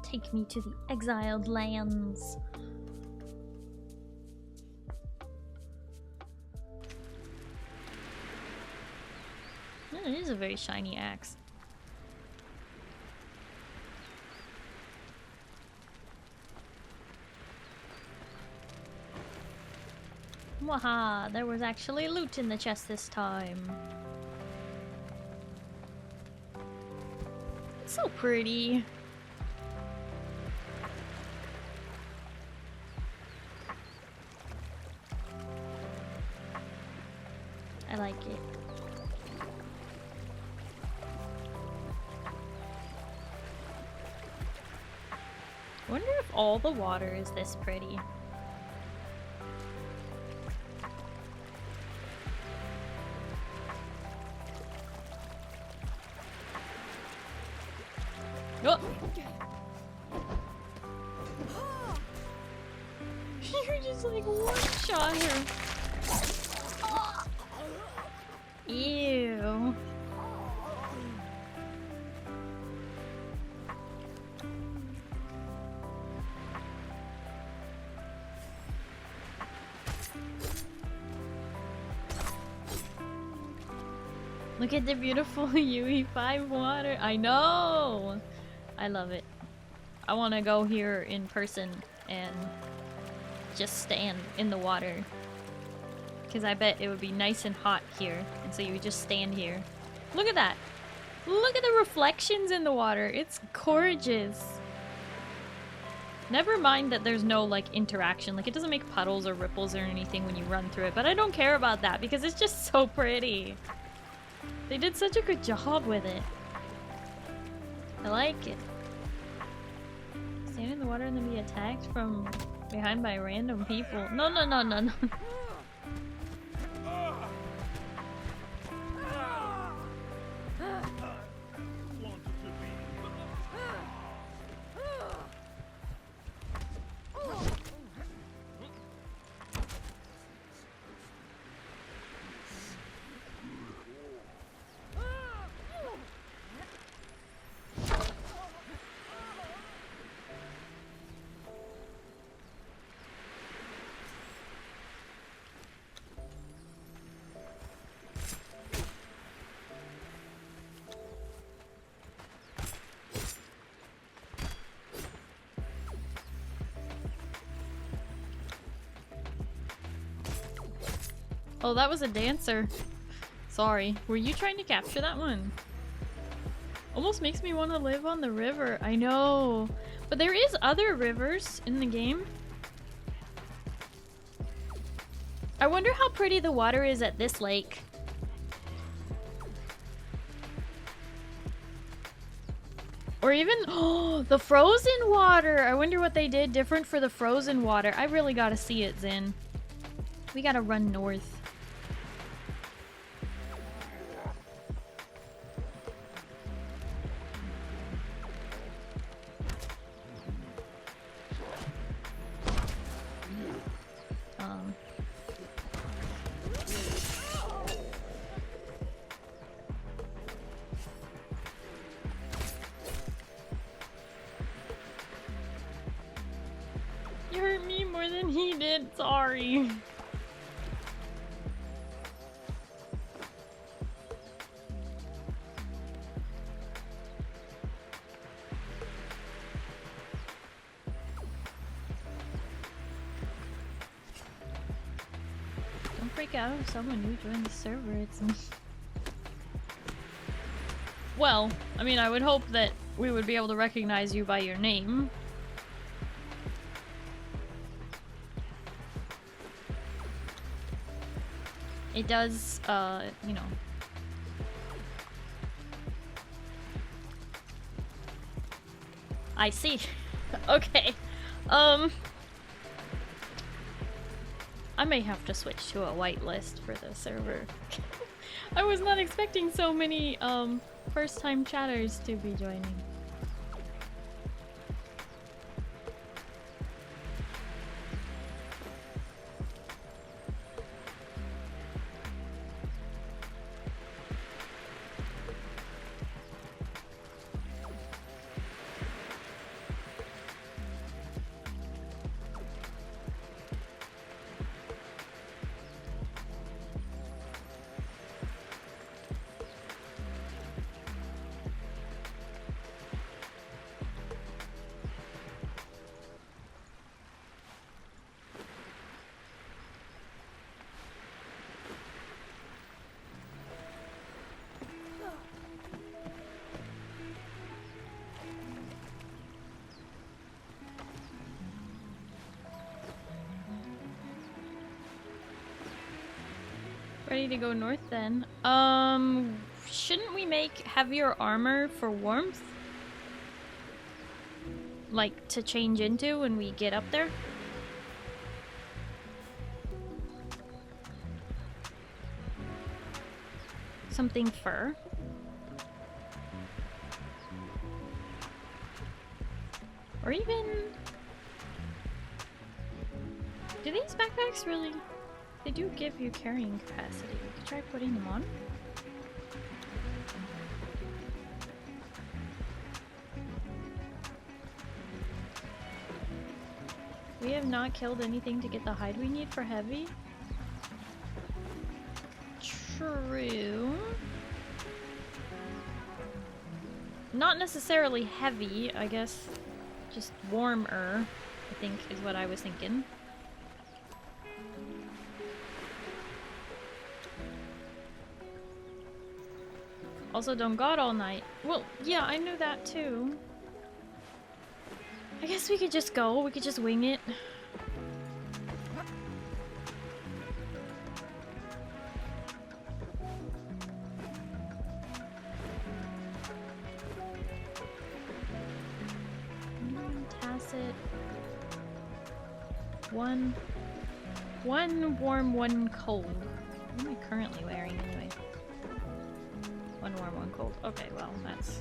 Take me to the exiled lands. It is a very shiny axe. Waha! There was actually loot in the chest this time. It's so pretty. I like it. I wonder if all the water is this pretty. Oh! You're just like one-shot her. Ew. Look at the beautiful UE5 water. I know! I love it. I want to go here in person and just stand in the water. Because I bet it would be nice and hot here. And so you would just stand here. Look at that! Look at the reflections in the water. It's gorgeous. Never mind that there's no, like, interaction. Like, it doesn't make puddles or ripples or anything when you run through it. But I don't care about that because it's just so pretty. They did such a good job with it. I like it. Stand in the water and then be attacked from behind by random people. No, no, no, no, no. Oh, that was a dancer. Sorry. Were you trying to capture that one? Almost makes me want to live on the river. I know. But there is other rivers in the game. I wonder how pretty the water is at this lake. Or even, oh, the frozen water. I wonder what they did different for the frozen water. I really gotta see it, Zin. We gotta run north. You hurt me more than he did, sorry. Don't freak out if someone new joined the server, it's me. Well, I mean, I would hope that we would be able to recognize you by your name. It does, you know. I see. Okay. I may have to switch to a whitelist for the server. I was not expecting so many, first-time chatters to be joining. Ready to go north then. Shouldn't we make heavier armor for warmth? Like, to change into when we get up there? Something fur. Or even... Do these backpacks really... They do give you carrying capacity. We could try putting them on. We have not killed anything to get the hide we need for heavy. True. Not necessarily heavy, I guess. Just warmer, I think, is what I was thinking. Also, don't god all night. Well, yeah, I knew that too. I guess we could just go. We could just wing it. Tacit. One warm, one cold. What am I currently wearing anyway? One warm, one cold. Okay, well, that's...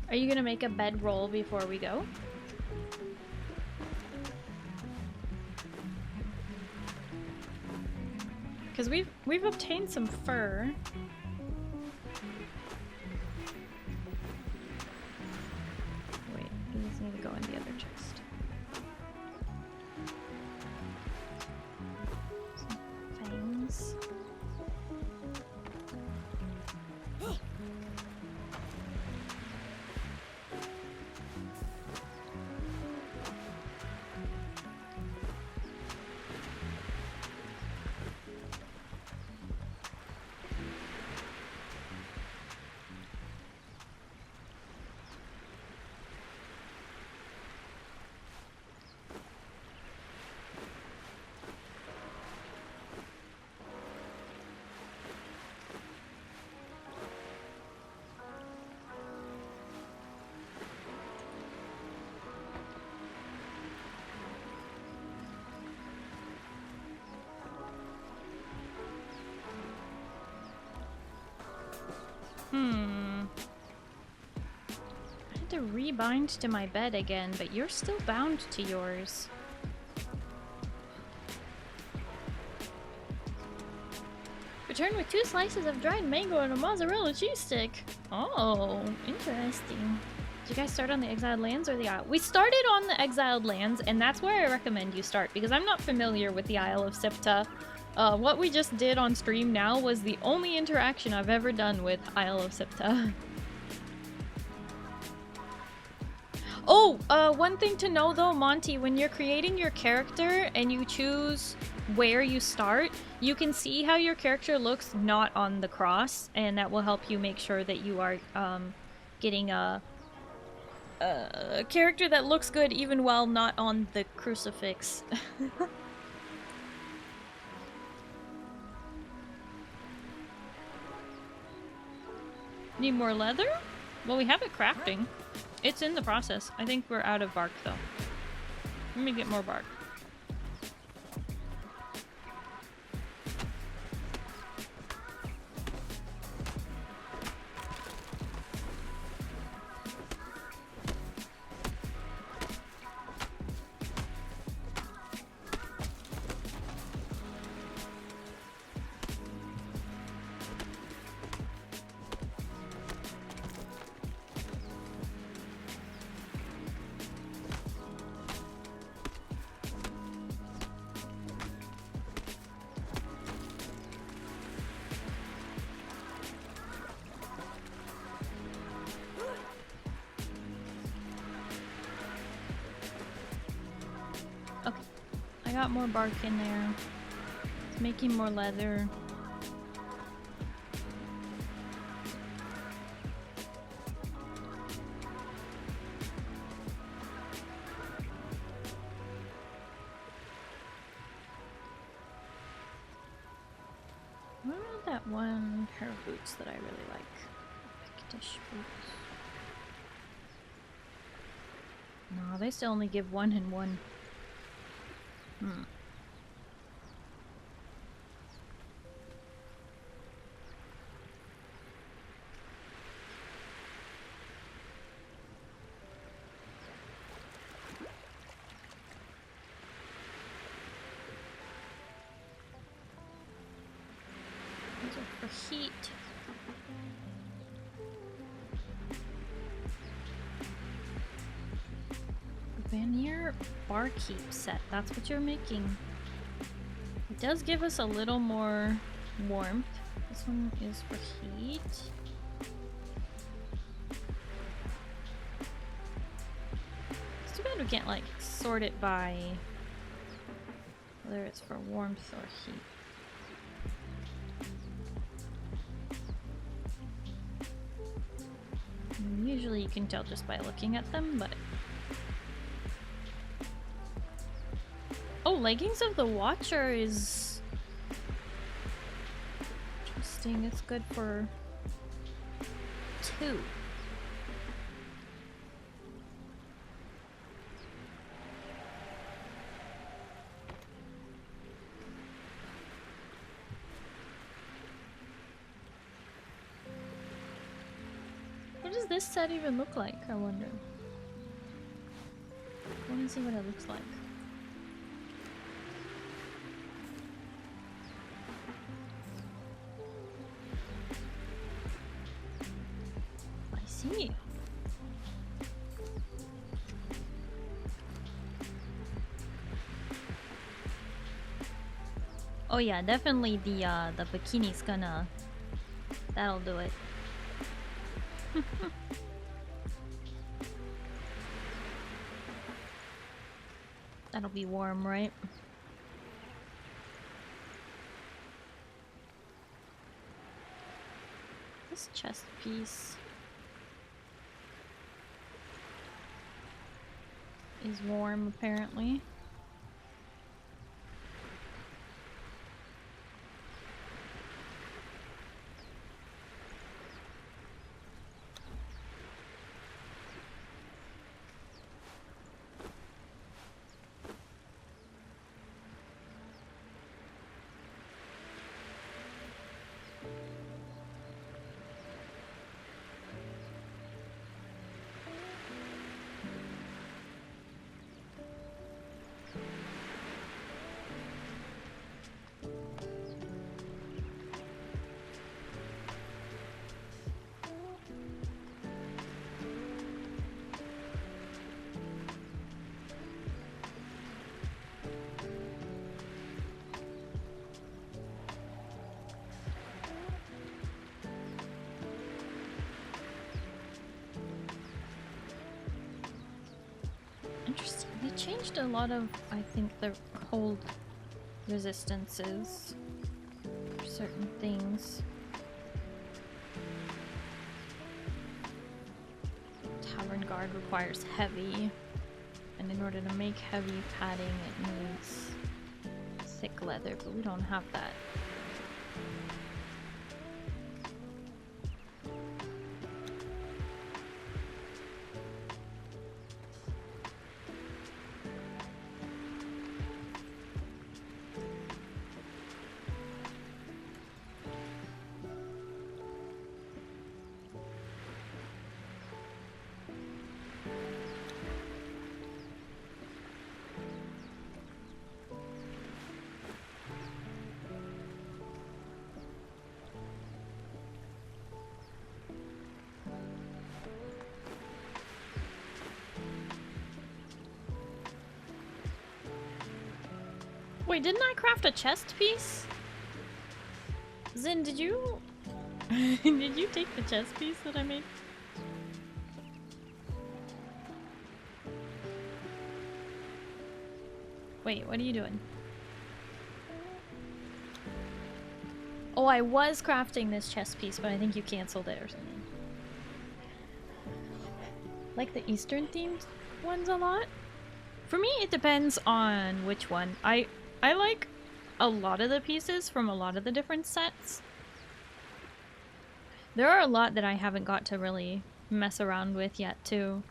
Are you gonna make a bedroll before we go? Because we've obtained some fur. Wait, these need to go in the other chest. Some fangs. to rebind to my bed again, but you're still bound to yours. Return with 2 slices of dried mango and a mozzarella cheese stick. Oh, interesting. Did you guys start on the Exiled Lands or the Isle? We started on the Exiled Lands, and that's where I recommend you start, because I'm not familiar with the Isle of Siptah. What we just did on stream now was the only interaction I've ever done with Isle of Siptah. Oh, one thing to know though, Monty, when you're creating your character and you choose where you start, you can see how your character looks not on the cross, and that will help you make sure that you are getting a character that looks good even while not on the crucifix. Need more leather? Well, we have it crafting. It's in the process. I think we're out of bark though. Let me get more bark. More bark in there. It's making more leather. What about that one pair of boots that I really like? Pictish boots. No, they still only give 1 and 1. These are for heat. Veneer barkeep set. That's what you're making. It does give us a little more warmth. This one is for heat. It's too bad we can't like sort it by whether it's for warmth or heat. Usually you can tell just by looking at them, but oh, Leggings of the Watcher is interesting. It's good for 2. What does this set even look like, I wonder? I want to see what it looks like. See. Oh yeah, definitely the bikini's gonna, that'll do it. That'll be warm, right? This chest piece is warm, apparently. Interesting. They changed a lot of, I think, the cold resistances for certain things. Tavern Guard requires heavy, and in order to make heavy padding, it needs thick leather, but we don't have that. Wait, didn't I craft a chest piece? Zin, did you... did you take the chest piece that I made? Wait, what are you doing? Oh, I was crafting this chest piece, but I think you canceled it or something. Like the Eastern themed ones a lot? For me, it depends on which one. I like a lot of the pieces from a lot of the different sets. There are a lot that I haven't got to really mess around with yet, too.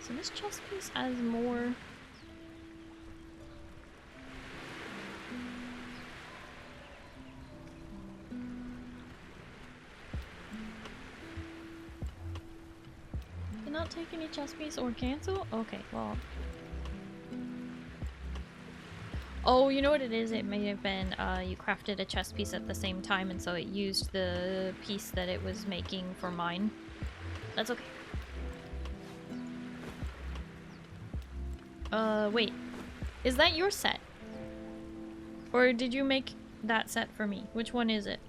So this chest piece has more... Did not take any chest piece or cancel? Okay, well... Oh, you know what it is? It may have been you crafted a chest piece at the same time, and so it used the piece that it was making for mine. That's okay. Wait. Is that your set? Or did you make that set for me? Which one is it?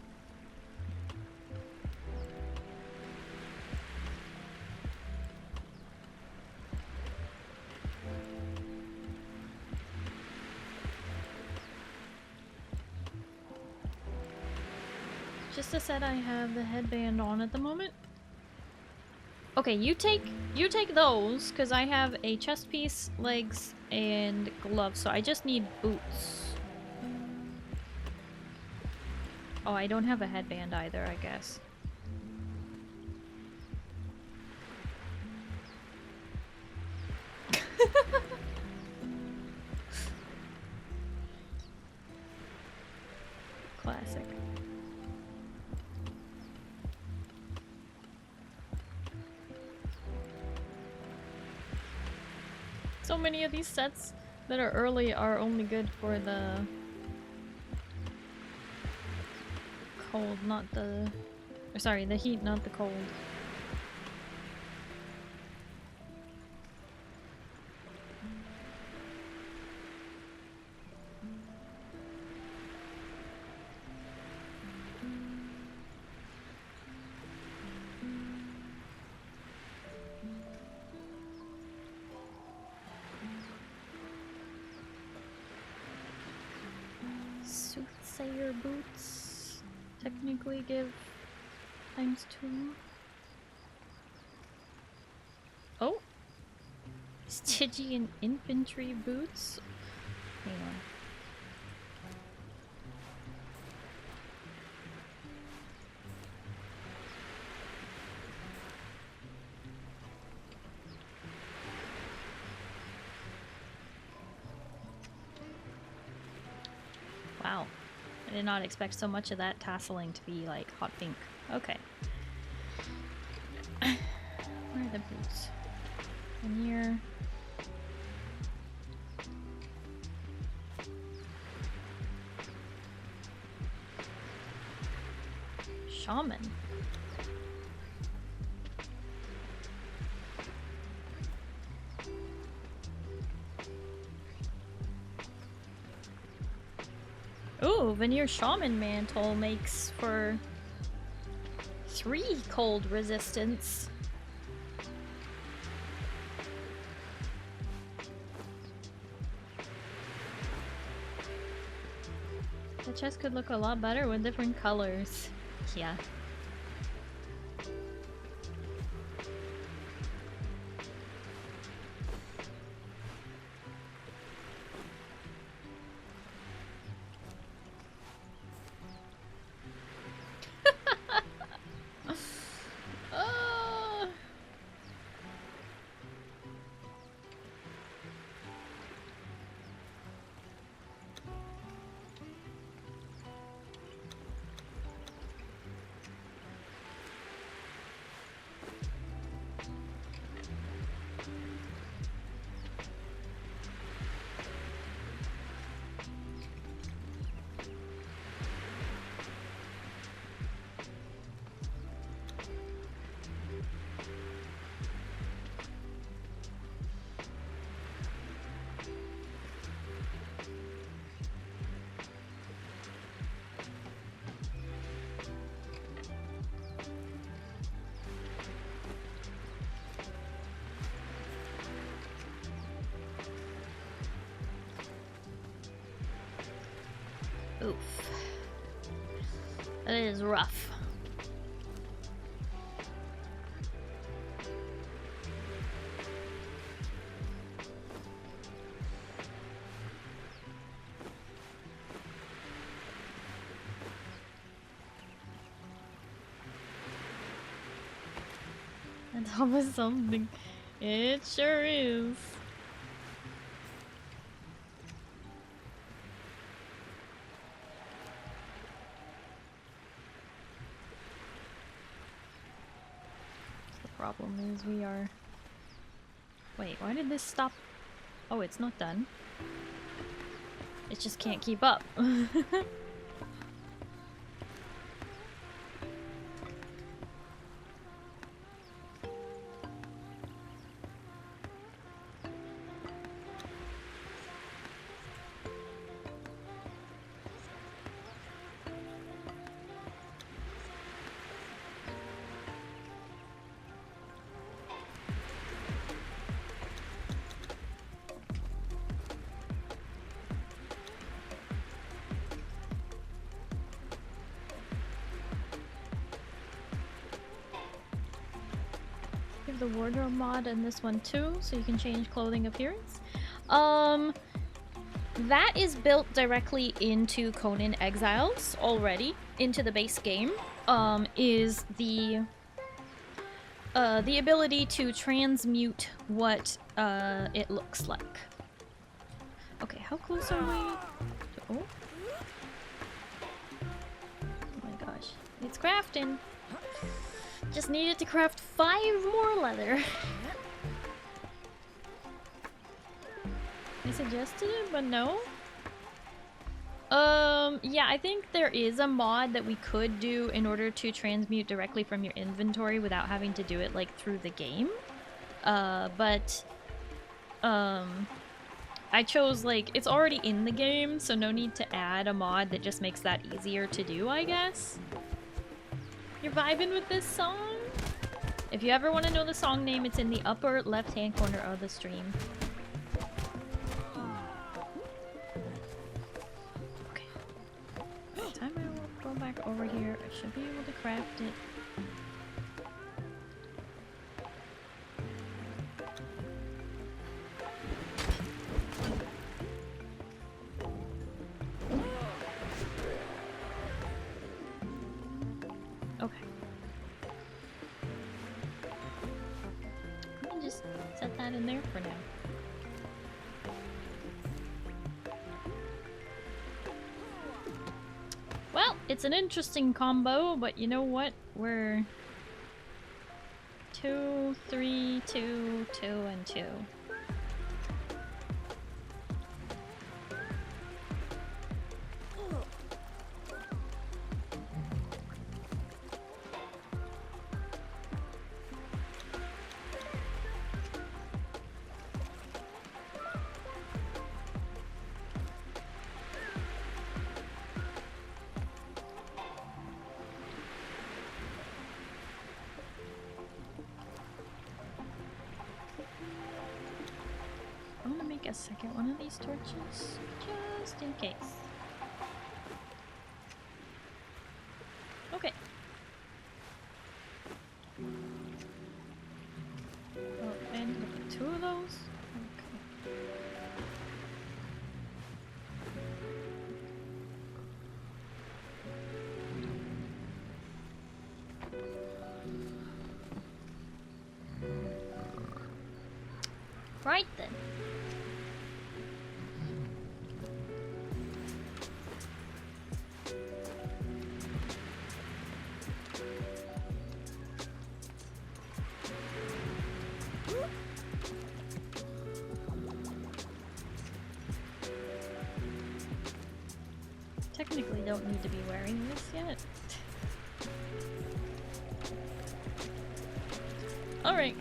Just a set I have the headband on at the moment. Okay, you take those, because I have a chest piece, legs, and gloves, so I just need boots. Oh, I don't have a headband either, I guess. Classic. So many of these sets that are early are only good for the cold, not the... Or sorry, the heat, not the cold. Soothsayer boots technically give ×2. Oh! Stygian infantry boots? Hang on. Wow. I did not expect so much of that tasseling to be like hot pink. Okay. Where are the boots? In here. Shaman. Ooh, Veneer Shaman Mantle makes for 3 cold resistance. The chest could look a lot better with different colors. Yeah. Ah. Oof. That is rough. That's almost something. It sure is. Problem is we are... Wait, why did this stop? Oh, it's not done. It just can't keep up. The wardrobe mod and this one too, so you can change clothing appearance. That is built directly into Conan Exiles already, into the base game. Is the ability to transmute what it looks like. Okay, how close are we to... Oh my gosh, it's crafting. Just needed to craft 5 more leather. I suggested it, but no. Yeah, I think there is a mod that we could do in order to transmute directly from your inventory without having to do it like through the game. I chose like, it's already in the game, so no need to add a mod that just makes that easier to do, I guess. You're vibing with this song? If you ever want to know the song name, it's in the upper left-hand corner of the stream. Okay. By the time I go back over here, I should be able to craft it. In there for now. Well, it's an interesting combo, but you know what? We're 2, 3, 2, 2, and 2. a second one of these torches, just in case. Okay. Oh, I ended up with 2 of those? Okay. Right then. Technically don't need to be wearing this yet. Alright.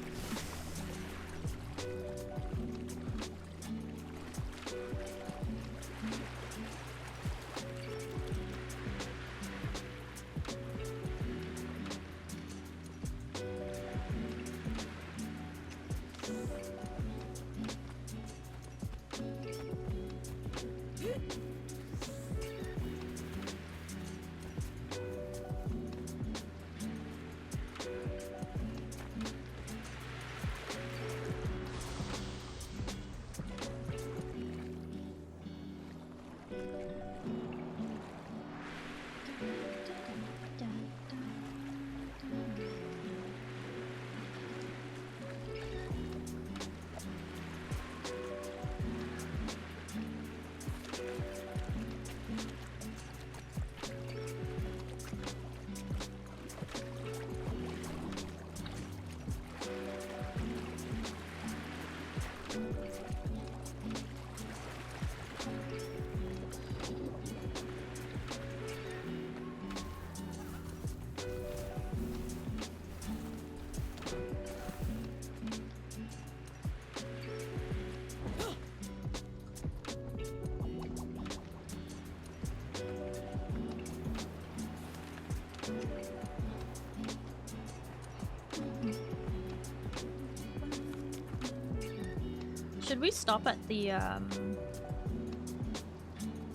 Should we stop at the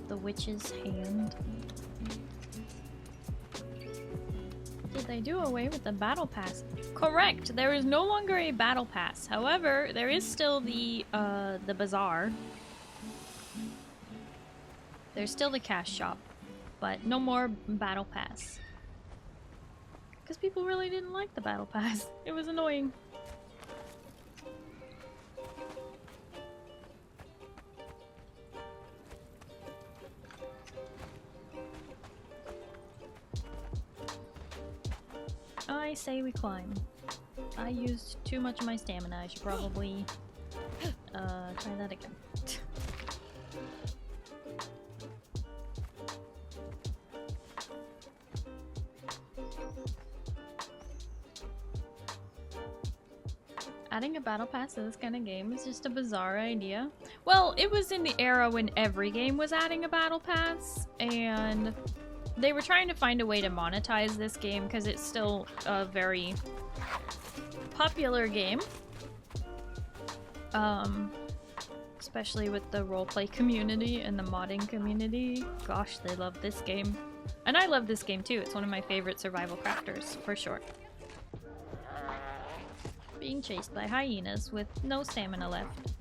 witch's hand? Did they do away with the battle pass? Correct! There is no longer a battle pass. However, there is still the bazaar. There's still the cash shop, but no more battle pass. Because people really didn't like the battle pass. It was annoying. I say we climb. I used too much of my stamina. I should probably try that again. Adding a battle pass to this kind of game is just a bizarre idea. Well, it was in the era when every game was adding a battle pass, and they were trying to find a way to monetize this game because it's still a very popular game. Especially with the roleplay community and the modding community. Gosh, they love this game. And I love this game too. It's one of my favorite survival crafters, for sure. Being chased by hyenas with no stamina left.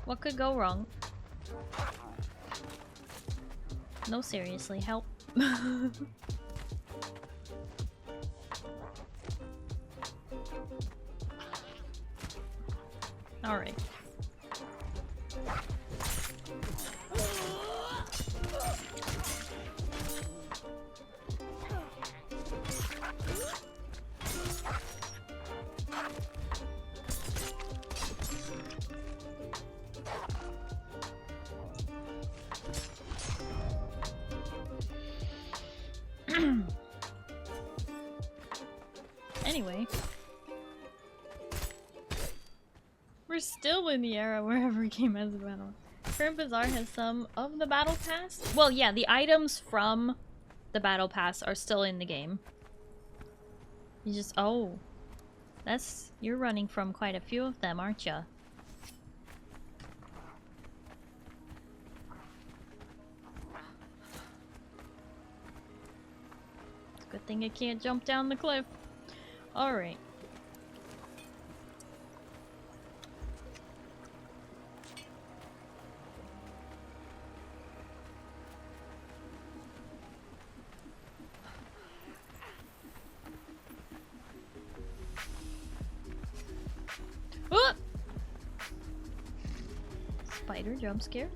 What could go wrong? No, seriously, help. Alright. Anyway, we're still in the era where every game has a battle. Current Bazaar has some of the battle pass. Well, yeah, the items from the battle pass are still in the game. You just, oh, you're running from quite a few of them, aren't you? Good thing I can't jump down the cliff. Alright. Oh! Spider jump scare.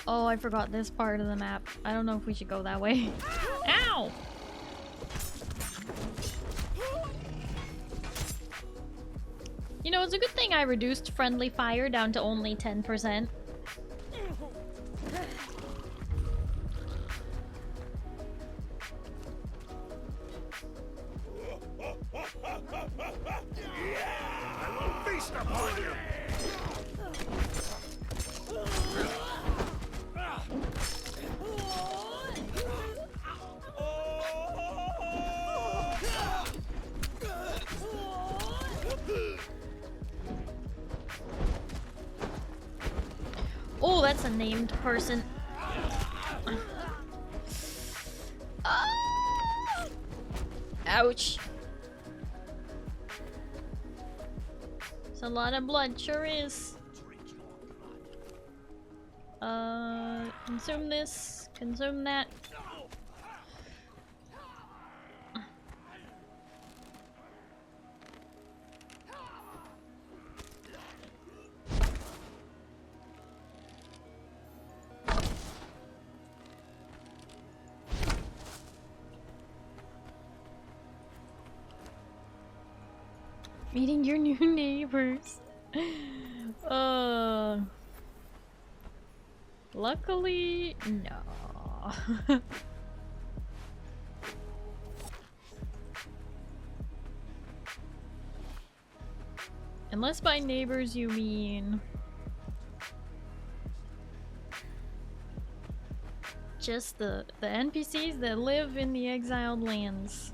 Oh, I forgot this part of the map. I don't know if we should go that way. Ow! You know, it's a good thing I reduced friendly fire down to only 10%. I will feast upon you! Oh, that's a named person. Ah! Ouch. It's a lot of blood, sure is. Consume this, consume that. Meeting your new neighbors. Luckily, no. Unless by neighbors you mean just the NPCs that live in the exiled lands.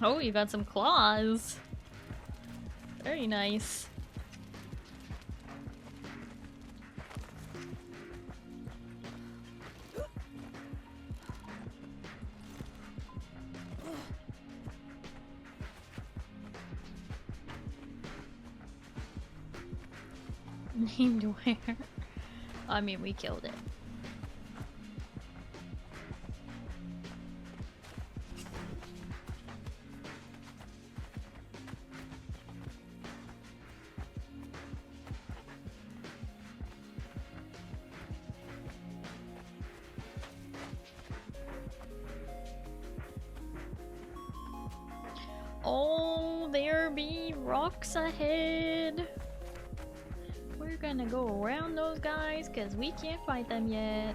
Oh, you got some claws. Very nice. Named where? I mean, we killed it. Oh, there be rocks ahead. We're gonna go around those guys because we can't fight them yet.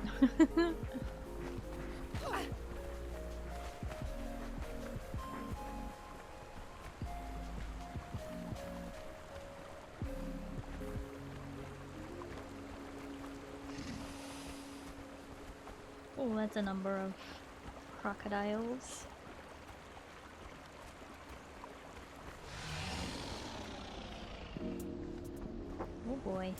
Oh, that's a number of crocodiles. Oh boy.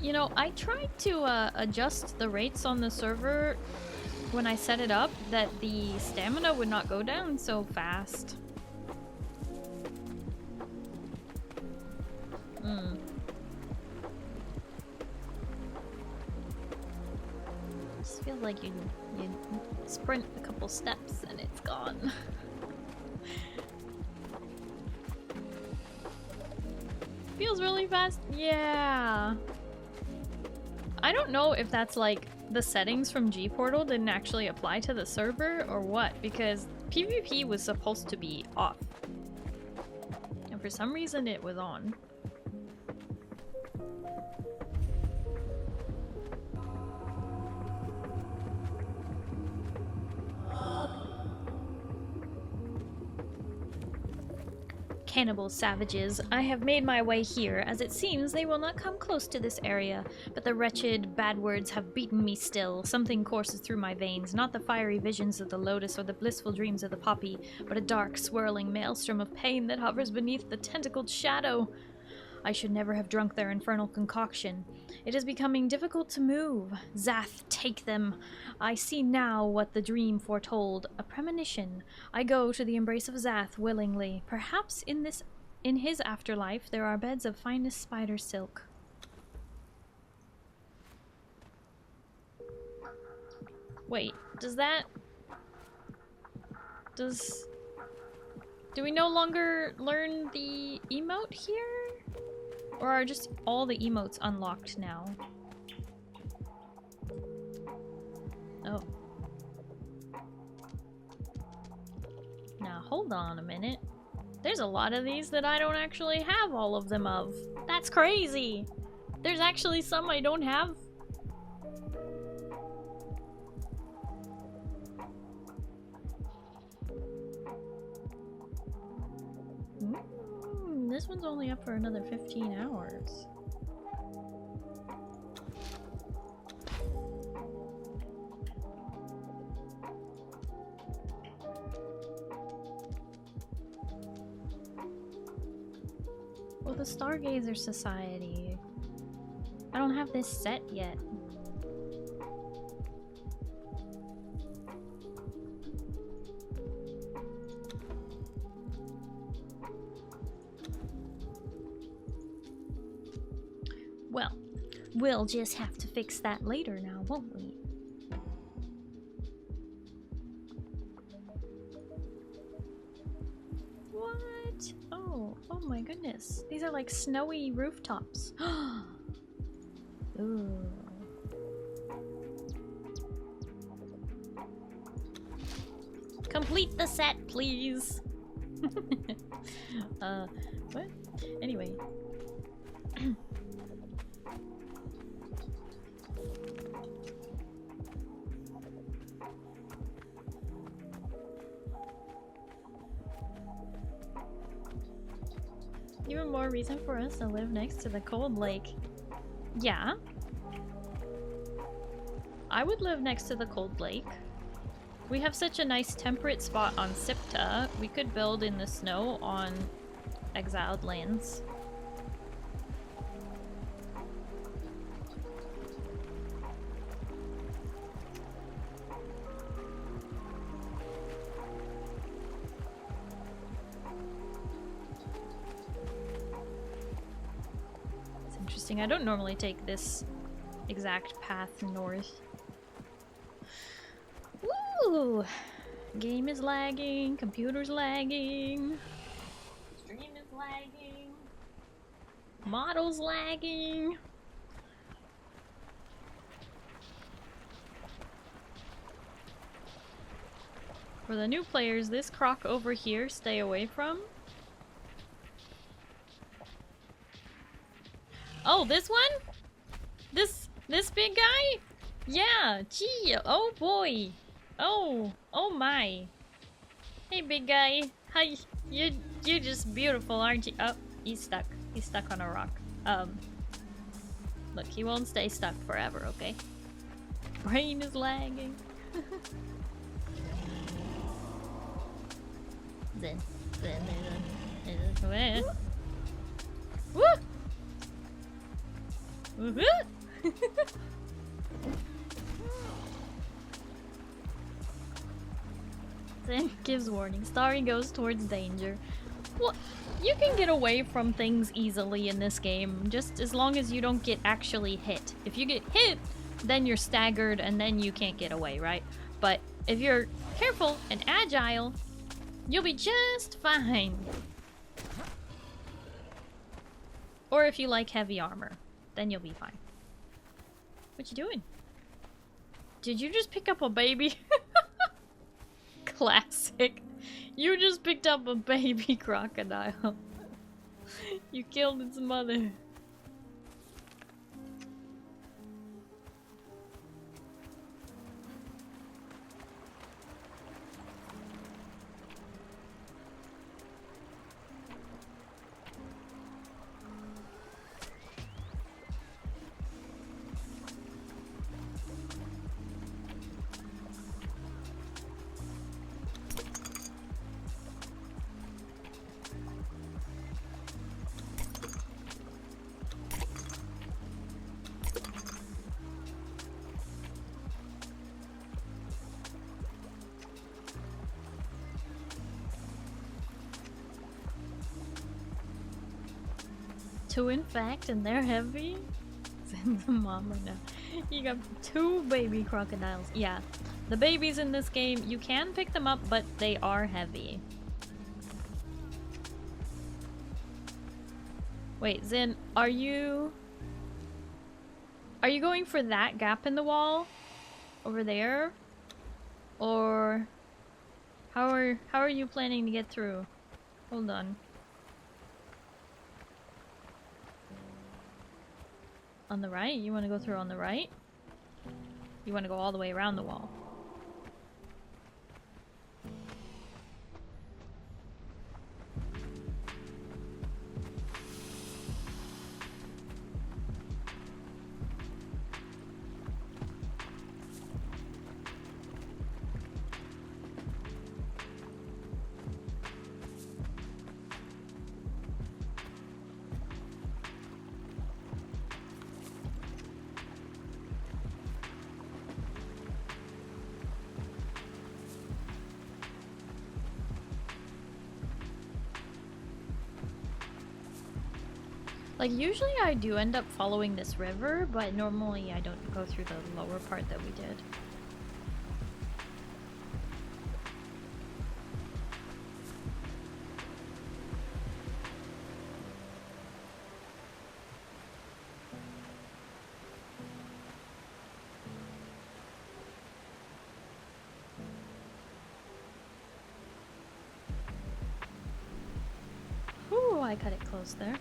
You know, I tried to adjust the rates on the server when I set it up that the stamina would not go down so fast. Just feels like you sprint a couple steps and it's gone. Feels really fast. Yeah. I don't know if that's like the settings from G-Portal didn't actually apply to the server or what, because PvP was supposed to be off. And for some reason it was on. Cannibal savages, I have made my way here, as it seems they will not come close to this area, but the wretched bad words have beaten me still. Something courses through my veins, not the fiery visions of the lotus or the blissful dreams of the poppy, but a dark, swirling maelstrom of pain that hovers beneath the tentacled shadow. I should never have drunk their infernal concoction. It is becoming difficult to move. Zath, take them. I see now what the dream foretold. A premonition. I go to the embrace of Zath willingly. Perhaps in his afterlife there are beds of finest spider silk. Wait, do we no longer learn the emote here? Or are just all the emotes unlocked now? Oh. Now hold on a minute. There's a lot of these that I don't actually have all of them of. That's crazy! There's actually some I don't have. This one's only up for another 15 hours. Well, the Stargazer Society. I don't have this set yet. Well, we'll just have to fix that later now, won't we? What? Oh my goodness. These are like snowy rooftops. Ooh. Complete the set, please. What? Anyway. Even more reason for us to live next to the cold lake. Yeah. I would live next to the cold lake. We have such a nice temperate spot on Siptah. We could build in the snow on exiled lands. I don't normally take this exact path north. Woo! Game is lagging, computer's lagging, stream is lagging, model's lagging. For the new players, this croc over here, stay away from. Oh, this one? This big guy? Yeah, gee, oh boy. Oh my. Hey big guy. Hi, you're just beautiful, aren't you? Oh, he's stuck. He's stuck on a rock. Look, he won't stay stuck forever, okay? Brain is lagging. Woo! Then gives warning. Starry goes towards danger. Well, you can get away from things easily in this game, just as long as you don't get actually hit. If you get hit, then you're staggered and then you can't get away, right? But if you're careful and agile, you'll be just fine. Or if you like heavy armor, then you'll be fine. What you doing? Did you just pick up a baby? Classic. You just picked up a baby crocodile. You killed its mother. Two, in fact, and they're heavy. Send the mama now. You got 2 baby crocodiles. Yeah, the babies in this game, you can pick them up, but they are heavy. Wait, Zin, are you going for that gap in the wall over there, or how are you planning to get through? Hold on. On the right? You want to go through on the right? You want to go all the way around the wall? Like, usually I do end up following this river, but normally I don't go through the lower part that we did. Ooh, I cut it close there.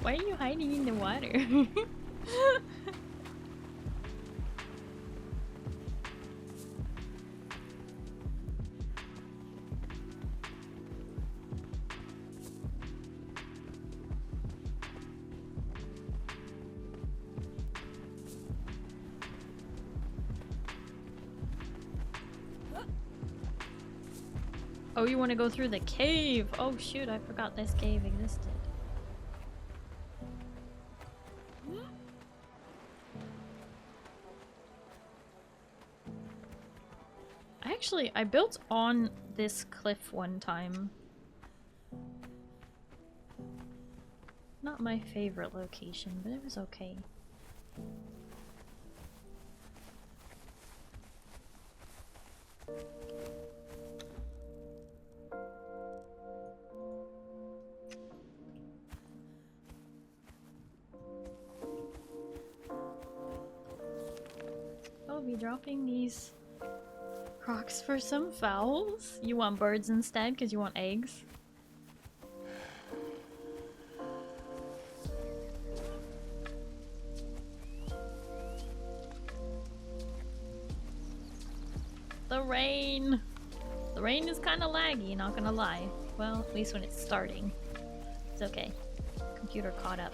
Why are you hiding in the water? Oh, you want to go through the cave? Oh shoot, I forgot this cave existed. Actually, I built on this cliff one time. Not my favorite location, but it was okay. I'll be dropping these crocs for some fowls. You want birds instead because you want eggs? The rain! The rain is kind of laggy, not gonna lie. Well, at least when it's starting. It's okay. Computer caught up.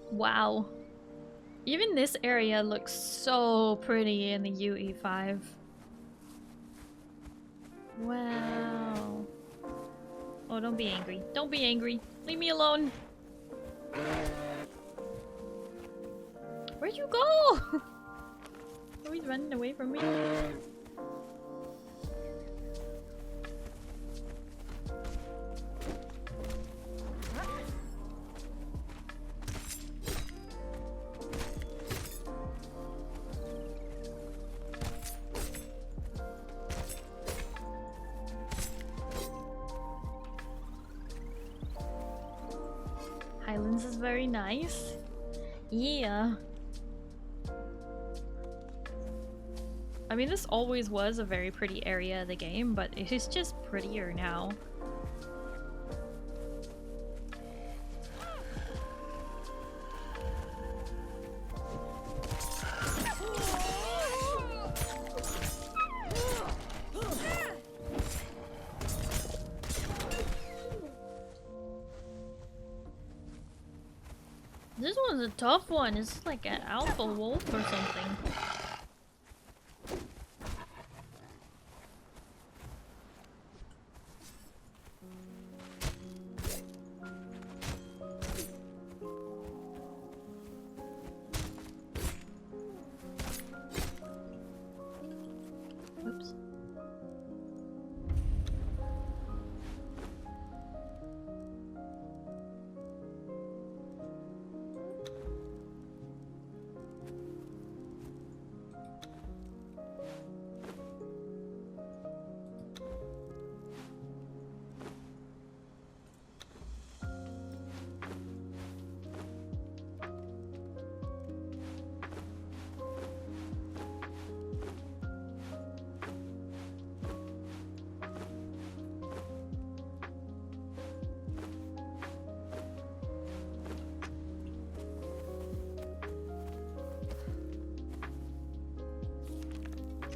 Wow. Even this area looks so pretty in the UE5. Wow. Oh, don't be angry. Don't be angry. Leave me alone. Where'd you go? Always running away from me. Highlands is very nice. Yeah. I mean, this always was a very pretty area of the game, but it is just prettier now. This one's a tough one. It's like an alpha wolf or something. Oops.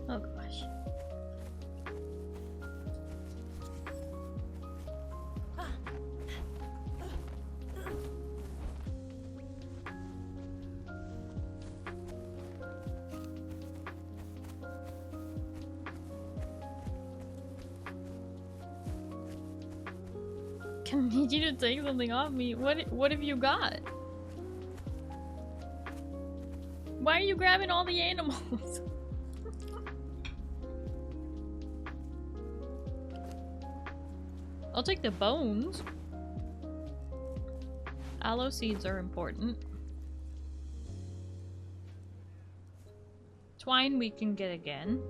Oh gosh. I need you to take something off me. What have you got? Why are you grabbing all the animals? I'll take the bones. Aloe seeds are important. Twine we can get again.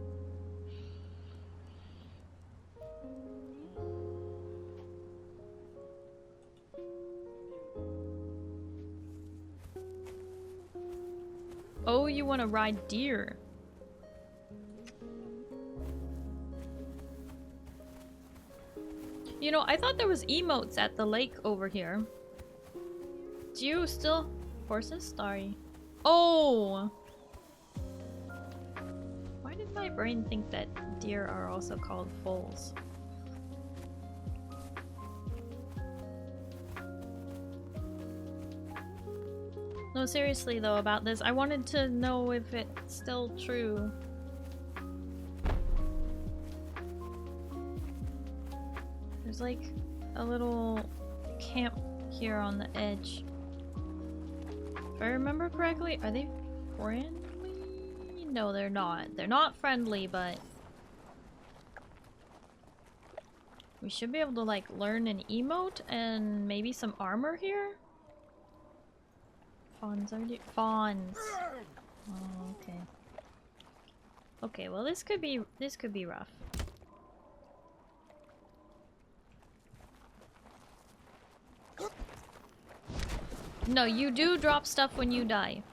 Oh, you want to ride deer? You know, I thought there was emotes at the lake over here. Do you still... Horses? Starry. Oh! Why did my brain think that deer are also called foals? No, seriously though, about this, I wanted to know if it's still true. There's like a little camp here on the edge. If I remember correctly, are they friendly? No, they're not. They're not friendly, but we should be able to like learn an emote and maybe some armor here. Fawns are fawns. Oh, okay. Okay, well this could be rough. No, you do drop stuff when you die.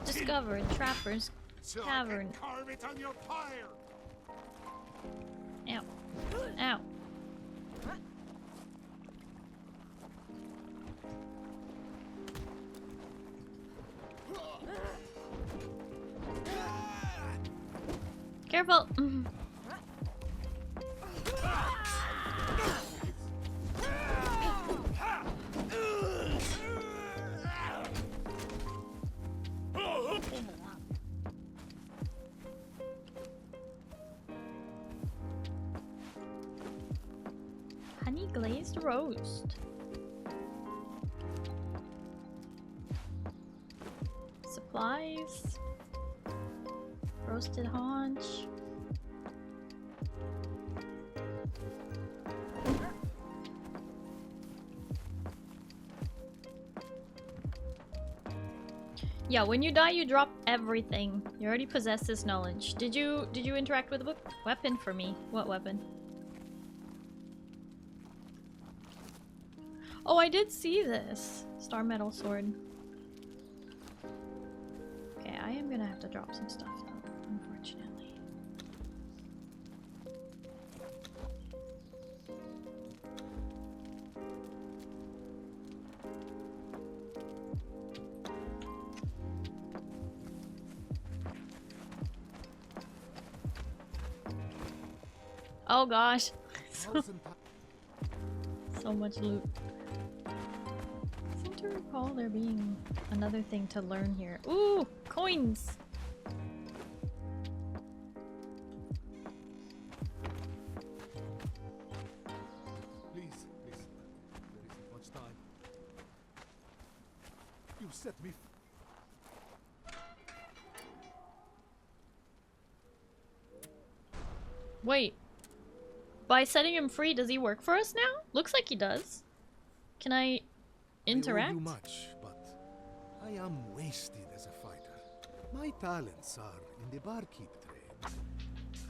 Just discovered Trapper's So Cavern. I can carve it on your pyre. Ow. Ow. Careful! Honey glazed roast. Supplies. Roasted haunch. Yeah, when you die, you drop everything. You already possess this knowledge. Did you interact with a book? Weapon for me. What weapon? Oh, I did see this. Star metal sword. Okay, I am gonna have to drop some stuff though, unfortunately. Oh gosh. So much loot. I seem to recall there being another thing to learn here. Ooh! Coins! Please, there isn't much time. You set me. Wait. By setting him free, does he work for us now? Looks like he does. Can I interact? I owe you much, but I am wasted as a fighter. My talents are in the barkeep trade.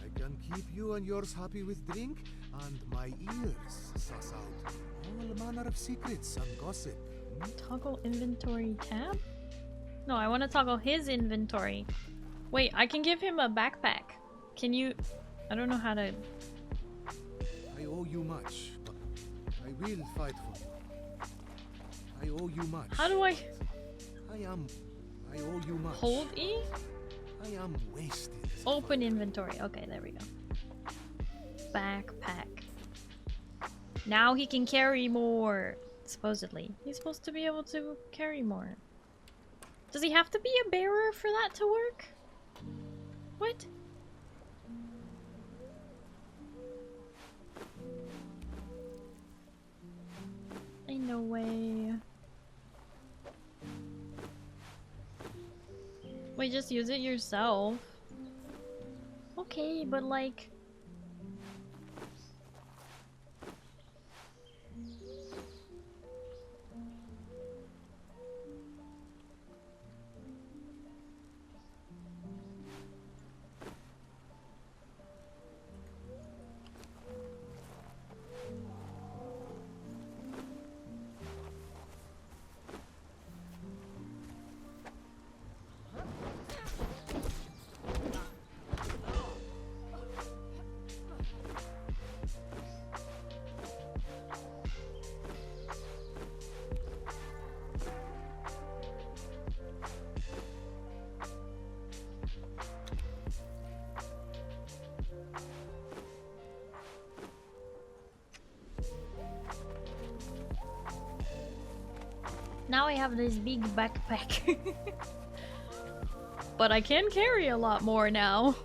I can keep you and yours happy with drink, and my ears suss out all manner of secrets and gossip. Toggle inventory tab? No, I want to toggle his inventory. Wait, I can give him a backpack. Can you... I don't know how to... I owe you much, but I will fight for you. I owe you much. How do I... I owe you much. Hold E? I am wasted. Open inventory. Okay, there we go. Backpack. Now he can carry more. Supposedly. He's supposed to be able to carry more. Does he have to be a bearer for that to work? What? Ain't no way. Wait, just use it yourself. Okay, but like... Now I have this big backpack. But I can carry a lot more now.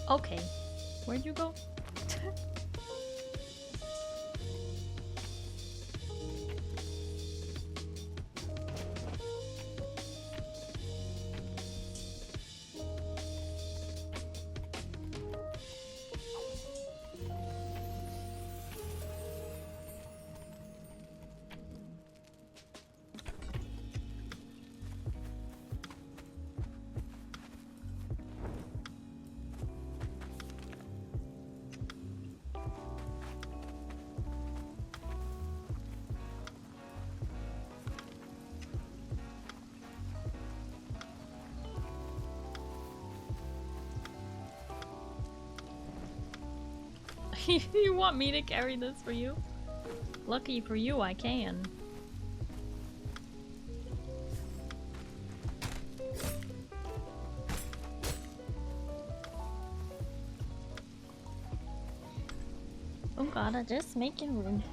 Okay. Where'd you go? You want me to carry this for you? Lucky for you, I can. Oh god, I just making room.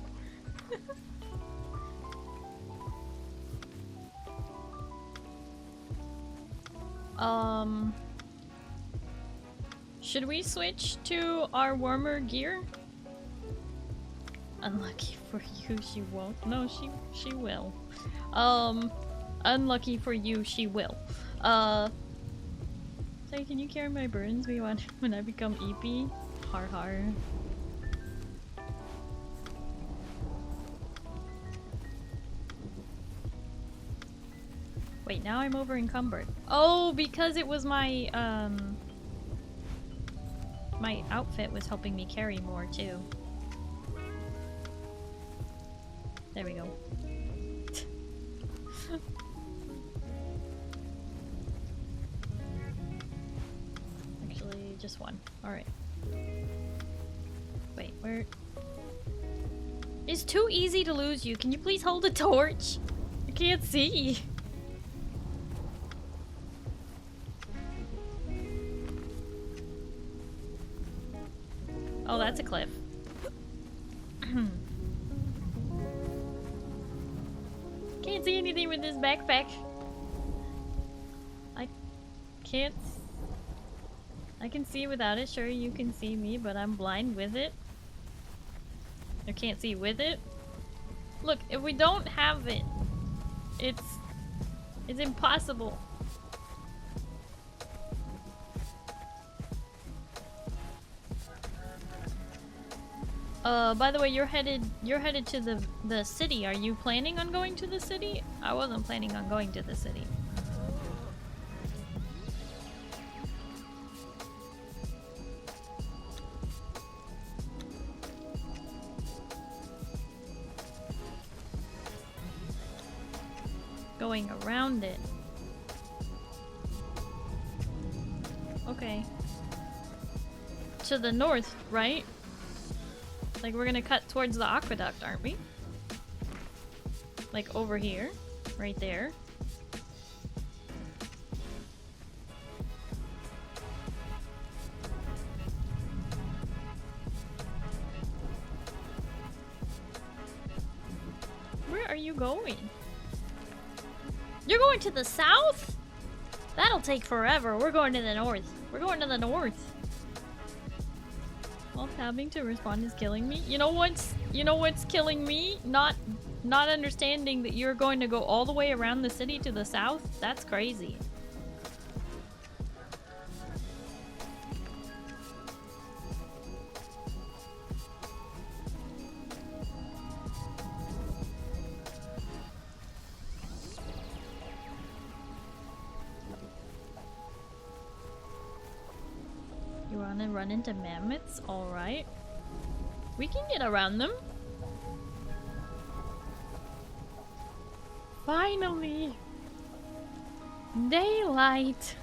Should we switch to our warmer gear? Unlucky for you, she won't. No, she will. Unlucky for you, she will. Sorry, can you carry my burdens when I become EP? Har har. Wait, now I'm over encumbered. Oh, because it was my my outfit was helping me carry more too. There we go. Actually, just one. Alright. Wait, where? It's too easy to lose you. Can you please hold a torch? I can't see. Oh, that's a cliff. Can't see anything with this backpack. I can't. I can see without it. Sure, you can see me, but I'm blind with it. I can't see with it. Look, if we don't have it, it's impossible. By the way, you're headed to the city. Are you planning on going to the city? I wasn't planning on going to the city. Going around it. Okay. To the north, right? Like, we're gonna cut towards the aqueduct, aren't we? Like, over here. Right there. Where are you going? You're going to the south? That'll take forever. We're going to the north. We're going to the north. Well, having to respond is killing me. You know what's killing me? Not understanding that you're going to go all the way around the city to the south. That's crazy. You wanna run into mammoths? Alright. We can get around them. Finally! Daylight!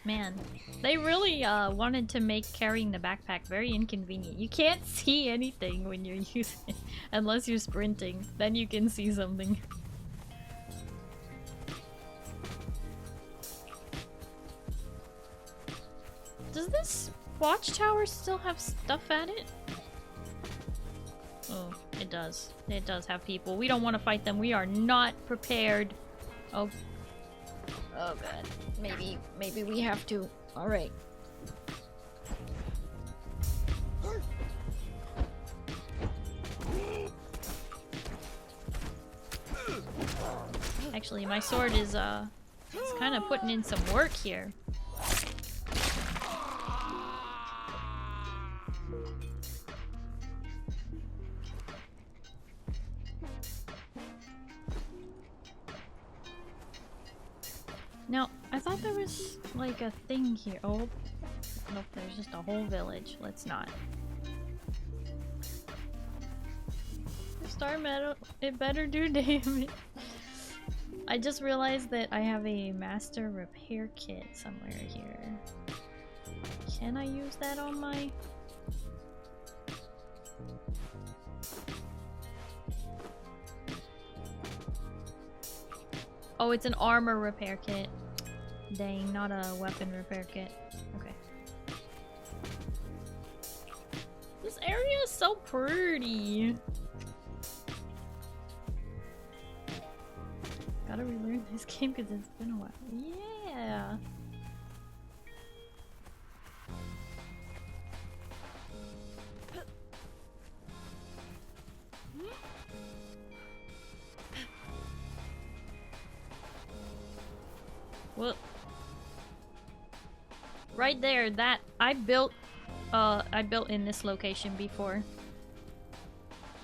Man, they really wanted to make carrying the backpack very inconvenient. You can't see anything when you're using it unless you're sprinting. Then you can see something. Does this watchtower still have stuff at it? Oh, it does. It does have people. We don't want to fight them. We are not prepared. Oh. Oh god. Maybe we have to. Alright. Actually, my sword is it's kind of putting in some work here. Now, I thought there was like a thing here. Oh, nope, there's just a whole village. Let's not. Star metal, it better do damage. I just realized that I have a master repair kit somewhere here. Can I use that on my... Oh, it's an armor repair kit. Dang, not a weapon repair kit. Okay. This area is so pretty. Gotta relearn this game because it's been a while. Yeah. Well, right there, that I built in this location before.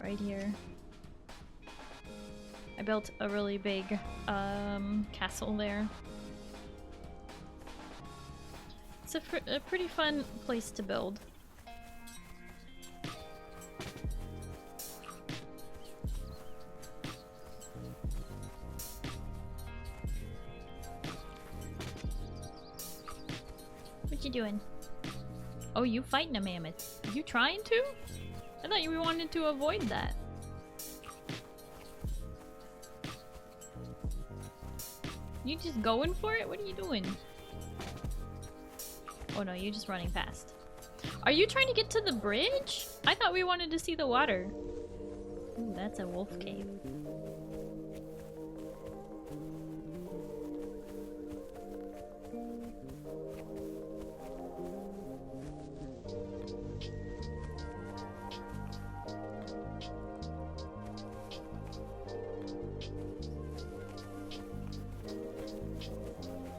Right here. I built a really big castle there. It's a pretty fun place to build. What you doing? Oh, you fighting a mammoth. You trying to? I thought you wanted to avoid that. You just going for it? What are you doing? Oh no, you're just running past. Are you trying to get to the bridge? I thought we wanted to see the water. Ooh, that's a wolf cave.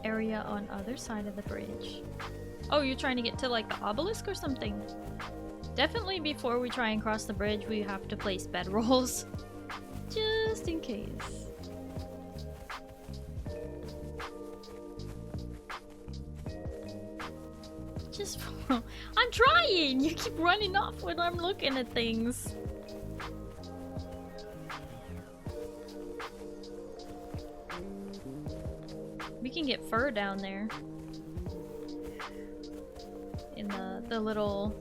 Area on other side of the bridge. Oh, you're trying to get to like the obelisk or something? Definitely before we try and cross the bridge, we have to place bedrolls. Just in case. Just I'm trying! You keep running off when I'm looking at things. We can get fur down there. In the little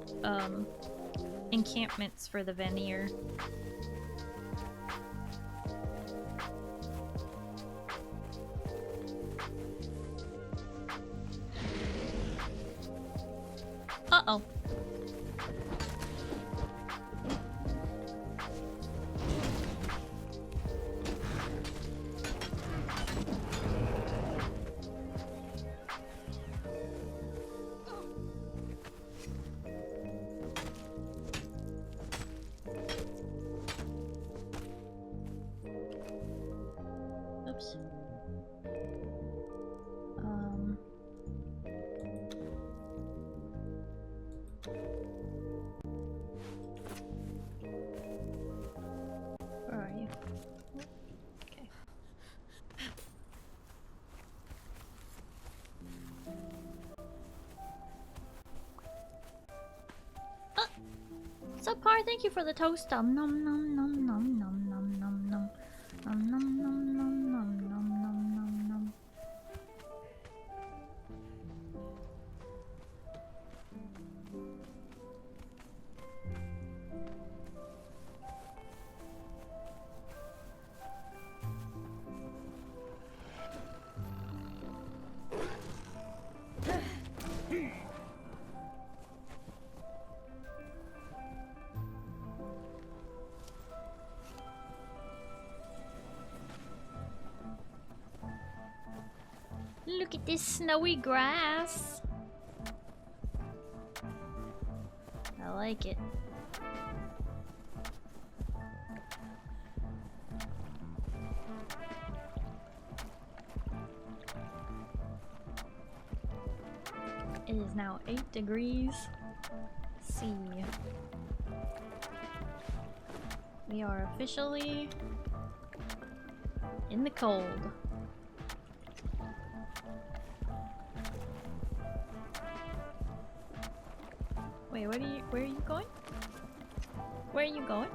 encampments for the Vanir. Uh-oh. Oops. Where are you? Okay. Subpar, thank you for the toast. Nom nom nom nom nom nom nom nom nom nom nom nom nom nom nom nom nom. Look at this snowy grass. I like it. It is now 8 degrees C. We are officially in the cold. Wait, where are you going? Where are you going?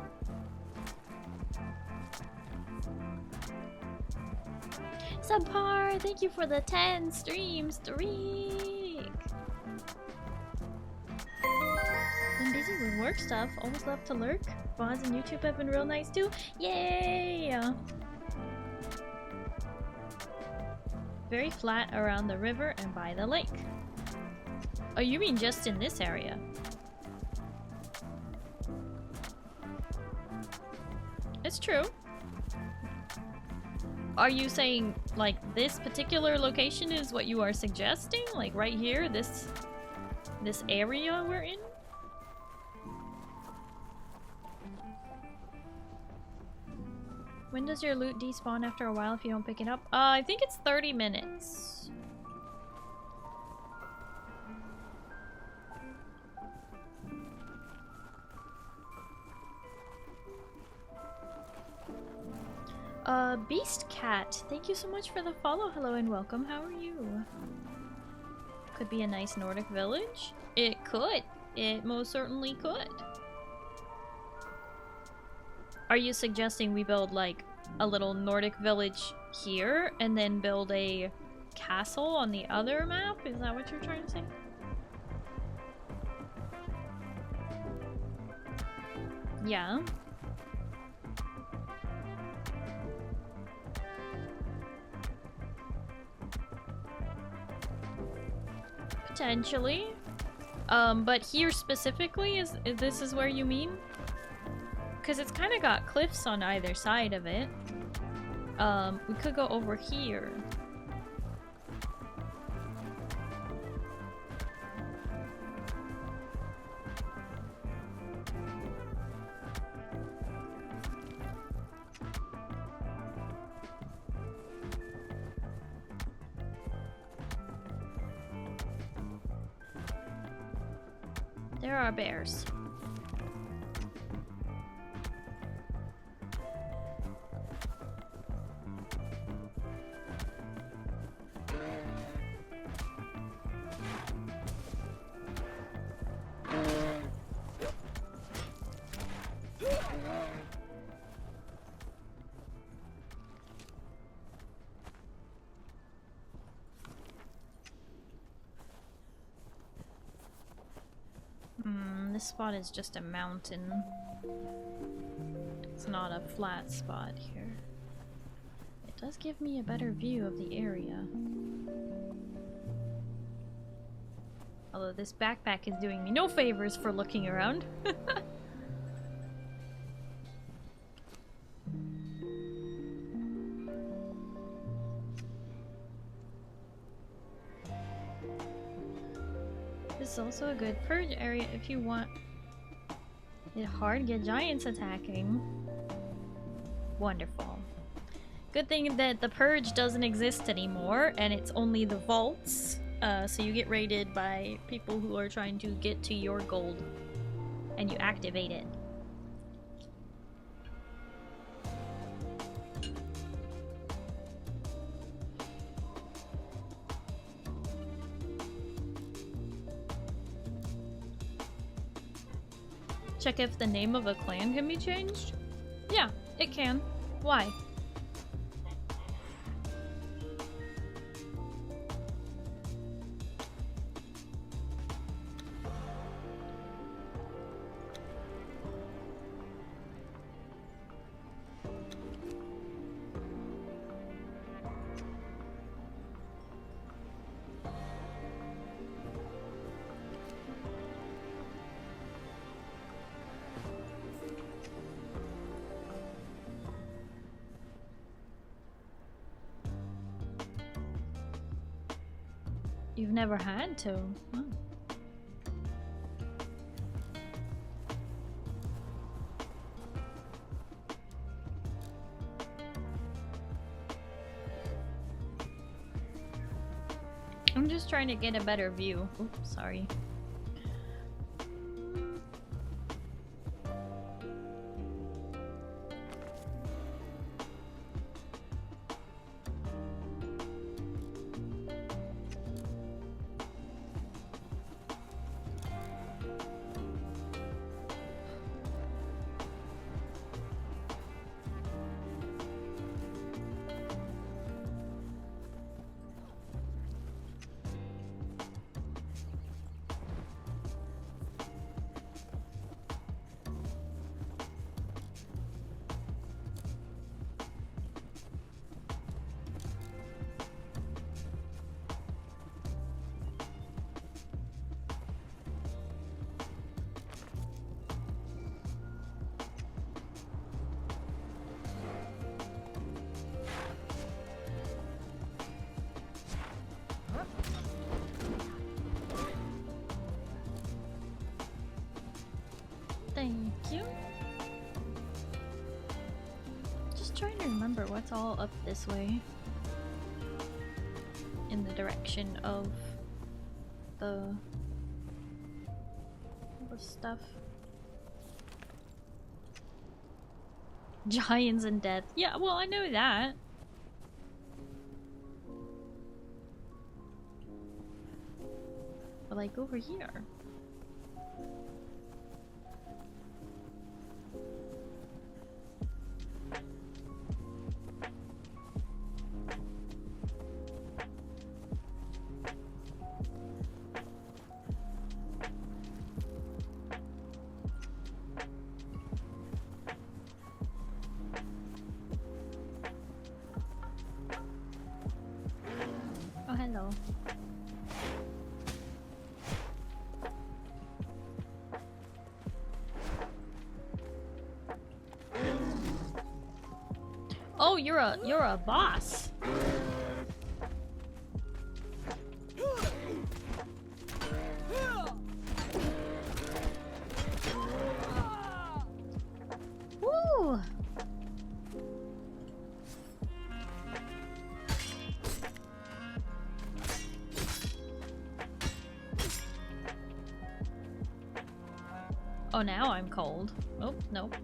Subpar, thank you for the 10 stream streak. Been busy with work stuff. Always love to lurk. VODs and YouTube have been real nice too. Yay! Very flat around the river and by the lake. Oh, you mean just in this area? It's true. Are you saying, like, this particular location is what you are suggesting? Like, right here? This area we're in? When does your loot despawn after a while if you don't pick it up? I think it's 30 minutes. Beast Cat, thank you so much for the follow. Hello and welcome. How are you? Could be a nice Nordic village. It could. It most certainly could. Are you suggesting we build like a little Nordic village here and then build a castle on the other map? Is that what you're trying to say? Yeah. Potentially. But here specifically, is this is where you mean? Because it's kind of got cliffs on either side of it. We could go over here. There are bears. This spot is just a mountain. It's not a flat spot here. It does give me a better view of the area. Although this backpack is doing me no favors for looking around. This is also a good purge area if you want it hard to get giants attacking. Wonderful. Good thing that the purge doesn't exist anymore and it's only the vaults. So you get raided by people who are trying to get to your gold and you activate it. Check if the name of a clan can be changed? Yeah, it can. Why? You've never had to? Huh. I'm just trying to get a better view. Oops, sorry. Thank you. Just trying to remember what's all up this way. In the direction of the stuff. Giants and death. Yeah, well, I know that. But like over here. Oh, hello. Oh, you're a boss. Woo! Oh, now I'm cold. Oh, nope.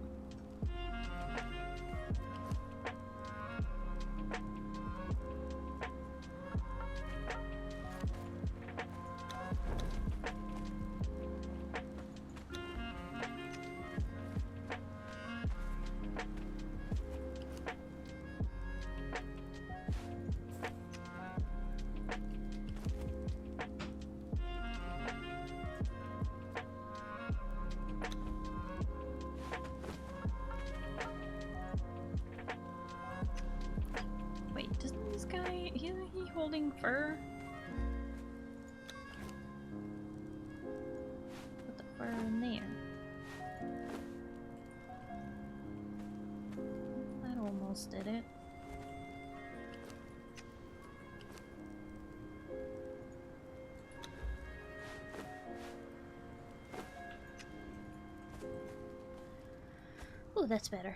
Wait, doesn't this guy, isn't he holding fur? Put the fur in there. That almost did it. Oh, that's better.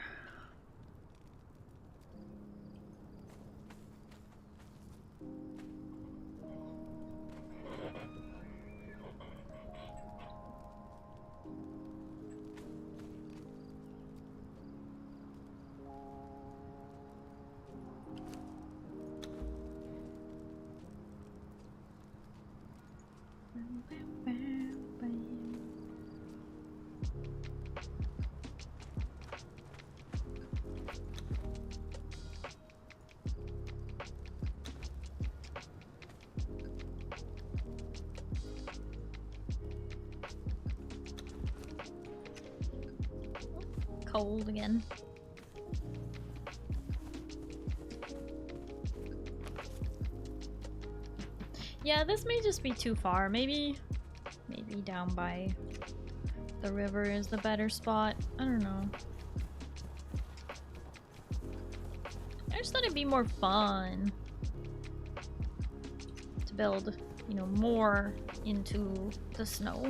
Cold again. Yeah, this may just be too far. Maybe down by the river is the better spot. I don't know. I just thought it'd be more fun to build you know, more into the snow.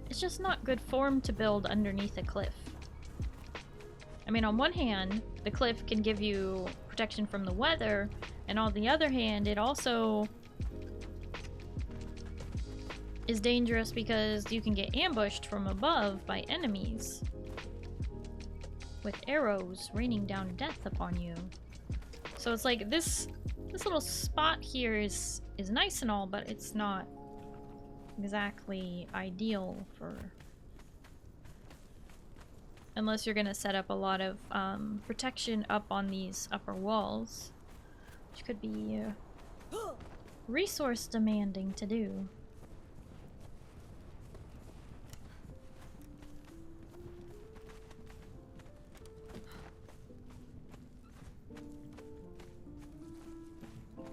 It's just not good form to build underneath a cliff. I mean, on one hand, the cliff can give you protection from the weather, and on the other hand, it also is dangerous because you can get ambushed from above by enemies with arrows raining down death upon you. So it's like this little spot here is nice and all, but it's not exactly ideal for, unless you're gonna set up a lot of protection up on these upper walls, which could be resource demanding to do.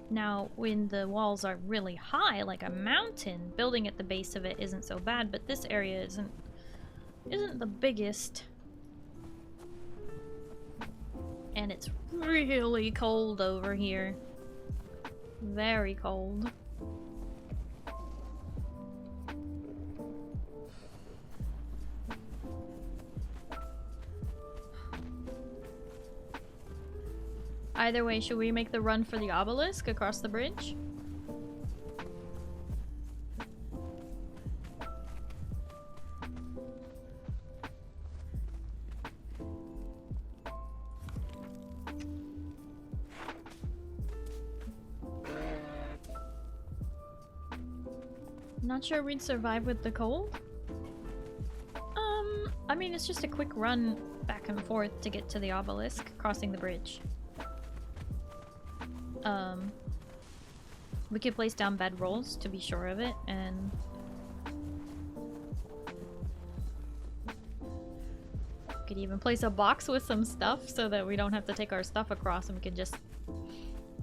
Now, when the walls are really high, like a mountain, building at the base of it isn't so bad, but this area isn't the biggest. And it's really cold over here. Very cold. Either way, should we make the run for the obelisk across the bridge? Not sure we'd survive with the cold? I mean, it's just a quick run back and forth to get to the obelisk, crossing the bridge. We could place down bedrolls to be sure of it, and could even place a box with some stuff so that we don't have to take our stuff across and we can just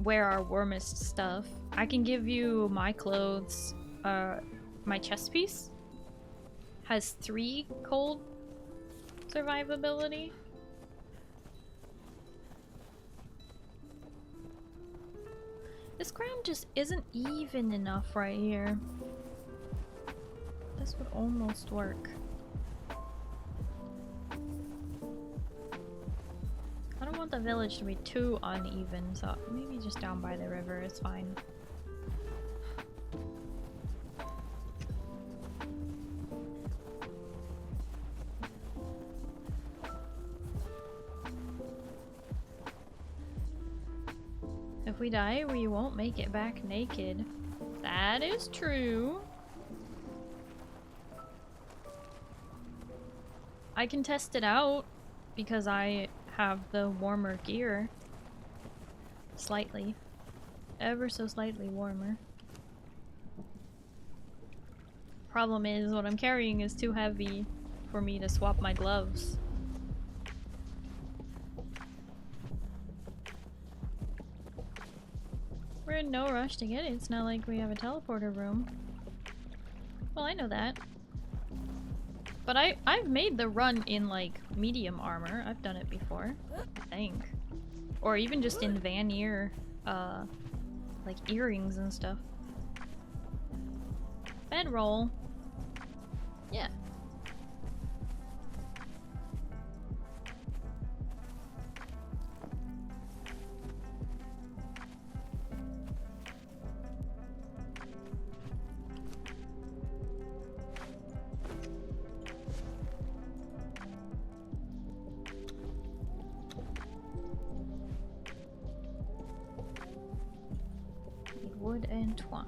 wear our warmest stuff. I can give you my clothes. My chest piece has 3 cold survivability. This ground just isn't even enough right here. This would almost work. I don't want the village to be too uneven, so maybe just down by the river is fine. If we die, we won't make it back naked. That is true. I can test it out because I have the warmer gear. Slightly. Ever so slightly warmer. Problem is, what I'm carrying is too heavy for me to swap my gloves. We're in no rush to get it. It's not like we have a teleporter room. Well, I know that. But I've made the run in, like, medium armor. I've done it before, I think. Or even just in Vanir, like, earrings and stuff. Bedroll. Yeah. Wood and twine.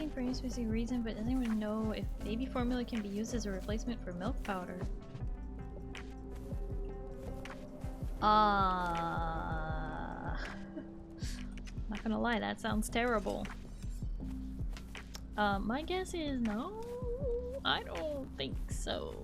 asking for any specific reason, but does anyone know if baby formula can be used as a replacement for milk powder? Not gonna lie, that sounds terrible. My guess is no. I don't think so.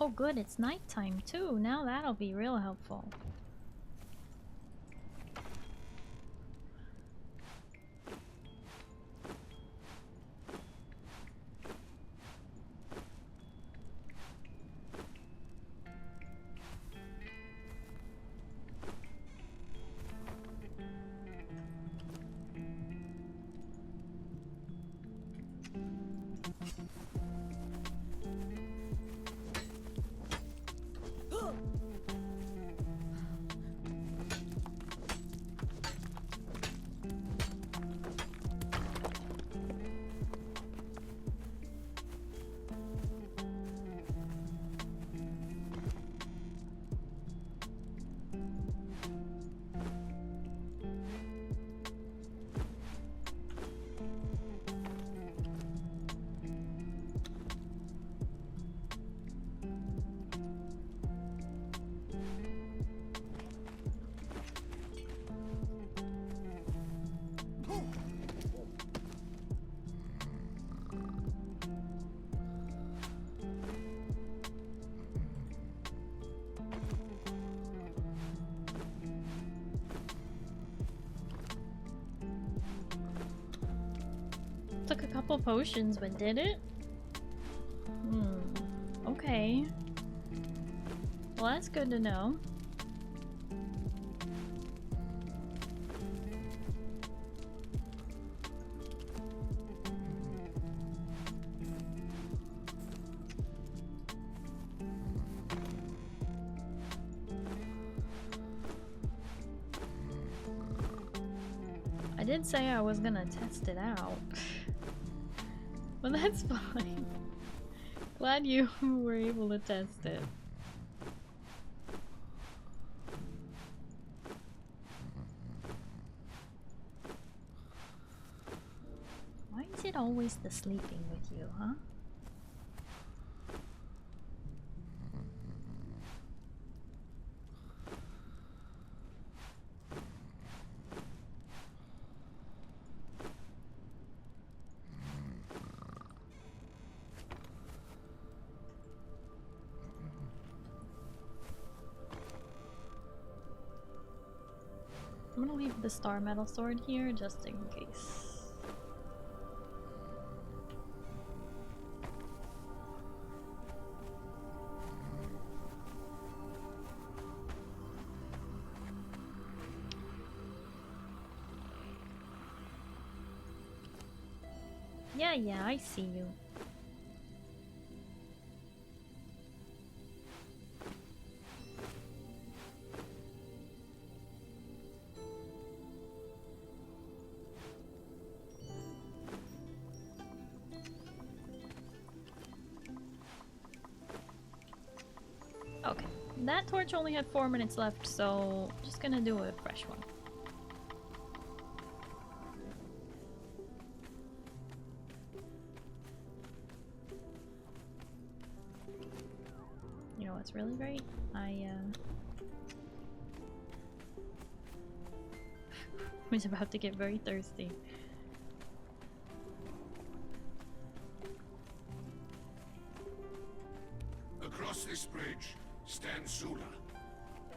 Oh good, it's nighttime too. Now that'll be real helpful. Took a couple potions, but did it? Okay. Well, that's good to know. did say I was gonna test it out. But that's fine. Glad you were able to test it. Why is it always the sleeping with you, huh? I'm gonna leave the star metal sword here just in case. Yeah, I see you. Okay, that torch only had 4 minutes left, so just gonna do a fresh one. You know what's really great? I was about to get very thirsty. Across this bridge stands Sula.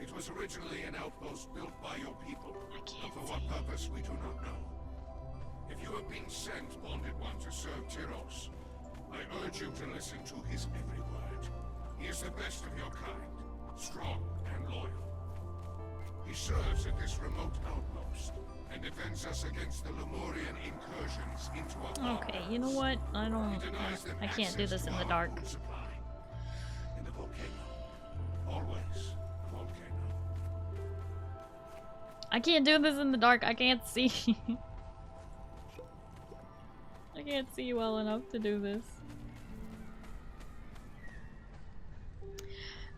It was originally an outpost built by your people. But for what purpose, we do not know. If you have been sent, Bonded One, to serve Tyros, I urge you to listen to his every word. He is the best of your kind, strong and loyal. He serves at this remote outpost and defends us against the Lemurian incursions into our Okay, you know what? I can't do this in the dark. In the volcano. Always volcano. I can't do this in the dark. I can't see. I can't see well enough to do this.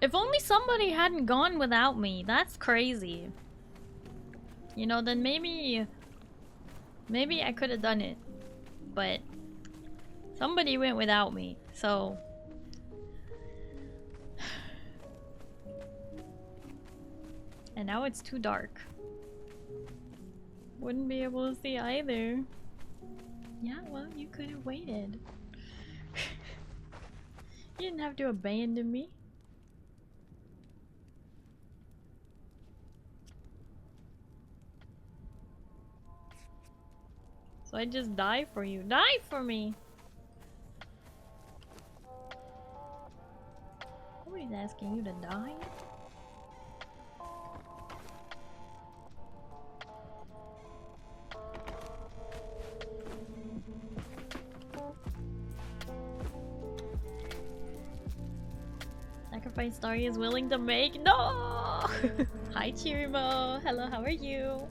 If only somebody hadn't gone without me. That's crazy. You know, then maybe I could have done it. But somebody went without me. So and now it's too dark. Wouldn't be able to see either. Yeah, well, you could have waited. You didn't have to abandon me. So I just die for you. Die for me! Nobody's asking you to die. Sacrifice Starry is willing to make. No! Hi Chirimo. Hello, how are you?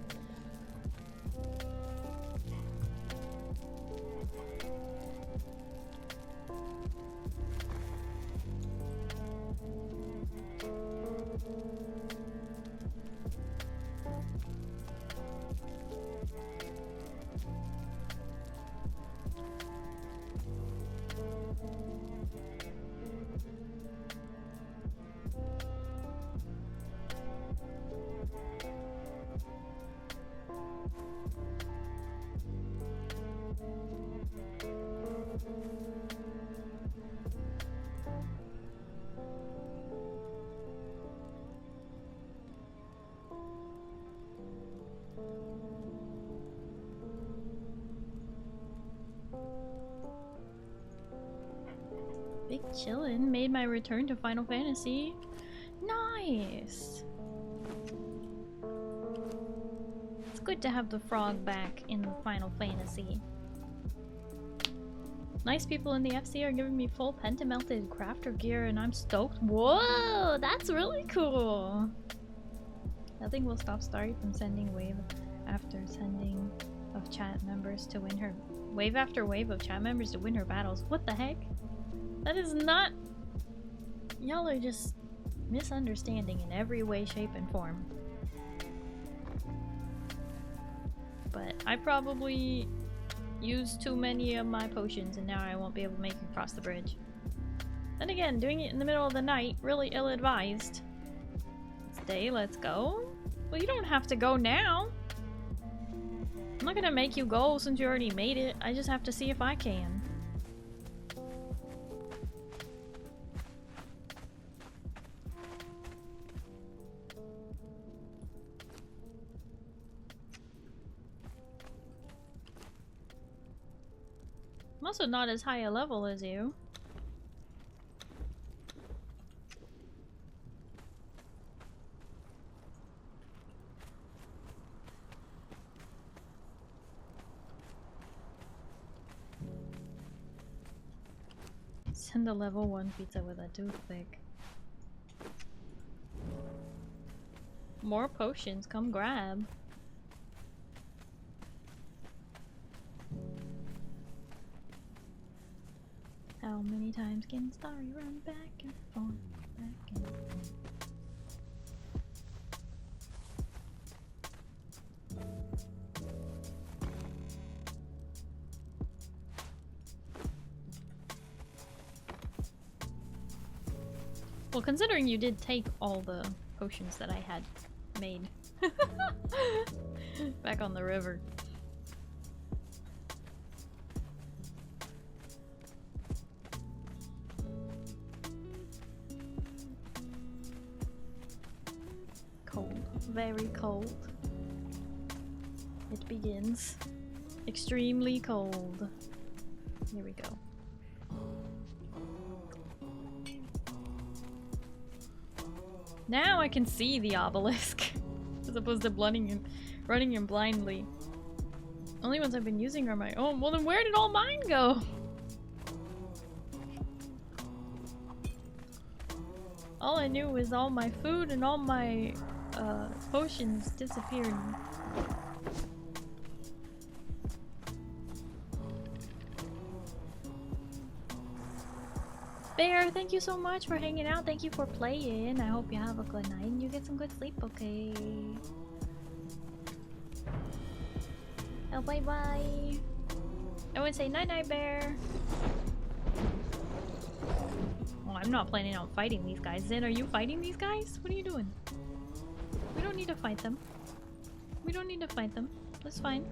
Big chillin'. Made my return to Final Fantasy. Nice! It's good to have the frog back in Final Fantasy. Nice people in the FC are giving me full pentamelted crafter gear and I'm stoked. Whoa! That's really cool! Nothing will stop Starry from sending wave after sending of chat members to win her. Wave after wave of chat members to win her battles. What the heck? That is not. Y'all are just misunderstanding in every way, shape, and form. But I probably used too many of my potions and now I won't be able to make it across the bridge. Then again, doing it in the middle of the night, really ill-advised. Stay, let's go. Well, you don't have to go now. I'm not gonna make you go since you already made it. I just have to see if I can. I'm also not as high a level as you. Send a level 1 pizza with a toothpick. More potions, come grab. How many times can Starry run back and forth, back and forth? Well, considering you did take all the potions that I had made back on the river. Cold, very cold. It begins. Extremely cold. Here we go. Now I can see the obelisk, as opposed to running him blindly. Only ones I've been using are my own. Well, then where did all mine go? All I knew was all my food and all my potions disappeared. Bear, thank you so much for hanging out. Thank you for playing. I hope you have a good night and you get some good sleep, okay? Oh, bye bye. I would say night night, Bear. Well, I'm not planning on fighting these guys. Then, are you fighting these guys? What are you doing? We don't need to fight them. We don't need to fight them. That's fine.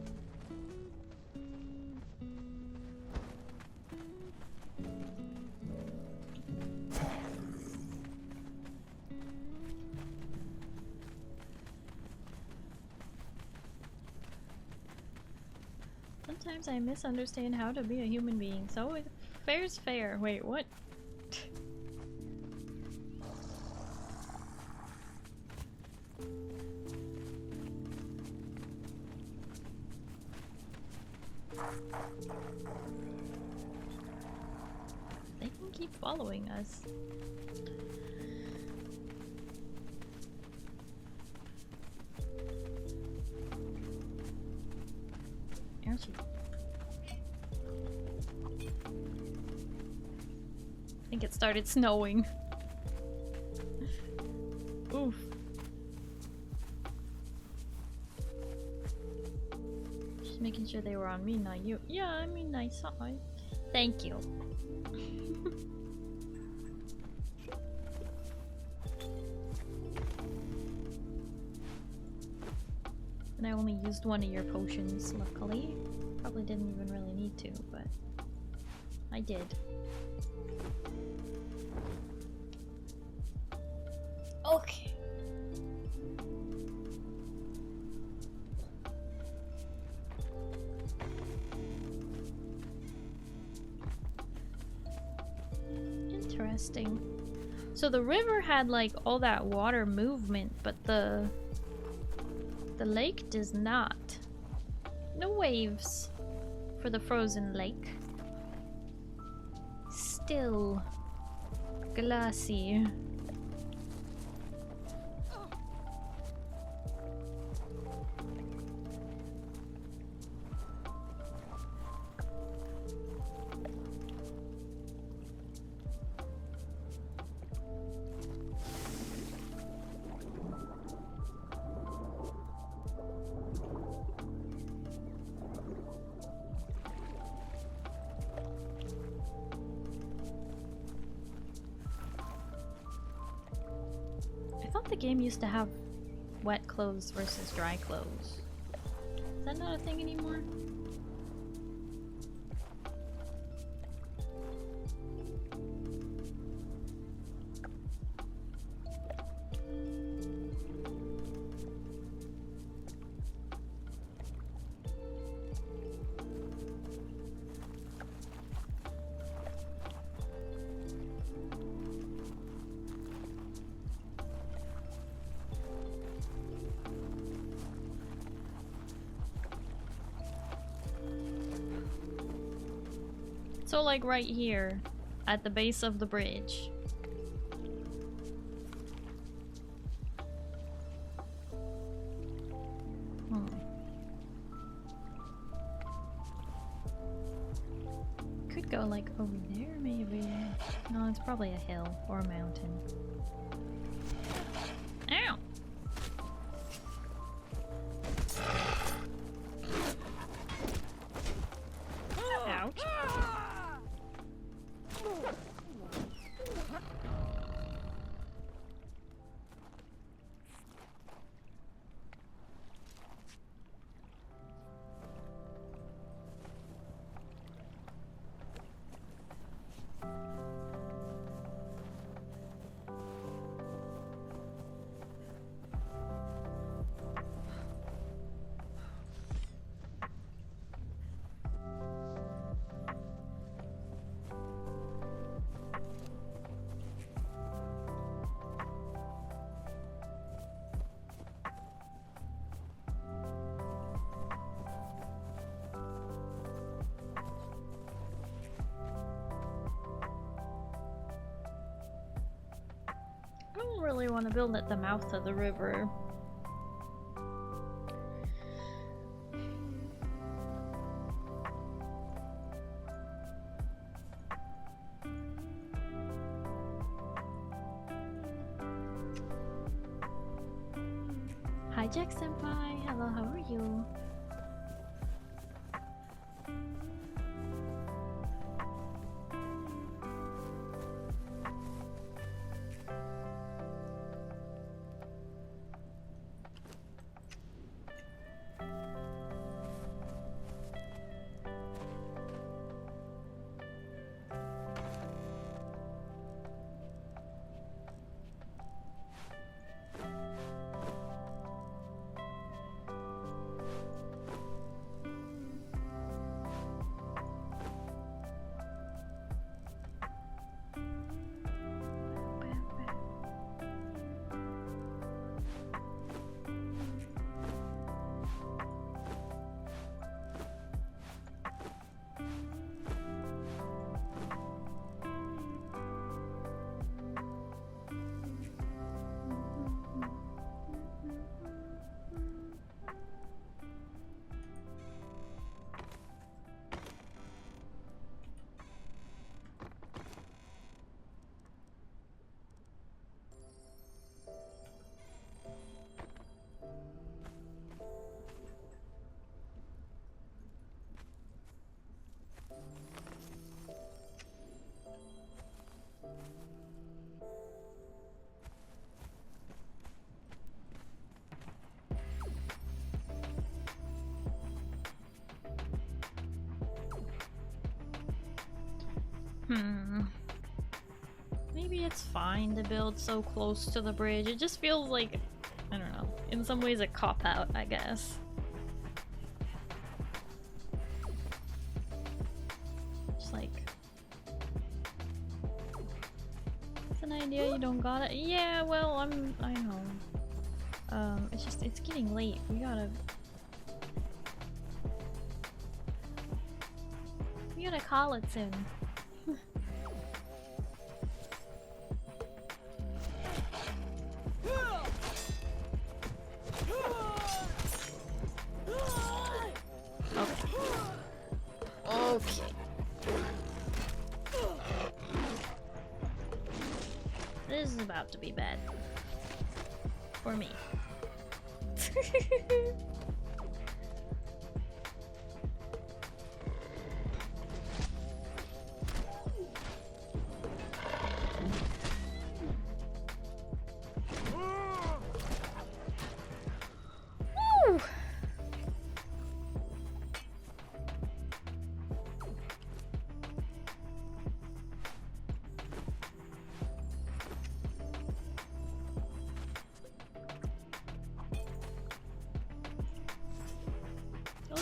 Sometimes I misunderstand how to be a human being, so fair's fair. Wait, what? They can keep following us. Ouchie. I think it started snowing. Oof. Just making sure they were on me, not you. Yeah, I mean, I saw it. Thank you. And I only used one of your potions, luckily. Probably didn't even really need to, but I did. Okay. Interesting. So the river had like all that water movement, but the lake does not. No waves for the frozen lake. Still glassy. the game used to have wet clothes versus dry clothes. Is that not a thing anymore? So like right here, at the base of the bridge. Could go like over there maybe. No, it's probably a hill or a mountain. Ow! Ouch. I don't really want to build at the mouth of the river. Hi Jack Senpai, hello, how are you? Maybe it's fine to build so close to the bridge. It just feels like, I don't know, in some ways a cop-out, I guess. Just like... It's an idea, you don't got it. Yeah, well, I know. It's just, it's getting late. We gotta call it soon. Okay. This is about to be bad. For me.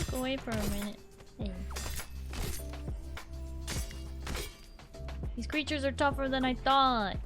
Walk away for a minute. Hey. These creatures are tougher than I thought.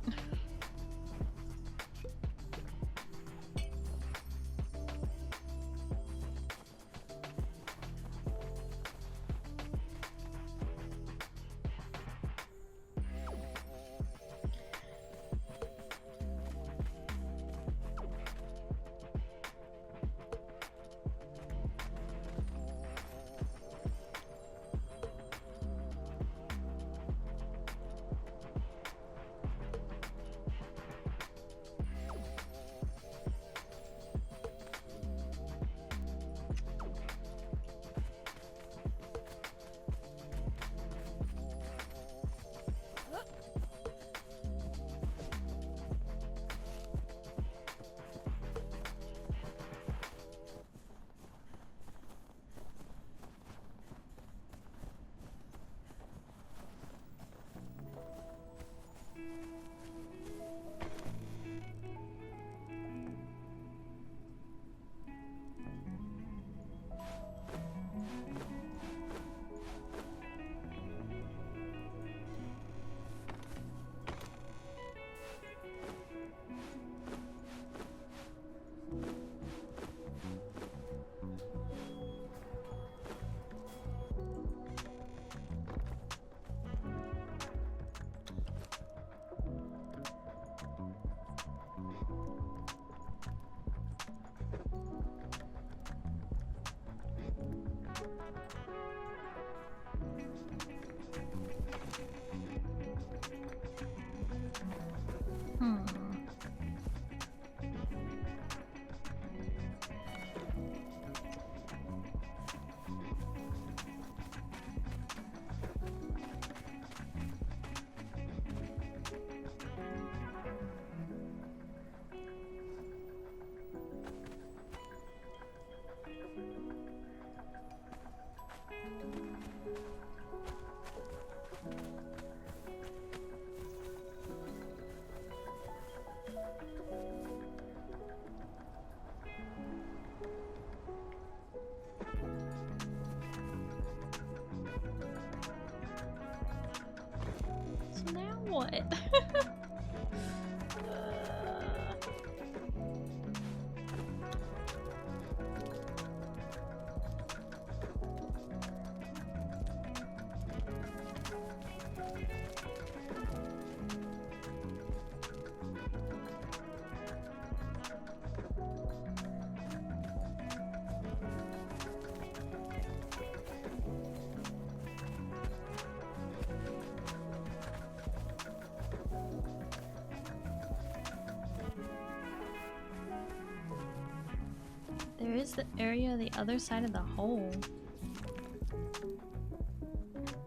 What? There is the area the other side of the hole.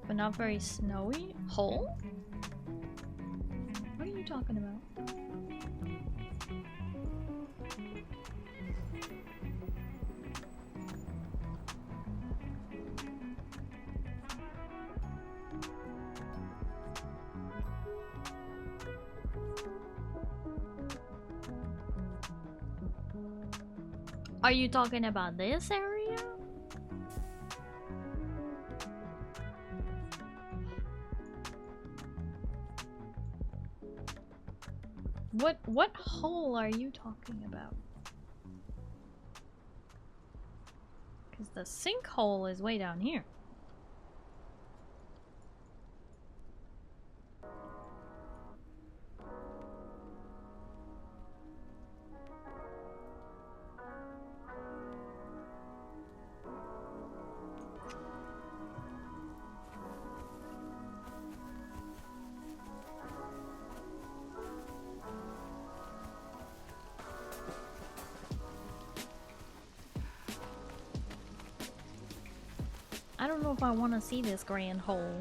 But not very snowy? Hole? What are you talking about? Are you talking about this area? What hole are you talking about? Because the sinkhole is way down here. I don't know if I want to see this grand hole.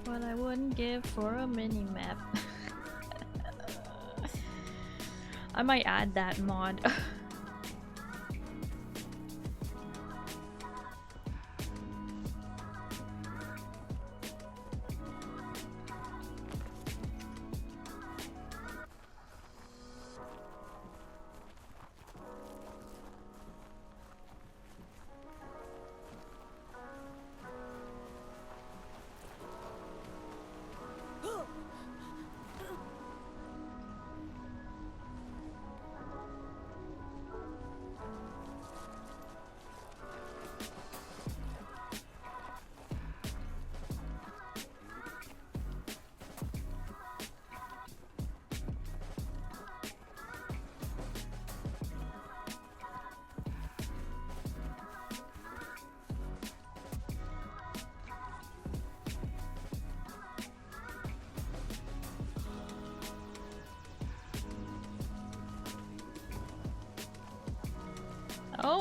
What I wouldn't give for a mini-map. I might add that mod.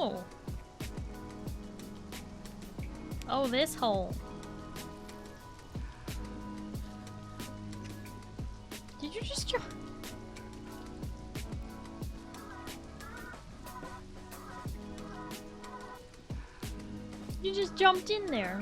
Oh. Oh, this hole. Did you just jump? You just jumped in there.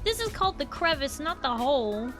This is called the crevice, not the hole.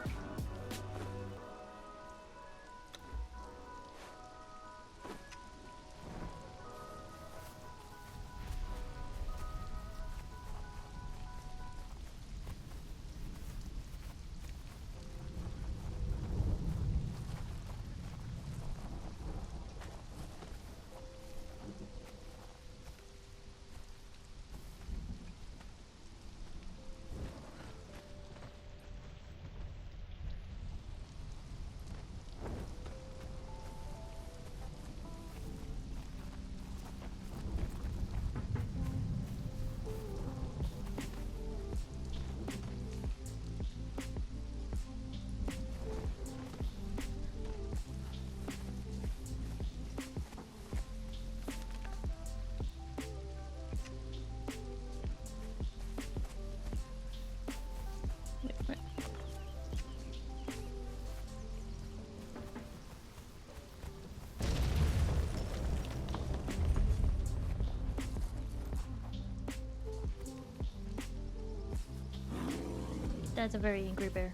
That's a very angry bear.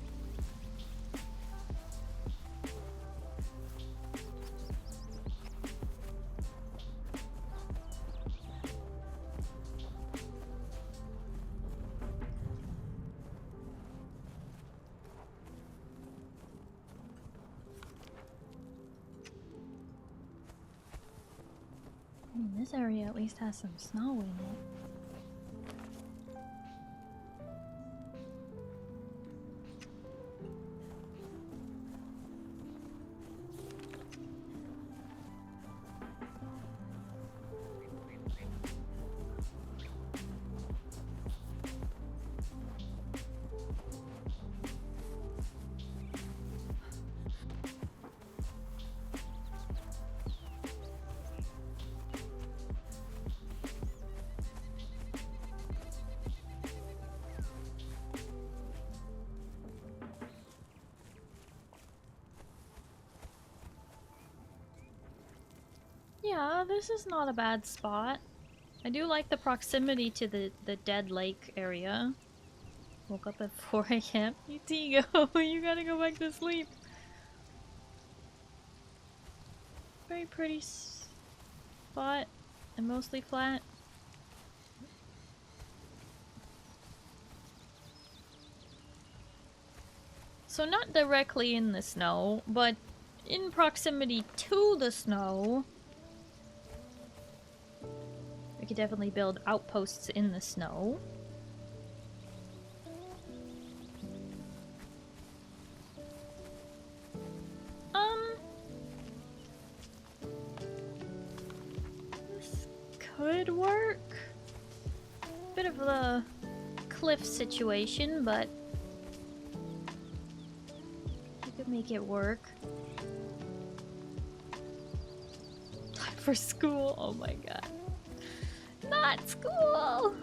This area at least has some snow in it. Yeah, this is not a bad spot. I do like the proximity to the dead lake area. Woke up at 4 AM. You Tigo, you gotta go back to sleep. Very pretty spot and mostly flat. So not directly in the snow, but in proximity to the snow. We could definitely build outposts in the snow. This could work. Bit of a cliff situation, but we could make it work. Time for school, oh my god. Not school!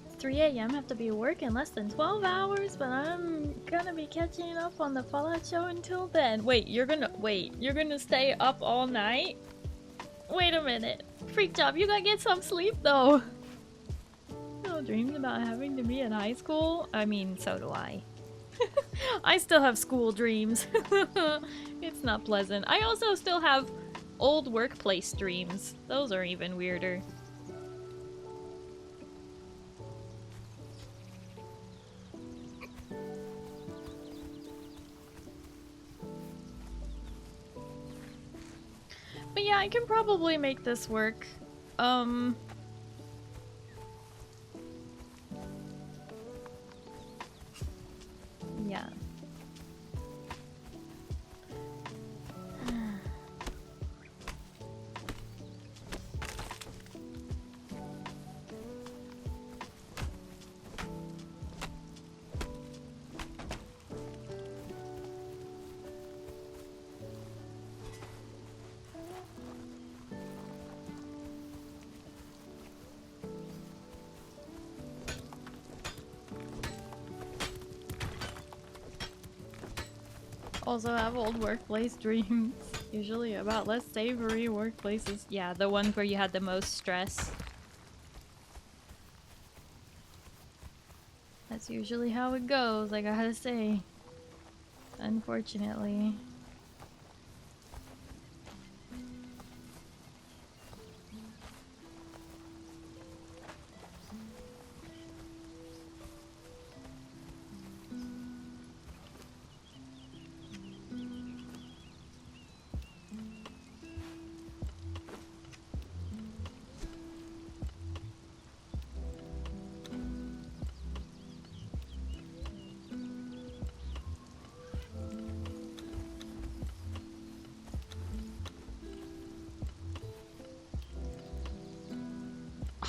It's 3 AM, have to be at work in less than 12 hours, but I'm gonna be catching up on the Fallout show until then. Wait, you're gonna stay up all night? Wait a minute. Freak job, you gotta get some sleep though. No dreams about having to be in high school? I mean, so do I. I still have school dreams. It's not pleasant. I also still have old workplace dreams. Those are even weirder. But yeah, I can probably make this work. yeah. Also have old workplace dreams, usually about less savory workplaces. Yeah, the ones where you had the most stress. That's usually how it goes, I gotta say. Unfortunately.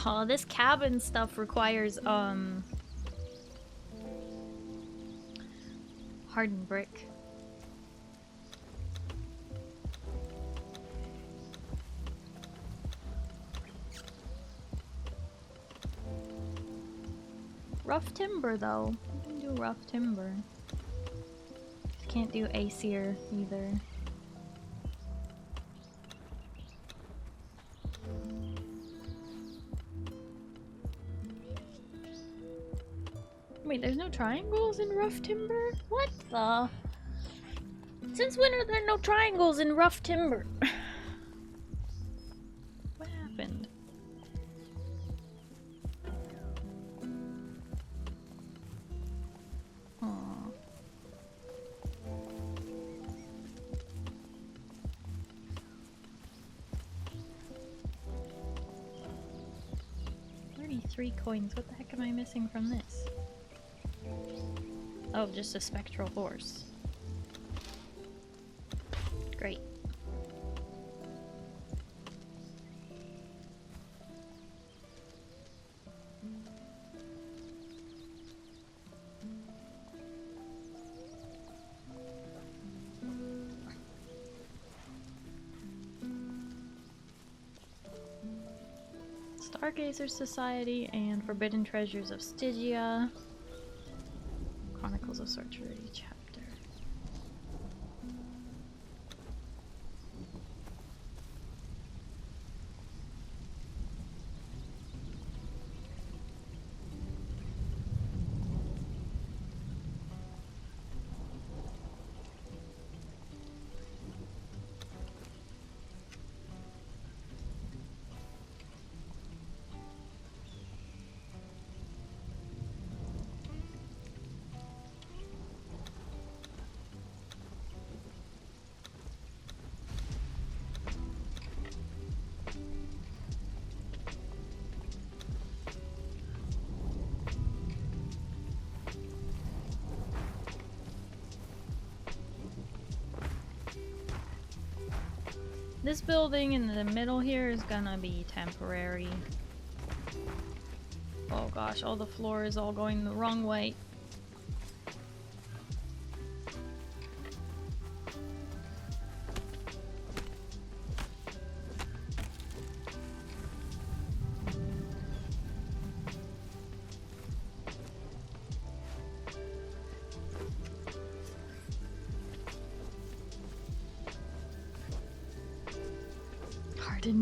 Oh, this cabin stuff requires, hardened brick. Rough timber, though. You can do rough timber. Can't do Aesir either. Wait, there's no triangles in rough timber? What the? Since when are there no triangles in rough timber? What happened? Aww. $33 coins. What the heck am I missing from this? Oh, just a spectral horse. Great. Stargazer Society and Forbidden Treasures of Stygia. Chronicles of Sorcery chapter. This building in the middle here is gonna be temporary. Oh gosh, all the floor is all going the wrong way.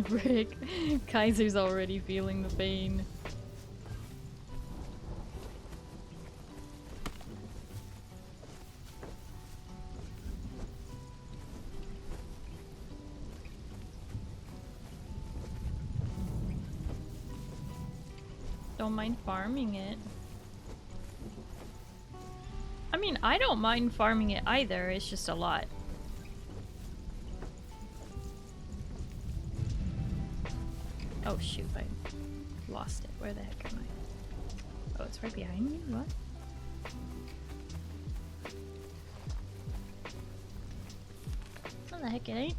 Brick. Kaiser's already feeling the pain. Don't mind farming it. I mean, I don't mind farming it either, it's just a lot. Oh shoot, I lost it. Where the heck am I? Oh, it's right behind me? What? the heck it ain't.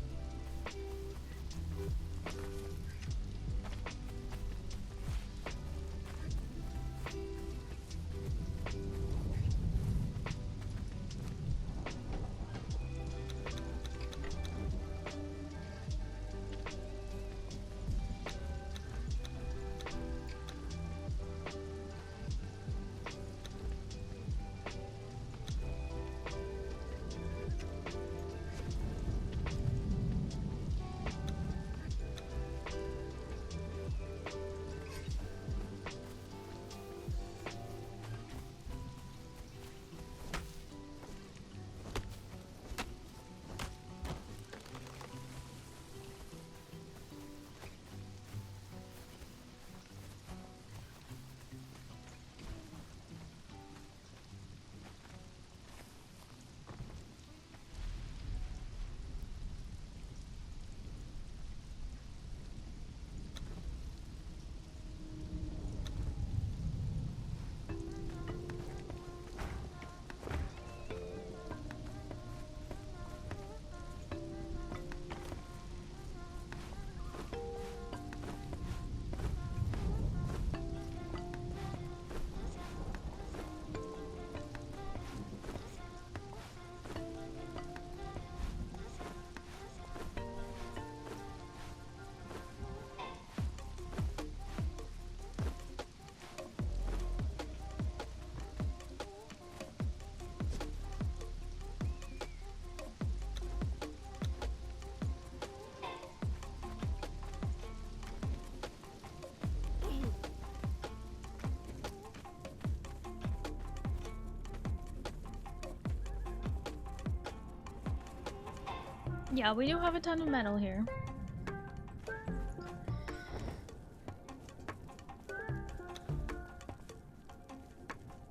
Yeah, we do have a ton of metal here.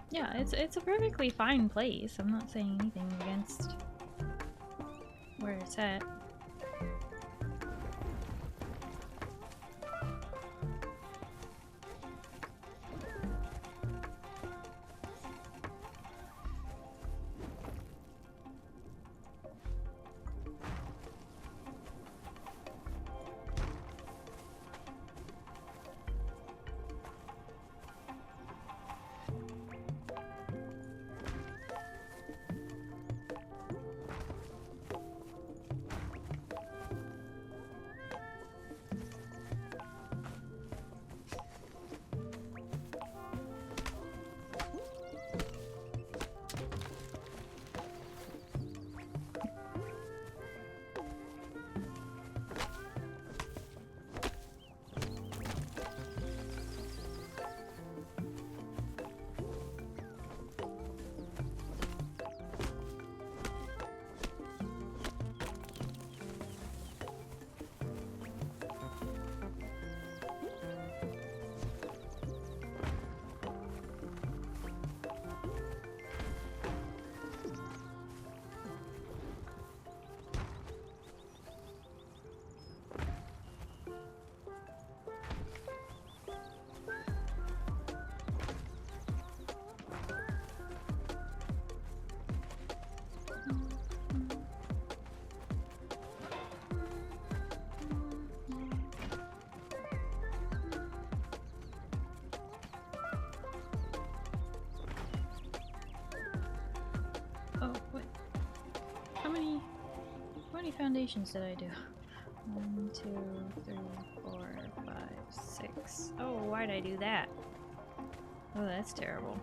Yeah, it's a perfectly fine place. I'm not saying anything against where it's at. Oh, what? How many foundations did I do? 1, 2, 3, 4, 5, 6. Oh, why'd I do that? Oh, that's terrible.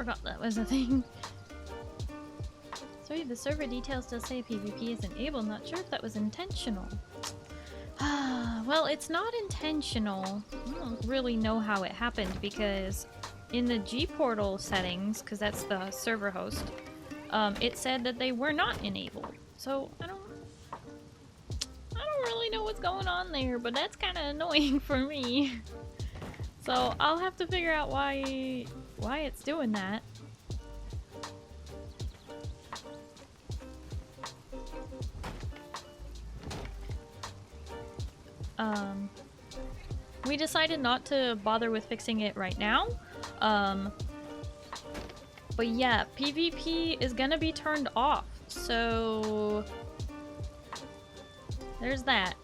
forgot that was a thing. Sorry, the server details still say PvP is enabled. Not sure if that was intentional. Well, it's not intentional. I don't really know how it happened because in the G portal settings, because that's the server host, it said that they were not enabled. So I don't really know what's going on there, but that's kind of annoying for me. So I'll have to figure out why it's doing that. We decided not to bother with fixing it right now. But yeah, PvP is gonna be turned off, so there's that.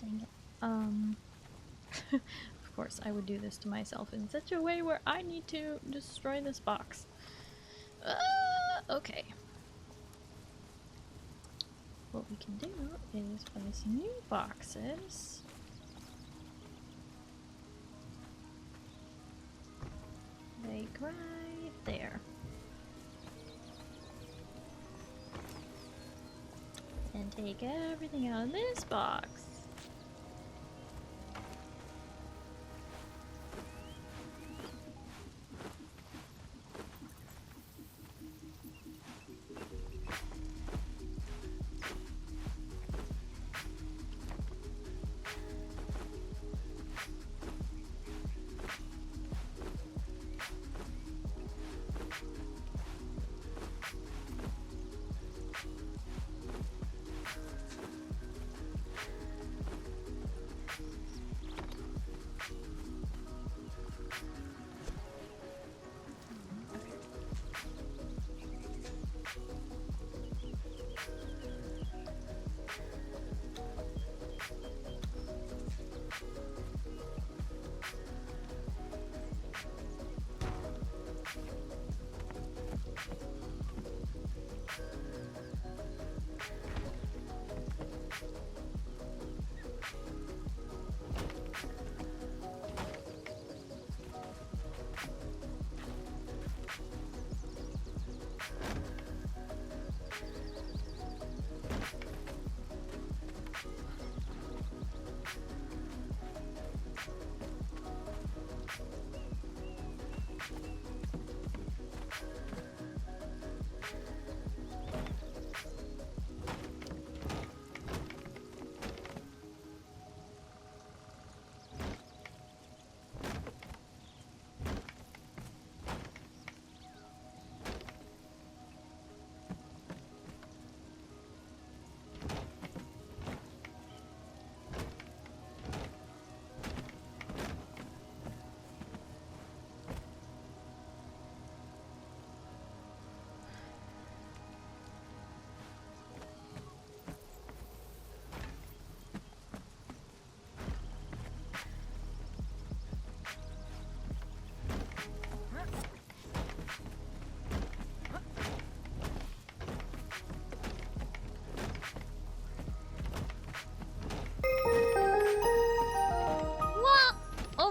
Dang it. Of course, I would do this to myself in such a way where I need to destroy this box. Okay. What we can do is place new boxes. Like right there. And take everything out of this box.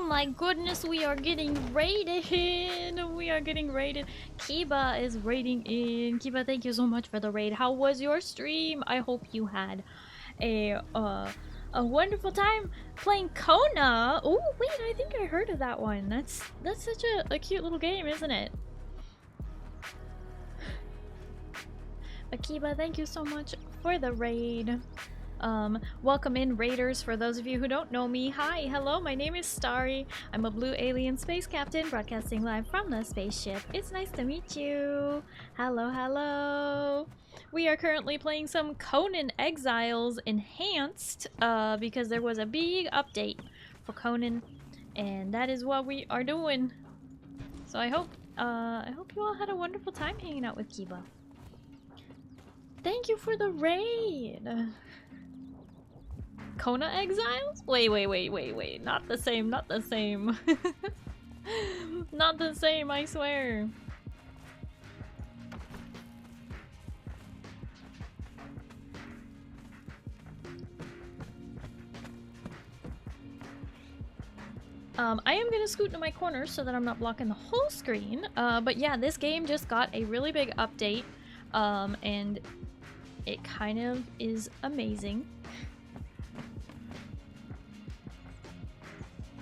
My goodness, we are getting raided. We are getting raided. Kiba is raiding in. Kiba, thank you so much for the raid. How was your stream? I hope you had a wonderful time playing Kona. Oh wait, I think I heard of that one. That's such a cute little game, isn't it? Akiba, thank you so much for the raid. Welcome in, raiders. For those of you who don't know me, hi, hello, my name is Starry. I'm a blue alien space captain broadcasting live from the spaceship. It's nice to meet you. Hello, hello. We are currently playing some Conan Exiles Enhanced, because there was a big update for Conan, and that is what we are doing. So I hope you all had a wonderful time hanging out with Kiba. Thank you for the raid. Kona Exiles? Wait. Not the same, not the same. Not the same, I swear. I am gonna scoot to my corner so that I'm not blocking the whole screen. But yeah, this game just got a really big update, and it kind of is amazing.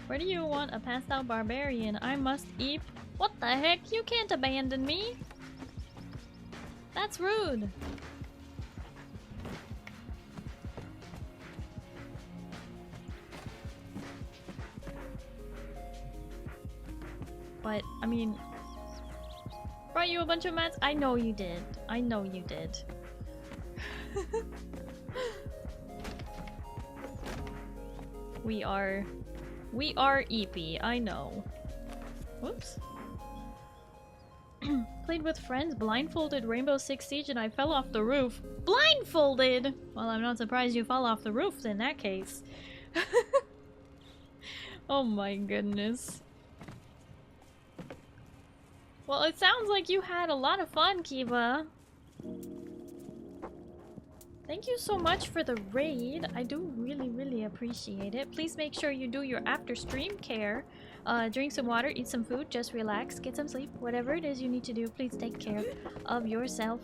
Where do you want a passed out barbarian? I must eat. What the heck? You can't abandon me. That's rude. But, I mean, brought you a bunch of mats? I know you did. I know you did. We are EP, I know. Whoops. Played with friends, blindfolded Rainbow Six Siege, and I fell off the roof. Blindfolded? Well, I'm not surprised you fell off the roof in that case. Oh my goodness. Well, it sounds like you had a lot of fun, Kiva. Thank you so much for the raid. I do really appreciate it. Please make sure you do your after stream care. Drink some water, eat some food, just relax, get some sleep. Whatever it is you need to do, please take care of yourself.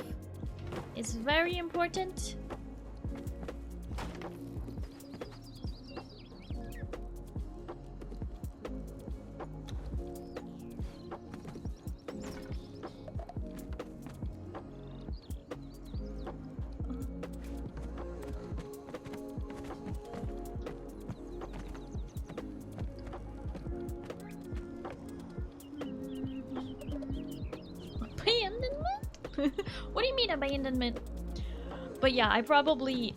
It's very important. What do you mean abandonment? But yeah, I probably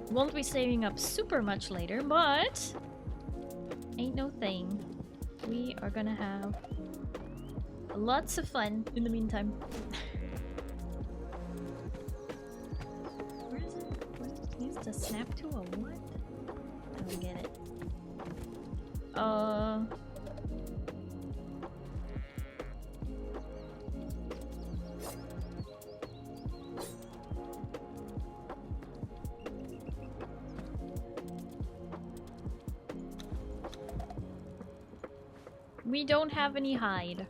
won't be saving up super much later, but ain't no thing. We are gonna have lots of fun in the meantime. Where is it? What needs to snap to a what? I don't get it. We don't have any hide.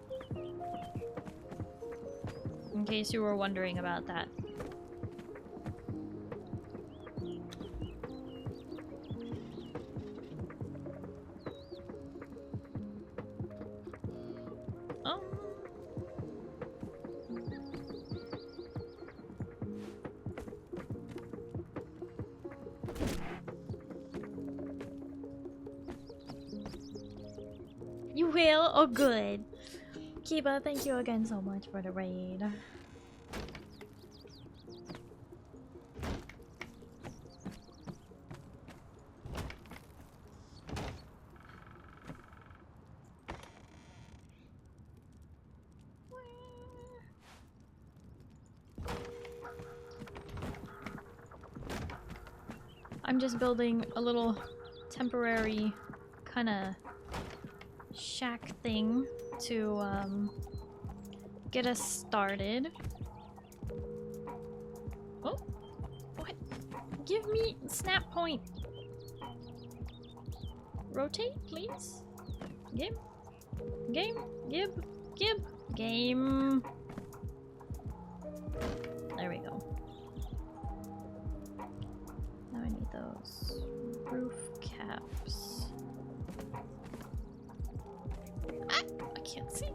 In case you were wondering about that. You will? Oh, good. Kiba, thank you again so much for the raid. I'm just building a little temporary kind of shack thing to get us started. Oh, what? Give me snap point. Rotate, please. Game. Game. There we go. Now I need those roof caps. Ah, I can't see.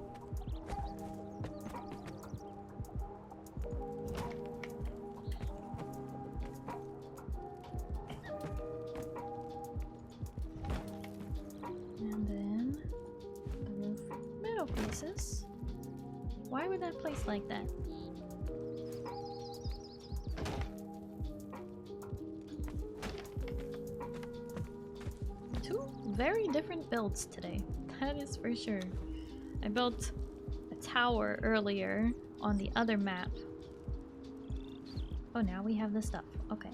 And then the roof metal pieces. Why would that place like that? Two very different builds today. That is for sure. I built a tower earlier on the other map. Oh, now we have the stuff. Okay.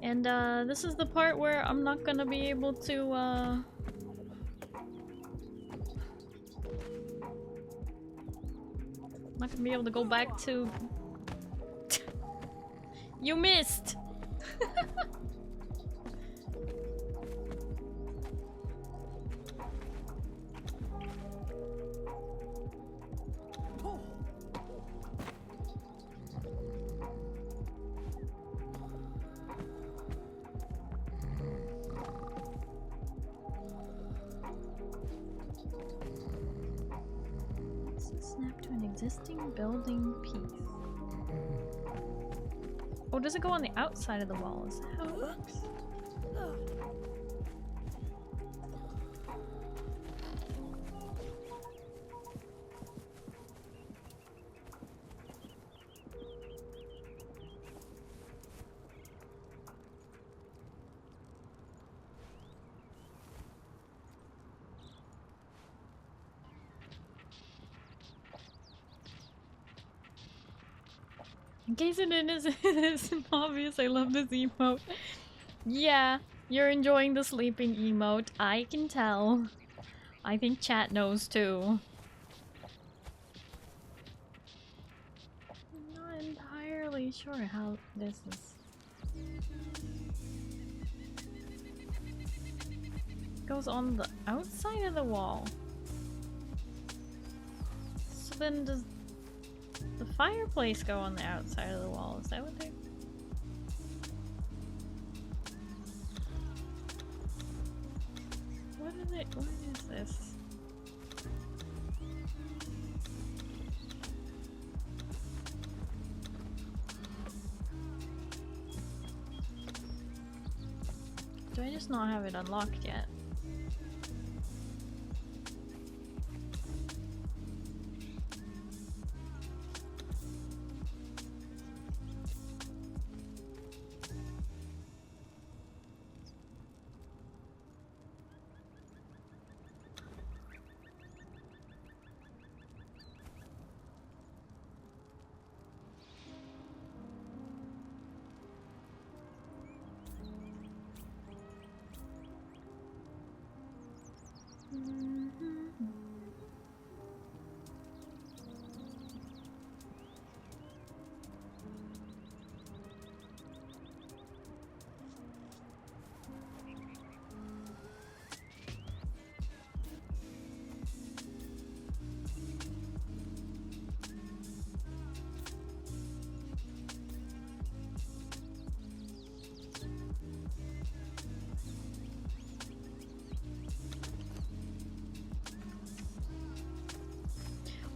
And this is the part where I'm not gonna be able to not gonna be able to go back to You missed! Snap to an existing building piece. Oh, does it go on the outside of the wall? Is that how it works? In case it isn't obvious, I love this emote. Yeah, you're enjoying the sleeping emote. I can tell. I think chat knows too. I'm not entirely sure how this is. Goes on the outside of the wall. So then does the fireplace go on the outside of the wall? Is that what they... What is this? Do I just not have it unlocked yet?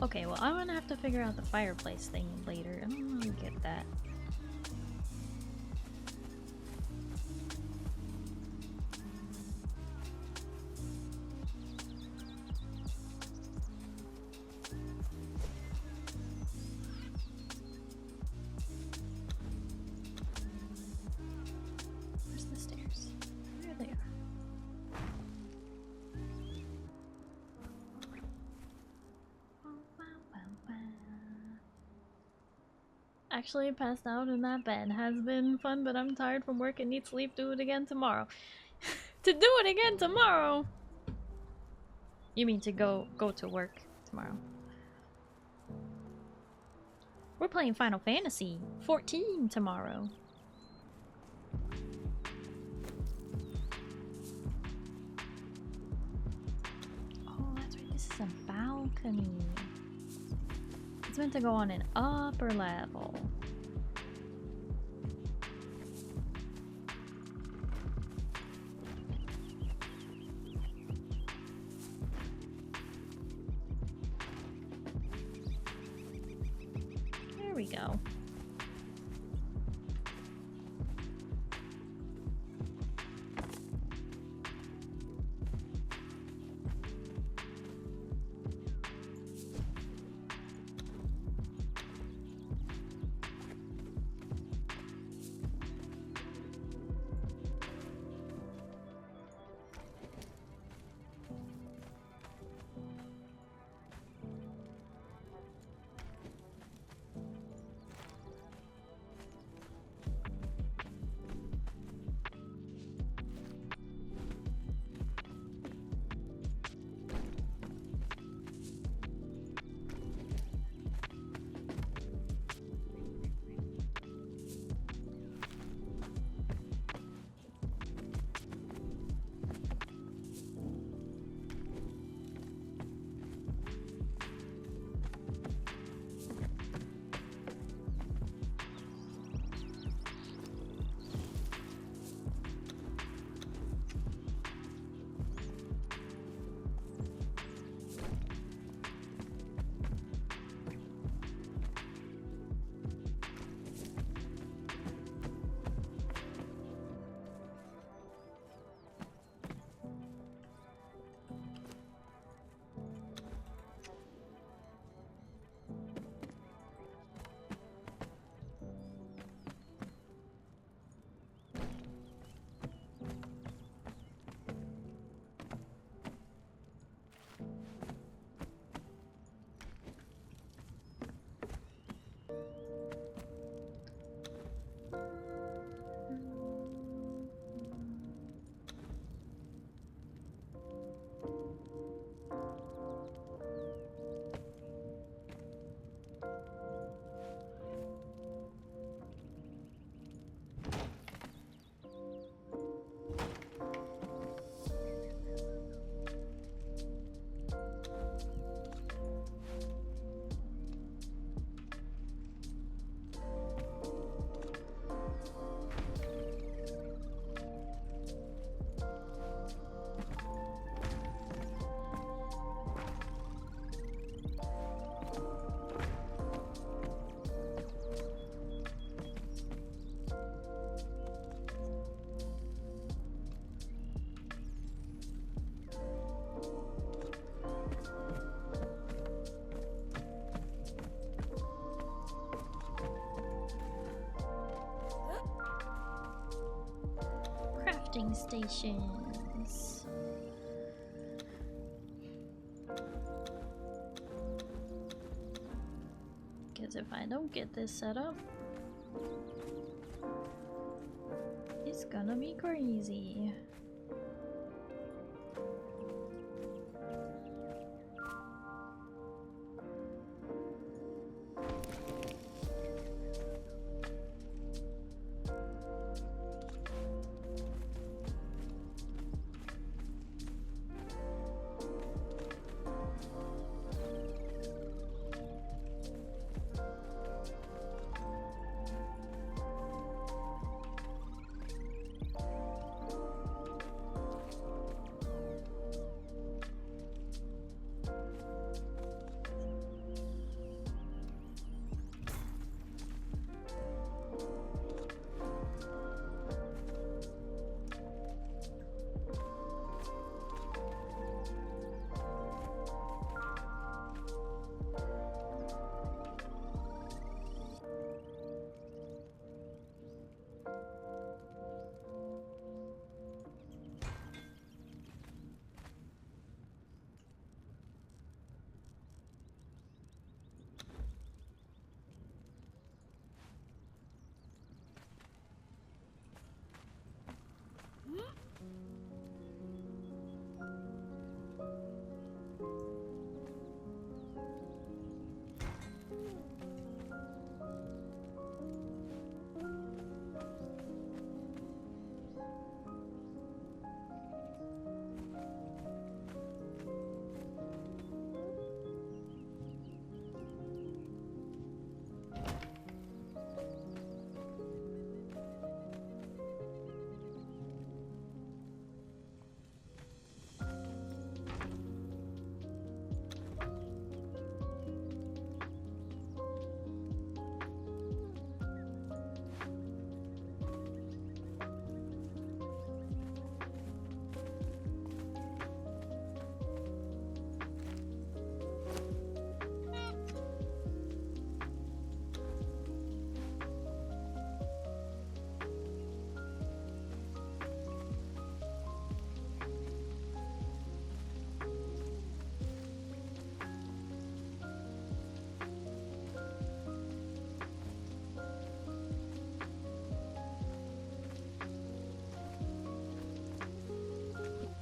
Okay, well, I'm gonna have to figure out the fireplace thing later. I don't really get that. Where's the stairs? There they are. Actually passed out in that bed. Has been fun, but I'm tired from work and need sleep. Do it again tomorrow. To do it again tomorrow? You mean to go to work tomorrow? We're playing Final Fantasy 14 tomorrow. Oh, that's right. This is a balcony. It's meant to go on an upper level. There we go. crafting stations. Because if I don't get this set up, it's gonna be crazy.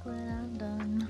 What I've done.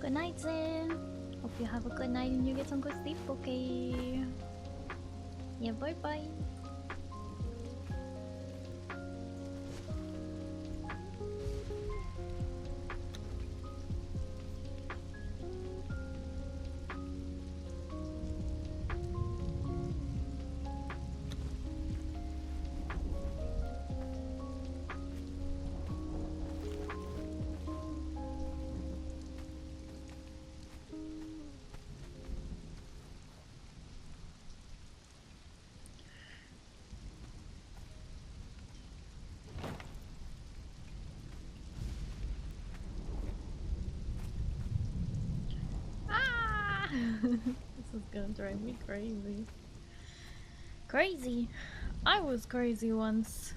Good night, Zen. Hope you have a good night and you get some good sleep, okay? Yeah, bye bye. This is gonna drive me crazy. Crazy! I was crazy once.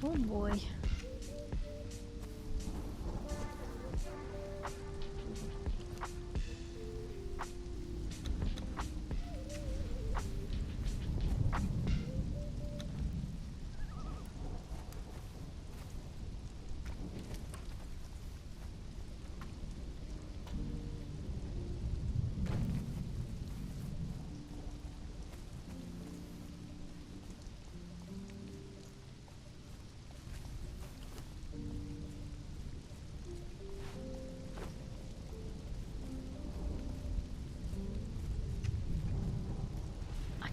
Oh boy.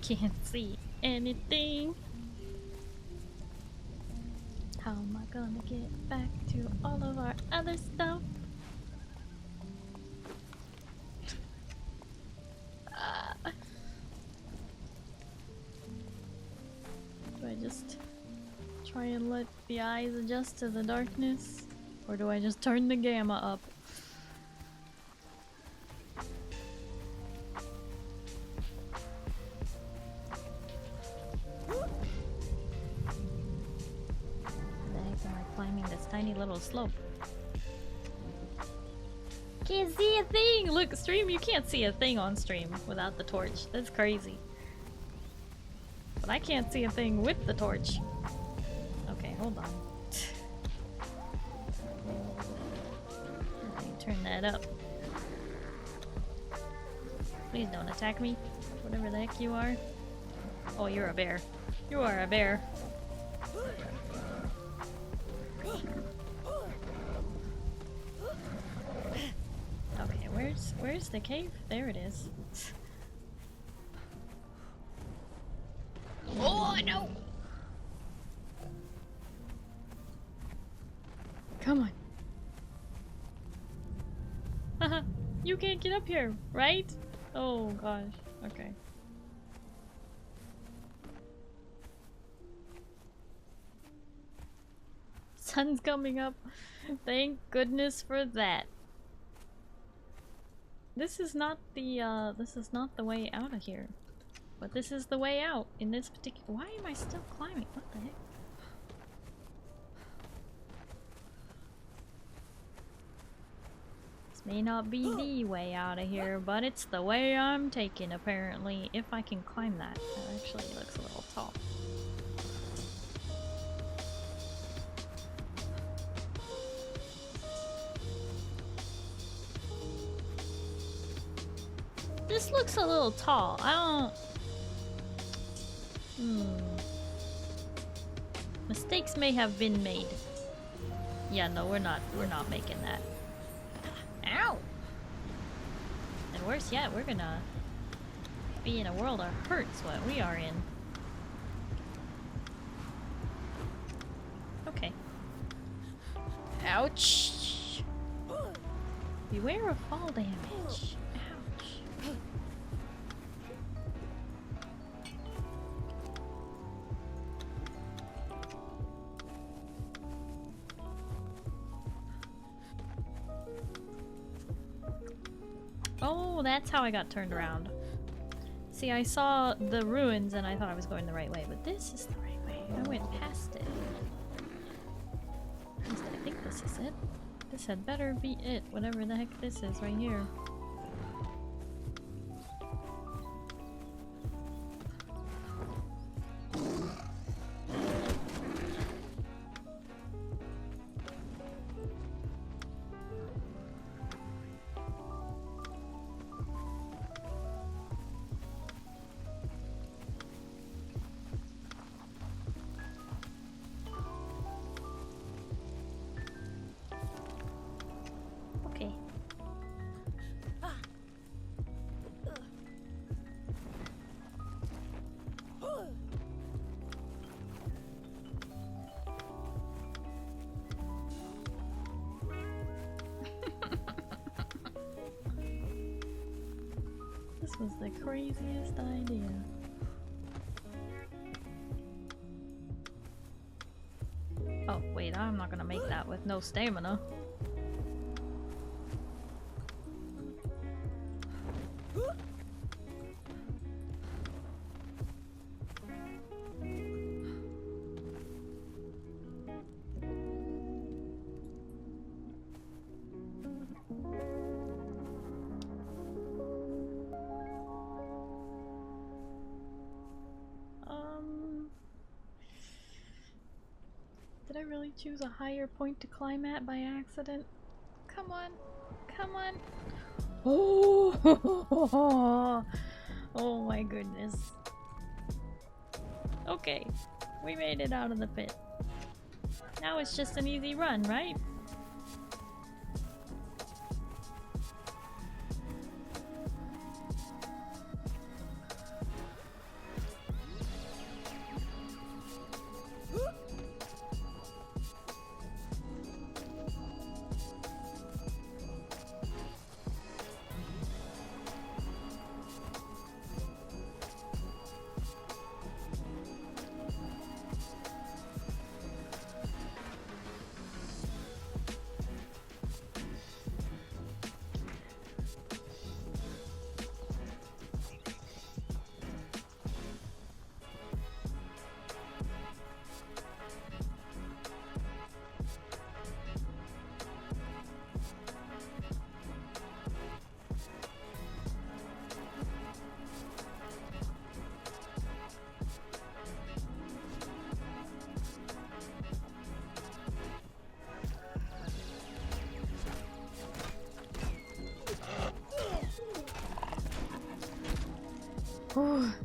Can't see anything. How am I gonna get back to all of our other stuff? Do I just try and let the eyes adjust to the darkness? Or do I just turn the gamma up? Tiny little slope. Can't see a thing! Look, stream, you can't see a thing on stream without the torch. That's crazy. But I can't see a thing with the torch. Okay, hold on. Let me turn that up. Please don't attack me. Whatever the heck you are. Oh, you're a bear. You are a bear. Where's the cave? There it is. Oh no! Come on. Haha, you can't get up here, right? Oh gosh. Okay. Sun's coming up. Thank goodness for that. This is not the way out of here. But this is the way out in this particular— why am I still climbing? What the heck? This may not be the way out of here, but it's the way I'm taking apparently. If I can climb that. That actually looks a little tall. This looks a little tall. I don't... Mistakes may have been made. Yeah, no, we're not making that. Ow! And worse yet, we're gonna be in a world of hurts, what we are in. Okay. Ouch! Beware of fall damage. Oh, that's how I got turned around. See, I saw the ruins and I thought I was going the right way, but this is the right way. I went past it. At least I think this is it. This had better be it, whatever the heck this is right here. Was the craziest idea. Oh, wait, I'm not gonna make that with no stamina. really choose a higher point to climb at by accident? Come on. Come on. Oh! Oh my goodness. Okay. We made it out of the pit. Now it's just an easy run, right? Oh.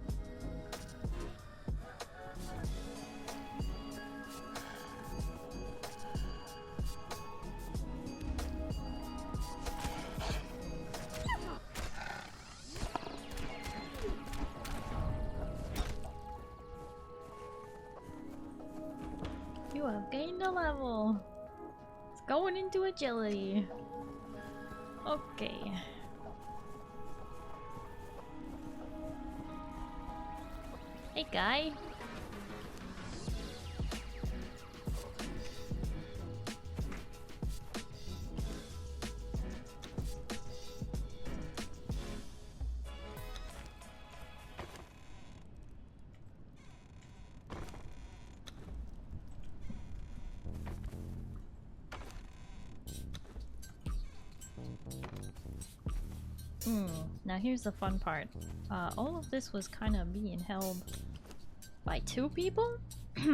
You have gained a level. It's going into agility. Okay. Hey, guy. Now here's the fun part. All of this was kind of being held by 2 people? It's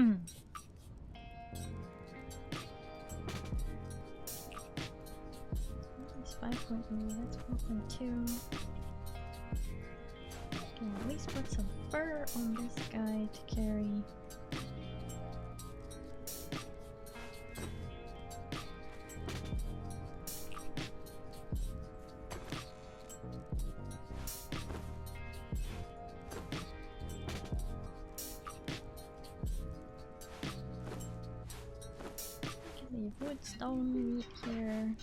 5.0, that's 4.2. Can at least put some fur on this guy to carry. Woodstone meat here.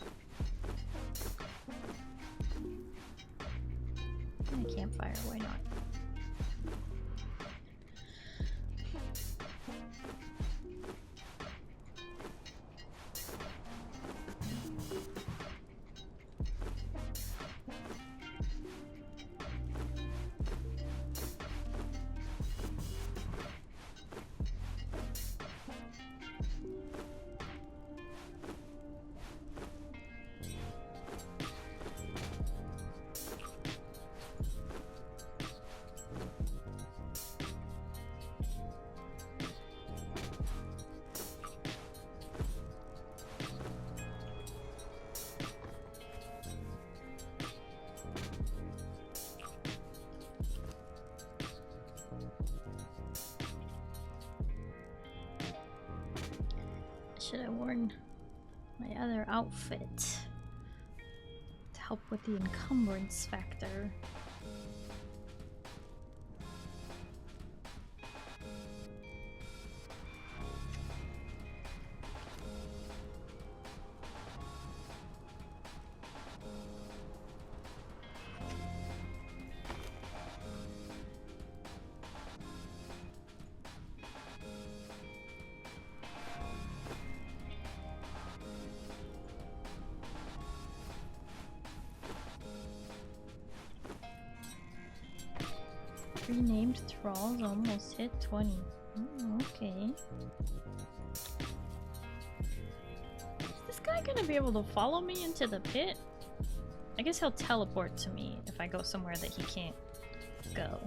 And a campfire, why not? Should have worn my other outfit to help with the encumbrance factor. Renamed thralls almost hit 20. Okay. Is this guy gonna be able to follow me into the pit? I guess he'll teleport to me if I go somewhere that he can't go.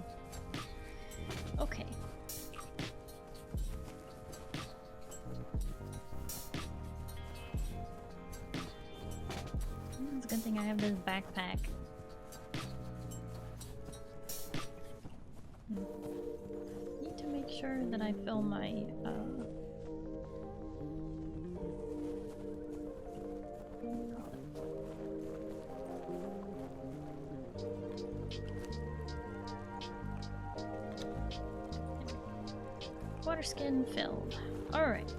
Okay. Good thing I have this backpack. Need to make sure that I fill my water skin filled. Alright.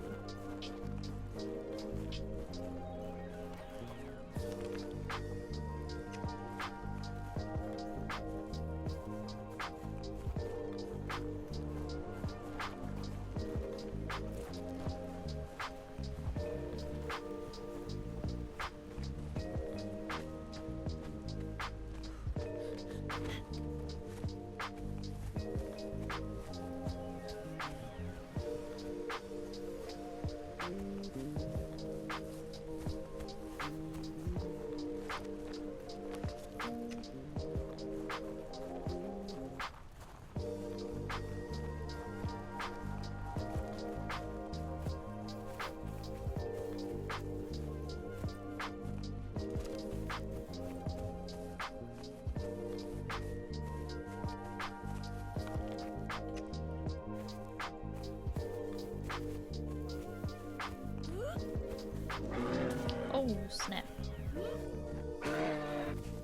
Oh, snap.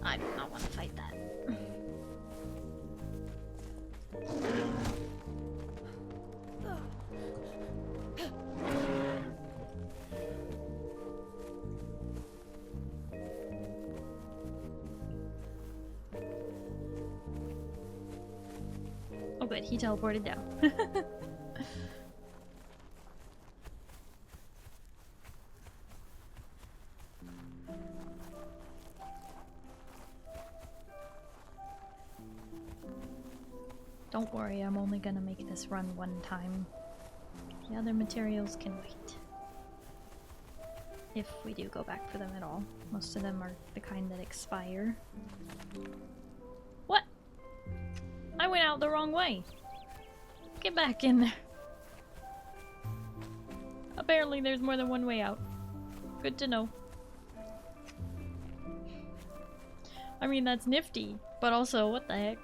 I do not want to fight that. Oh good, he teleported down. Don't worry, I'm only gonna make this run one time. The other materials can wait. If we do go back for them at all. Most of them are the kind that expire. What? I went out the wrong way. Get back in there. Apparently there's more than one way out. Good to know. I mean, that's nifty, but also, what the heck?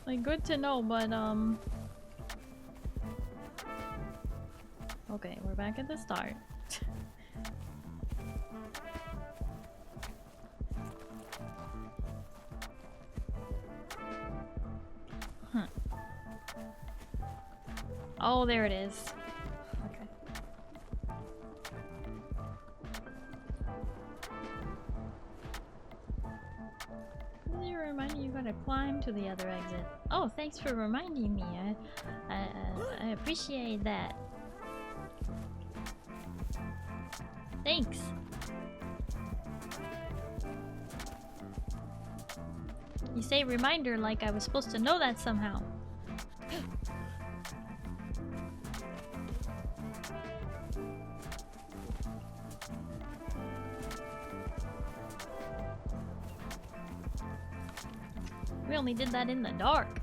Like, good to know, but okay, we're back at the start. Huh. Oh, there it is. Okay. You remind me you gotta climb to the other exit. Oh, thanks for reminding me. I appreciate that. Thanks. You say reminder like I was supposed to know that somehow. We only did that in the dark.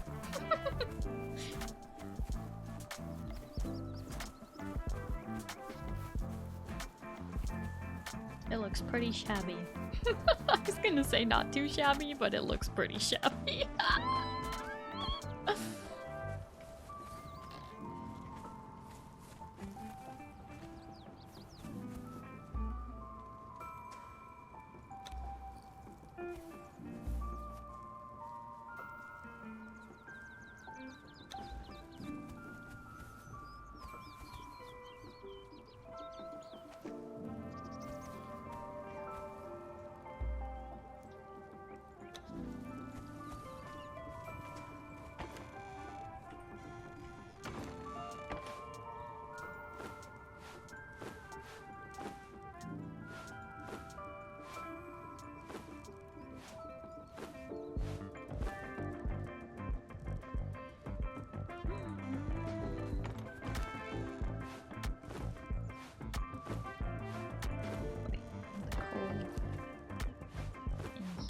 It looks pretty shabby. I was gonna say not too shabby, but it looks pretty shabby.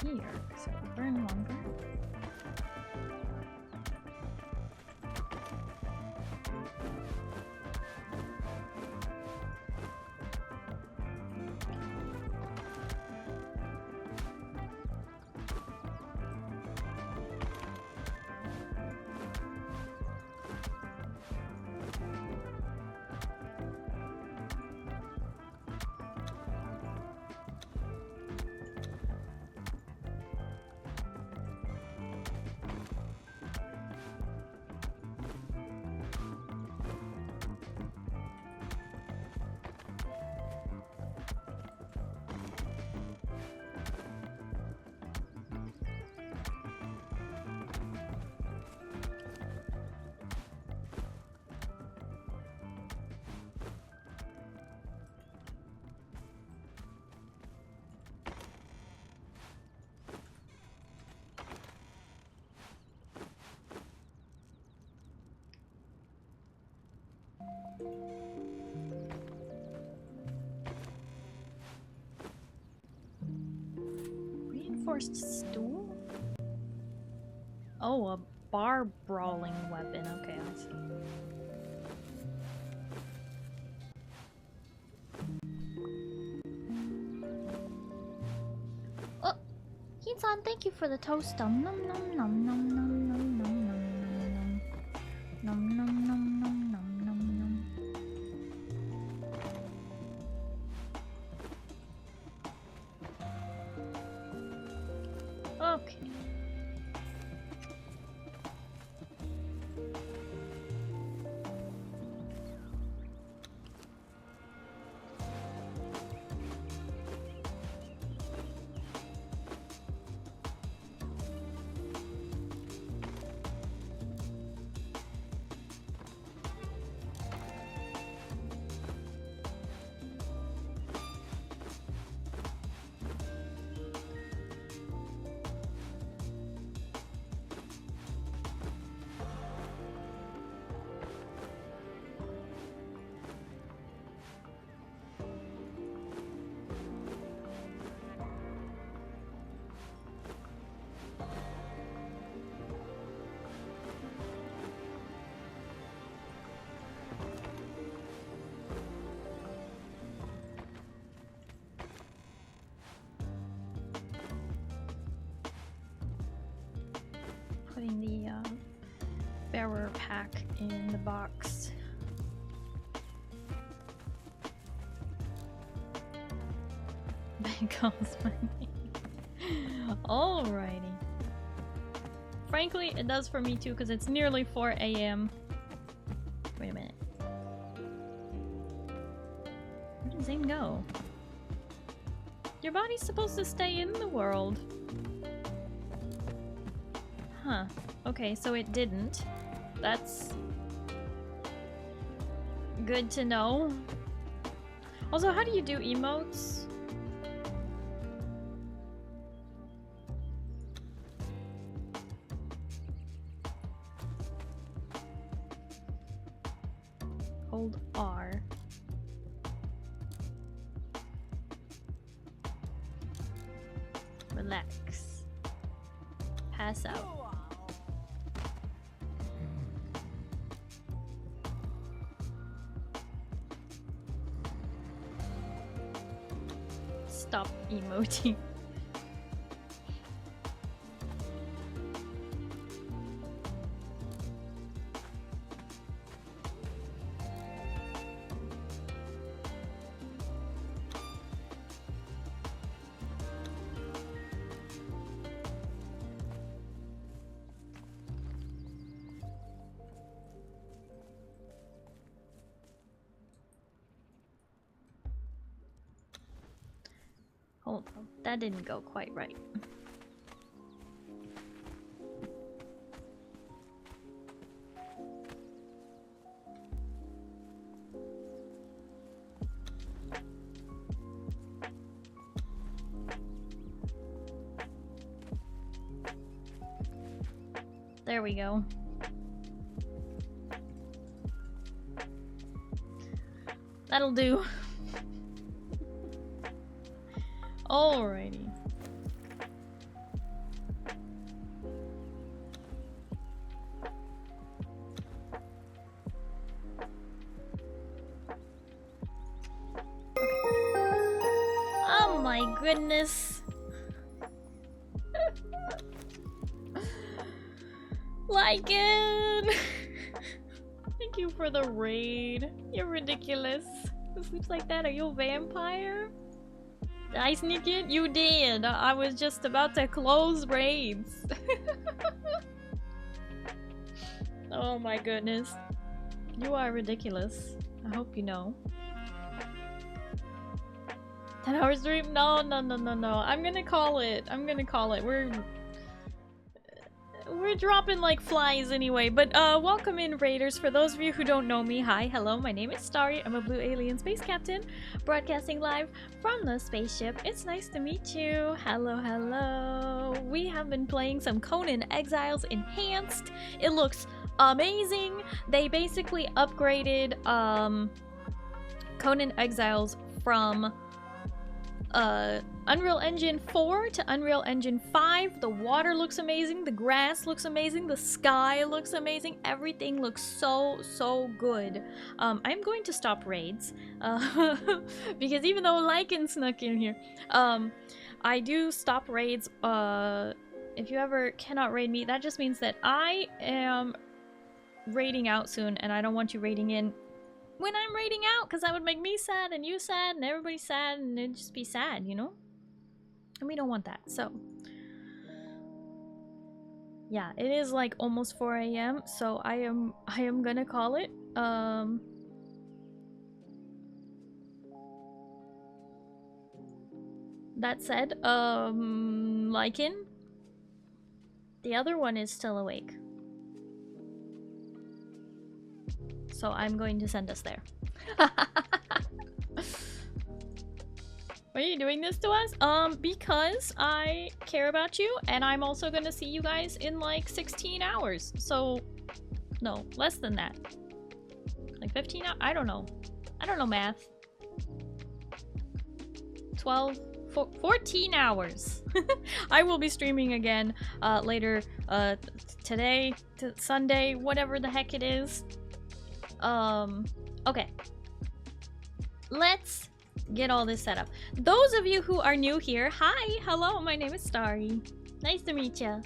Here, so it'll burn longer. Reinforced stool? Oh, a bar brawling weapon. Okay, I see. Oh, Hinsan, thank you for the toast. Nom nom nom nom nom nom nom nom nom nom nom nom nom nom nom nom. Okay. Putting the bearer pack in the box. That calls my name. Alrighty. Frankly, it does for me too, because it's nearly 4 AM. Wait a minute. Where did Zane go? Your body's supposed to stay in the world. Huh. Okay, so it didn't. That's good to know. Also, how do you do emotes? Hold R. Relax. Pass out. Stop emoting. Hold on, that didn't go quite right. There we go. That'll do. Alrighty. Oh my goodness. Like it. Thank you for the raid. You're ridiculous. Who sleeps like that? Are you a vampire? Did I sneak in? You did! I was just about to close raids. Oh my goodness. You are ridiculous. I hope you know. 10 hours stream? No, no, no, no, no. I'm gonna call it. I'm gonna call it. We're dropping like flies anyway, but welcome in raiders. For those of you who don't know me, hi, hello, my name is Starry. I'm a blue alien space captain, broadcasting live from the spaceship. It's nice to meet you. Hello, hello. We have been playing some Conan Exiles Enhanced. It looks amazing. They basically upgraded Conan Exiles from Unreal Engine 4 to Unreal Engine 5. The water looks amazing, the grass looks amazing, the sky looks amazing, everything looks so good. I'm going to stop raids because even though Lycan snuck in here, I do stop raids. If you ever cannot raid me, that just means that I am raiding out soon and I don't want you raiding in when I'm raiding out, because that would make me sad and you sad and everybody sad and it'd just be sad, you know? And we don't want that, so. Yeah, it is like almost 4 AM, so I am gonna call it. That said, Lycan, the other one is still awake. So I'm going to send us there. Why are you doing this to us? Because I care about you and I'm also gonna see you guys in like 16 hours. So, no, less than that. Like 15 hours? I don't know. I don't know math. 12, 14 hours. I will be streaming again later today, Sunday, whatever the heck it is. Okay. Let's get all this set up. Those of you who are new here, hi, hello, my name is Starry. Nice to meet ya.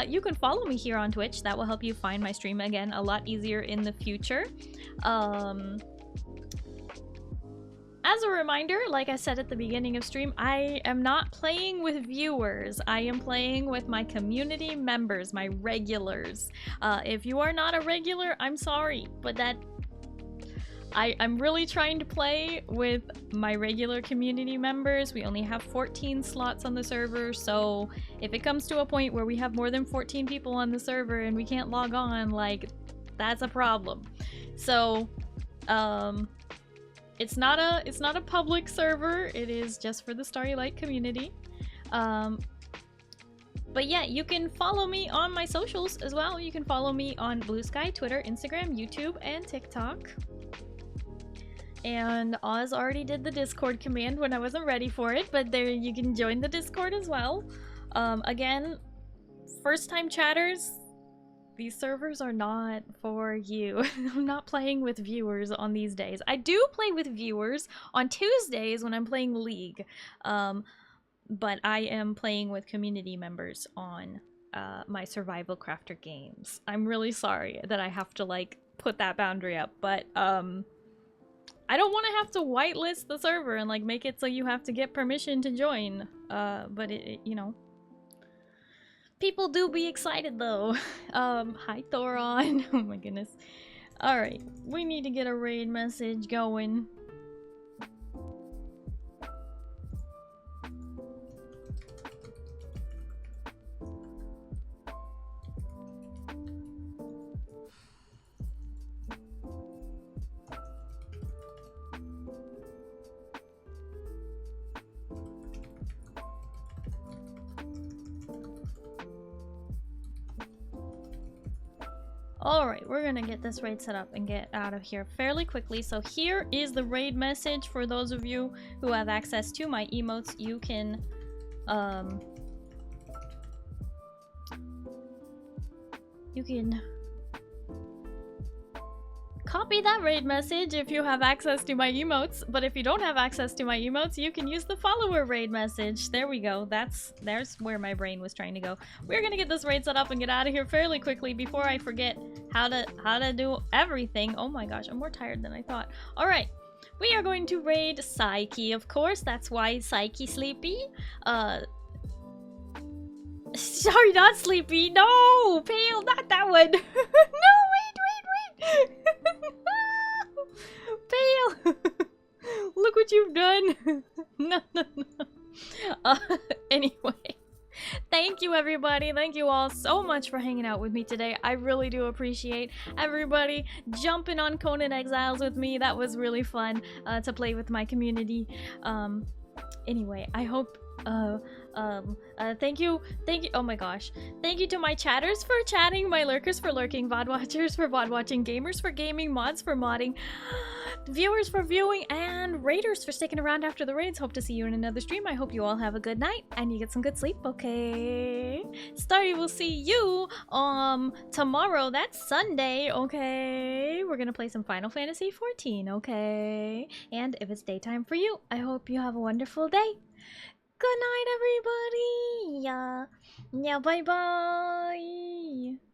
You can follow me here on Twitch. That will help you find my stream again a lot easier in the future. As a reminder, like I said at the beginning of stream, I am not playing with viewers. I am playing with my community members, my regulars. If you are not a regular, I'm sorry, but that I'm really trying to play with my regular community members. We only have 14 slots on the server, so if it comes to a point where we have more than 14 people on the server and we can't log on, like, that's a problem. So, it's not a public server. It is just for the Starry community. But yeah, you can follow me on my socials as well. You can follow me on Blue Sky, Twitter, Instagram, YouTube, and TikTok. And Oz already did the Discord command when I wasn't ready for it, but there you can join the Discord as well. Again, first-time chatters, these servers are not for you. I'm not playing with viewers on these days. I do play with viewers on Tuesdays when I'm playing League, but I am playing with community members on my Survival Crafter games. I'm really sorry that I have to like put that boundary up, but I don't want to have to whitelist the server and like make it so you have to get permission to join. But it you know, people do be excited though. Hi Thoron. Oh my goodness. Alright, we need to get a raid message going. Alright, we're gonna get this raid set up and get out of here fairly quickly. So here is the raid message for those of you who have access to my emotes. You can copy that raid message if you have access to my emotes, but if you don't have access to my emotes, you can use the follower raid message. There we go. There's where my brain was trying to go. We're gonna get this raid set up and get out of here fairly quickly before I forget how to do everything. Oh my gosh, I'm more tired than I thought. All right, we are going to raid Psyche, of course. That's why Psyche sleepy. Sorry, not sleepy. No, Pale, not that one. No, wait. Pale. Look what you've done. No. Anyway, thank you everybody. Thank you all so much for hanging out with me today. I really do appreciate everybody jumping on Conan Exiles with me. That was really fun to play with my community. Anyway, I hope Thank you, oh my gosh. Thank you to my chatters for chatting, my lurkers for lurking, VOD watchers for VOD watching, gamers for gaming, mods for modding, viewers for viewing, and raiders for sticking around after the raids. Hope to see you in another stream. I hope you all have a good night and you get some good sleep, okay? Starry will see you tomorrow. That's Sunday, okay? We're gonna play some Final Fantasy 14, okay? And if it's daytime for you, I hope you have a wonderful day. Good night, everybody. Yeah, bye bye.